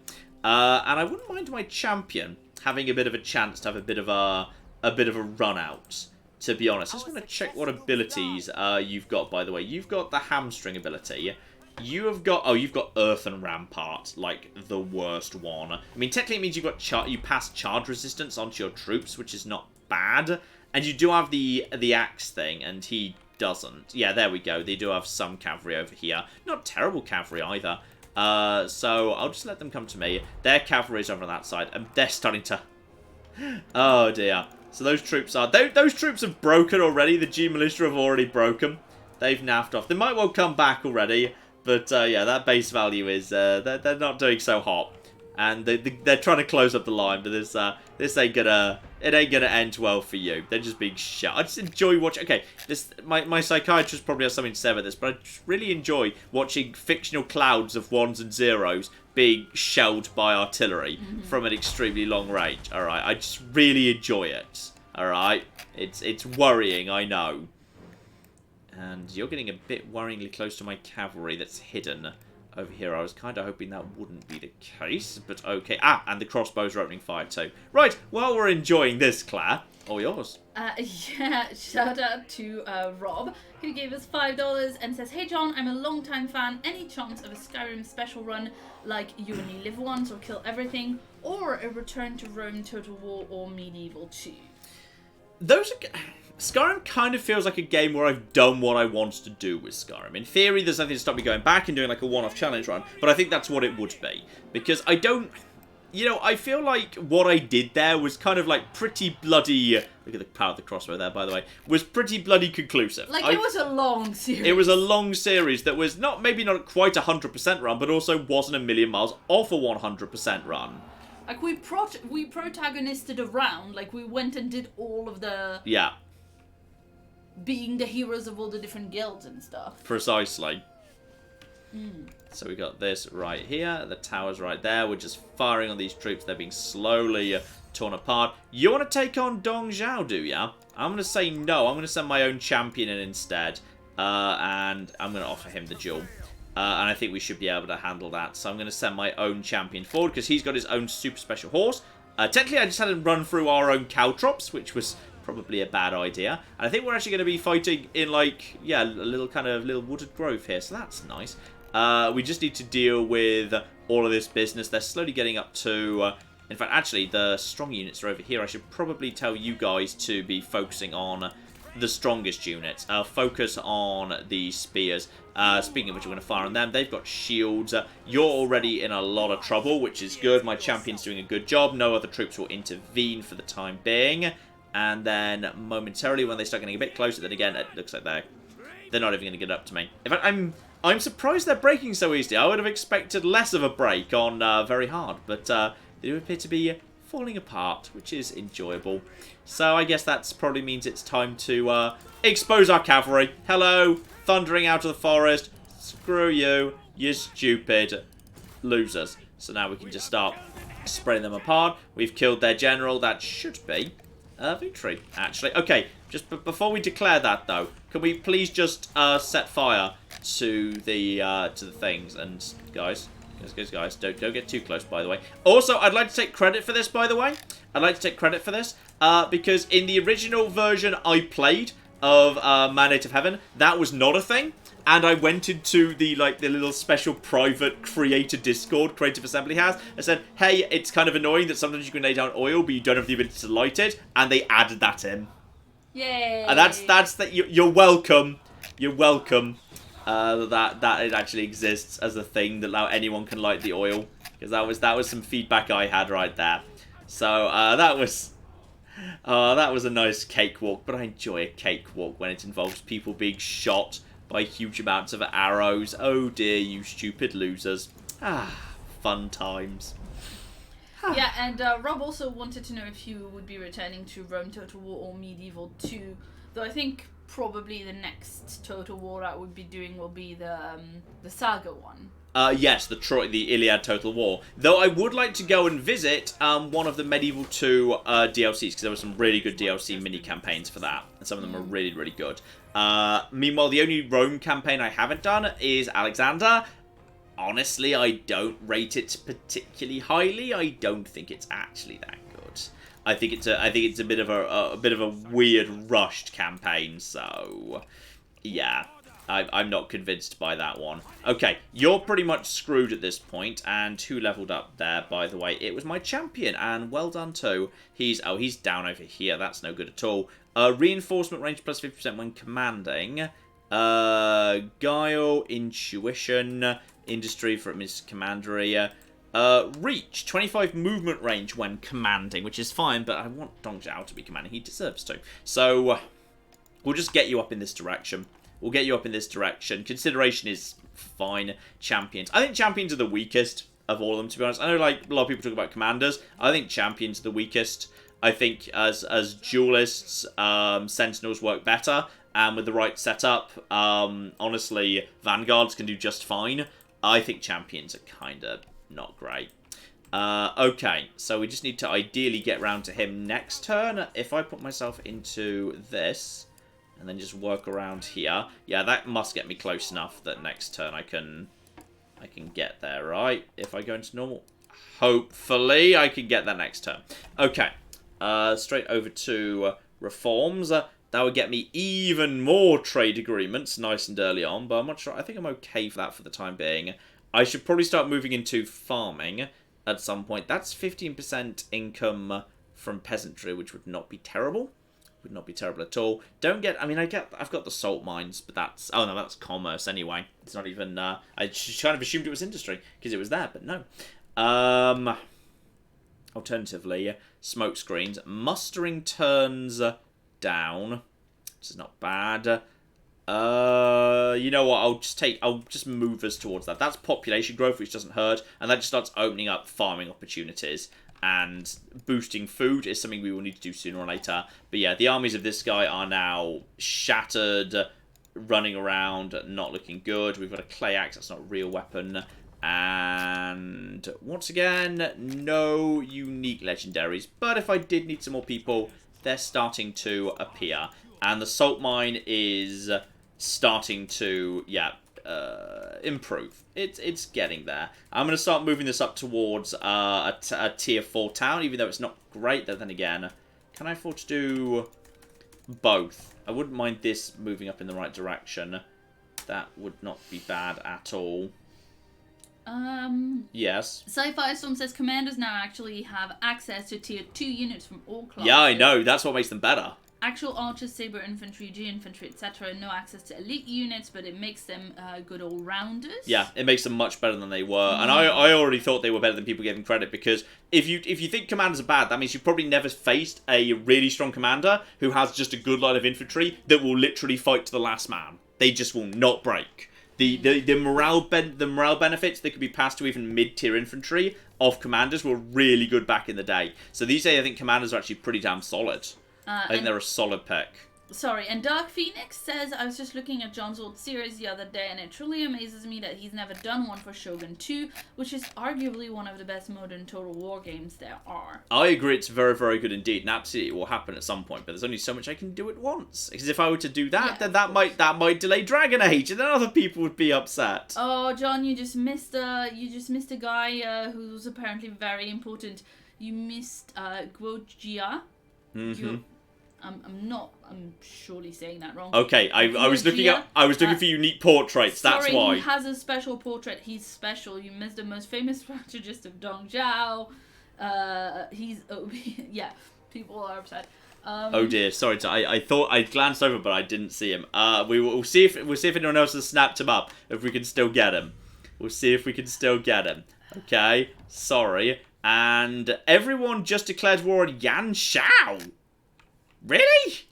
And I wouldn't mind my champion having a bit of a chance to have a bit of a run out, to be honest. I just want to check what abilities you've got, by the way. You've got the hamstring ability. You have got... Oh, you've got Earthen Rampart, like the worst one. I mean, technically it means you've got you pass charge resistance onto your troops, which is not bad. And you do have the axe thing, and he... doesn't. Yeah, there we go. They do have some cavalry over here. Not terrible cavalry either. So I'll just let them come to me. Their cavalry is over on that side, and they're starting to... Oh dear. So those troops are... Those troops have broken already. The G Militia have already broken. They've naffed off. They might well come back already, but yeah, that base value is... they're not doing so hot. And they're trying to close up the line, but this ain't gonna... It ain't gonna end well for you. They're just being shot. I just enjoy watching... Okay, my psychiatrist probably has something to say about this, but I just really enjoy watching fictional clouds of ones and zeros being shelled by artillery from an extremely long range. Alright, I just really enjoy it. Alright? It's worrying, I know. And you're getting a bit worryingly close to my cavalry that's hidden over here. I was kind of hoping that wouldn't be the case, but okay. Ah, and the crossbows are opening fire too. Right, well, we're enjoying this, Claire. All yours. Yeah, shout out to Rob, who gave us $5 and says, hey John, I'm a long-time fan. Any chance of a Skyrim special run like You Only Live Once or Kill Everything, or a Return to Rome Total War or Medieval 2? Those are... Skyrim kind of feels like a game where I've done what I want to do with Skyrim. In theory, there's nothing to stop me going back and doing like a one-off challenge run, but I think that's what it would be. Because I don't... You know, I feel like what I did there was kind of like pretty bloody... Look at the power of the crossbow there, by the way. Was pretty bloody conclusive. Like, it was a long series. It was a long series that was maybe not quite 100% run, but also wasn't a million miles off a 100% run. Like, we protagonisted around, like, we went and did all of the... Yeah. Being the heroes of all the different guilds and stuff. Precisely. So we got this right here. The tower's right there. We're just firing on these troops. They're being slowly torn apart. You want to take on Dong Zhao, do ya? I'm going to say no. I'm going to send my own champion in instead. And I'm going to offer him the duel. And I think we should be able to handle that. So I'm going to send my own champion forward because he's got his own super special horse. Technically, I just had him run through our own caltrops, which was probably a bad idea. And I think we're actually going to be fighting in, like, yeah, a little kind of little wooded grove here. So that's nice. We just need to deal with all of this business. They're slowly getting up to... in fact, actually, the strong units are over here. I should probably tell you guys to be focusing on the strongest units. Focus on the spears. Speaking of which, we're going to fire on them. They've got shields. You're already in a lot of trouble, which is good. My champion's doing a good job. No other troops will intervene for the time being. And then momentarily, when they start getting a bit closer, then again, it looks like they're not even going to get up to me. In fact, I'm surprised they're breaking so easily. I would have expected less of a break on very hard, but they do appear to be falling apart, which is enjoyable. So I guess that probably means it's time to expose our cavalry. Hello, thundering out of the forest. Screw you, you stupid losers. So now we can just start spreading them apart. We've killed their general. That should be a victory, actually. Okay, just before we declare that, though, can we please just set fire to the things? And guys, don't get too close, by the way. Also, I'd like to take credit for this, by the way. I'd like to take credit for this because in the original version I played of Mandate of Heaven, that was not a thing. And I went into the little special private creator Discord Creative Assembly has. I said, hey, it's kind of annoying that sometimes you can lay down oil, but you don't have the ability to light it. And they added that in. Yay! And that's that. You're welcome. You're welcome. That it actually exists as a thing that now anyone can light the oil, because that was some feedback I had right there. So that was a nice cakewalk. But I enjoy a cakewalk when it involves people being shot by huge amounts of arrows. Oh dear, you stupid losers. Fun times. Yeah, and Rob also wanted to know if you would be returning to Rome Total War or Medieval 2, though I think probably the next Total War I would be doing will be the Saga one. Yes, the Iliad Total War. Though I would like to go and visit one of the Medieval 2 DLCs, because there were some really good DLC mini-campaigns for that, and some of them are really, really good. Meanwhile, the only Rome campaign I haven't done is Alexander. Honestly, I don't rate it particularly highly. I don't think it's actually that good. I think it's a bit of a weird rushed campaign. So, yeah, I'm not convinced by that one. Okay, you're pretty much screwed at this point. And who leveled up there, by the way? It was my champion, and well done too. He's down over here. That's no good at all. Reinforcement range plus 50% when commanding. Guile, intuition, industry for Miss Commandery. Reach, 25 movement range when commanding, which is fine, but I want Dong Zhao to be commanding. He deserves to. So, we'll just get you up in this direction. We'll get you up in this direction. Consideration is fine. Champions. I think champions are the weakest of all of them, to be honest. I know, like, a lot of people talk about commanders. I think champions are the weakest. I think as duelists, sentinels work better, and with the right setup, honestly, vanguards can do just fine. I think champions are kind of not great. Okay, so we just need to ideally get round to him next turn. If I put myself into this, and then just work around here, yeah, that must get me close enough that next turn I can get there, right? If I go into normal, hopefully I can get that next turn. Okay. Straight over to reforms. That would get me even more trade agreements nice and early on, but I'm not sure. I think I'm okay for that for the time being. I should probably start moving into farming at some point. That's 15% income from peasantry, which would not be terrible. Would not be terrible at all. I've got the salt mines, but that's commerce anyway. It's not even, I just kind of assumed it was industry, because it was there, but no. Alternatively, smoke screens. Mustering turns down, which is not bad. You know what? I'll just move us towards that. That's population growth, which doesn't hurt, and that just starts opening up farming opportunities. and boosting food is something we will need to do sooner or later. But yeah, the armies of this guy are now shattered, running around, not looking good. We've got a clay axe, that's not a real weapon. And once again, no unique legendaries. But if I did need some more people, they're starting to appear. And the salt mine is starting to, improve. It's getting there. I'm going to start moving this up towards a tier 4 town, even though it's not great. Then again, can I afford to do both? I wouldn't mind this moving up in the right direction. That would not be bad at all. Yes. Sci-Fi Storm says commanders now actually have access to tier 2 units from all classes. Yeah, I know. That's what makes them better. Actual archers, saber infantry, G infantry, etc. No access to elite units, but it makes them good all-rounders. Yeah, it makes them much better than they were. And I already thought they were better than people gave them credit, because if you think commanders are bad, that means you've probably never faced a really strong commander who has just a good line of infantry that will literally fight to the last man. They just will not break. The morale benefits that could be passed to even mid-tier infantry of commanders were really good back in the day. So these days I think commanders are actually pretty damn solid. I think they're a solid pick. Sorry, and Dark Phoenix says, I was just looking at John's old series the other day, and it truly amazes me that he's never done one for Shogun 2, which is arguably one of the best modern Total War games there are. I agree, it's very, very good indeed, and absolutely it will happen at some point, but there's only so much I can do at once. Because if I were to do that, then that might delay Dragon Age, and then other people would be upset. Oh, John, you just missed a guy who's apparently very important. You missed Guojia. Mm-hmm. I'm surely saying that wrong. Okay, I was looking for unique portraits, that's why. He has a special portrait, he's special. You missed the most famous strategist of Dong Zhao. People are upset. Oh dear, sorry, I thought I glanced over, but I didn't see him. We'll see if anyone else has snapped him up, if we can still get him. We'll see if we can still get him. Okay, sorry. And everyone just declared war on Yan Shao. Really?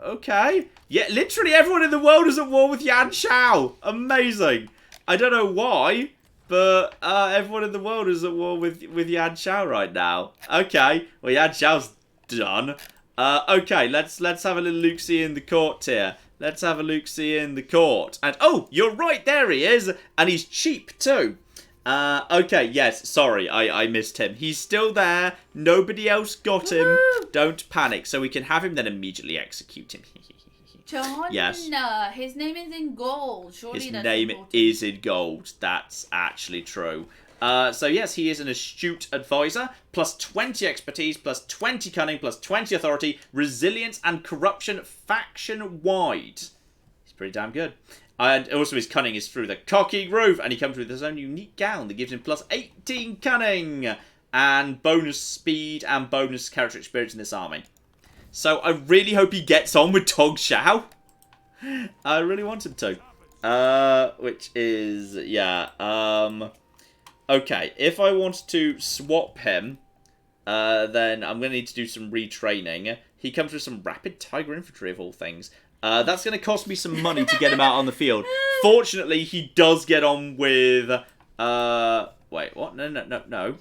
Okay. Yeah, literally everyone in the world is at war with Yan Shao. Amazing. I don't know why, but everyone in the world is at war with Yan Shao right now. Okay. Well, Yan Shao's done. Okay, let's have a little look-see in the court here. Let's have a look-see in the court. And, oh, you're right, there he is. And he's cheap, too. Okay, yes, sorry, I missed him. He's still there. Nobody else got him. Don't panic. So we can have him, then immediately execute him. John, yes. His name is in gold. Surely his that's name important. is in gold. That's actually true. So yes, he is an astute advisor. Plus 20 expertise, plus 20 cunning, plus 20 authority, resilience, and corruption faction-wide. He's pretty damn good. And also his cunning is through the cocking roof, and he comes with his own unique gown that gives him plus 18 cunning, and bonus speed and bonus character experience in this army. So I really hope he gets on with Dong Zhao. I really want him to. Which is, okay, if I want to swap him, then I'm going to need to do some retraining. He comes with some rapid tiger infantry of all things. That's going to cost me some money to get him out on the field. Fortunately, he does get on with... wait, what? No.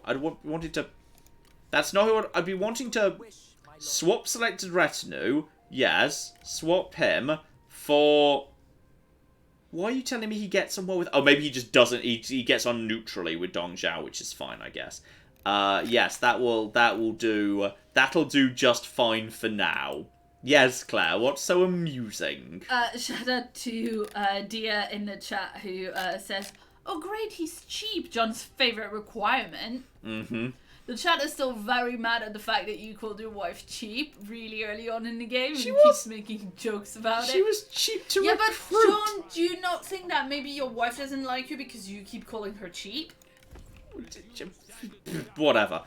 I wanted to... That's not who I'd be wanting to... Swap selected retinue. Yes. Swap him for... Why are you telling me he gets on well with... Oh, maybe he just doesn't... He gets on neutrally with Dong Zhao, which is fine, I guess. Yes, that will do... That'll do just fine for now. Yes, Claire, what's so amusing? Shout out to Dia in the chat who says, oh great, he's cheap, John's favourite requirement. Mm-hmm. The chat is still very mad at the fact that you called your wife cheap really early on in the game and keeps making jokes about it. She was cheap to recruit. But John, do you not think that maybe your wife doesn't like you because you keep calling her cheap? Whatever.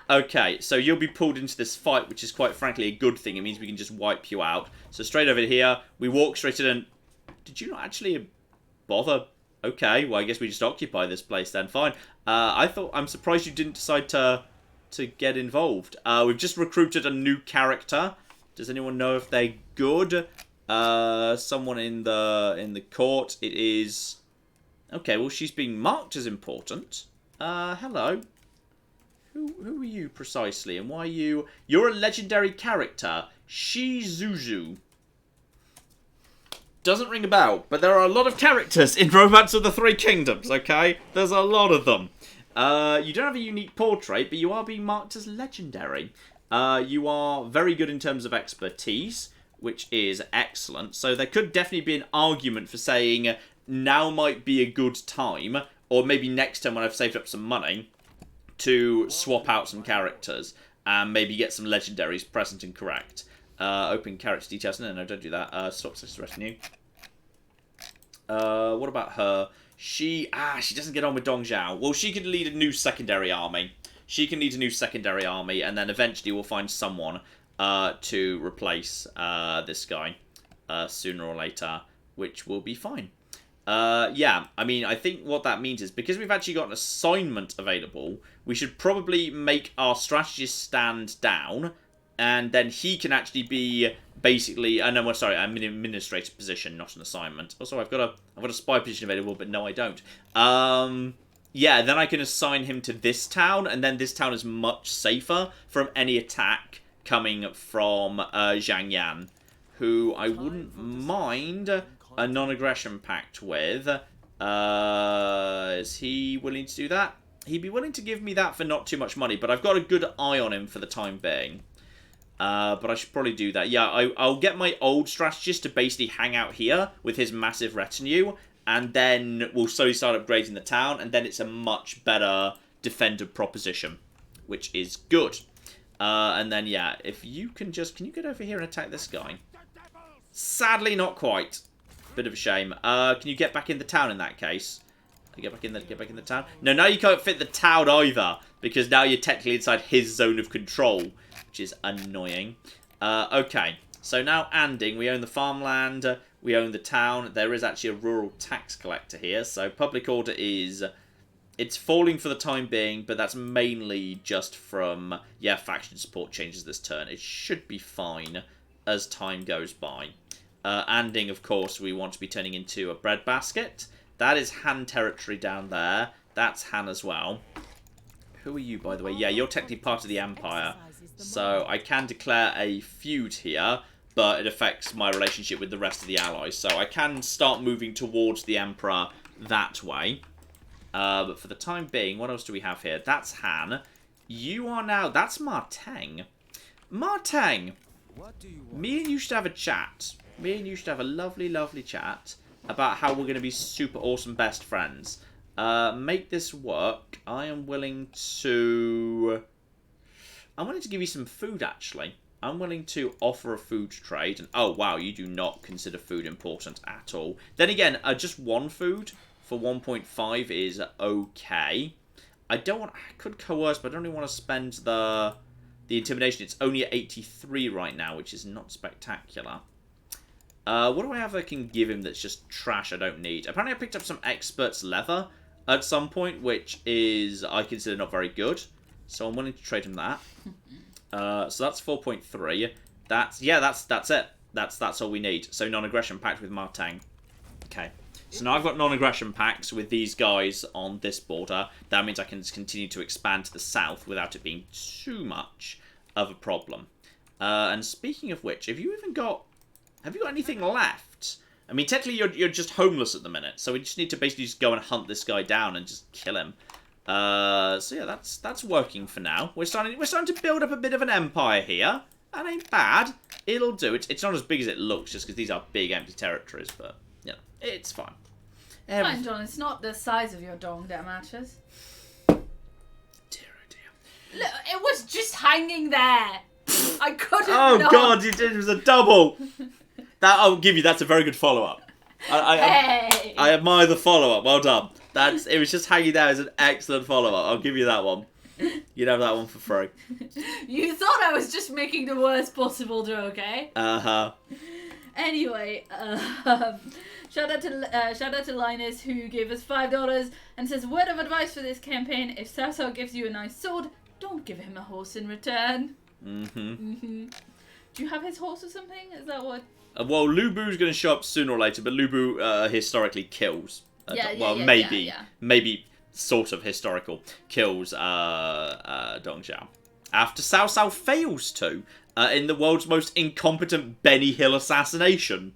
Okay, so you'll be pulled into this fight, which is quite frankly a good thing. It means we can just wipe you out. So straight over here, we walk straight in and... Did you not actually bother? Okay, well I guess we just occupy this place then. Fine. I'm surprised you didn't decide to get involved. We've just recruited a new character. Does anyone know if they're good? Someone in the court. It is... Okay, well she's being marked as important. Hello. Who are you precisely, and why are you... You're a legendary character. Shizuzu. Doesn't ring a bell, but there are a lot of characters in Romance of the Three Kingdoms, okay? There's a lot of them. You don't have a unique portrait, but you are being marked as legendary. You are very good in terms of expertise, which is excellent. So there could definitely be an argument for saying now might be a good time, or maybe next time when I've saved up some money, to swap out some characters and maybe get some legendaries present and correct. Open character details. No, don't do that. Stop this retinue. What about her? She doesn't get on with Dong Zhao. Well, she could lead a new secondary army. She can lead a new secondary army, and then eventually we'll find someone to replace this guy sooner or later, which will be fine. Yeah, I mean, I think what that means is because we've actually got an assignment available, we should probably make our strategist stand down, and then he can actually be basically... no, sorry, I'm in an administrative position, not an assignment. Also, I've got a spy position available, but no, I don't. Yeah, then I can assign him to this town, and then this town is much safer from any attack coming from Zhang Yan, who I wouldn't mind a non-aggression pact with. Is he willing to do that? He'd be willing to give me that for not too much money, but I've got a good eye on him for the time being. But I should probably do that. Yeah, I'll get my old strategist to basically hang out here with his massive retinue, and then we'll slowly start upgrading the town, and then it's a much better defender proposition, which is good. And then, yeah, if you can just... Can you get over here and attack this guy? Sadly, not quite. Bit of a shame. Can you get back in the town in that case? Get back in the town? No, now you can't fit the town either, because now you're technically inside his zone of control, which is annoying. Okay, so now Anding, we own the farmland, we own the town. There is actually a rural tax collector here, so public order is... It's falling for the time being, but that's mainly just from, yeah, faction support changes this turn. It should be fine as time goes by. Anding, of course, we want to be turning into a breadbasket. That is Han territory down there. That's Han as well. Who are you, by the way? Yeah, you're technically part of the Empire. So I can declare a feud here, but it affects my relationship with the rest of the allies. So I can start moving towards the Emperor that way. But for the time being, what else do we have here? That's Han. You are now... That's Marteng. Marteng! Me and you should have a chat. Me and you should have a lovely, lovely chat about how we're going to be super awesome best friends. Make this work. I am willing to... I'm willing to give you some food, actually. I'm willing to offer a food trade. And oh, wow, you do not consider food important at all. Then again, just one food for 1.5 is okay. I could coerce, but I don't really want to spend the intimidation. It's only at 83 right now, which is not spectacular. What do I have I can give him that's just trash I don't need? Apparently I picked up some expert's leather at some point, which is, I consider, not very good. So I'm willing to trade him that. So that's 4.3. That's it. That's all we need. So non-aggression pact with Martang. Okay. So now I've got non-aggression pacts with these guys on this border. That means I can just continue to expand to the south without it being too much of a problem. And speaking of which, have you got anything left? I mean, technically you're just homeless at the minute, so we just need to basically just go and hunt this guy down and just kill him. So yeah, that's working for now. We're starting to build up a bit of an empire here. That ain't bad. It'll do. It's not as big as it looks, just because these are big empty territories, but you know, it's fine. Fine, John. It's not the size of your dong that matters. Dear oh dear. Look, it was just hanging there. I couldn't. Oh not. God! It was a double. I'll give you. That's a very good follow-up. Hey. I admire the follow-up. Well done. It was just hanging there as an excellent follow-up. I'll give you that one. You'd have that one for free. You thought I was just making the worst possible joke, eh? Uh-huh. Anyway, shout out to Linus, who gave us $5 and says, word of advice for this campaign: if Cao Cao gives you a nice sword, don't give him a horse in return. Do you have his horse or something? Is that what? Well, Lu Bu's going to show up sooner or later, but Lu Bu historically kills. Maybe sort of historical, kills Dong Zhao. After Cao Cao fails to, in the world's most incompetent Benny Hill assassination.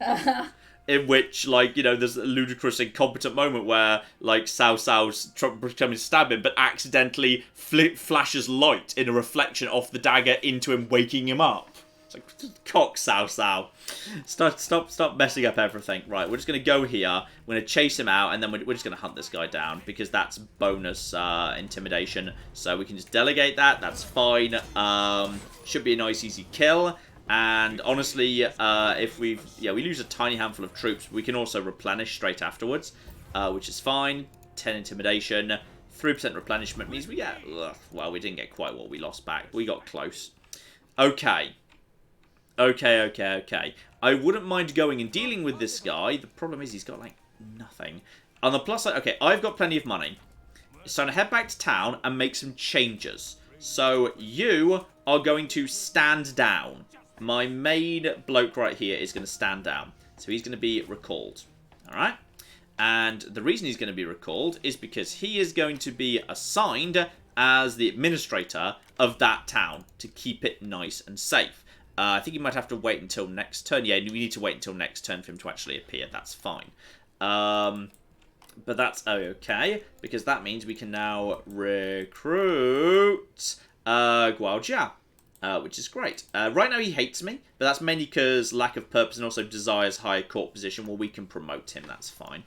In which, like, you know, there's a ludicrous incompetent moment where, like, Cao Cao's coming to stab him, but accidentally flashes light in a reflection off the dagger into him, waking him up. It's like, cock Cao Cao. Stop messing up everything. Right, we're just going to go here, we're going to chase him out, and then we're just going to hunt this guy down, because that's bonus intimidation. So we can just delegate that, that's fine. Should be a nice, easy kill. And honestly, if we lose a tiny handful of troops, we can also replenish straight afterwards, which is fine. 10 intimidation, 3% replenishment means we get, well, we didn't get quite what we lost back. We got close. Okay. I wouldn't mind going and dealing with this guy. The problem is he's got, like, nothing. On the plus side, okay, I've got plenty of money. It's time to head back to town and make some changes. So you are going to stand down. My main bloke right here is going to stand down. So he's going to be recalled. Alright? And the reason he's going to be recalled is because he is going to be assigned as the administrator of that town to keep it nice and safe. I think you might have to wait until next turn. Yeah, we need to wait until next turn for him to actually appear. That's fine. But that's okay, because that means we can now recruit Guao Jia. Which is great. Right now he hates me, but that's mainly because lack of purpose and also desires higher court position. Well, we can promote him, that's fine.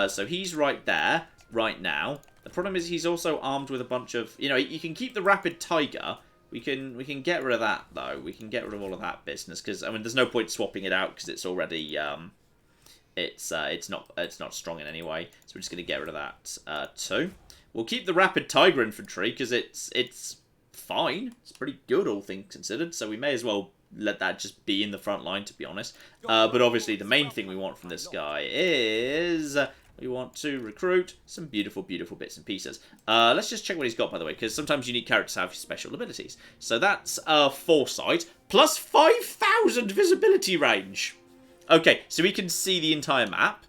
So he's right there, right now. The problem is he's also armed with a bunch of, you know, you can keep the Rapid Tiger. We can get rid of that, though. We can get rid of all of that business, because, I mean, there's no point swapping it out, because it's already, it's not strong in any way. So we're just going to get rid of that, too. We'll keep the Rapid Tiger infantry, because it's fine. It's pretty good, all things considered, so we may as well let that just be in the front line, to be honest. But obviously the main thing we want from this guy is we want to recruit some beautiful, beautiful bits and pieces. Let's just check what he's got, by the way, because sometimes unique characters have special abilities. So that's Foresight, plus 5,000 visibility range. Okay, so we can see the entire map.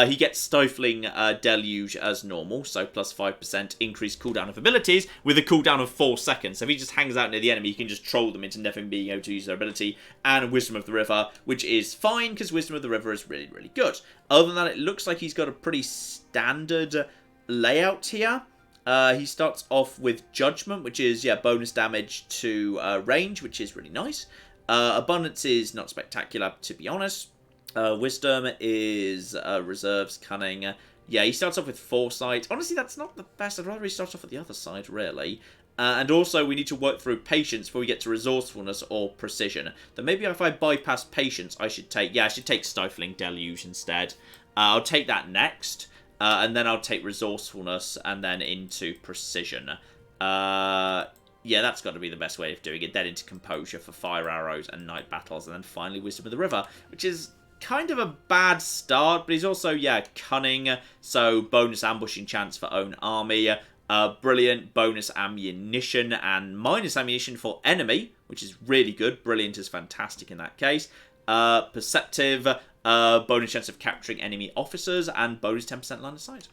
He gets Stifling Deluge as normal, so plus 5% increased cooldown of abilities with a cooldown of 4 seconds. So if he just hangs out near the enemy, he can just troll them into never being able to use their ability. And Wisdom of the River, which is fine, because Wisdom of the River is really, really good. Other than that, it looks like he's got a pretty standard layout here. He starts off with Judgment, which is, yeah, bonus damage to range, which is really nice. Abundance is not spectacular, to be honest. Wisdom is Reserves, Cunning. Yeah, he starts off with Foresight. Honestly, that's not the best. I'd rather he starts off at the other side, really. And also, we need to work through Patience before we get to Resourcefulness or Precision. Then maybe if I bypass Patience, I should take Stifling Deluge instead. I'll take that next. And then I'll take Resourcefulness and then into Precision. Yeah, that's got to be the best way of doing it. Then into Composure for Fire Arrows and Night Battles. And then finally Wisdom of the River, which is kind of a bad start, but he's also, yeah, Cunning, so bonus ambushing chance for own army, brilliant bonus ammunition and minus ammunition for enemy, which is really good. Brilliant is fantastic in that case. Perceptive, bonus chance of capturing enemy officers, and bonus 10% line of sight.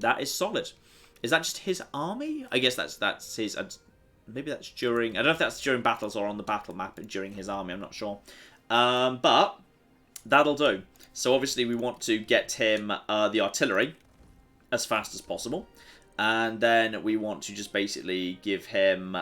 That is solid. Is that just his army? I guess that's his, maybe that's during, I don't know if that's during battles or on the battle map during his army, I'm not sure. But that'll do. So obviously we want to get him the artillery as fast as possible. And then we want to just basically give him,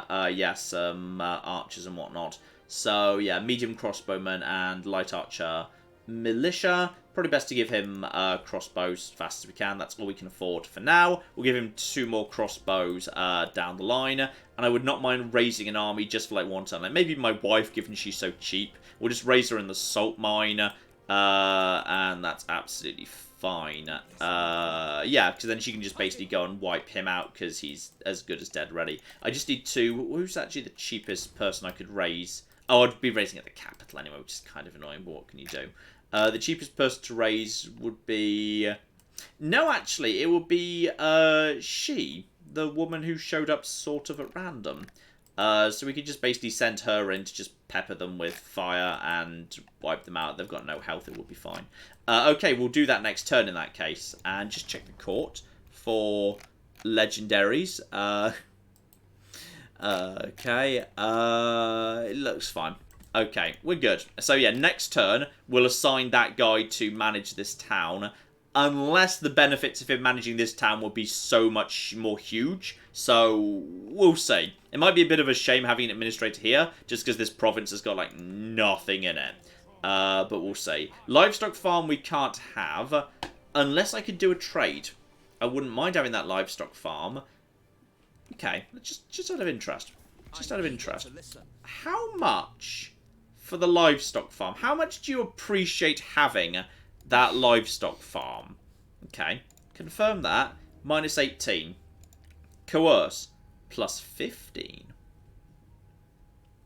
some archers and whatnot. So yeah, medium crossbowman and light archer militia. Probably best to give him crossbows as fast as we can. That's all we can afford for now. We'll give him 2 more crossbows down the line. And I would not mind raising an army just for like one turn. Like maybe my wife, given she's so cheap. We'll just raise her in the salt mine. And that's absolutely fine. Yeah, because then she can just basically go and wipe him out because he's as good as dead ready. I just need 2. Who's actually the cheapest person I could raise? Oh, I'd be raising at the capital anyway, which is kind of annoying, but what can you do? The cheapest person to raise would be... No, actually, it would be she, the woman who showed up sort of at random. So we could just basically send her in to just pepper them with fire and wipe them out. They've got no health, it will be fine. Okay, we'll do that next turn in that case. And just check the court for legendaries. Okay. It looks fine. Okay, we're good. So yeah, next turn, we'll assign that guy to manage this town. Unless the benefits of him managing this town will be so much more huge. So, we'll see. It might be a bit of a shame having an administrator here, just because this province has got, like, nothing in it. But we'll see. Livestock farm we can't have, unless I could do a trade. I wouldn't mind having that livestock farm. Okay, just out of interest. Just out of interest. How much for the livestock farm? How much do you appreciate having that livestock farm? Okay, confirm that. Minus 18. Coerce. Plus 15.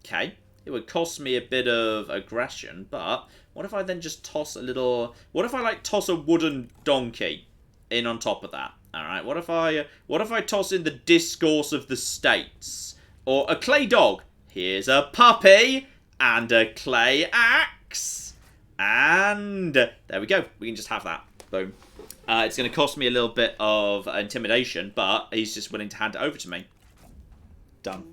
Okay, it would cost me a bit of aggression, but what if I then just toss a little... What if I, like, toss a wooden donkey in on top of that? Alright, what if I toss in the discourse of the states? Or a clay dog. Here's a puppy and a clay axe. And there we go. We can just have that. Boom. It's going to cost me a little bit of intimidation, but he's just willing to hand it over to me. Done.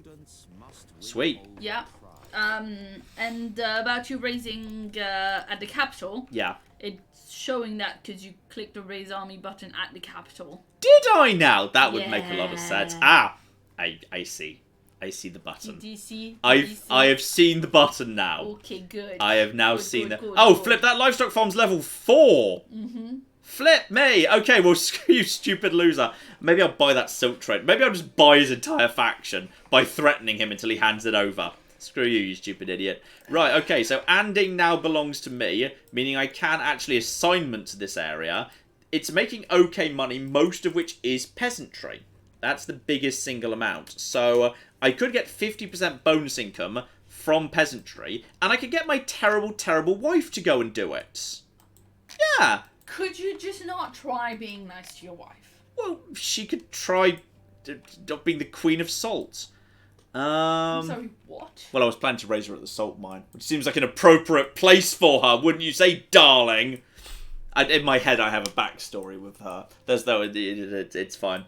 Sweet. Yeah. And about you raising at the capital. Yeah. It's showing that because you clicked the raise army button at the capital. Did I now? That would make a lot of sense. Ah, I see. I see the button. Did you see? I have seen the button now. Okay, good. I have now Good, seen good, the... good, Oh, good. flip, that livestock farm's level 4. Mm-hmm. Flip me! Okay, well, screw you, stupid loser. Maybe I'll buy that silk trade. Maybe I'll just buy his entire faction by threatening him until he hands it over. Screw you, you stupid idiot. Right, okay, so Anding now belongs to me, meaning I can actually assignment to this area. It's making okay money, most of which is peasantry. That's the biggest single amount. So I could get 50% bonus income from peasantry, and I could get my terrible, terrible wife to go and do it. Yeah. Could you just not try being nice to your wife? Well, she could try being the Queen of Salt. I'm sorry, what? Well, I was planning to raise her at the salt mine, which seems like an appropriate place for her, wouldn't you say, darling? In my head, I have a backstory with her. There's no, it's fine.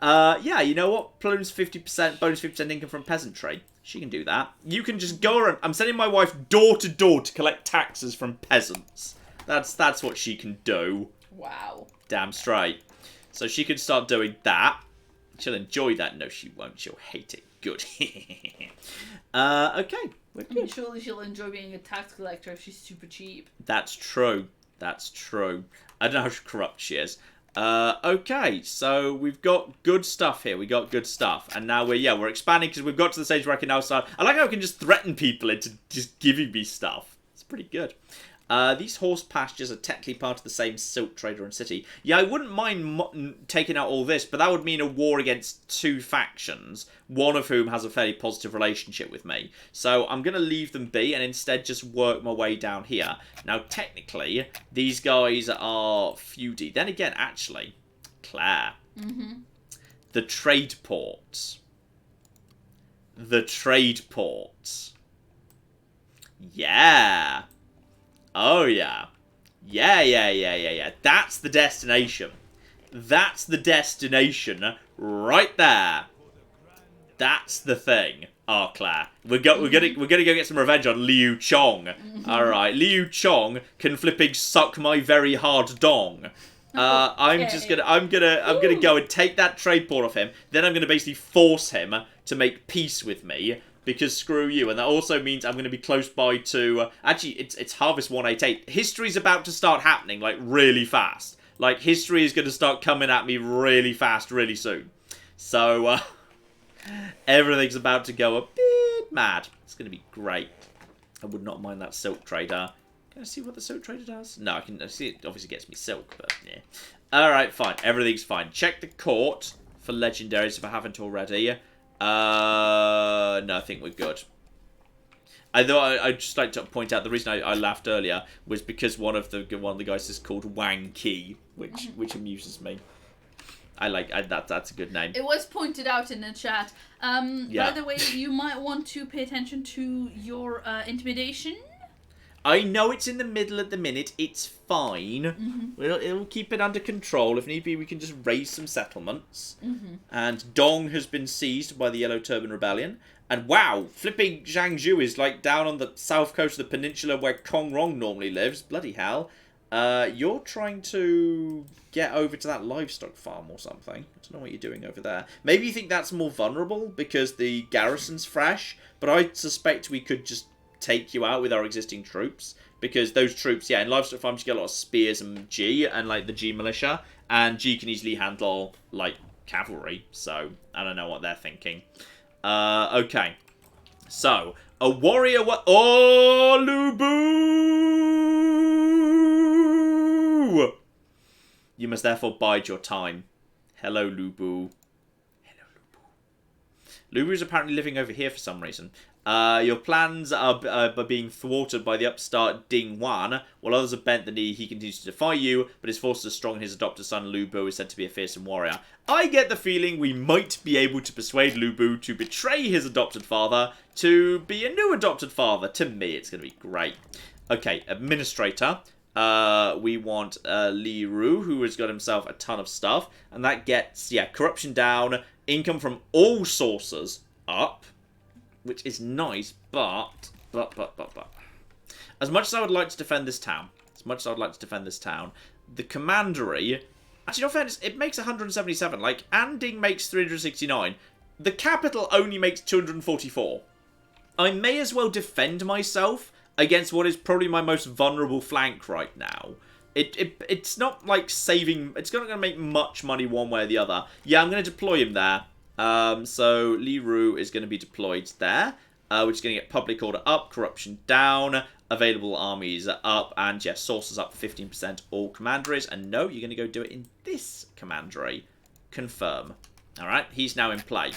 Yeah, you know what? Plume's 50%, bonus 50% income from peasantry. She can do that. You can just go around. I'm sending my wife door to door to collect taxes from peasants. That's what she can do. Wow. Damn straight. So she can start doing that. She'll enjoy that. No, she won't. She'll hate it. Good. Okay. We're good. Surely she'll enjoy being a tax collector if she's super cheap. That's true. That's true. I don't know how corrupt she is. Okay, so we've got good stuff here. We got good stuff. And now we're expanding because we've got to the stage where I can now start... I like how I can just threaten people into just giving me stuff. It's pretty good. These horse pastures are technically part of the same silk trader and city. Yeah, I wouldn't mind taking out all this, but that would mean a war against two factions, one of whom has a fairly positive relationship with me. So I'm going to leave them be and instead just work my way down here. Now, technically, these guys are feudy. Then again, actually, Claire. Mm-hmm. The trade ports. The trade ports. Yeah. Oh, yeah. Yeah. That's the destination. That's the destination right there. That's the thing. Oh, Claire. We're gonna go get some revenge on Liu Chong. Alright, Liu Chong can flipping suck my very hard dong. I'm gonna go and take that trade port off him. Then I'm gonna basically force him to make peace with me. Because screw you, and that also means I'm going to be close by to... actually, it's Harvest 188. History's about to start happening, like, really fast. Like, history is going to start coming at me really fast, really soon. So, everything's about to go a bit mad. It's going to be great. I would not mind that silk trader. Can I see what the silk trader does? No, I can see it obviously gets me silk, but yeah. Alright, fine. Everything's fine. Check the court for legendaries if I haven't already. No, I think we're good. I'd just like to point out the reason I laughed earlier was because one of the guys is called Wang Qi, which amuses me. That's a good name. It was pointed out in the chat. Yeah. By the way, you might want to pay attention to your intimidation. I know it's in the middle at the minute. It's fine. It'll keep it under control. If need be, we can just raise some settlements. And Dong has been seized by the Yellow Turban Rebellion. And wow, flipping Zhangzhou is like down on the south coast of the peninsula where Kong Rong normally lives. Bloody hell. You're trying to get over to that livestock farm or something. I don't know what you're doing over there. Maybe you think that's more vulnerable because the garrison's fresh. But I suspect we could just take you out with our existing troops, because those troops, yeah, in livestock farms you get a lot of spears and G, and like the G militia, and G can easily handle like cavalry, so I don't know what they're thinking. Okay, so a warrior, oh, Lubu, you must therefore bide your time. Hello, Lubu. Hello, Lubu. Lubu is apparently living over here for some reason. Your plans are being thwarted by the upstart Ding Wan, while others have bent the knee. He continues to defy you, but his forces are strong, and his adopted son Lu Bu is said to be a fearsome warrior. I get the feeling we might be able to persuade Lu Bu to betray his adopted father to be a new adopted father. To me, it's going to be great. Okay, administrator. We want Li Ru, who has got himself a ton of stuff, and that gets, yeah, corruption down, income from all sources up, which is nice, but. As much as I would like to defend this town, the commandery, actually, no fairness, it makes 177. Like, Anding makes 369. The capital only makes 244. I may as well defend myself against what is probably my most vulnerable flank right now. It's not like saving. It's not going to make much money one way or the other. Yeah, I'm going to deploy him there. So Li Ru is going to be deployed there, which is going to get public order up, corruption down, available armies up, and yes, sources up 15%, all commanderies. And no, you're going to go do it in this commandery. Confirm. Alright, he's now in play.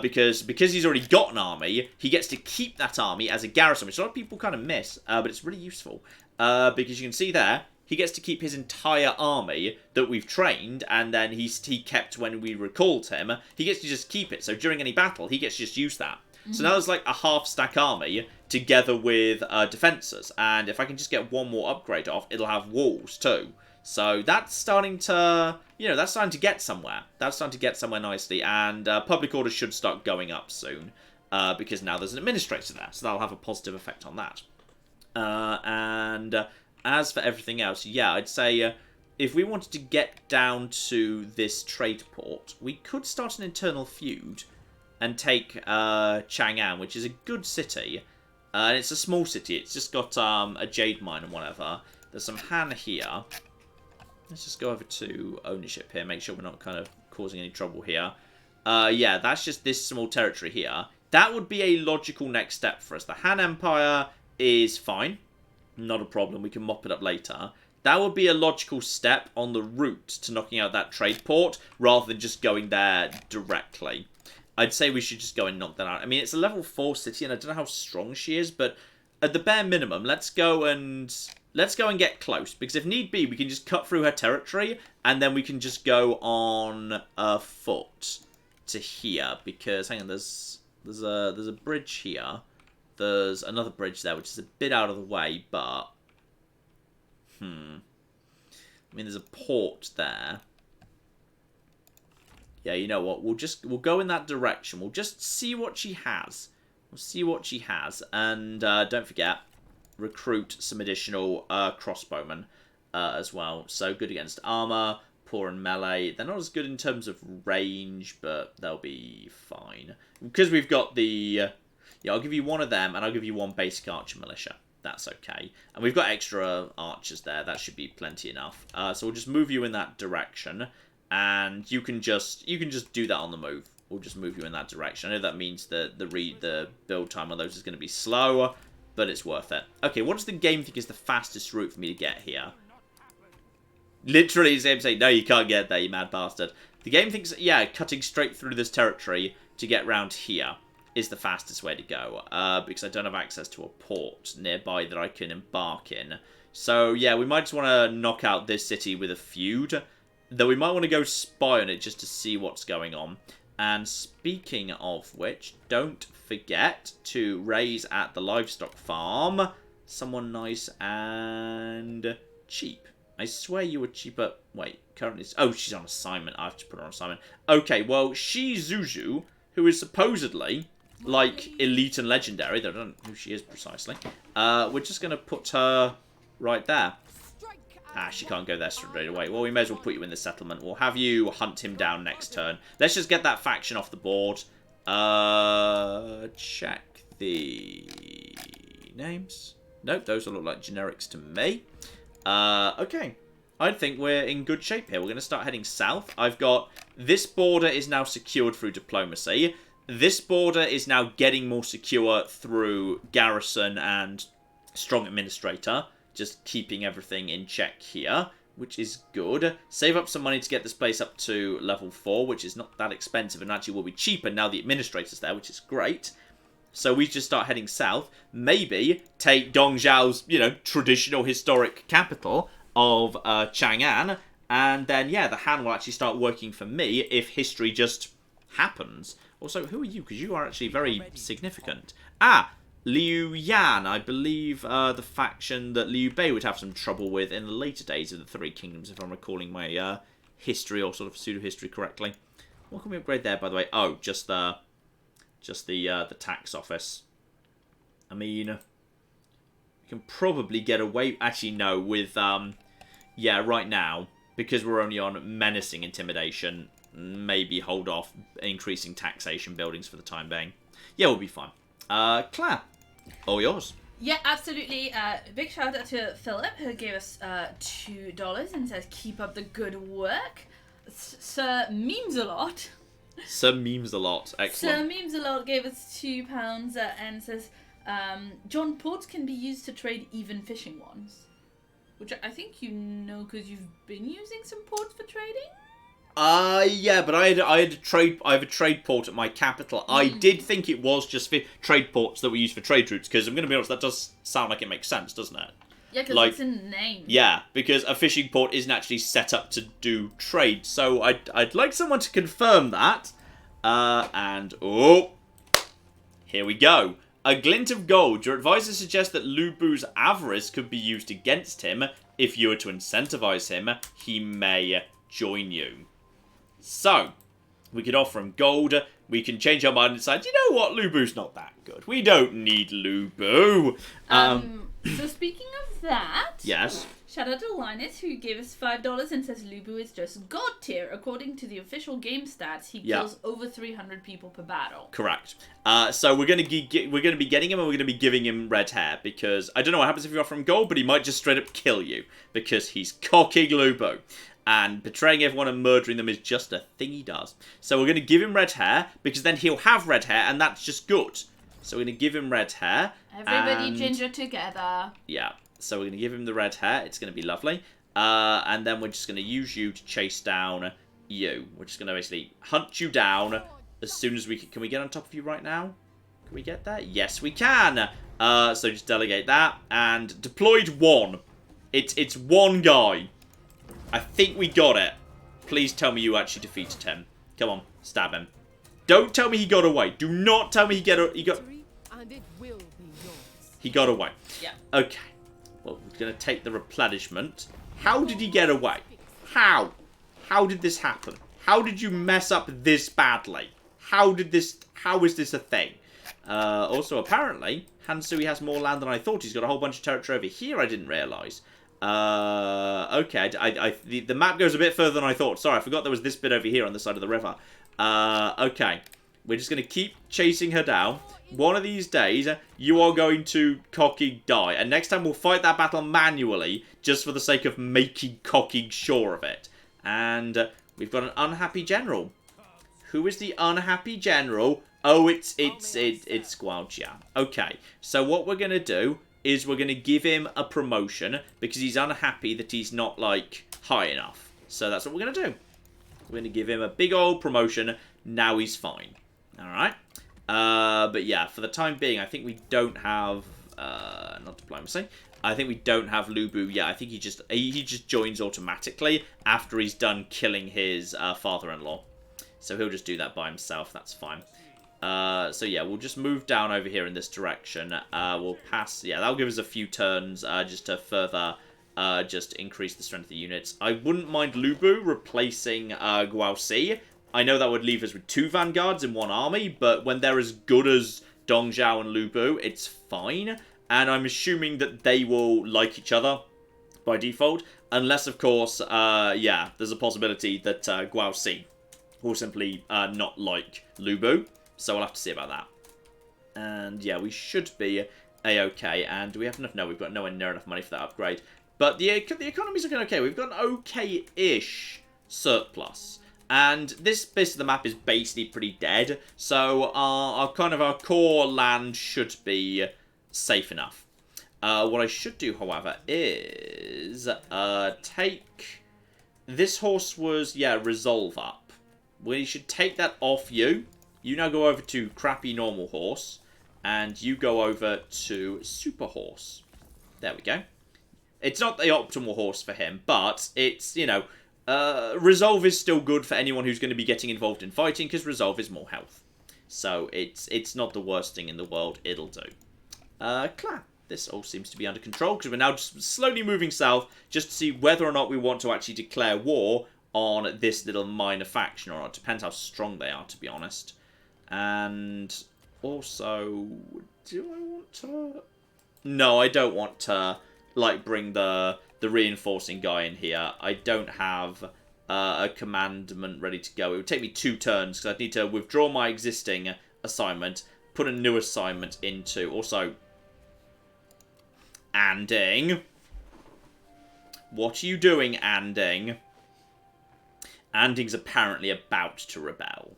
Because he's already got an army, he gets to keep that army as a garrison, which a lot of people kind of miss, but it's really useful. Because you can see there, he gets to keep his entire army that we've trained, and then he kept when we recalled him. He gets to just keep it, so during any battle, he gets to just use that. So now there's like a half-stack army together with defences, and if I can just get one more upgrade off, it'll have walls too. So that's starting to, that's starting to get somewhere. That's starting to get somewhere nicely, and public order should start going up soon, because now there's an administrator there, so that'll have a positive effect on that. And as for everything else, yeah, I'd say if we wanted to get down to this trade port, we could start an internal feud and take Chang'an, which is a good city. And it's a small city. It's just got a jade mine and whatever. There's some Han here. Let's just go over to ownership here. Make sure we're not kind of causing any trouble here. Yeah, that's just this small territory here. That would be a logical next step for us. The Han Empire is fine. Not a problem. We can mop it up later. That would be a logical step on the route to knocking out that trade port, rather than just going there directly. I'd say we should just go and knock that out. I mean, it's a level 4 city, and I don't know how strong she is, but at the bare minimum, let's go and get close, because if need be, we can just cut through her territory, and then we can just go on foot to here. Because hang on, there's a bridge here. There's another bridge there, which is a bit out of the way, but I mean, there's a port there. Yeah, you know what? We'll go in that direction. We'll just see what she has. We'll see what she has, and don't forget, recruit some additional crossbowmen as well. So good against armor, poor in melee. They're not as good in terms of range, but they'll be fine because we've got the. Yeah, I'll give you one of them, and I'll give you one basic archer militia. That's okay. And we've got extra archers there. That should be plenty enough. So we'll just move you in that direction, and you can just do that on the move. We'll just move you in that direction. I know that means that the build time on those is going to be slower, but it's worth it. Okay, what does the game think is the fastest route for me to get here? Literally, the game saying, no, you can't get there, you mad bastard. The game thinks, yeah, cutting straight through this territory to get round here is the fastest way to go, because I don't have access to a port nearby that I can embark in. So, yeah, we might just want to knock out this city with a feud, though we might want to go spy on it just to see what's going on. And speaking of which, don't forget to raise at the livestock farm Someone nice and cheap. I swear you were cheaper. Wait, currently... Oh, she's on assignment. I have to put her on assignment. Okay, well, she's Zhuo, who is supposedly, like, elite and legendary. I don't know who she is precisely. We're just going to put her right there. Ah, she can't go there straight away. Well, we may as well put you in the settlement. We'll have you hunt him down next turn. Let's just get that faction off the board. Check the names. Nope, those all look like generics to me. Okay. I think we're in good shape here. We're going to start heading south. I've got... This border is now secured through diplomacy. This border is now getting more secure through garrison and strong administrator. Just keeping everything in check here, which is good. Save up some money to get this place up to level 4, which is not that expensive and actually will be cheaper now the administrator's there, which is great. So we just start heading south. Maybe take Dongzhao's, you know, traditional historic capital of Chang'an. And then, yeah, the Han will actually start working for me if history just happens. Also, who are you? Because you are actually very significant. Ah, Liu Yan, I believe the faction that Liu Bei would have some trouble with in the later days of the Three Kingdoms, if I'm recalling my history or sort of pseudo-history correctly. What can we upgrade there, by the way? Oh, just the tax office. I mean, we can probably get away... Actually, no, with, yeah, right now, because we're only on menacing intimidation, maybe hold off increasing taxation buildings for the time being. Yeah, we'll be fine. Claire, all yours. Yeah, absolutely. Big shout out to Philip, who gave us $2 and says, keep up the good work. Sir Memes a lot. Sir Memes a lot. Excellent. Sir Memes a lot gave us £2 and says, John, ports can be used to trade even fishing ones. Which I think you know because you've been using some ports for trading? Yeah, but I have a trade port at my capital. I did think it was just trade ports that we use for trade routes, because I'm going to be honest, that does sound like it makes sense, doesn't it? Yeah, because it's in the name. Yeah, because a fishing port isn't actually set up to do trade, so I'd like someone to confirm that. And, oh, here we go. A glint of gold. Your advisor suggests that Lu Bu's avarice could be used against him. If you were to incentivize him, he may join you. So, we could offer him gold. We can change our mind and decide, you know what, Lu Bu's not that good. We don't need Lu Bu. So speaking of that... Yes? Shout out to Linus, who gave us $5 and says Lu Bu is just god tier. According to the official game stats, he kills over 300 people per battle. Correct. So we're gonna be getting him, and we're gonna be giving him red hair, because I don't know what happens if you offer him gold, but he might just straight up kill you because he's cocking Lu Bu. And betraying everyone and murdering them is just a thing he does. So we're going to give him red hair, because then he'll have red hair, and that's just good. So we're going to give him red hair. Everybody ginger together. Yeah. So we're going to give him the red hair. It's going to be lovely. And then we're just going to use you to chase down you. We're just going to basically hunt you down as soon as we can. Can we get on top of you right now? Can we get there? Yes, we can. So just delegate that. And deployed one. It's one guy. I think we got it. Please tell me you actually defeated him. Come on, stab him. Don't tell me he got away. Do not tell me he got away. Yeah. Okay. Well, we're going to take the replenishment. How did he get away? How? How did this happen? How did you mess up this badly? How is this a thing? Also, apparently, Hansui has more land than I thought. He's got a whole bunch of territory over here I didn't realise. Okay, the map goes a bit further than I thought. Sorry, I forgot there was this bit over here on the side of the river. Okay. We're just going to keep chasing her down. One of these days, you are going to cocky die. And next time we'll fight that battle manually, just for the sake of making cocky sure of it. And we've got an unhappy general. Who is the unhappy general? Oh, it's Guao Jia. Okay, so what we're going to do is we're going to give him a promotion because he's unhappy that he's not, like, high enough. So that's what we're going to do. We're going to give him a big old promotion. Now he's fine. Alright? But yeah, for the time being, I think we don't have... not diplomacy. I think we don't have Lu Bu yet. I think he just joins automatically after he's done killing his father-in-law. So he'll just do that by himself. That's fine. So yeah, we'll just move down over here in this direction. We'll pass... Yeah, that'll give us a few turns just to further just increase the strength of the units. I wouldn't mind Lubu replacing Guaoxi. I know that would leave us with 2 vanguards in 1 army, but when they're as good as Dongzhao and Lubu, it's fine. And I'm assuming that they will like each other by default. Unless, of course, yeah, there's a possibility that Guaoxi will simply not like Lubu. So we'll have to see about that. And yeah, we should be A-okay. And do we have enough? No, we've got nowhere near enough money for that upgrade. But the economy's looking okay. We've got an okay-ish surplus. And this bit of the map is basically pretty dead. So our core land should be safe enough. What I should do, however, is take... This horse was, yeah, resolve up. We should take that off you. You now go over to crappy normal horse. And you go over to super horse. There we go. It's not the optimal horse for him, but it's, you know... Resolve is still good for anyone who's going to be getting involved in fighting, because Resolve is more health. So it's not the worst thing in the world. It'll do. Clan. This all seems to be under control, because we're now just slowly moving south, just to see whether or not we want to actually declare war on this little minor faction or not. Depends how strong they are, to be honest. And also, do I want to... No, I don't want to, like, bring the reinforcing guy in here. I don't have a commandment ready to go. It would take me 2 turns, because I'd need to withdraw my existing assignment, put a new assignment into... Also, Anding. What are you doing, Anding? Anding's apparently about to rebel.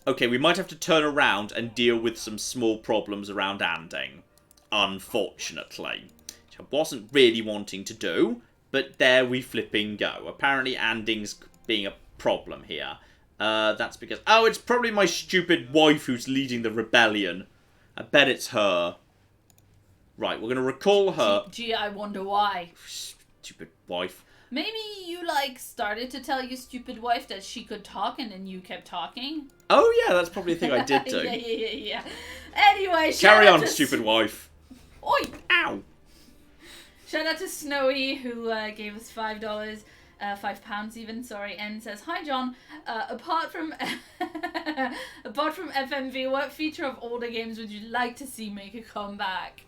Okay, we might have to turn around and deal with some small problems around Anding. Unfortunately. Which I wasn't really wanting to do, but there we flipping go. Apparently Anding's being a problem here. That's because... Oh, it's probably my stupid wife who's leading the rebellion. I bet it's her. Right, we're going to recall her. Gee, I wonder why. Stupid wife. Maybe you, like, started to tell your stupid wife that she could talk and then you kept talking? Oh, yeah, that's probably a thing I did do. Yeah. Anyway, carry on, stupid wife. Oi! Ow! Shout out to Snowy, who gave us $5. £5 even, sorry, and says, "Hi John, apart from FMV, what feature of older games would you like to see make a comeback?"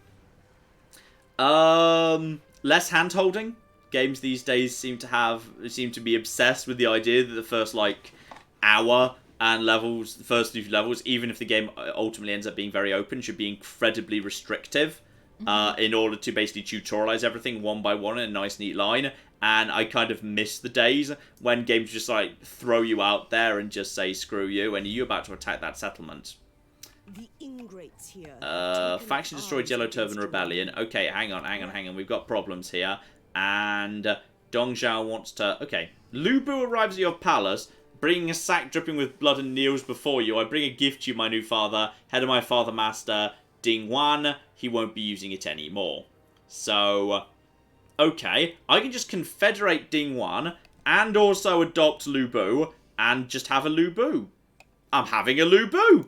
Less hand-holding. Games these days seem to be obsessed with the idea that the first, like, hour and levels, the first few levels, even if the game ultimately ends up being very open, should be incredibly restrictive. In order to basically tutorialize everything one by one in a nice, neat line. And I kind of miss the days when games just, like, throw you out there and just say, screw you, and you're about to attack that settlement. The ingrates here. Faction destroyed Yellow Turban Rebellion. Okay, hang on. We've got problems here. And Dongzhao wants to... Okay. Lubu arrives at your palace, bringing a sack dripping with blood and kneels before you. I bring a gift to you, my new father, head of my father master, Dingwan. He won't be using it anymore. So... Okay, I can just confederate Dingwan and also adopt Lubu and just have a Lubu. I'm having a Lubu.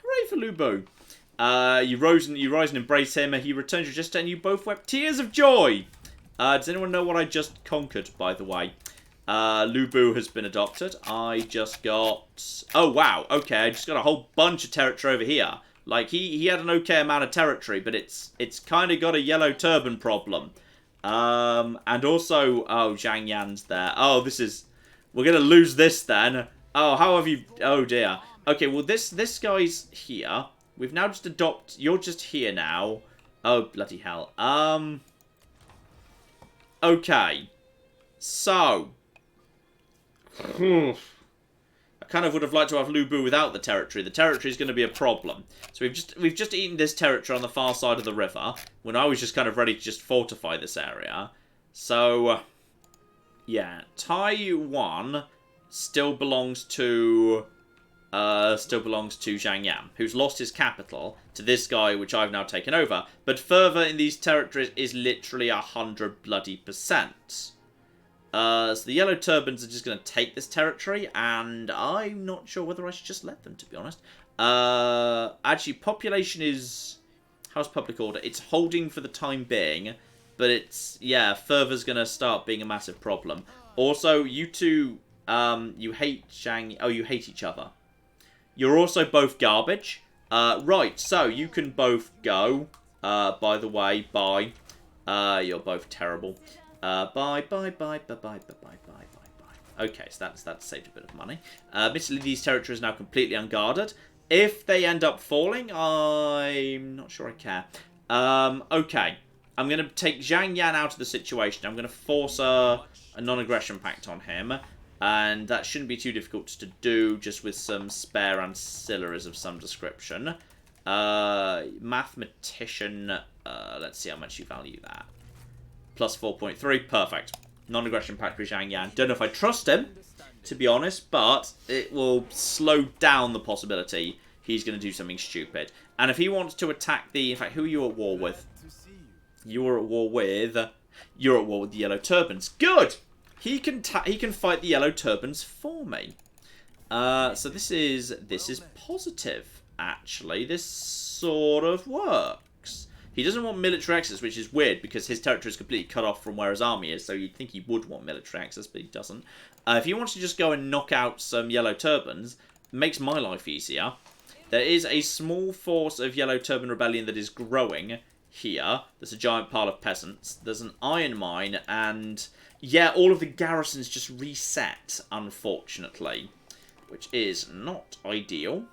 Hooray for Lubu. You rise and embrace him, and he returns your gesture, and you both wept tears of joy. Does anyone know what I just conquered, by the way? Lubu has been adopted. I just got... Oh, wow. Okay, I just got a whole bunch of territory over here. Like, he had an okay amount of territory, but it's kind of got a Yellow Turban problem. And also... Oh, Zhang Yan's there. Oh, this is... We're going to lose this, then. Oh, how have you... Oh, dear. Okay, well, this guy's here. We've now just adopted... You're just here now. Oh, bloody hell. Okay. So. I kind of would have liked to have Lubu without the territory. The territory is going to be a problem. So we've just eaten this territory on the far side of the river, when I was just kind of ready to just fortify this area. So, yeah. Taiwan still belongs to... Zhang Yan, who's lost his capital to this guy, which I've now taken over. But further in these territories is literally 100 bloody %. So the Yellow Turbans are just going to take this territory, and I'm not sure whether I should just let them, to be honest. Actually, population is... How's public order? It's holding for the time being, but it's... Yeah, further's going to start being a massive problem. Also, you two, you hate Zhang... Oh, you hate each other. You're also both garbage. Right, so you can both go. By the way, bye. You're both terrible. Bye. Okay, so that's saved a bit of money. Admittedly, these territories are now completely unguarded. If they end up falling, I'm not sure I care. Okay. I'm going to take Zhang Yan out of the situation. I'm going to force a non-aggression pact on him. And that shouldn't be too difficult to do, just with some spare ancillaries of some description. Mathematician, let's see how much you value that. Plus 4.3, perfect. Non-aggression pact with Zhang Yan. Don't know if I trust him, to be honest, but it will slow down the possibility he's going to do something stupid. And if he wants to attack the... In fact, who are you at war with? You're at war with... You're at war with the Yellow Turbans. Good! He can fight the Yellow Turbans for me. So this is positive, actually. This sort of works. He doesn't want military access, which is weird, because his territory is completely cut off from where his army is, so you'd think he would want military access, but he doesn't. If he wants to just go and knock out some Yellow Turbans, it makes my life easier. There is a small force of Yellow Turban Rebellion that is growing here. There's a giant pile of peasants. There's an iron mine, and... Yeah, all of the garrisons just reset, unfortunately, which is not ideal.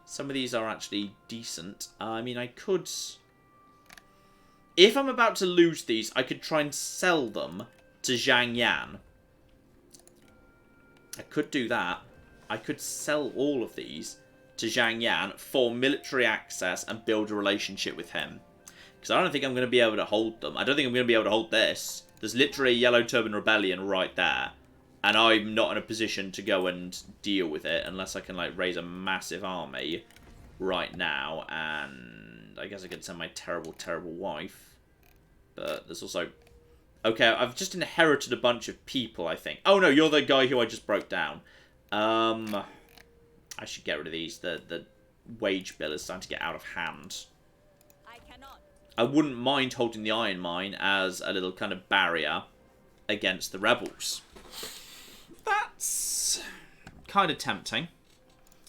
Some of these are actually decent. I mean, I could... If I'm about to lose these, I could try and sell them to Zhang Yan. I could do that. I could sell all of these to Zhang Yan for military access and build a relationship with him. Because I don't think I'm going to be able to hold them. I don't think I'm going to be able to hold this. There's literally a Yellow Turban Rebellion right there. And I'm not in a position to go and deal with it unless I can, like, raise a massive army right now. And I guess I could send my terrible, terrible wife. But there's also... Okay, I've just inherited a bunch of people, I think. Oh, no, you're the guy who I just broke down. I should get rid of these. The wage bill is starting to get out of hand. I wouldn't mind holding the iron mine as a little kind of barrier against the rebels. That's kind of tempting.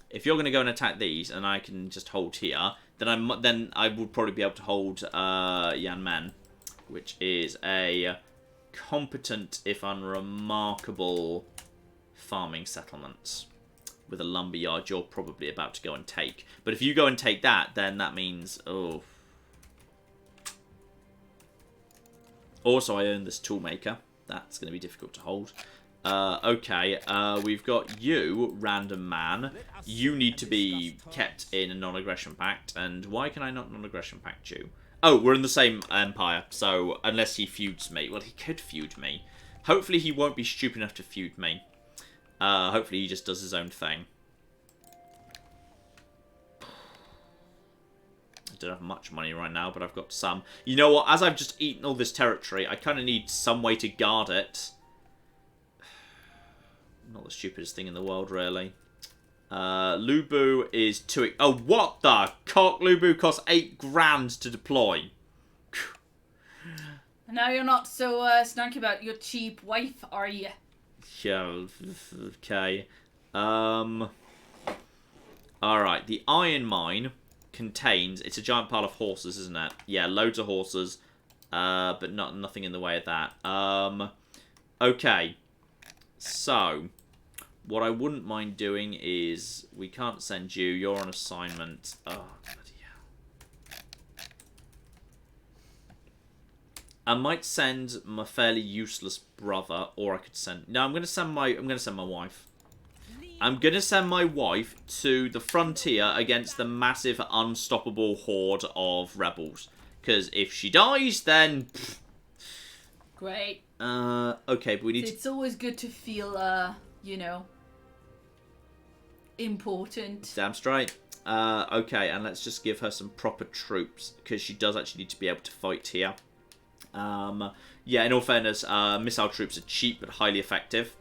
If you're going to go and attack these, and I can just hold here, then I would probably be able to hold Yanmen, which is a competent, if unremarkable, farming settlement with a lumberyard you're probably about to go and take. But if you go and take that, then that means... Oh. Also, I own this toolmaker. That's going to be difficult to hold. Okay, we've got you, random man. You need to be kept in a non-aggression pact. And why can I not non-aggression pact you? Oh, we're in the same empire, so unless he feuds me. Well, he could feud me. Hopefully he won't be stupid enough to feud me. Hopefully he just does his own thing. I don't have much money right now, but I've got some. You know what? As I've just eaten all this territory, I kind of need some way to guard it. Not the stupidest thing in the world, really. Lubu is too... Oh, what the cock? Lubu costs 8 grand to deploy. Now you're not so snarky about your cheap wife, are you? Yeah, okay. Alright, the iron mine contains... It's a giant pile of horses, isn't it? Yeah, loads of horses. But nothing in the way of that. Okay. So... What I wouldn't mind doing is... We can't send you. You're on assignment. Oh, bloody hell. I might send my fairly useless brother, or I could send... No, I'm going to send my wife. I'm going to send my wife to the frontier against the massive, unstoppable horde of rebels. Because if she dies, then... Pff. Great. Okay, but we need It's always good to feel, you know... important. Damn straight. Okay, and let's just give her some proper troops, because she does actually need to be able to fight here. Yeah, in all fairness, missile troops are cheap but highly effective.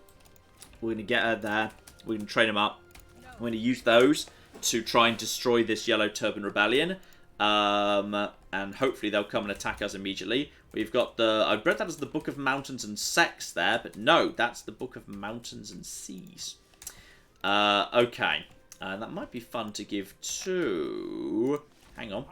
We're going to get her there. We're going to train them up. We're going to use those to try and destroy this Yellow Turban rebellion. And hopefully they'll come and attack us immediately. We've got the... I've read that as the Book of Mountains and Sex there, but no, that's the Book of Mountains and Seas. Okay. That might be fun to give to... Hang on.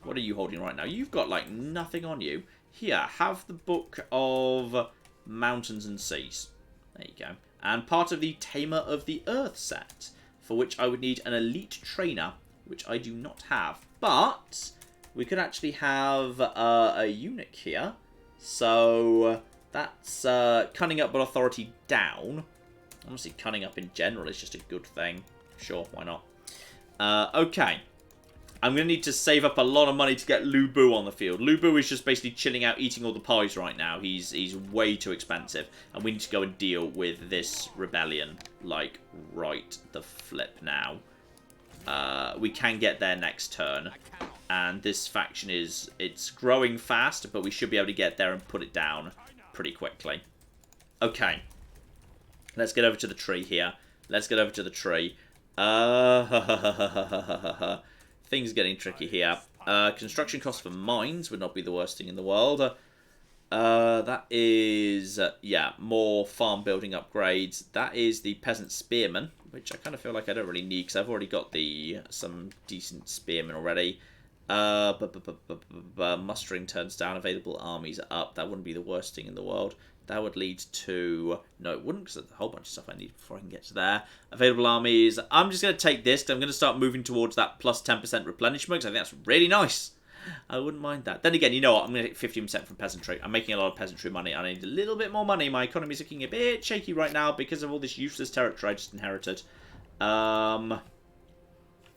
What are you holding right now? You've got, like, nothing on you. Here, have the Book of Mountains and Seas. There you go. And part of the Tamer of the Earth set, for which I would need an elite trainer, which I do not have. But we could actually have a eunuch here. So that's cunning up but authority down. Honestly, cunning up in general is just a good thing. Sure, why not? Okay. I'm going to need to save up a lot of money to get Lu Bu on the field. Lu Bu is just basically chilling out, eating all the pies right now. He's way too expensive. And we need to go and deal with this rebellion, like, right the flip now. We can get there next turn. And this faction it's growing fast, but we should be able to get there and put it down pretty quickly. Okay. Let's get over to the tree here. Let's get over to the tree. Things getting tricky here. Construction costs for mines would not be the worst thing in the world. That is, yeah, more farm building upgrades. That is the peasant spearman, which I kind of feel like I don't really need because I've already got some decent spearmen already. Mustering turns down, available armies are up. That wouldn't be the worst thing in the world. That would lead to... No, it wouldn't, because there's a whole bunch of stuff I need before I can get to there. Available armies. I'm just going to take this. I'm going to start moving towards that plus 10% replenishment, because I think that's really nice. I wouldn't mind that. Then again, you know what? I'm going to take 15% from peasantry. I'm making a lot of peasantry money. I need a little bit more money. My economy's looking a bit shaky right now because of all this useless territory I just inherited.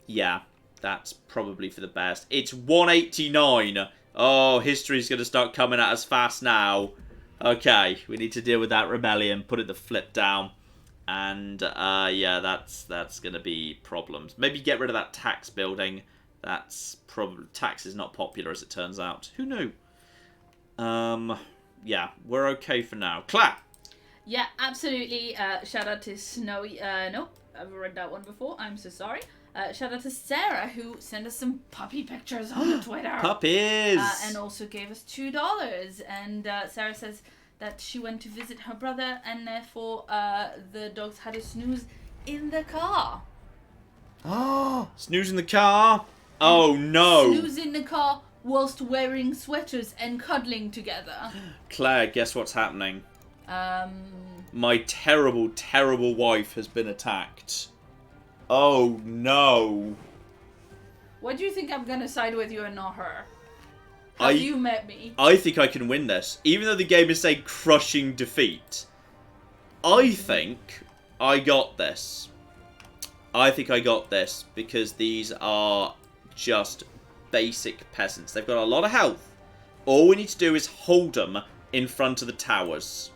Yeah, that's probably for the best. It's 189. Oh, history's going to start coming at us fast now. Okay, we need to deal with that rebellion, put it the flip down, and yeah, that's going to be problems. Maybe get rid of that tax building. That's probably... Tax is not popular, as it turns out. Who knew? Yeah, we're okay for now. Clap! Yeah, absolutely. Shout out to Snowy. Nope, I've read that one before. I'm so sorry. Shout out to Sarah, who sent us some puppy pictures on the Twitter. Puppies! And also gave us $2. And Sarah says that she went to visit her brother, and therefore the dogs had a snooze in the car. Oh, snooze in the car? Oh, no. Snooze in the car whilst wearing sweaters and cuddling together. Claire, guess what's happening? My terrible, terrible wife has been attacked. Oh, no. Why do you think I'm gonna side with you and not her? Have you met me? I think I can win this. Even though the game is saying crushing defeat, I think I got this. I think I got this because these are just basic peasants. They've got a lot of health. All we need to do is hold them in front of the towers.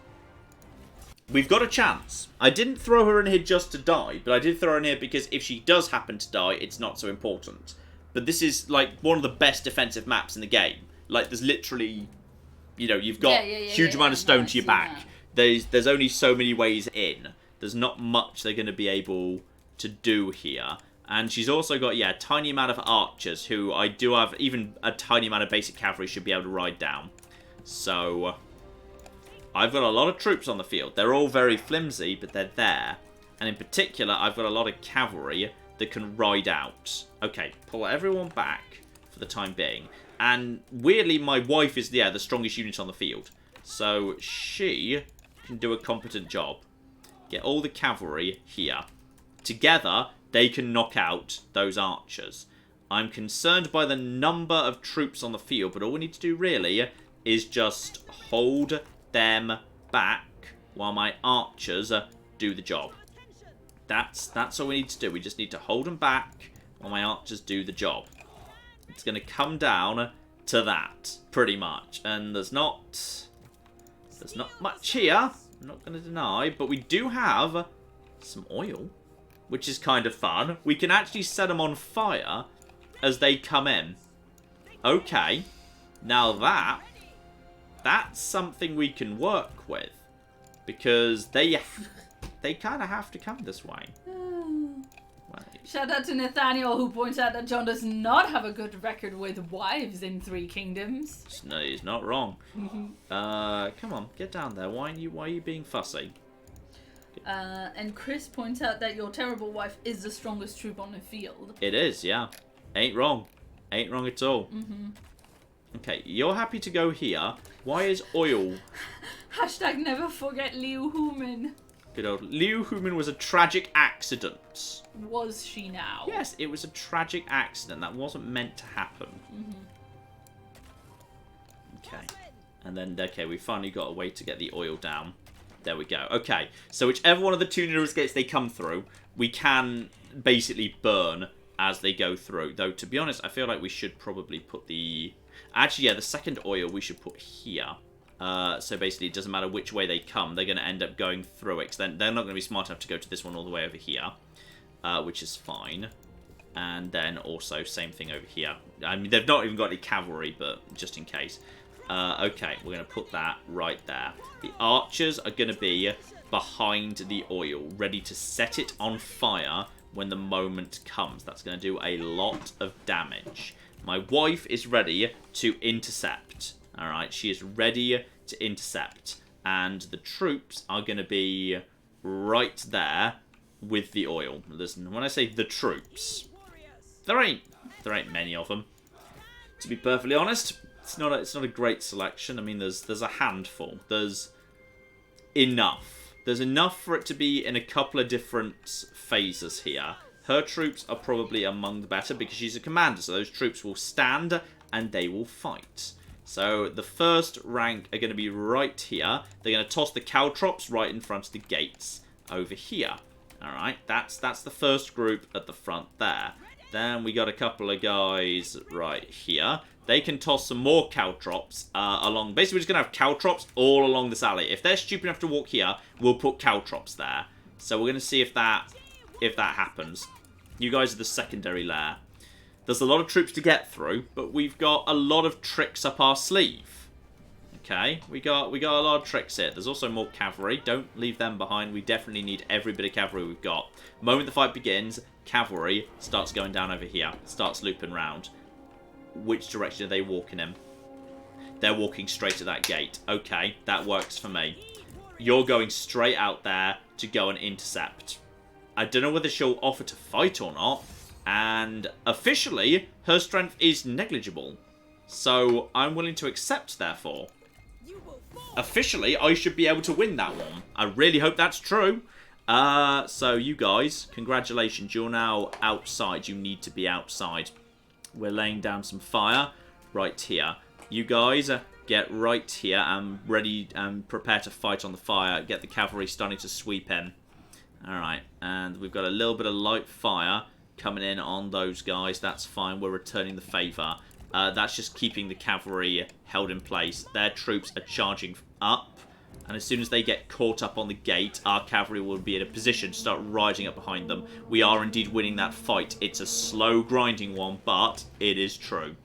We've got a chance. I didn't throw her in here just to die, but I did throw her in here because if she does happen to die, it's not so important. But this is, like, one of the best defensive maps in the game. Like, there's literally, you know, you've got huge amount of stone to your back. There's only so many ways in. There's not much they're going to be able to do here. And she's also got, yeah, a tiny amount of archers, who I do have, even a tiny amount of basic cavalry should be able to ride down. So... I've got a lot of troops on the field. They're all very flimsy, but they're there. And in particular, I've got a lot of cavalry that can ride out. Okay, pull everyone back for the time being. And weirdly, my wife is, yeah, the strongest unit on the field. So she can do a competent job. Get all the cavalry here. Together, they can knock out those archers. I'm concerned by the number of troops on the field, but all we need to do really is just hold them back while my archers do the job. That's all we need to do. We just need to hold them back while my archers do the job. It's going to come down to that, pretty much. And there's not much here, I'm not going to deny, but we do have some oil, which is kind of fun. We can actually set them on fire as they come in. Okay, now that that's something we can work with. Because they kind of have to come this way. Shout out to Nathaniel, who points out that John does not have a good record with wives in Three Kingdoms. No, he's not wrong. Come on, get down there. Why are you being fussy? And Chris points out that your terrible wife is the strongest troop on the field. It is, yeah. Ain't wrong. Ain't wrong at all. Okay, you're happy to go here. Why is oil... Hashtag never forget Liu Human. Good old... Liu Human was a tragic accident. Was she now? Yes, it was a tragic accident. That wasn't meant to happen. Okay. And then, okay, we finally got a way to get the oil down. There we go. Okay, so whichever one of the two nearest gates they come through, we can basically burn as they go through. Though, to be honest, I feel like we should probably put the... Actually, yeah, the second oil we should put here. So basically, it doesn't matter which way they come. They're going to end up going through it. Because then they're not going to be smart enough to go to this one all the way over here. Which is fine. And then also, same thing over here. I mean, they've not even got any cavalry, but just in case. Okay, we're going to put that right there. The archers are going to be behind the oil, ready to set it on fire when the moment comes. That's going to do a lot of damage. My wife is ready to intercept. Alright, she is ready to intercept. And the troops are going to be right there with the oil. Listen, when I say the troops, there ain't many of them. To be perfectly honest, it's not a great selection. I mean, there's a handful. There's enough. There's enough for it to be in a couple of different phases here. Her troops are probably among the better because she's a commander, so those troops will stand and they will fight. So the first rank are going to be right here. They're going to toss the caltrops right in front of the gates over here. Alright, that's the first group at the front there. Then we got a couple of guys right here. They can toss some more caltrops along. Basically, we're just going to have caltrops all along this alley. If they're stupid enough to walk here, we'll put caltrops there. So we're going to see if that happens. You guys are the secondary layer. There's a lot of troops to get through, but we've got a lot of tricks up our sleeve. Okay, we got a lot of tricks here. There's also more cavalry. Don't leave them behind. We definitely need every bit of cavalry we've got. The moment the fight begins, cavalry starts going down over here. Starts looping round. Which direction are they walking in? They're walking straight to that gate. Okay, that works for me. You're going straight out there to go and intercept. I don't know whether she'll offer to fight or not. And officially, her strength is negligible. So I'm willing to accept, therefore. Officially, I should be able to win that one. I really hope that's true. So you guys, congratulations. You're now outside. You need to be outside. We're laying down some fire right here. You guys get right here and ready and prepare to fight on the fire. Get the cavalry starting to sweep in. Alright, and we've got a little bit of light fire coming in on those guys. That's fine. We're returning the favour. That's just keeping the cavalry held in place. Their troops are charging up. And as soon as they get caught up on the gate, our cavalry will be in a position to start riding up behind them. We are indeed winning that fight. It's a slow, grinding one, but it is true.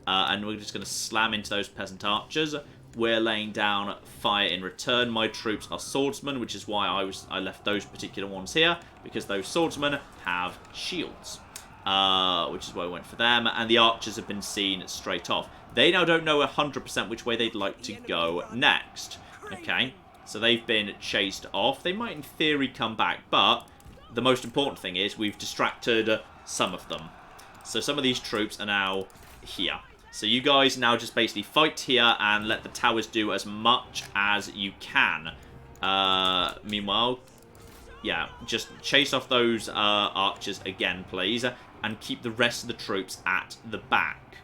And we're just going to slam into those peasant archers. We're laying down fire in return. My troops are swordsmen, which is why I left those particular ones here, because those swordsmen have shields, which is why I went for them. And the archers have been seen straight off. They now don't know 100% which way they'd like to go next. Okay, so they've been chased off. They might, in theory, come back, but the most important thing is we've distracted some of them. So some of these troops are now here. So you guys now just basically fight here and let the towers do as much as you can. Meanwhile, yeah, just chase off those archers again, please, and keep the rest of the troops at the back.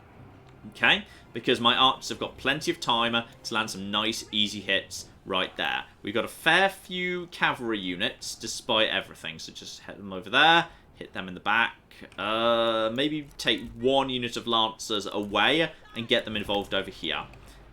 Okay? Because my archers have got plenty of time to land some nice, easy hits right there. We've got a fair few cavalry units, despite everything. So just hit them over there, hit them in the back. Maybe take one unit of lancers away and get them involved over here.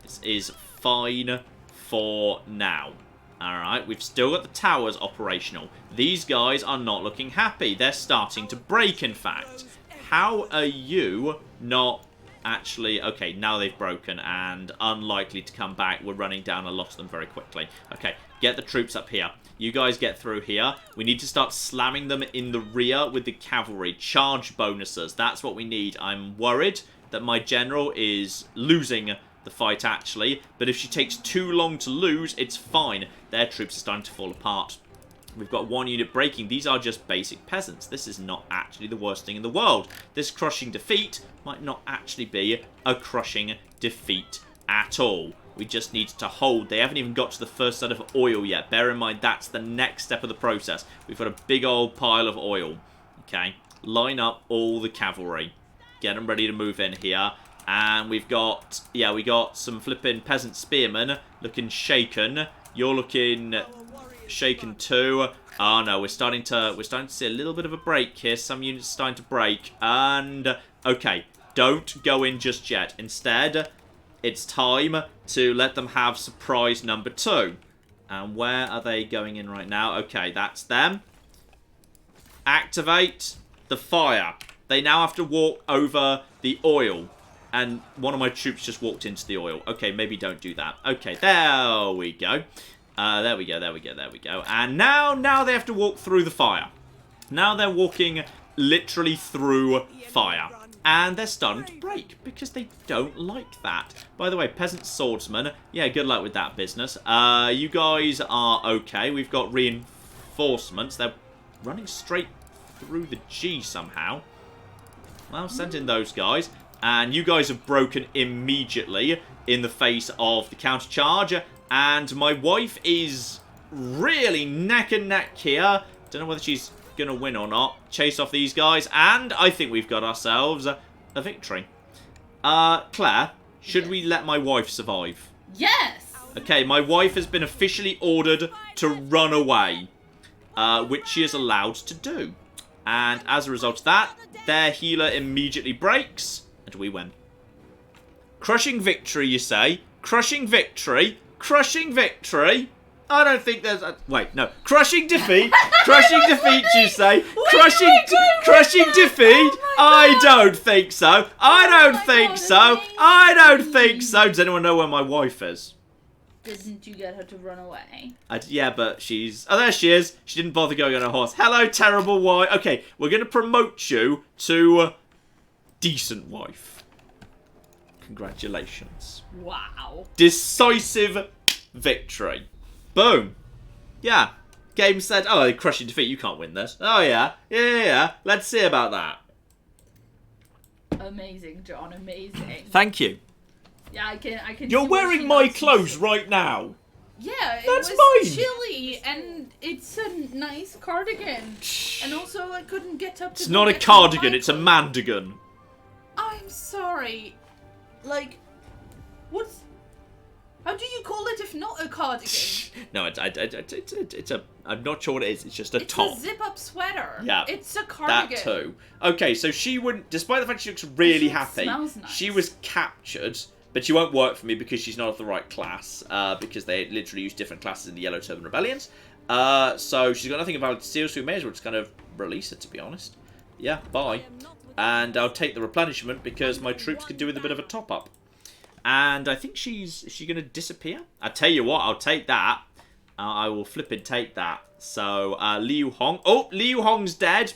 This is fine for now. Alright, we've still got the towers operational. These guys are not looking happy. They're starting to break, in fact. How are you not Actually, okay, now they've broken and unlikely to come back. We're running down. I lost them very quickly. Okay, get the troops up here. You guys get through here. We need to start slamming them in the rear with the cavalry. Charge bonuses. That's what we need. I'm worried that my general is losing the fight, actually. But if she takes too long to lose, it's fine. Their troops are starting to fall apart. We've got one unit breaking. These are just basic peasants. This is not actually the worst thing in the world. This crushing defeat might not actually be a crushing defeat at all. We just need to hold. They haven't even got to the first set of oil yet. Bear in mind, that's the next step of the process. We've got a big old pile of oil. Okay, line up all the cavalry. Get them ready to move in here. And we've got, yeah, we got some flipping peasant spearmen looking shaken. You're looking shaken too. Oh no, we're starting to see a little bit of a break here. Some units are starting to break. And okay, don't go in just yet. Instead, it's time to let them have surprise number 2. And where are they going in right now? Okay, that's them. Activate the fire. They now have to walk over the oil. And one of my troops just walked into the oil. Okay, maybe don't do that. Okay, there we go. There we go. And now they have to walk through the fire. Now they're walking literally through fire. And they're starting to break because they don't like that. By the way, peasant swordsman. Yeah, good luck with that business. You guys are okay. We've got reinforcements. They're running straight through the G somehow. Well, send in those guys. And you guys have broken immediately in the face of the countercharge. And my wife is really neck and neck here. Don't know whether she's going to win or not. Chase off these guys. And I think we've got ourselves a victory. Claire, should we let my wife survive? Yes! Okay, my wife has been officially ordered to run away. Which she is allowed to do. And as a result of that, their healer immediately breaks. And we win. Crushing victory, you say? Crushing victory? Crushing victory? I don't think there's a... Wait, no. Crushing defeat? Crushing defeat, you say? Crushing defeat? I don't think so. I don't think so. I don't think so. Does anyone know where my wife is? Didn't you get her to run away? Yeah, but she's... Oh, there she is. She didn't bother going on her horse. Hello, terrible wife. Okay, we're going to promote you to decent wife. Congratulations. Wow. Decisive victory. Boom. Yeah. Game said, oh, crushing defeat. You can't win this. Oh, yeah. Yeah. Let's see about that. Amazing, John. Amazing. Thank you. Yeah, I can. You're wearing my clothes right now. Yeah, That's it was mine. chilly, and it's a nice cardigan. And also, I couldn't get up to... It's not a cardigan, it's a mandigan. I'm sorry. Like, what's... How do you call it if not a cardigan? No, it's a... I'm not sure what it is. It's just a top. It's a zip-up sweater. Yeah. It's a cardigan. That too. Okay, so she wouldn't... Despite the fact she looks really happy, smells nice. She was captured, but she won't work for me because she's not of the right class. Because they literally use different classes in the Yellow Turban Rebellions. So she's got nothing about steel, so we may as well just kind of release her, to be honest. Yeah, bye. And I'll take the replenishment because my troops could do with a bit of a top-up. And I think is she going to disappear? I tell you what, I'll take that. I will flippin' take that. So, Liu Hong. Oh, Liu Hong's dead.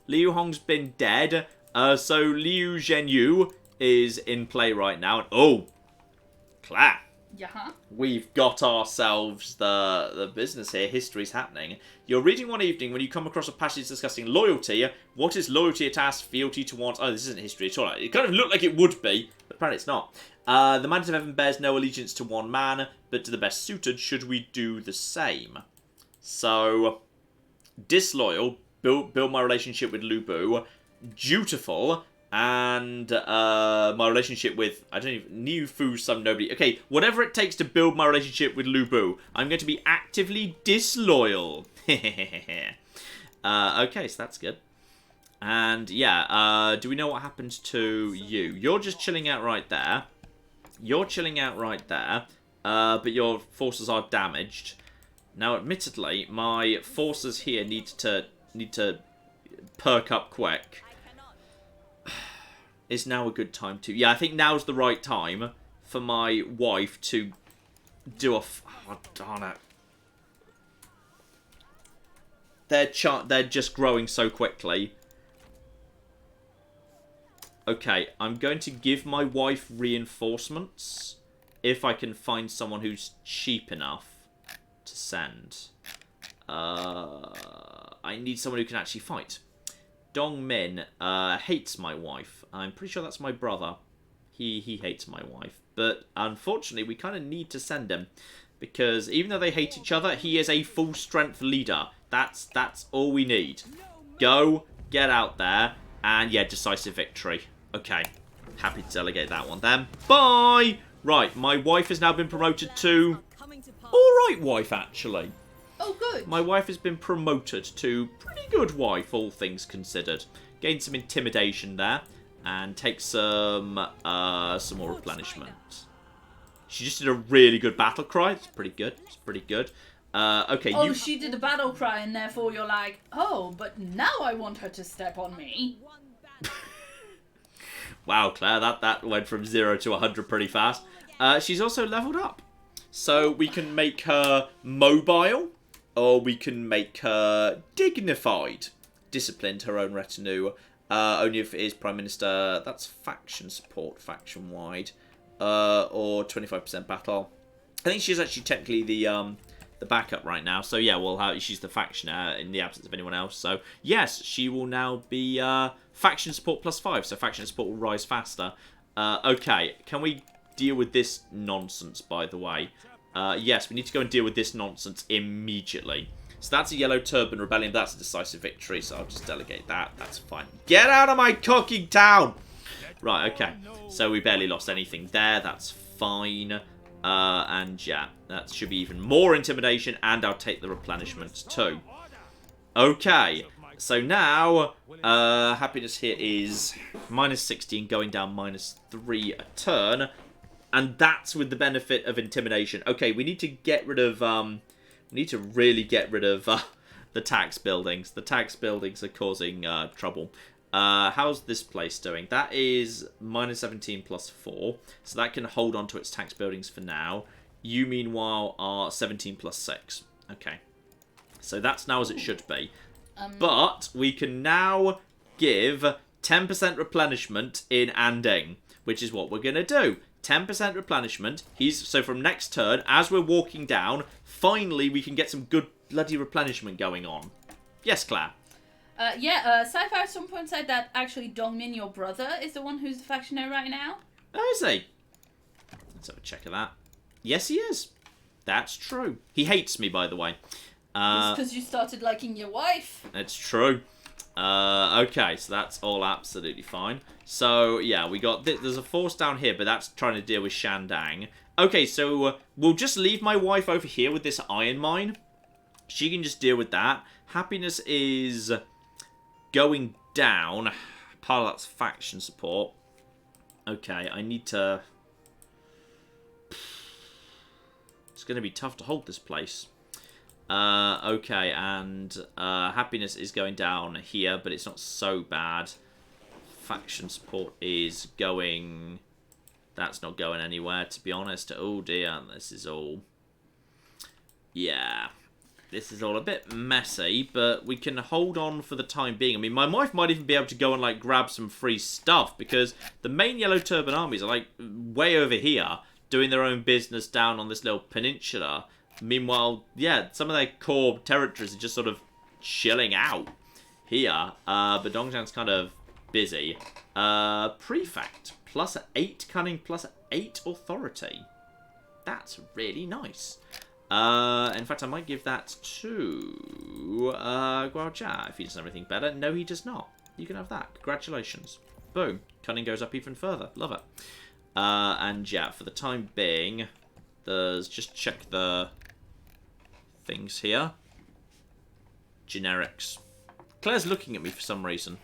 Liu Hong's been dead. So, Liu Zhenyu is in play right now. Oh, Claire. Yeah. We've got ourselves the business here. History's happening. You're reading one evening when you come across a passage discussing loyalty. What is loyalty at us? Fealty towards... Oh, this isn't history at all. It kind of looked like it would be, but apparently it's not. The Mandate of Heaven bears no allegiance to one man, but to the best suited. Should we do the same? So, disloyal. Build my relationship with Lu Bu. Dutiful. And my relationship with, I don't even, Niu Fu, some nobody. Okay, whatever it takes to build my relationship with Lu Bu, I'm going to be actively disloyal. Okay, so that's good. And yeah, do we know what happened to you? You're just chilling out right there. You're chilling out right there, but your forces are damaged. Now, admittedly, my forces here need to perk up quick. is now a good time to... Yeah, I think now's the right time for my wife to do a... Oh, darn it. They're just growing so quickly. Okay, I'm going to give my wife reinforcements if I can find someone who's cheap enough to send. I need someone who can actually fight. Dong Min hates my wife. I'm pretty sure that's my brother. He hates my wife. But unfortunately, we kind of need to send him. Because even though they hate each other, he is a full-strength leader. That's all we need. Go, get out there, and yeah, decisive victory. Okay, happy to delegate that one then. Bye! Right, my wife has now been promoted to... Alright wife, actually. Oh, good. My wife has been promoted to pretty good wife, all things considered. Gained some intimidation there, and take some more replenishment. She just did a really good battle cry. It's pretty good. It's pretty good. Okay. Oh, she did a battle cry, and therefore you're like, oh, but now I want her to step on me. Wow, Claire, that went from 0 to 100 pretty fast. She's also leveled up. So we can make her mobile, or we can make her dignified. Disciplined, her own retinue. Only if it is Prime Minister. That's faction support, faction-wide. Or 25% battle. I think she's actually technically the backup right now. So yeah, she's the faction in the absence of anyone else. So yes, she will now be faction support +5. So faction support will rise faster. Okay, can we deal with this nonsense, by the way? Yes, we need to go and deal with this nonsense immediately. So that's a Yellow Turban Rebellion. That's a decisive victory. So I'll just delegate that. That's fine. Get out of my cooking town! Right, okay. So we barely lost anything there. That's fine. And yeah, that should be even more intimidation. And I'll take the replenishment too. Okay. So now, happiness here is -16 going down -3 a turn. And that's with the benefit of intimidation. Okay, we need to get rid of... we need to really get rid of the tax buildings. The tax buildings are causing trouble. How's this place doing? That is -17 +4. So that can hold on to its tax buildings for now. You, meanwhile, are 17 +6. Okay. So that's now as it should be. But we can now give 10% replenishment in Anding, which is what we're going to do. 10% replenishment. So from next turn, as we're walking down, finally we can get some good bloody replenishment going on. Yes, Claire? Sci-Fi at some point said that actually Dongmin, your brother, is the one who's the factionary right now. Oh, is he? Let's have a check of that. Yes, he is. That's true. He hates me, by the way. It's because you started liking your wife. It's true. Okay, so that's all absolutely fine. So, yeah, we got... There's a force down here, but that's trying to deal with Shandang. Okay, so we'll just leave my wife over here with this iron mine. She can just deal with that. Happiness is going down. Part of that's faction support. Okay, I need to... It's going to be tough to hold this place. Okay, and happiness is going down here, but it's not so bad. Faction support is going... That's not going anywhere, to be honest. Oh dear, this is all... Yeah, this is all a bit messy, but we can hold on for the time being. I mean, my wife might even be able to go and, like, grab some free stuff, because the main Yellow Turban armies are, like, way over here, doing their own business down on this little peninsula. Meanwhile, yeah, some of their core territories are just sort of chilling out here. But Dongzhang's kind of busy. Prefect. +8 cunning, +8 authority. That's really nice. In fact, I might give that to Guaojia if he doesn't have anything better. No, he does not. You can have that. Congratulations. Boom. Cunning goes up even further. Love it. And yeah, for the time being, there's just check the things here. Generics. Claire's looking at me for some reason.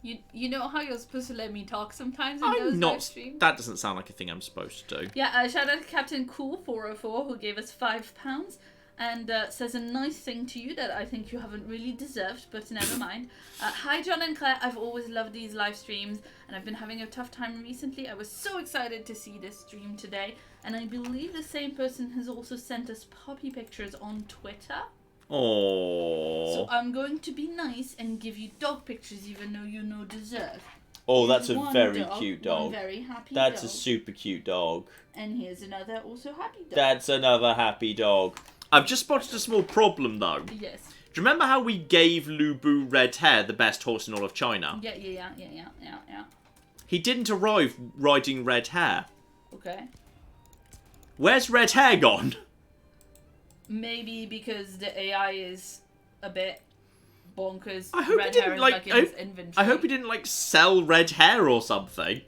You know how you're supposed to let me talk sometimes in those live streams? That doesn't sound like a thing I'm supposed to do. Yeah, shout out to Captain Cool404 who gave us £5. and says a nice thing to you that I think you haven't really deserved, but never mind. Hi, John and Claire. I've always loved these live streams, and I've been having a tough time recently. I was so excited to see this stream today, and I believe the same person has also sent us puppy pictures on Twitter. Oh. So I'm going to be nice and give you dog pictures, even though you no deserve. Oh, Here's that's a one very dog, cute one dog. very happy That's dog. a super cute dog. And here's another also happy dog. That's another happy dog. I've just spotted a small problem, though. Yes. Do you remember how we gave Lu Bu red hair, the best horse in all of China? Yeah. He didn't arrive riding red hair. Okay. Where's red hair gone? Maybe because the AI is a bit bonkers. I hope red he hair didn't is, like. in his inventory. I hope he didn't like sell red hair or something.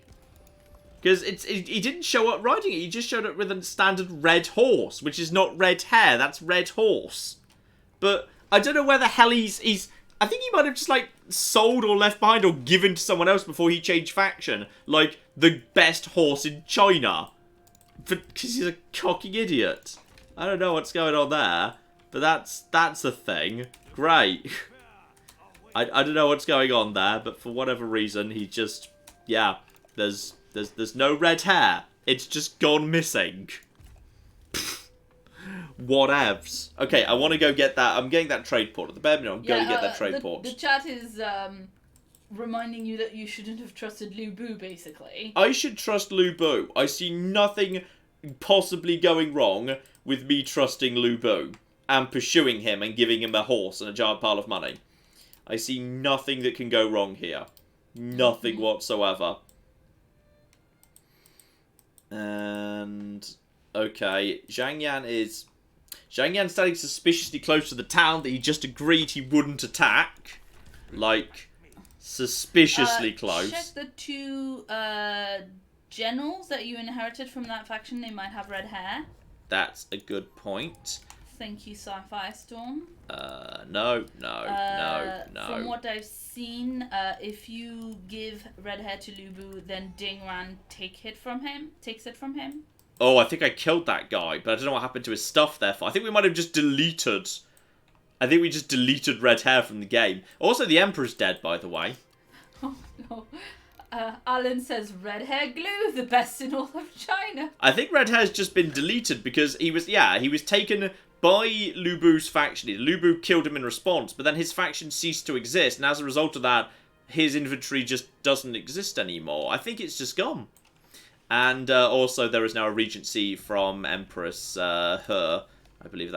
Because he didn't show up riding it. He just showed up with a standard red horse, which is not red hair. That's red horse. But I don't know where the hell he's. I think he might have just like sold or left behind or given to someone else before he changed faction. Like the best horse in China, because he's a cocking idiot. I don't know what's going on there, but that's a thing. Great. I don't know what's going on there, but for whatever reason, he just there's no red hair. It's just gone missing. Whatevs. Okay, I want to go get that. I'm getting that trade port at the bare minimum. I'm going to get that trade port. The chat is reminding you that you shouldn't have trusted Lu Bu, basically. I should trust Lu Bu. I see nothing possibly going wrong with me trusting Lu Bu and pursuing him and giving him a horse and a giant pile of money. I see nothing that can go wrong here. Nothing whatsoever. And okay, Zhang Yan's standing suspiciously close to the town that he just agreed he wouldn't attack. Like, suspiciously close. Check the two generals that you inherited from that faction. They might have red hair. That's a good point. Thank you, Sci-Fi Storm. No. From what I've seen, if you give red hair to Lu Bu, then Ding Ran takes it from him. Oh, I think I killed that guy, but I don't know what happened to his stuff, therefore. I think we might have just deleted... I think we just deleted red hair from the game. Also, the Emperor's dead, by the way. Oh, no. Alan says, red hair glue, the best in all of China. I think red hair's just been deleted because he was taken by Lu Bu's faction. Lu Bu killed him in response, but then his faction ceased to exist, and as a result of that, his inventory just doesn't exist anymore. I think it's just gone. And also, there is now a regency from Empress He. I believe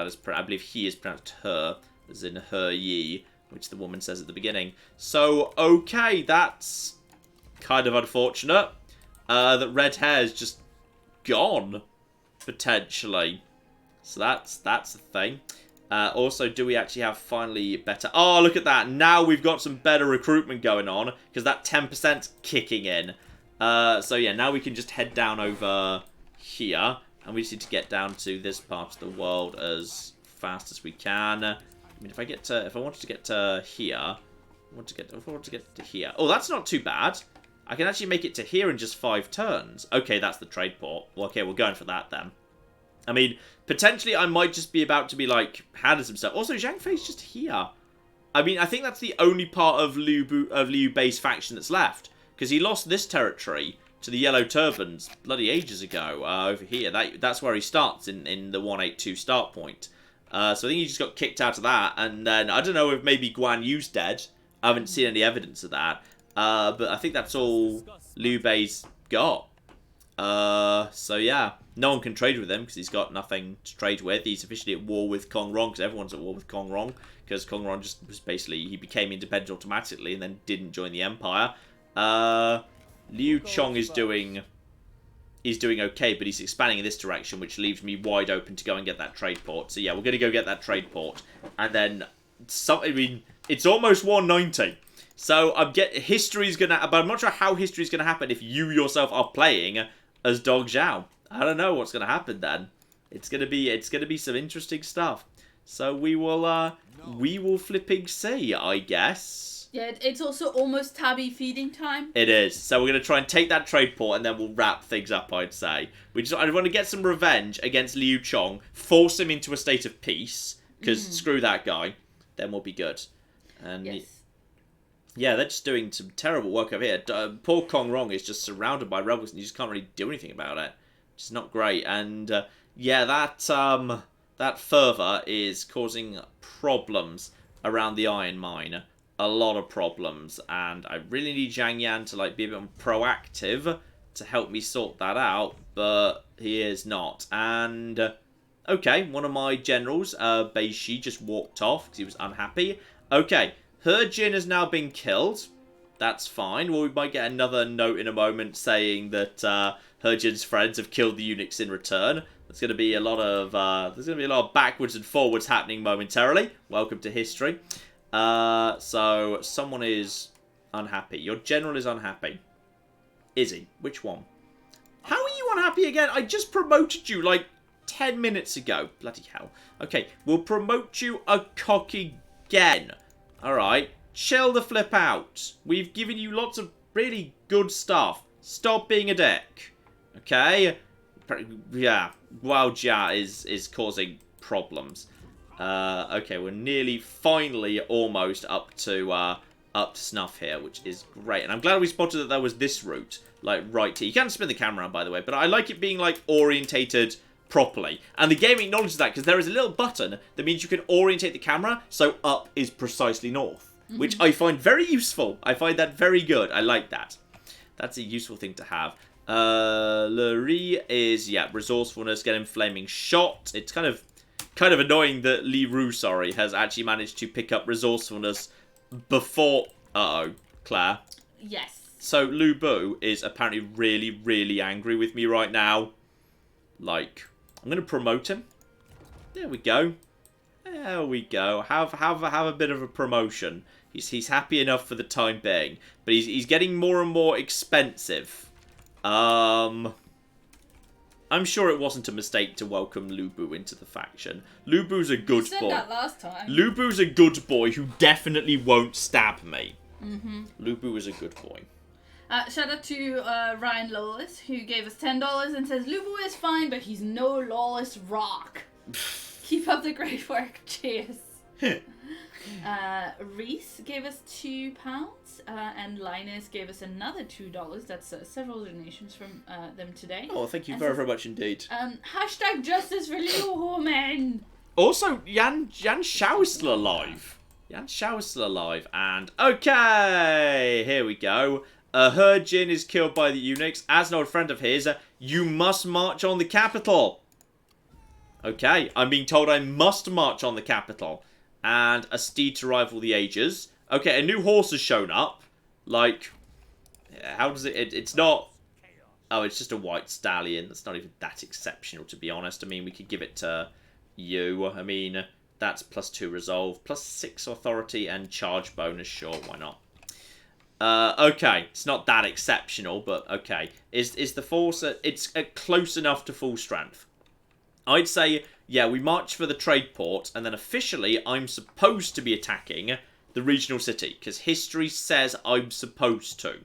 he is pronounced her, as in He Yi, which the woman says at the beginning. So, okay, that's kind of unfortunate that red hair is just gone, potentially. So that's a thing. Also, do we actually have finally better... Oh, look at that. Now we've got some better recruitment going on, because that 10%'s kicking in. So yeah, now we can just head down over here, and we just need to get down to this part of the world as fast as we can. I mean, if I wanted to get to here, oh, that's not too bad. I can actually make it to here in just 5 turns. Okay, that's the trade port. Well, okay, we're going for that then. I mean, potentially I might just be about to be like handed some stuff. Also, Zhang Fei's just here. I mean, I think that's the only part of Liu Bei's faction that's left. Because he lost this territory to the Yellow Turbans bloody ages ago over here. That's where he starts in the 182 start point. So I think he just got kicked out of that. And then, I don't know if maybe Guan Yu's dead. I haven't seen any evidence of that. But I think that's all Liu Bei's got. So yeah, no one can trade with him because he's got nothing to trade with. He's officially at war with Kong Rong because everyone's at war with Kong Rong. Because Kong Rong just was basically, he became independent automatically and then didn't join the Empire. Liu Chong is doing okay, but he's expanding in this direction, which leaves me wide open to go and get that trade port. So yeah, we're going to go get that trade port, and then I mean, it's almost 190. So history's gonna, but I'm not sure how history's gonna happen if you yourself are playing as Dog Zhao. I don't know what's gonna happen then. It's gonna be some interesting stuff. So we will flipping see, I guess. Yeah, it's also almost tabby feeding time. It is. So we're going to try and take that trade port and then we'll wrap things up, I'd say. I want to get some revenge against Liu Chong, force him into a state of peace, because screw that guy, then we'll be good. And Yes. yeah, they're just doing some terrible work over here. Poor Kong Rong is just surrounded by rebels and you just can't really do anything about it. Which is not great. And yeah, that fervor is causing problems around the iron mine. A lot of problems, and I really need Zhang Yan to like be a bit more proactive to help me sort that out, but he is not. And okay, one of my generals, Bei Shi, just walked off because he was unhappy. Okay, He Jin has now been killed. That's fine. Well, we might get another note in a moment saying that He Jin's friends have killed the eunuchs in return. There's going to be a lot of backwards and forwards happening momentarily. Welcome to history. So someone is unhappy. Your general is unhappy. Is he? Which one? How are you unhappy again? I just promoted you like 10 minutes ago. Bloody hell. Okay, we'll promote you a cock again. Alright, chill the flip out. We've given you lots of really good stuff. Stop being a dick. Okay? Yeah, Guao Jia is causing problems. Okay, we're nearly, finally, almost up to snuff here, which is great. And I'm glad we spotted that there was this route, like, right here. You can spin the camera around, by the way, but I like it being, like, orientated properly. And the game acknowledges that, because there is a little button that means you can orientate the camera, so up is precisely north, which I find very useful. I find that very good. I like that. That's a useful thing to have. Lurie is, yeah, resourcefulness, getting flaming shot. It's kind of annoying that Li Ru, has actually managed to pick up resourcefulness before... Uh-oh, Claire. Yes. So Lu Bu is apparently really, really angry with me right now. Like, I'm going to promote him. There we go. There we go. Have a bit of a promotion. He's happy enough for the time being. But he's getting more and more expensive. I'm sure it wasn't a mistake to welcome Lu Bu into the faction. Lu Bu's a good boy. You said that last time. Lu Bu's a good boy who definitely won't stab me. Lu Bu is a good boy. Shout out to Ryan Lawless, who gave us $10 and says, Lu Bu is fine, but he's no lawless rock. Keep up the great work. Cheers. Reese gave us £2, and Linus gave us another $2. That's several donations from them today. Oh, thank you very, very much indeed. Hashtag justice for Liu Homen. Also, Yan Shao is still alive. Yan Shao is still alive, and okay, here we go. He Jin is killed by the eunuchs. As an old friend of his, you must march on the capital. Okay, I'm being told I must march on the capital. And a steed to rival the ages. Okay, a new horse has shown up. Like, how does it... It's not... Oh, it's just a white stallion. That's not even that exceptional, to be honest. I mean, we could give it to you. I mean, that's +2 resolve, +6 authority, and charge bonus. Sure, why not? Okay, it's not that exceptional, but okay. Is the force... It's close enough to full strength. I'd say, yeah, we march for the trade port, and then officially I'm supposed to be attacking the regional city, because history says I'm supposed to.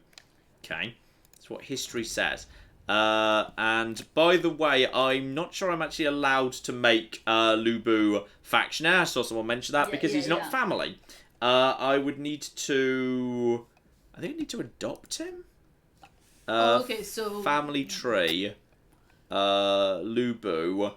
Okay, that's what history says. And by the way, I'm not sure I'm actually allowed to make Lu Bu factionaire. I saw someone mention that, because he's not family. I would need to... I think I need to adopt him. Okay, so... Family tree. Lu Bu.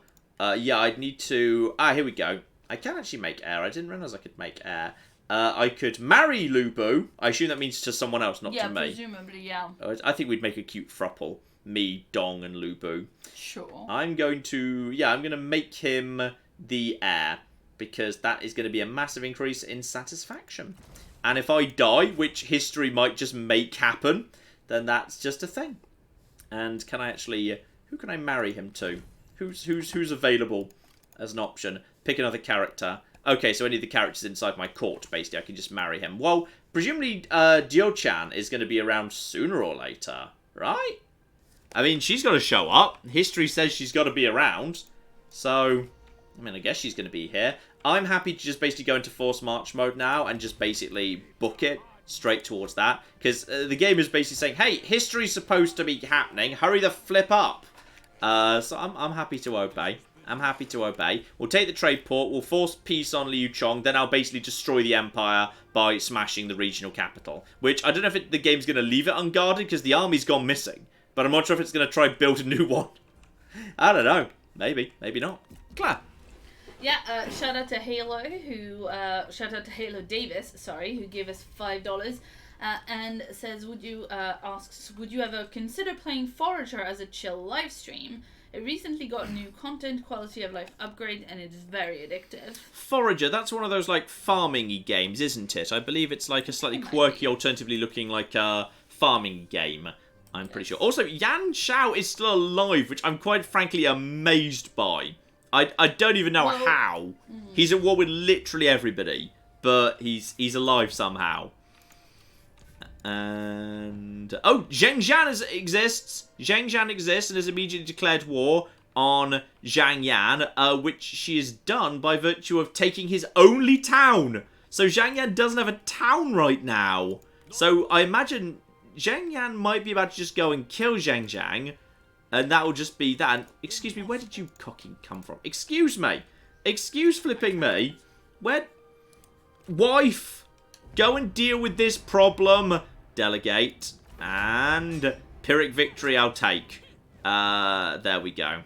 Yeah, I'd need to... Ah, here we go. I can actually make heir. I didn't realise I could make heir. I could marry Lu Bu. I assume that means to someone else, not to me. Yeah, presumably, yeah. I think we'd make a cute throuple. Me, Dong, and Lu Bu. Sure. I'm going to... Yeah, I'm going to make him the heir. Because that is going to be a massive increase in satisfaction. And if I die, which history might just make happen, then that's just a thing. And can I actually... Who can I marry him to? Who's available as an option? Pick another character. Okay, so any of the characters inside my court, basically, I can just marry him. Well, presumably Dio-chan is going to be around sooner or later, right? I mean, she's got to show up. History says she's got to be around. So, I mean, I guess she's going to be here. I'm happy to just basically go into force march mode now and just basically book it straight towards that. Because the game is basically saying, hey, history's supposed to be happening. Hurry the flip up. So I'm happy to obey. I'm happy to obey. We'll take the trade port. We'll force peace on Liu Chong. Then I'll basically destroy the empire by smashing the regional capital. Which, I don't know if the game's going to leave it unguarded because the army's gone missing. But I'm not sure if it's going to try build a new one. I don't know. Maybe. Maybe not. Claire. Yeah, shout out to Halo, shout out to Halo Davis, sorry, who gave us $5, and says, would you ever consider playing Forager as a chill live stream? It recently got new content, quality of life upgrade, and it's very addictive. Forager, that's one of those, like, farming-y games, isn't it? I believe it's, like, a slightly quirky, alternatively looking, like, farming game. I'm pretty sure. Also, Yan Shao is still alive, which I'm quite frankly amazed by. I don't even know how. He's at war with literally everybody, but he's alive somehow. And oh, Zheng Zhan exists. Zheng Zhan exists and has immediately declared war on Zhang Yan, which she has done by virtue of taking his only town. So Zhang Yan doesn't have a town right now. So I imagine Zhang Yan might be about to just go and kill Zheng Zhang. And that will just be that. And, excuse me, where did you cocking come from? Excuse me. Excuse flipping me. Where? Wife. Go and deal with this problem. Delegate. And Pyrrhic victory I'll take. There we go.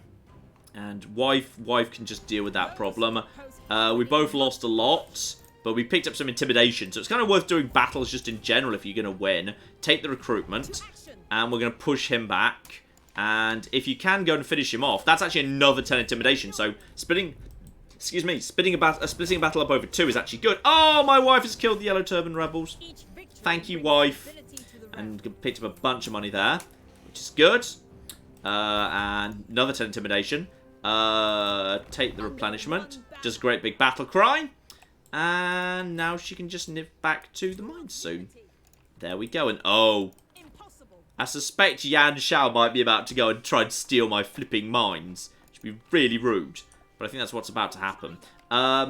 And wife can just deal with that problem. We both lost a lot. But we picked up some intimidation. So it's kind of worth doing battles just in general if you're going to win. Take the recruitment. And we're going to push him back. And if you can go and finish him off, that's actually another 10 intimidation. So splitting a battle up over 2 is actually good. Oh, my wife has killed the Yellow Turban rebels. Thank you, wife. And picked up a bunch of money there, which is good. And another 10 intimidation. Take the replenishment. Just a great big battle cry. And now she can just nip back to the mines soon. There we go. And oh, I suspect Yan Shao might be about to go and try and steal my flipping mines. Which would be really rude. But I think that's what's about to happen.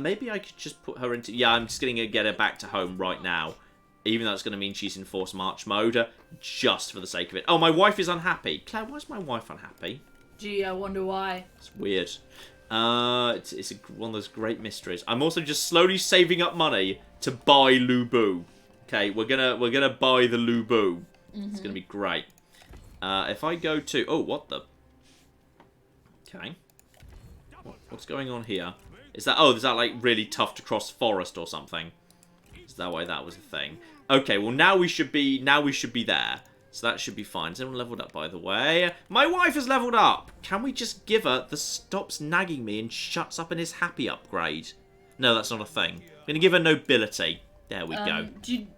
Maybe I could just put her into... Yeah, I'm just going to get her back to home right now. Even though it's going to mean she's in forced march mode. Just for the sake of it. Oh, my wife is unhappy. Claire, why is my wife unhappy? Gee, I wonder why. It's weird. It's one of those great mysteries. I'm also just slowly saving up money to buy Lu Bu. Okay, we're gonna buy the Lu Bu. It's going to be great. If I go to... Oh, what the... Okay. What's going on here? Is that... Oh, is that, like, really tough to cross forest or something? Is that why that was a thing? Okay, well, now we should be there. So that should be fine. Is everyone leveled up, by the way? My wife has leveled up! Can we just give her the stops nagging me and shuts up in his happy upgrade? No, that's not a thing. I'm going to give her nobility. There we go.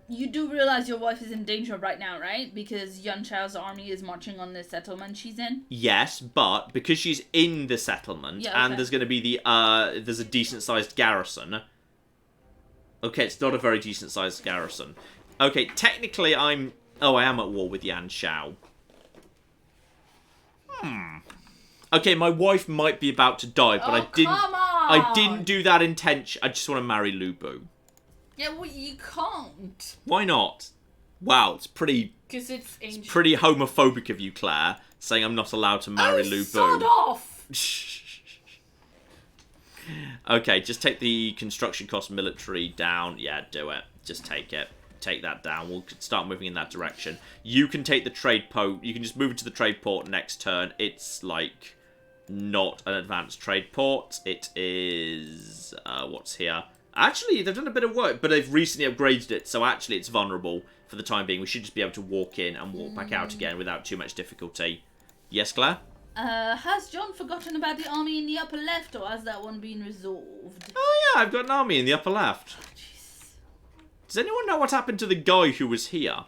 You do realize your wife is in danger right now, right? Because Yan Chao's army is marching on the settlement she's in? Yes, but because she's in the settlement, and there's going to be there's a decent-sized garrison. Okay, it's not a very decent-sized garrison. Okay, technically I am at war with Yan Shao. Okay, my wife might be about to die, but I didn't do that intention. I just want to marry Lu Bu. Yeah, well, you can't. Why not? Wow, it's pretty... Because it's ancient. It's pretty homophobic of you, Claire, saying I'm not allowed to marry Lu Bu. Sod off! Okay, just take the construction cost military down. Yeah, do it. Just take it. Take that down. We'll start moving in that direction. You can take the trade port. You can just move it to the trade port next turn. It's, like, not an advanced trade port. It is... what's here? Actually, they've done a bit of work, but they've recently upgraded it, so actually it's vulnerable for the time being. We should just be able to walk in and walk back out again without too much difficulty. Yes, Claire? Has John forgotten about the army in the upper left, or has that one been resolved? Oh yeah, I've got an army in the upper left. Jeez. Does anyone know what happened to the guy who was here?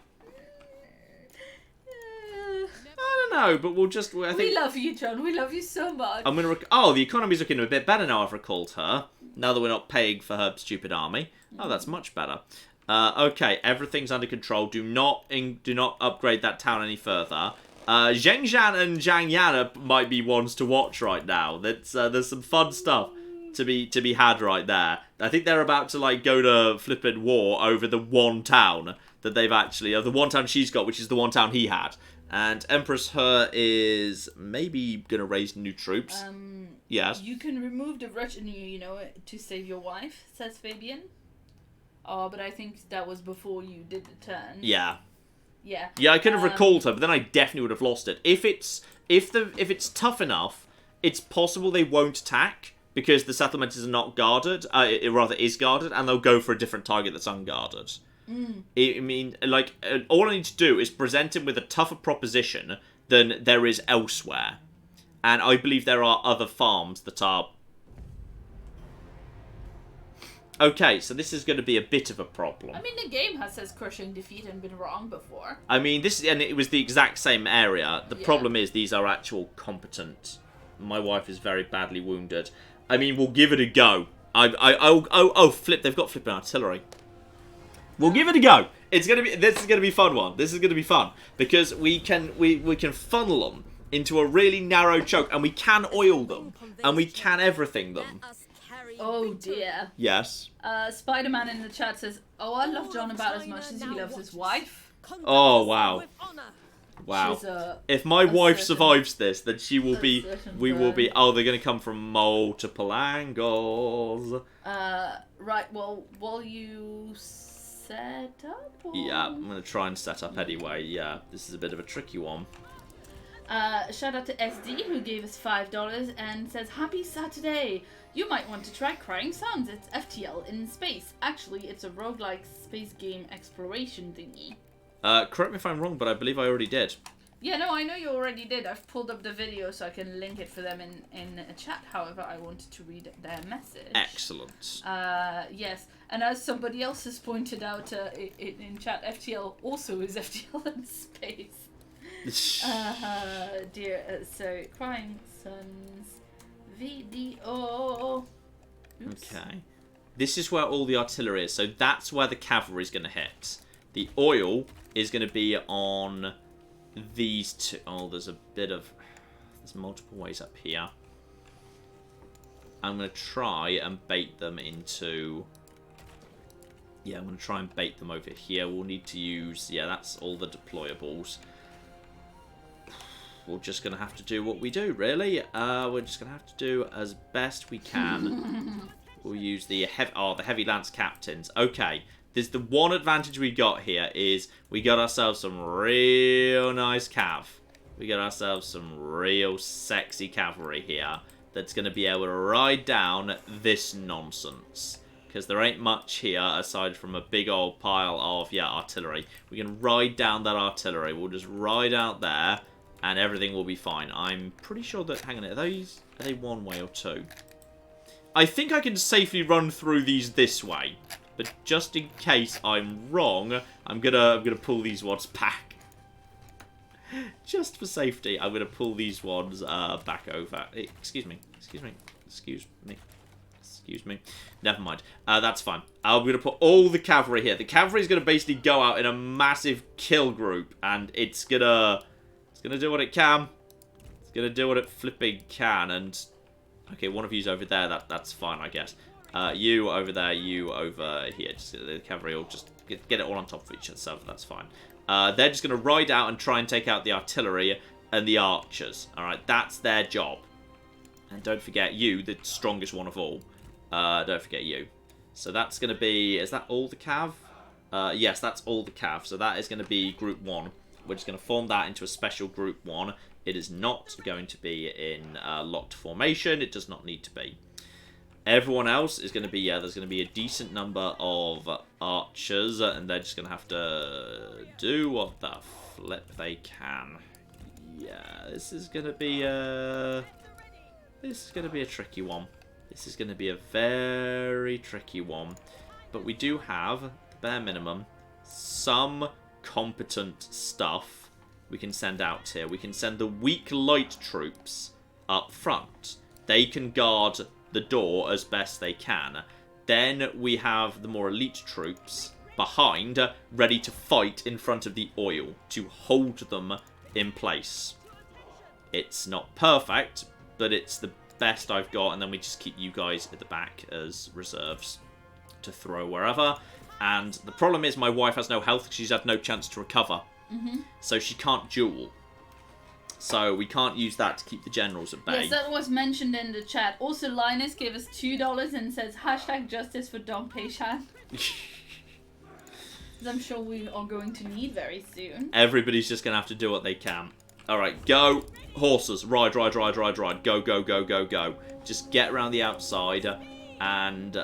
I don't know, but we'll just... I think... We love you, John. We love you so much. I'm gonna... Oh, the economy's looking a bit better now I've recalled her. Now that we're not paying for her stupid army. Oh, that's much better. Okay, everything's under control. Do not upgrade that town any further. Zheng Zhan and Zhang Yan might be ones to watch right now. There's some fun stuff to be had right there. I think they're about to like go to flippin' war over the one town that they've actually, the one town she's got, which is the one town he had. And Empress Her is maybe gonna raise new troops. Yes. You can remove the retinue, you know, to save your wife, says Fabian. Oh, but I think that was before you did the turn. Yeah. Yeah. Yeah, I could have recalled her, but then I definitely would have lost it. If it's tough enough, it's possible they won't attack because the settlement is not guarded. It rather is guarded, and they'll go for a different target that's unguarded. I mean, like, all I need to do is present him with a tougher proposition than there is elsewhere. And I believe there are other farms that are... Okay, so this is going to be a bit of a problem. I mean, the game has says crushing defeat and been wrong before. I mean, and it was the exact same area. The problem is these are actual competent. My wife is very badly wounded. I mean, we'll give it a go. Flip! They've got flipping artillery. We'll give it a go. This is gonna be a fun one. This is gonna be fun because we can funnel them into a really narrow choke, and we can oil them, and we can everything them. Oh dear. Yes. Spider-Man in the chat says, "Oh, I love John about as much as he loves his wife." Oh wow. Wow. If my wife survives this, then she will be. We will be. Oh, they're going to come from multiple angles. Right. Well, will you set up? Or... Yeah, I'm going to try and set up anyway. Yeah, this is a bit of a tricky one. Shout out to SD who gave us $5 and says, "Happy Saturday. You might want to try Crying Suns. It's FTL in space. Actually, it's a roguelike space game exploration thingy." Correct me if I'm wrong, but I believe I already did. Yeah, no, I know you already did. I've pulled up the video so I can link it for them in a chat. However, I wanted to read their message. Excellent. Yes, and as somebody else has pointed out in chat, FTL also is FTL in space. Dear, so Crying Suns video. Oops. Okay. This is where all the artillery is, so that's where the cavalry is going to hit. The oil is going to be on these two. Oh, there's multiple ways up here. I'm going to try and bait them into... Yeah, I'm going to try and bait them over here. We'll need to use... Yeah, that's all the deployables. We're just going to have to do what we do, really. We're just going to have to do as best we can. We'll use the heavy lance captains. Okay. There's the one advantage we got here is we got ourselves some real nice cav. We got ourselves some real sexy cavalry here that's going to be able to ride down this nonsense. Because there ain't much here aside from a big old pile of, artillery. We can ride down that artillery. We'll just ride out there and everything will be fine. I'm pretty sure that, hang on, are they one way or two? I think I can safely run through these this way. But just in case I'm wrong, I'm gonna pull these ones back. Just for safety, I'm gonna pull these ones back over. Excuse me. Never mind. That's fine. I'm gonna put all the cavalry here. The cavalry is gonna basically go out in a massive kill group, and it's gonna do what it can. It's gonna do what it flipping can. And okay, one of you's over there. That's fine, I guess. You over there, you over here. Just the cavalry will just get it all on top of each other, so that's fine. They're just going to ride out and try and take out the artillery and the archers. Alright, that's their job. And don't forget you, the strongest one of all. Don't forget you. So that's going to be... Is that all the cav? Yes, that's all the cav. So that is going to be group 1. We're just going to form that into a special group 1. It is not going to be in locked formation. It does not need to be. Everyone else is going to be, there's going to be a decent number of archers, and they're just going to have to do what the flip they can. Yeah, this is going to be a tricky one. This is going to be a very tricky one. But we do have, the bare minimum, some competent stuff we can send out here. We can send the weak light troops up front. They can guard the door as best they can. Then we have the more elite troops behind, ready to fight in front of the oil to hold them in place. It's not perfect, but it's the best I've got, and then we just keep you guys at the back as reserves to throw wherever. And the problem is my wife has no health. She's had no chance to recover. So she can't duel. So we can't use that to keep the generals at bay. Yes, that was mentioned in the chat. Also, Linus gave us $2 and says #justice for Dong Peishan. I'm sure we are going to need very soon. Everybody's just going to have to do what they can. Alright, go. Horses. Ride. Go, go, go, go, go. Just get around the outside and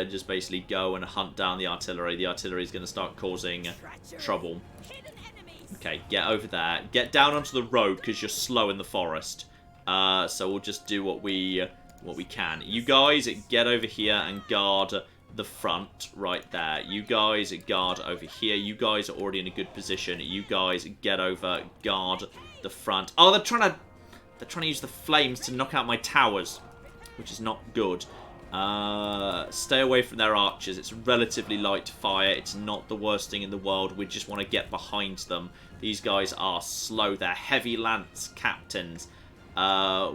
just basically go and hunt down the artillery. The artillery is going to start causing trouble. Okay, get over there. Get down onto the road because you're slow in the forest. So we'll just do what we can. You guys get over here and guard the front right there. You guys guard over here. You guys are already in a good position. You guys get over, guard the front. Oh, they're trying to use the flames to knock out my towers, which is not good. Stay away from their archers. It's relatively light fire. It's not the worst thing in the world. We just want to get behind them. These guys are slow. They're heavy lance captains.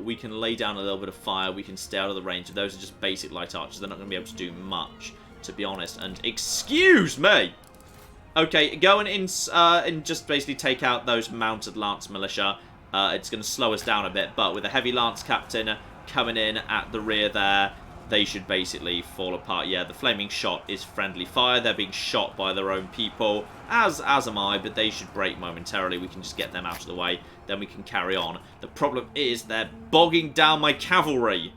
We can lay down a little bit of fire. We can stay out of the range. Those are just basic light archers. They're not going to be able to do much, to be honest. And excuse me! Okay, go and just basically take out those mounted lance militia. It's going to slow us down a bit, but with a heavy lance captain coming in at the rear there, they should basically fall apart. Yeah, the flaming shot is friendly fire. They're being shot by their own people, as am I, but they should break momentarily. We can just get them out of the way, then we can carry on. The problem is they're bogging down my cavalry.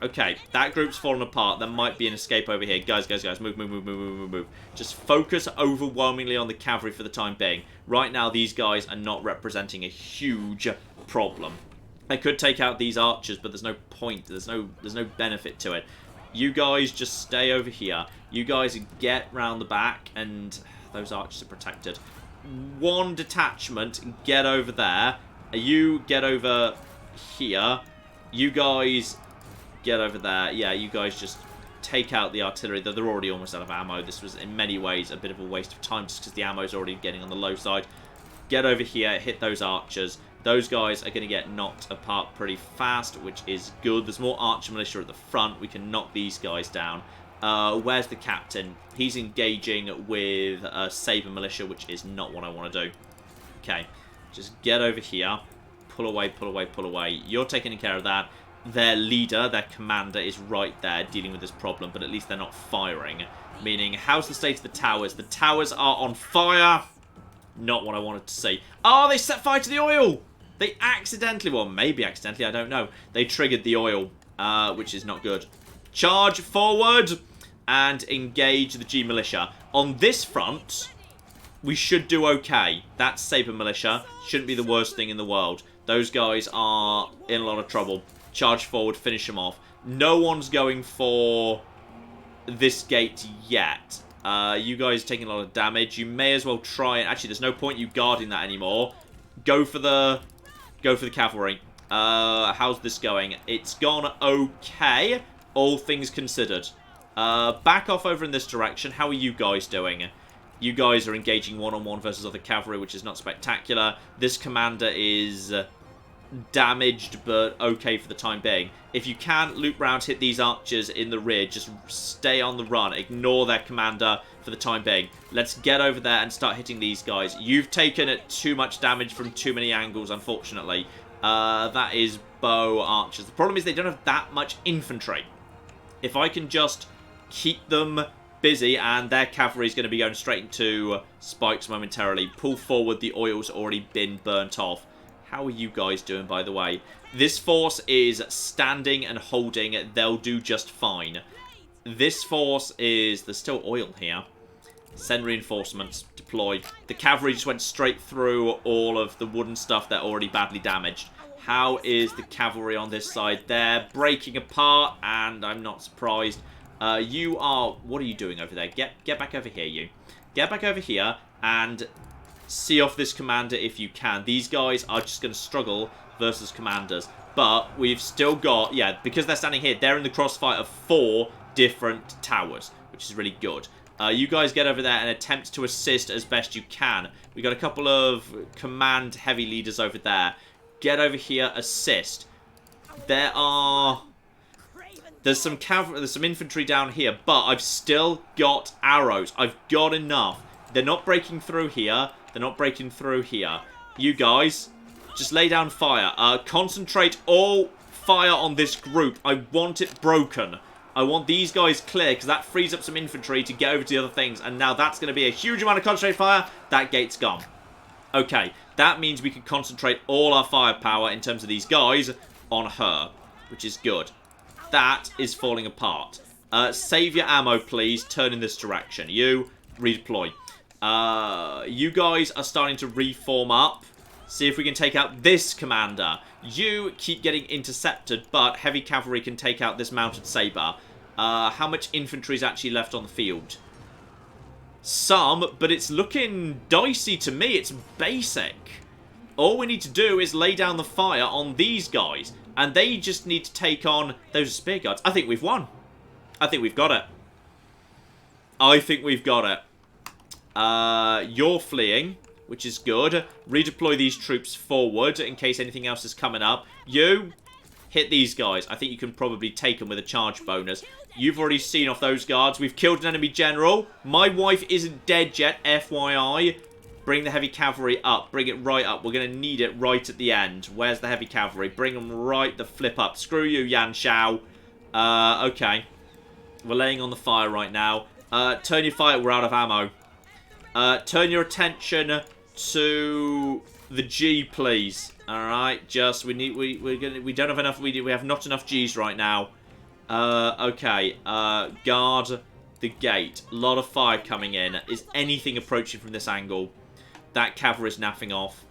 Okay, that group's fallen apart. There might be an escape over here. Guys, move. Just focus overwhelmingly on the cavalry for the time being. Right now, these guys are not representing a huge problem. I could take out these archers, but there's no point. There's no benefit to it. You guys just stay over here. You guys get round the back, and those archers are protected. One detachment, get over there. You get over here. You guys get over there. Yeah, you guys just take out the artillery. They're already almost out of ammo. This was, in many ways, a bit of a waste of time just because the ammo is already getting on the low side. Get over here, hit those archers. Those guys are going to get knocked apart pretty fast, which is good. There's more archer militia at the front. We can knock these guys down. Where's the captain? He's engaging with saber militia, which is not what I want to do. Okay, just get over here. Pull away. You're taking care of that. Their leader, their commander, is right there dealing with this problem, but at least they're not firing. Meaning, how's the state of the towers? The towers are on fire. Not what I wanted to see. Oh, they set fire to the oil! They accidentally, well, maybe accidentally, I don't know. They triggered the oil, which is not good. Charge forward and engage the G militia. On this front, we should do okay. That saber militia shouldn't be the worst thing in the world. Those guys are in a lot of trouble. Charge forward, finish them off. No one's going for this gate yet. You guys are taking a lot of damage. You may as well try and... Actually, there's no point you guarding that anymore. Go for the cavalry. How's this going? It's gone okay, all things considered. Back off over in this direction. How are you guys doing? You guys are engaging one-on-one versus other cavalry, which is not spectacular. This commander is damaged, but okay for the time being. If you can, loop round, hit these archers in the rear. Just stay on the run. Ignore their commander for the time being. Let's get over there and start hitting these guys. You've taken too much damage from too many angles, unfortunately. That is bow archers. The problem is they don't have that much infantry. If I can just keep them busy, and their cavalry is going to be going straight into spikes momentarily. Pull forward, the oil's already been burnt off. How are you guys doing, by the way? This force is standing and holding. They'll do just fine. This force is... There's still oil here. Send reinforcements. Deploy. The cavalry just went straight through all of the wooden stuff. They're already badly damaged. How is the cavalry on this side? They're breaking apart, and I'm not surprised. You are... What are you doing over there? Get back over here, you. Get back over here, and... see off this commander if you can. These guys are just going to struggle versus commanders. But we've still got... Yeah, because they're standing here, they're in the crossfire of 4 different towers, which is really good. You guys get over there and attempt to assist as best you can. We got a couple of command heavy leaders over there. Get over here, assist. There's some cavalry, there's some infantry down here, but I've still got arrows. I've got enough. They're not breaking through here. They're not breaking through here. You guys, just lay down fire. Concentrate all fire on this group. I want it broken. I want these guys clear, because that frees up some infantry to get over to the other things. And now that's going to be a huge amount of concentrated fire. That gate's gone. Okay, that means we can concentrate all our firepower in terms of these guys on her, which is good. That is falling apart. Save your ammo, please. Turn in this direction. You, redeploy. You guys are starting to reform up. See if we can take out this commander. You keep getting intercepted, but heavy cavalry can take out this mounted saber. How much infantry is actually left on the field? Some, but it's looking dicey to me. It's basic. All we need to do is lay down the fire on these guys. And they just need to take on those spear guards. I think we've won. I think we've got it. I think we've got it. You're fleeing, which is good. Redeploy these troops forward in case anything else is coming up. You, hit these guys. I think you can probably take them with a charge bonus. You've already seen off those guards. We've killed an enemy general. My wife isn't dead yet, FYI. Bring the heavy cavalry up. Bring it right up. We're going to need it right at the end. Where's the heavy cavalry? Bring them right the flip up. Screw you, Yan Shao. Okay. We're laying on the fire right now. Turn your fire. We're out of ammo. Turn your attention to the G, please. Alright. Just, we don't have enough. We have not enough Gs right now. Okay. Guard the gate. A lot of fire coming in. Is anything approaching from this angle? That cavalry is napping off.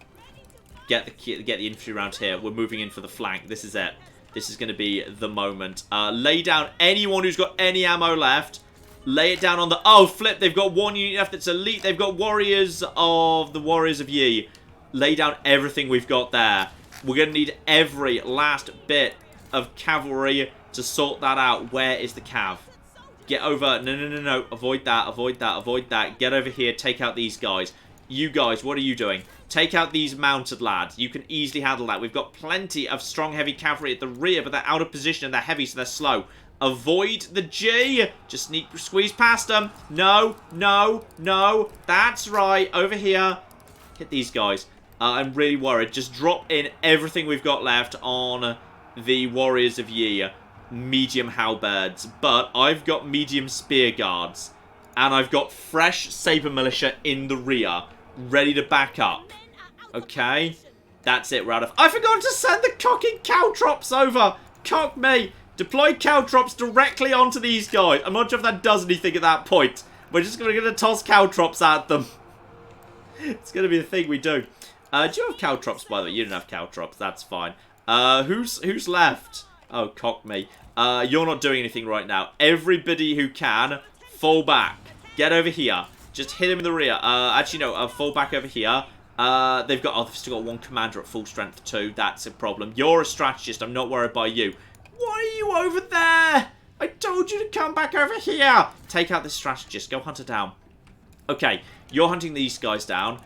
Get the infantry around here. We're moving in for the flank. This is it. This is going to be the moment. Lay down anyone who's got any ammo left. Lay it down on the... Oh, flip. They've got one unit left that's elite. They've got warriors of the Warriors of Yi. Lay down everything we've got there. We're going to need every last bit of cavalry to sort that out. Where is the cav? Get over... No. Avoid that. Avoid that. Avoid that. Get over here. Take out these guys. You guys, what are you doing? Take out these mounted lads. You can easily handle that. We've got plenty of strong heavy cavalry at the rear, but they're out of position and they're heavy, so they're slow. Avoid the G. Just squeeze past them. No. That's right. Over here. Hit these guys. I'm really worried. Just drop in everything we've got left on the Warriors of Yi. Medium halberds. But I've got medium spear guards. And I've got fresh saber militia in the rear. Ready to back up. Okay. That's it. We're out of... I forgot to send the cocking caltrops over. Cock me. Deploy caltrops directly onto these guys. I'm not sure if that does anything at that point. We're just going to toss caltrops at them. It's going to be the thing we do. Do you have caltrops, by the way? You don't have caltrops. That's fine. Who's left? Oh, cock me. You're not doing anything right now. Everybody who can, fall back. Get over here. Just hit him in the rear. Actually, no. Fall back over here. They've still got one commander at full strength too. That's a problem. You're a strategist. I'm not worried by you. Why are you over there? I told you to come back over here. Take out this strategist. Go hunt her down. Okay. You're hunting these guys down.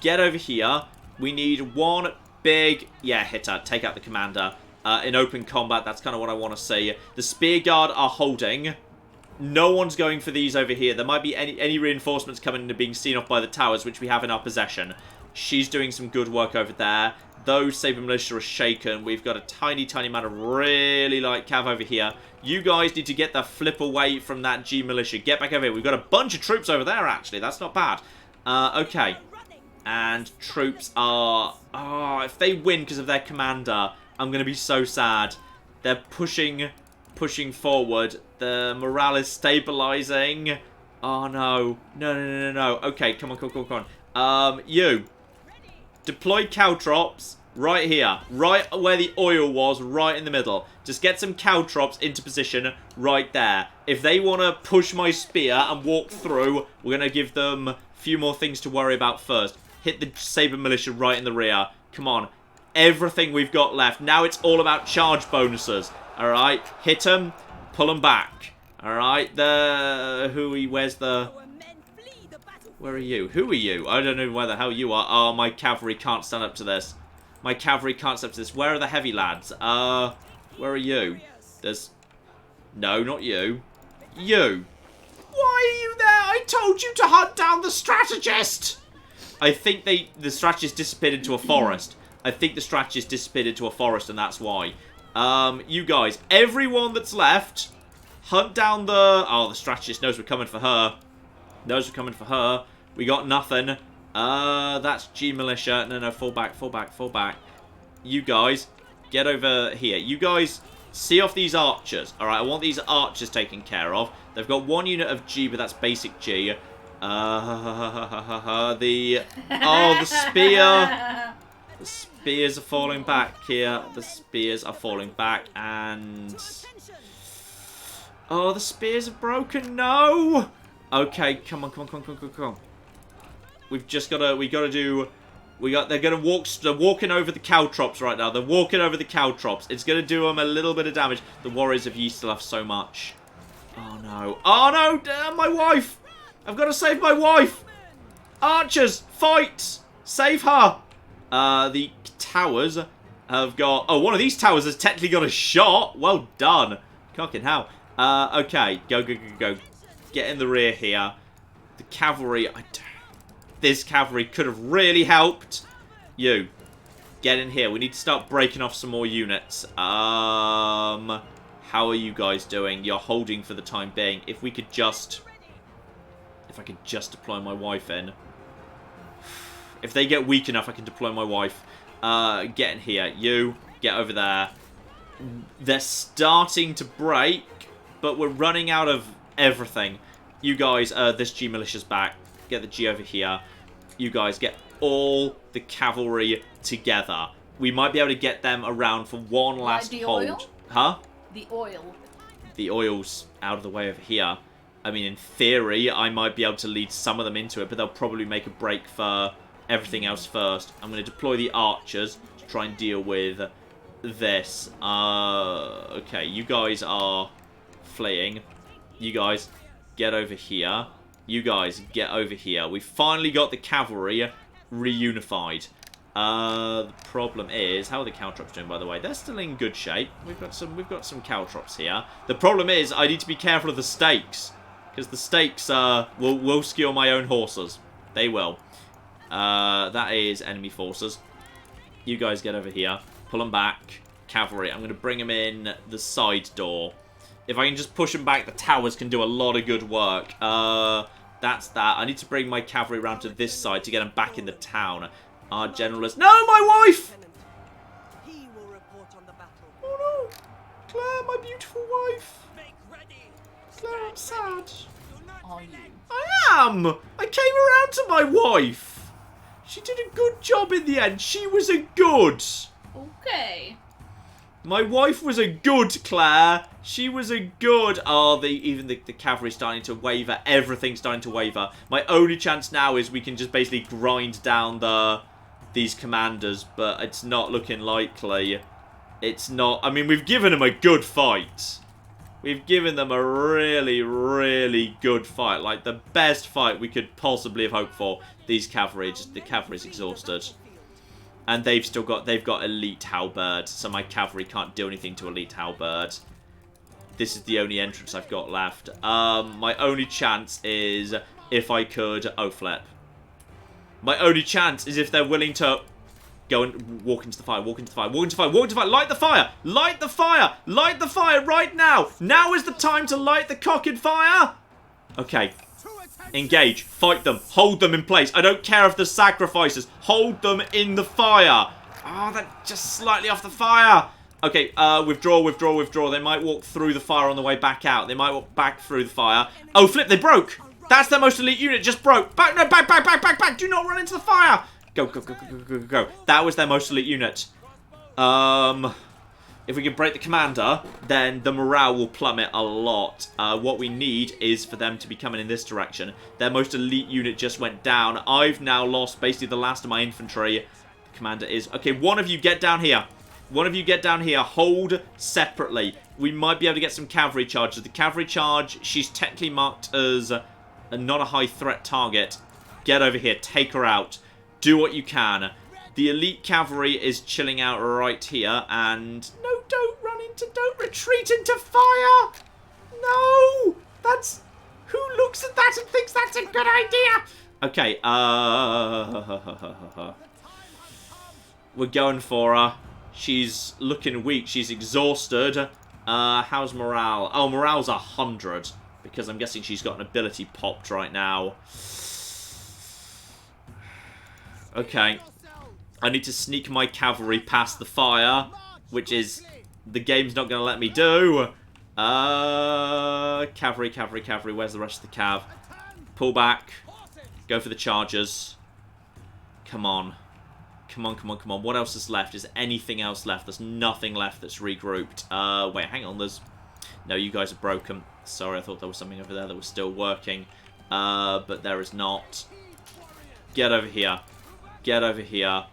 Get over here. We need one big... Yeah, hit her. Take out the commander. In open combat, that's kind of what I want to see. The spear guard are holding. No one's going for these over here. There might be any reinforcements coming into being seen off by the towers, which we have in our possession. She's doing some good work over there. Those saber militia are shaken. We've got a tiny amount of really light cav over here. You guys need to get the flip away from that G militia. Get back over here. We've got a bunch of troops over there, actually. That's not bad. Okay. And troops are... Oh, if they win because of their commander, I'm going to be so sad. They're pushing forward. The morale is stabilizing. Oh, no. No. Okay, come on. You. Deploy caltrops right here. Right where the oil was, right in the middle. Just get some caltrops into position right there. If they want to push my spear and walk through, we're going to give them a few more things to worry about first. Hit the saber militia right in the rear. Come on. Everything we've got left. Now it's all about charge bonuses. Alright. Hit them. Pull them back. Alright. Where's the... Where are you? Who are you? I don't know where the hell you are. Oh, my cavalry can't stand up to this. My cavalry can't stand up to this. Where are the heavy lads? Where are you? There's... No, not you. You. Why are you there? I told you to hunt down the strategist. I think the strategist disappeared into a forest. I think the strategist disappeared into a forest, and that's why. You guys, everyone that's left, hunt down the... Oh, the strategist knows we're coming for her. Knows we're coming for her. We got nothing. That's G Militia. No, fall back, fall back, fall back. You guys, get over here. You guys, see off these archers. Alright, I want these archers taken care of. They've got 1 unit of G, but that's basic G. Oh, the spear. The spears are falling back here. The spears are falling back, and... Oh, the spears are broken. No! Okay, come on, come on, come on, come on, come on. We've just gotta, they're walking over the caltrops right now. They're walking over the caltrops. It's gonna do them a little bit of damage. The warriors of Yi still have so much. Oh no. Oh no, damn, my wife! I've got to save my wife! Archers, fight! Save her! The towers have got... Oh, one of these towers has technically got a shot. Well done. Cocking how. Okay, go. Get in the rear here. The cavalry... This cavalry could have really helped. You. Get in here. We need to start breaking off some more units. How are you guys doing? You're holding for the time being. If we could just... If I could just deploy my wife in. If they get weak enough, I can deploy my wife. Get in here. You. Get over there. They're starting to break, but we're running out of everything. You guys, this G Militia's back. Get the G over here. You guys, get all the cavalry together. We might be able to get them around for one last hold. Oil? Huh? The oil. The oil's out of the way over here. I mean, in theory, I might be able to lead some of them into it, but they'll probably make a break for everything else first. I'm going to deploy the archers to try and deal with this. Okay, you guys are fleeing. You guys, get over here. You guys, get over here. We finally got the cavalry reunified. The problem is, how are the caltrops doing, by the way? They're still in good shape. We've got some caltrops here. The problem is, I need to be careful of the stakes. Because the stakes will skewer my own horses. They will. That is enemy forces. You guys get over here. Pull them back. Cavalry. I'm going to bring them in the side door. If I can just push them back, the towers can do a lot of good work. That's that. I need to bring my cavalry around to this side to get them back in the town. Our general is... No, my wife! Oh no. Claire, my beautiful wife. Claire, I'm sad. Are you? I am! I came around to my wife. She did a good job in the end. She was a good. Okay. My wife was a good, Claire. She was a good. Oh, even the cavalry's starting to waver. Everything's starting to waver. My only chance now is we can just basically grind down these commanders, but it's not looking likely. It's not. I mean, we've given them a good fight. We've given them a really, really good fight. Like, the best fight we could possibly have hoped for. These cavalry, the cavalry's exhausted. And they've got elite halberd, so my cavalry can't do anything to elite halberd. This is the only entrance I've got left. My only chance is if I could... Oh, flip. My only chance is if they're willing to go and walk into the fire, walk into the fire, walk into the fire, walk into the fire, light the fire, light the fire, light the fire right now. Now is the time to light the cocked fire. Okay. Engage. Fight them. Hold them in place. I don't care if there's sacrifices. Hold them in the fire. Oh, they're just slightly off the fire. Okay, withdraw, withdraw, withdraw. They might walk through the fire on the way back out. They might walk back through the fire. Oh, flip, they broke. That's their most elite unit. Just broke. Back, no, back, back, back, back, back. Do not run into the fire. Go, go, go, go, go, go, go. That was their most elite unit. If we can break the commander, then the morale will plummet a lot. What we need is for them to be coming in this direction. Their most elite unit just went down. I've now lost basically the last of my infantry. The commander is... Okay, one of you get down here. One of you get down here. Hold separately. We might be able to get some cavalry charges. The cavalry charge, she's technically marked as not a high threat target. Get over here. Take her out. Do what you can. The elite cavalry is chilling out right here. And no, don't run Don't retreat into fire! No! That's... Who looks at that and thinks that's a good idea? Okay, we're going for her. She's looking weak. She's exhausted. How's morale? Oh, morale's 100. Because I'm guessing she's got an ability popped right now. Okay. I need to sneak my cavalry past the fire. Which is... The game's not going to let me do. Cavalry. Where's the rest of the cav? Pull back. Go for the chargers. Come on. Come on. What else is left? Is anything else left? There's nothing left that's regrouped. Wait, hang on. There's... No, you guys are broken. Sorry, I thought there was something over there that was still working. But there is not. Get over here. Get over here.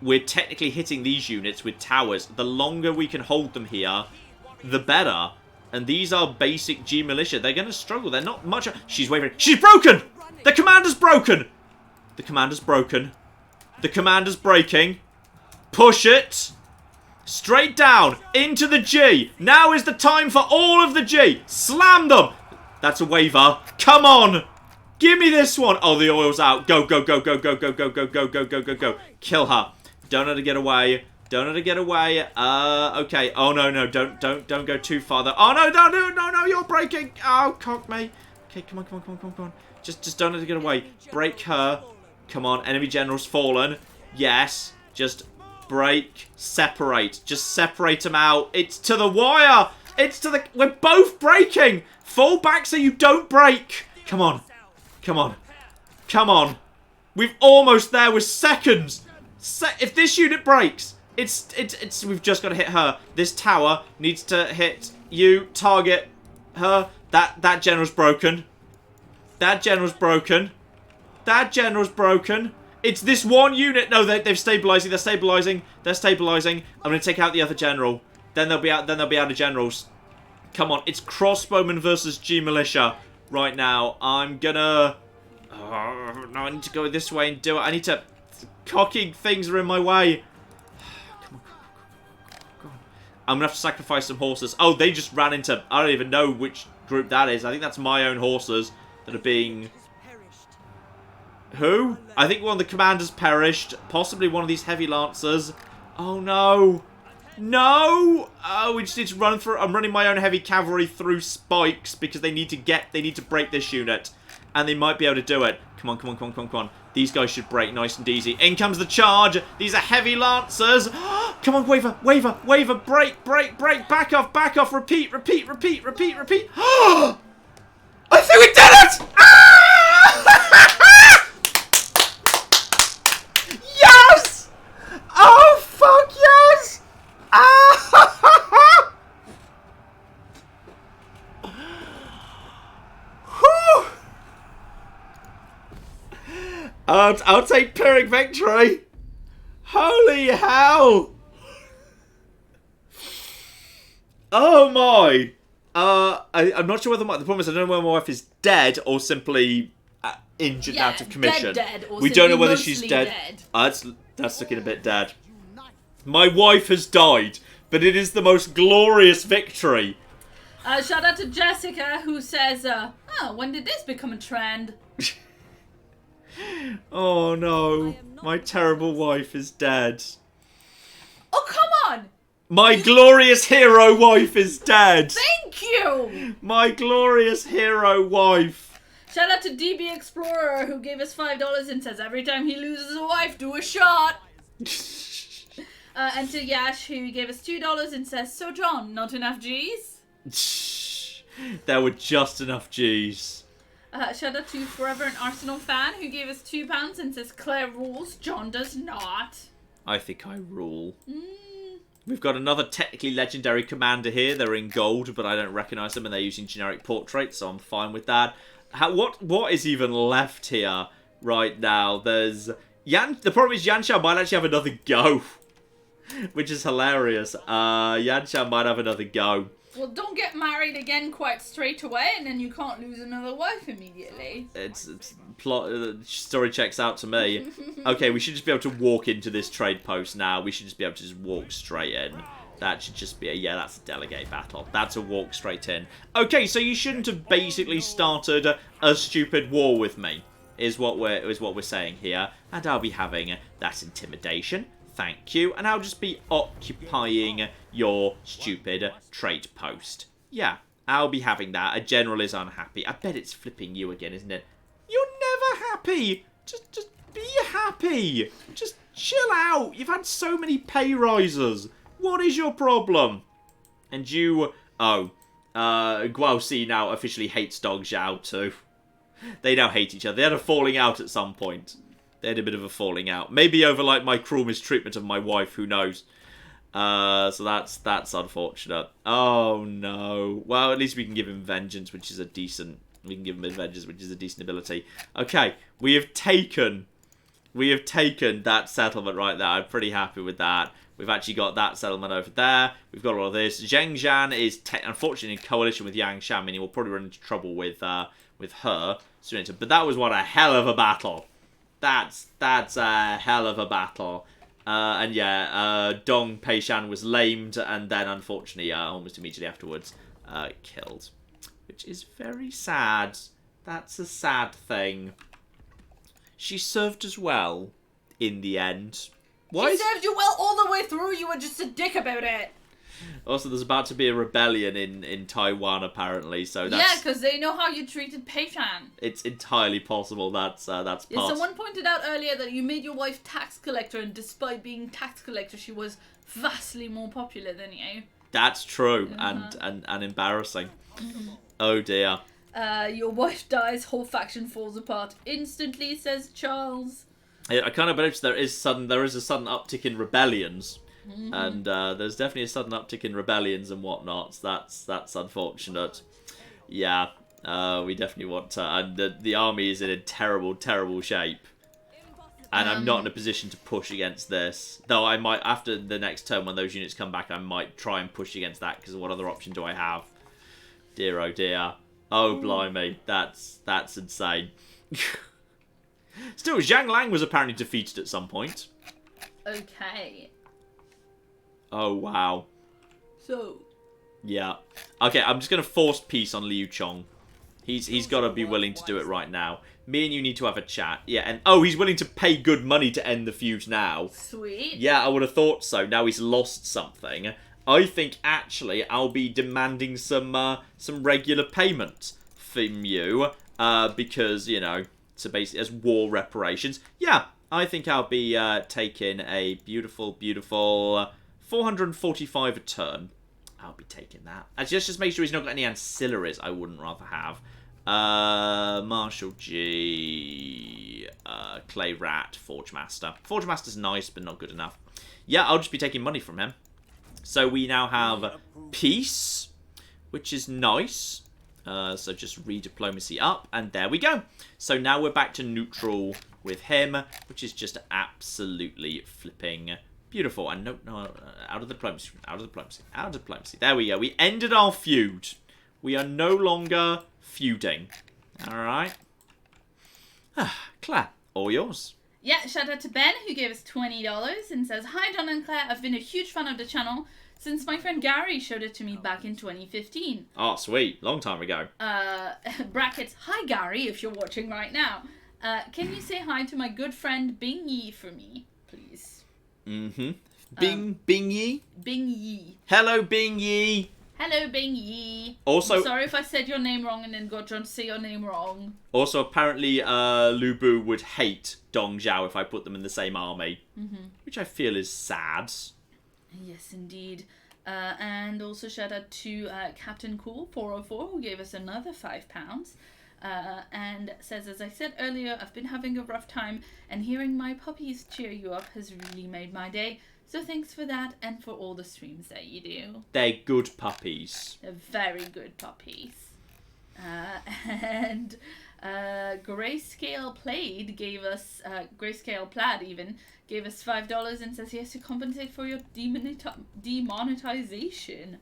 We're technically hitting these units with towers. The longer we can hold them here, the better. And these are basic G militia. They're going to struggle. They're not much... She's wavering. She's broken! The commander's broken! The commander's broken. The commander's breaking. Push it. Straight down. Into the G. Now is the time for all of the G. Slam them. That's a waver. Come on. Give me this one. Oh, the oil's out. Go. Kill her. Don't let her get away. Okay. Oh, no. Don't go too far, though. Oh, no, you're breaking. Oh, cock me. Okay, come on. Just don't let her get away. Break her. Come on, enemy general's fallen. Yes. Just break. Separate. Just separate them out. It's to the wire. We're both breaking. Fall back so you don't break. Come on. We've almost there with seconds. If this unit breaks, we've just got to hit her. This tower needs to hit you. Target her. That general's broken. It's this one unit. No, they're stabilizing. They're stabilizing. I'm going to take out the other general. Then they'll be out of generals. Come on. It's crossbowmen versus G militia right now. I'm gonna... no, I need to go this way and do it. I need to... Cocking things are in my way. Come on. I'm going to have to sacrifice some horses. Oh, they just ran into... I don't even know which group that is. I think that's my own horses that are being... Who? I think one of the commanders perished. Possibly one of these heavy lancers. Oh, no. No! Oh, we just need to run through... I'm running my own heavy cavalry through spikes because they need to break this unit. And they might be able to do it. Come on. These guys should break nice and easy. In comes the charge. These are heavy lancers. Come on, waver. Break. Back off. Repeat. I think we did it! Yes! Oh, fuck yes! I'll take Pyrrhic victory. Holy hell! Oh my! I'm not sure whether the problem is I don't know whether my wife is dead or simply injured and out of commission. Dead, or we don't know whether she's dead. That's looking a bit dead. My wife has died, but it is the most glorious victory. Shout out to Jessica who says, when did this become a trend? Oh no, my terrible wife is dead. Oh, come on! My glorious hero wife is dead. Thank you! My glorious hero wife. Shout out to DB Explorer who gave us $5 and says every time he loses a wife, do a shot. And to Yash who gave us $2 and says, so John, not enough G's? There were just enough G's. Shout out to Forever an Arsenal fan who gave us £2 and says Claire rules, John does not. I think I rule. We've got another technically legendary commander here. They're in gold, but I don't recognise them and they're using generic portraits, so I'm fine with that. What is even left here right now? There's... The problem is Yansha might actually have another go. Which is hilarious. Yansha might have another go. Well, don't get married again quite straight away, and then you can't lose another wife immediately. It's plot. Story checks out to me. Okay, we should just be able to walk into this trade post now. We should just be able to just walk straight in. That should just be a, yeah, that's a delegate battle. That's a walk straight in. Okay, so you shouldn't have basically started a stupid war with me, is what we're saying here. And I'll be having that intimidation. Thank you. And I'll just be occupying your stupid trade post. Yeah, I'll be having that. A general is unhappy. I bet it's flipping you again, isn't it? You're never happy. Just be happy. Just chill out. You've had so many pay rises. What is your problem? And you... Oh. Guaoxi now officially hates Dong Zhao too. They now hate each other. They had a falling out at some point. They had a bit of a falling out. Maybe over, like, my cruel mistreatment of my wife. Who knows? So that's unfortunate. Oh, no. Well, at least we can give him vengeance, which is a decent... We can give him vengeance, which is a decent ability. Okay. We have taken that settlement right there. I'm pretty happy with that. We've actually got that settlement over there. We've got all of this. Zheng Zhan is unfortunately in coalition with Yang Shan, meaning we'll probably run into trouble with her soon. But that was what a hell of a battle. That's a hell of a battle. And yeah, Dong Peishan was lamed, and then unfortunately, almost immediately afterwards, killed, which is very sad. That's a sad thing. She served us well in the end. She served you well all the way through. You were just a dick about it. Also, there's about to be a rebellion in Taiwan, apparently. So that's... Yeah, because they know how you treated Peishan. It's entirely possible that's part. Yeah, someone pointed out earlier that you made your wife tax collector, and despite being tax collector, she was vastly more popular than you. That's true, and embarrassing. Oh dear. Your wife dies, whole faction falls apart instantly, says Charles. I kind of believe there is a sudden uptick in rebellions, and there's definitely a sudden uptick in rebellions and whatnot. So that's unfortunate. Yeah, we definitely want to, and the army is in a terrible, terrible shape. And I'm not in a position to push against this. Though I might, after the next turn when those units come back, I might try and push against that, because what other option do I have? Dear oh dear. Oh blimey, that's insane. Still, Zhang Lang was apparently defeated at some point. Okay. Oh, wow. So. Yeah. Okay, I'm just going to force peace on Liu Chong. He's got to be willing to do it right now. Me and you need to have a chat. Yeah, and oh, he's willing to pay good money to end the feud now. Sweet. Yeah, I would have thought so. Now he's lost something. I think, actually, I'll be demanding some regular payment from you. Because, you know... So basically, as war reparations. Yeah, I think I'll be taking a beautiful, beautiful 445 a turn. I'll be taking that. Actually, let's just make sure he's not got any ancillaries I wouldn't rather have. Marshal G, Clay Rat, Forge Master. Forge Master's nice, but not good enough. Yeah, I'll just be taking money from him. So we now have peace, which is nice. So just re-diplomacy up, and there we go. So now we're back to neutral with him, which is just absolutely flipping beautiful. And no, out of diplomacy, out of diplomacy, out of diplomacy. There we go. We ended our feud. We are no longer feuding. All right. Claire, all yours. Yeah, shout out to Ben, who gave us $20 and says, "Hi, Don and Claire. I've been a huge fan of the channel since my friend Gary showed it to me back in 2015. Oh, sweet. Long time ago. Brackets, hi Gary, if you're watching right now. Can you say hi to my good friend Bing Yi for me, please? Mm-hmm. Bing Yi? Bing Yi. Hello, Bing Yi. Hello, Bing Yi. Also, I'm sorry if I said your name wrong and then got John to say your name wrong. Also, apparently, Lu Bu would hate Dong Zhao if I put them in the same army. Which I feel is sad. Yes, indeed. And also shout out to Captain Cool 404, who gave us another £5. And says, as I said earlier, I've been having a rough time, and hearing my puppies cheer you up has really made my day. So thanks for that, and for all the streams that you do. They're good puppies. They're very good puppies. And Grayscale Plaid gave us, Grayscale Plaid even, gave us $5 and says he has to compensate for your demonetization.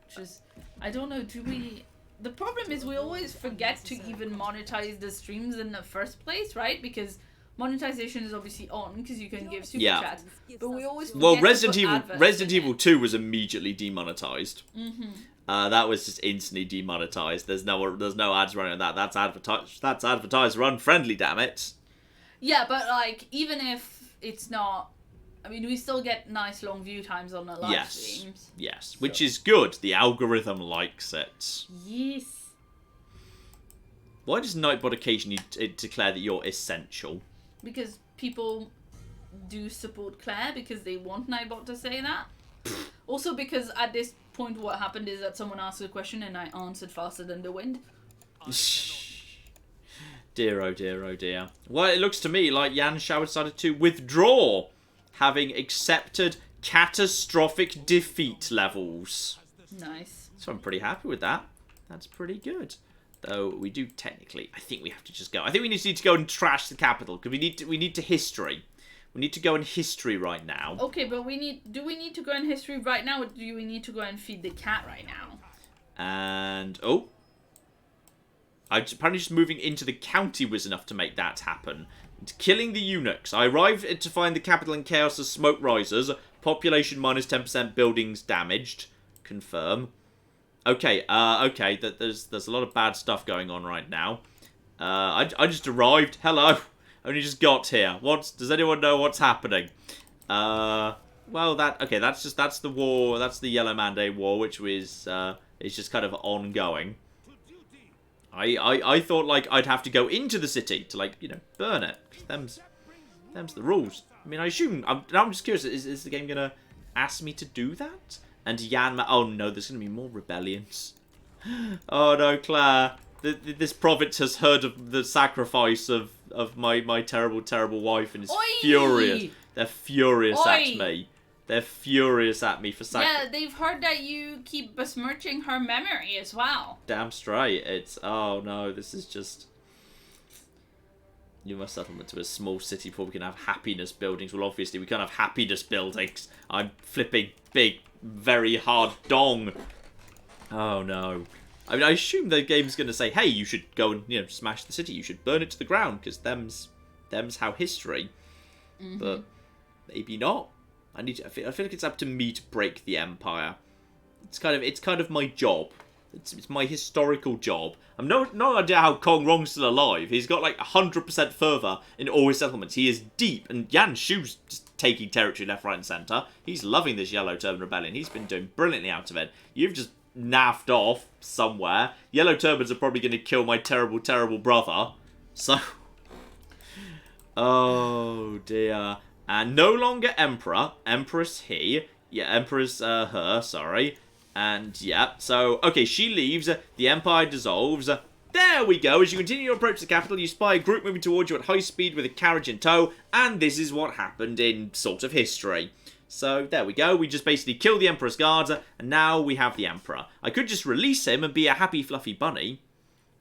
Which is, I don't know, do we... The problem is we always forget to even monetize the streams in the first place, right? Because monetization is obviously on because you can give super Yeah. chats, but we always Well, forget to put adverts Resident in Evil it. 2 was immediately demonetized. That was just instantly demonetized. There's no ads running on that. That's advertiser unfriendly, damn it. Yeah, but like even if it's not, I mean, we still get nice long view times on the live streams. Yes, which is good. The algorithm likes it. Yes. Why does Nightbot occasionally declare that you're essential? Because people do support Claire because they want Nightbot to say that. Also because at this point what happened is that someone asked a question and I answered faster than the wind. Dear, oh dear, oh dear. Well, it looks to me like Yan Shao decided to withdraw, having accepted catastrophic defeat levels. Nice. So I'm pretty happy with that. That's pretty good. Though we do technically, I think we have to just go. I think we need to go and trash the capital because we need to history. We need to go in history right now. Okay, but do we need to go in history right now, or do we need to go and feed the cat right now? And apparently just moving into the county was enough to make that happen. And killing the eunuchs. I arrived to find the capital in chaos as smoke rises. Population minus 10%. Buildings damaged. Confirm. Okay. Okay. There's a lot of bad stuff going on right now. I just arrived. Hello. Only just got here. Does anyone know what's happening? Well, that's the war. That's the Yellow Mandate War, which is just kind of ongoing. I thought like I'd have to go into the city to like burn it. Them's the rules. I mean, I assume I'm just curious. Is the game gonna ask me to do that? And oh no, there's gonna be more rebellions. Oh no, Claire. This province has heard of the sacrifice of my terrible wife and is furious. They're furious at me. They're furious at me for sacrifice. Yeah, they've heard that you keep besmirching her memory as well. Damn straight. Oh no, this is just... You must settlement to a small city before we can have happiness buildings. Well, obviously we can't have happiness buildings. I'm flipping big, very hard dong. Oh no. I mean, I assume the game's going to say, hey, you should go and, smash the city. You should burn it to the ground, because them's how history. But maybe not. I feel like it's up to me to break the empire. It's kind of my job. It's my historical job. I'm no idea how Kong Rong's still alive. He's got like 100% further in all his settlements. He is deep, and Yan Shu's just taking territory left, right, and centre. He's loving this Yellow Turban rebellion. He's been doing brilliantly out of it. You've just naffed off somewhere. Yellow Turbans are probably going to kill my terrible brother. So, oh dear. And no longer Emperor. Empress he. Yeah, Empress her, sorry. And yeah, so, okay, she leaves. The Empire dissolves. There we go. As you continue your approach to the capital, you spy a group moving towards you at high speed with a carriage in tow. And this is what happened in sort of history. So, there we go. We just basically kill the Emperor's guards, and now we have the Emperor. I could just release him and be a happy, fluffy bunny.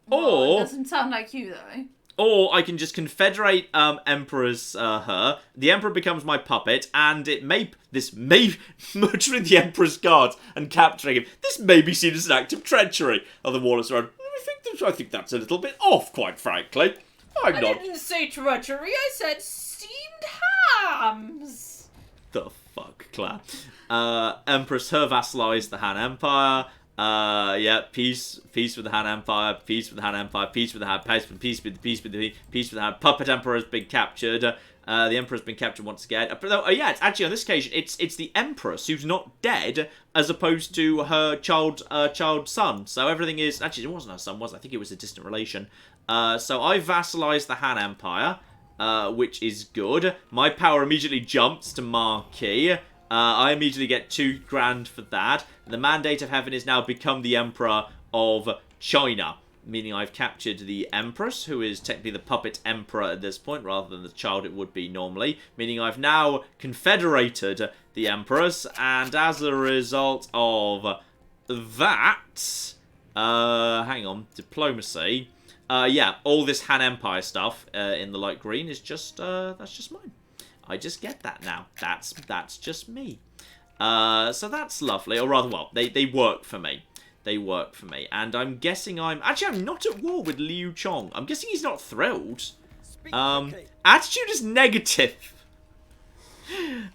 Well, it doesn't sound like you, though. Or I can just confederate Emperor's her. The Emperor becomes my puppet, and murdering the Emperor's guards and capturing him, this may be seen as an act of treachery. Other warlords are I think that's a little bit off, quite frankly. I didn't say treachery, I said steamed hams. The fuck, Claire. Empress her vassalized the Han Empire. Yeah, peace with the Han Empire, peace with the Han Empire, peace with the Han, peace with the Han. Puppet Emperor has been captured. The Emperor's been captured once again. But yeah, it's actually on this occasion, it's the Empress who's not dead, as opposed to her child son. So everything is actually it wasn't her son, was it? I think it was a distant relation. So I vassalized the Han Empire, which is good. My power immediately jumps to Marquis. I immediately get 2 grand for that. The Mandate of Heaven is now become the Emperor of China, meaning I've captured the Empress, who is technically the puppet Emperor at this point, rather than the child it would be normally, meaning I've now confederated the Empress, and as a result of that, hang on, diplomacy, yeah, all this Han Empire stuff in the light green is just, that's just mine. I just get that now. That's just me. So that's lovely. Or rather, well, they work for me. They work for me. And I'm guessing I'm not at war with Liu Chong. I'm guessing he's not thrilled. Attitude is negative.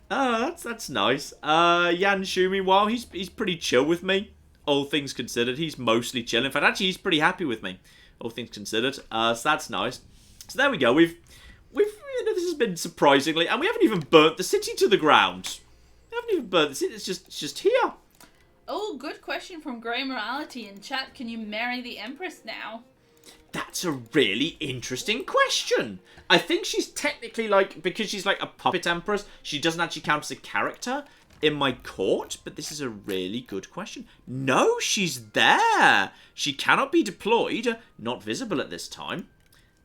That's nice. Yan Shu, meanwhile, he's pretty chill with me. All things considered, he's mostly chill. In fact, actually, he's pretty happy with me. All things considered. So that's nice. So there we go. We've this has been surprisingly, and we haven't even burnt the city to the ground. We haven't even burnt the city. It's just here. Oh, good question from Grey Morality in chat. Can you marry the Empress now? That's a really interesting question. I think she's technically because she's like a puppet empress, she doesn't actually count as a character in my court, but this is a really good question. No, she's there. She cannot be deployed, not visible at this time.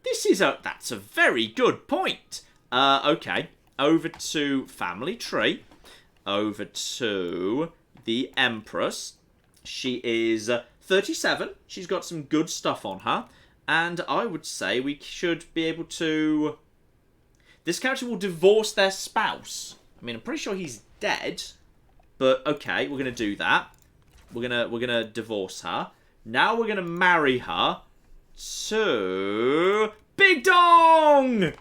That's a very good point. Okay, over to family tree, over to the Empress. She is 37. She's got some good stuff on her. And I would say we should be able to... This character will divorce their spouse. I mean, I'm pretty sure he's dead. But, okay, we're going to do that. We're gonna divorce her. Now we're going to marry her to... Big Dong!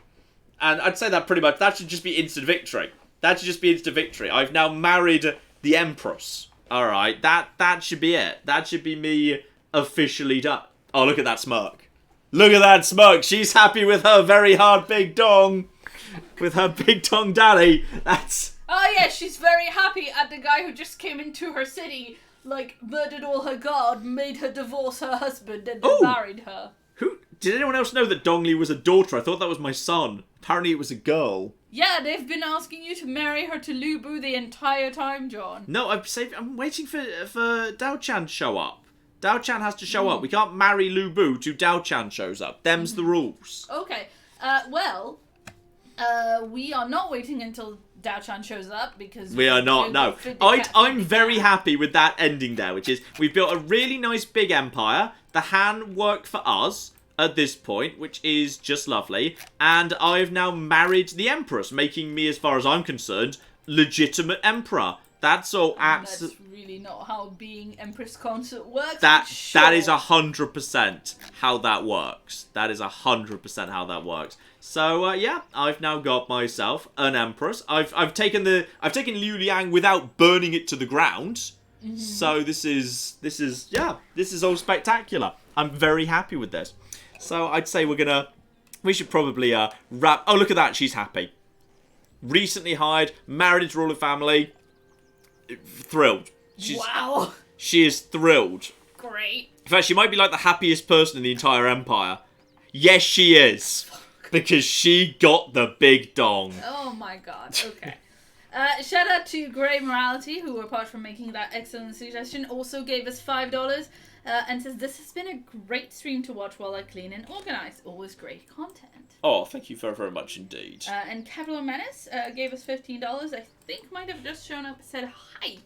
And I'd say that pretty much. That should just be instant victory. That should just be instant victory. I've now married the Empress. Alright, that should be it. That should be me officially done. Oh, look at that smirk. Look at that smirk. She's happy with her very hard big dong. With her big dong daddy. That's... Oh, yeah, she's very happy at the guy who just came into her city, like, murdered all her guard, made her divorce her husband, and then married her. Who? Did anyone else know that Dongli was a daughter? I thought that was my son. Apparently it was a girl. Yeah, they've been asking you to marry her to Lu Bu the entire time, John. No, I'm waiting for Dao Chan to show up. Dao Chan has to show up. We can't marry Lu Bu till Dao Chan shows up. Them's the rules. Okay. We are not waiting until Dao Chan shows up because we are not. No, I'm very happy with that ending there, which is we've built a really nice big empire. The Han work for us at this point, which is just lovely. And I've now married the Empress, making me, as far as I'm concerned, legitimate emperor. That's all. That's really not how being Empress Consort works. That is 100% how that works. That is 100% how that works. So yeah, I've now got myself an Empress. I've taken Liu Liang without burning it to the ground. Mm-hmm. So this is all spectacular. I'm very happy with this. So I'd say we should probably wrap. Oh, look at that, she's happy. Recently hired, married into royal family. Thrilled. Wow. She is thrilled. Great. In fact, she might be like the happiest person in the entire empire. Yes, she is. Because she got the big dong. Oh my god. Okay. Shout out to Grey Morality, who, apart from making that excellent suggestion, also gave us $5 and says, this has been a great stream to watch while I clean and organize. Always great content. Oh, thank you very, very much indeed. And Kevlar Menace gave us $15. I think might have just shown up and said hi.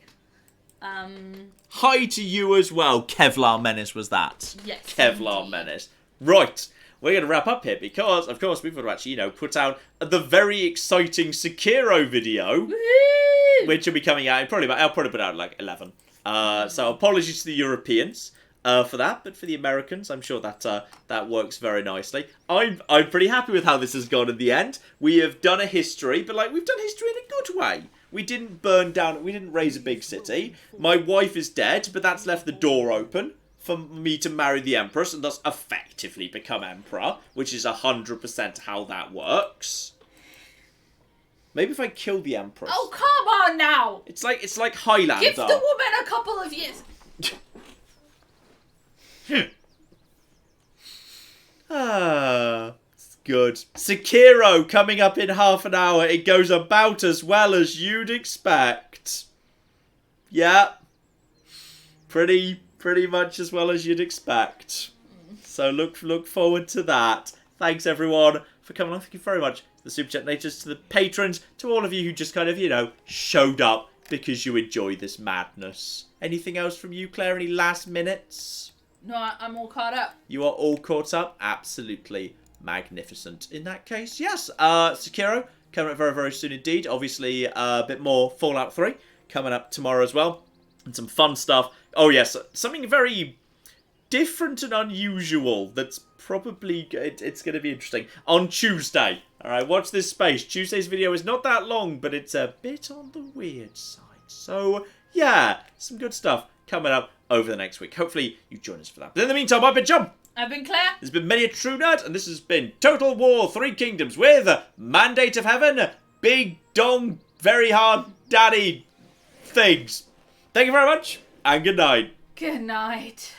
Hi to you as well. Kevlar Menace was that. Yes. Kevlar indeed. Menace. Right. We're going to wrap up here because, of course, we've got to actually, put out the very exciting Sekiro video. Woo-hoo! Which will be coming out I'll probably put out like 11. So apologies to the Europeans for that, but for the Americans, I'm sure that works very nicely. I'm pretty happy with how this has gone in the end. We have done a history, but we've done history in a good way. We didn't burn down, we didn't raise a big city. My wife is dead, but that's left the door open for me to marry the Empress and thus effectively become Emperor, which is 100% how that works. Maybe if I kill the Empress. Oh, come on now! It's like Highlander. Give the woman a couple of years. It's good. Sekiro coming up in half an hour. It goes about as well as you'd expect. Yeah. Pretty much as well as you'd expect. So look forward to that. Thanks everyone for coming on. Thank you very much to the Super Chat Natures, to the patrons, to all of you who just kind of, showed up because you enjoy this madness. Anything else from you, Claire? Any last minutes? No, I'm all caught up. You are all caught up? Absolutely magnificent. In that case, yes. Sekiro coming up very, very soon indeed. Obviously, a bit more Fallout 3 coming up tomorrow as well. And some fun stuff. Oh, yes. Something very different and unusual that's probably... It's going to be interesting. On Tuesday. Alright, watch this space. Tuesday's video is not that long, but it's a bit on the weird side. So, yeah, some good stuff coming up over the next week. Hopefully you join us for that. But in the meantime, I've been John. I've been Claire. There's been many a true nerd, and this has been Total War 3 Kingdoms with Mandate of Heaven, Big Dong, Very Hard Daddy things. Thank you very much, and good night. Good night.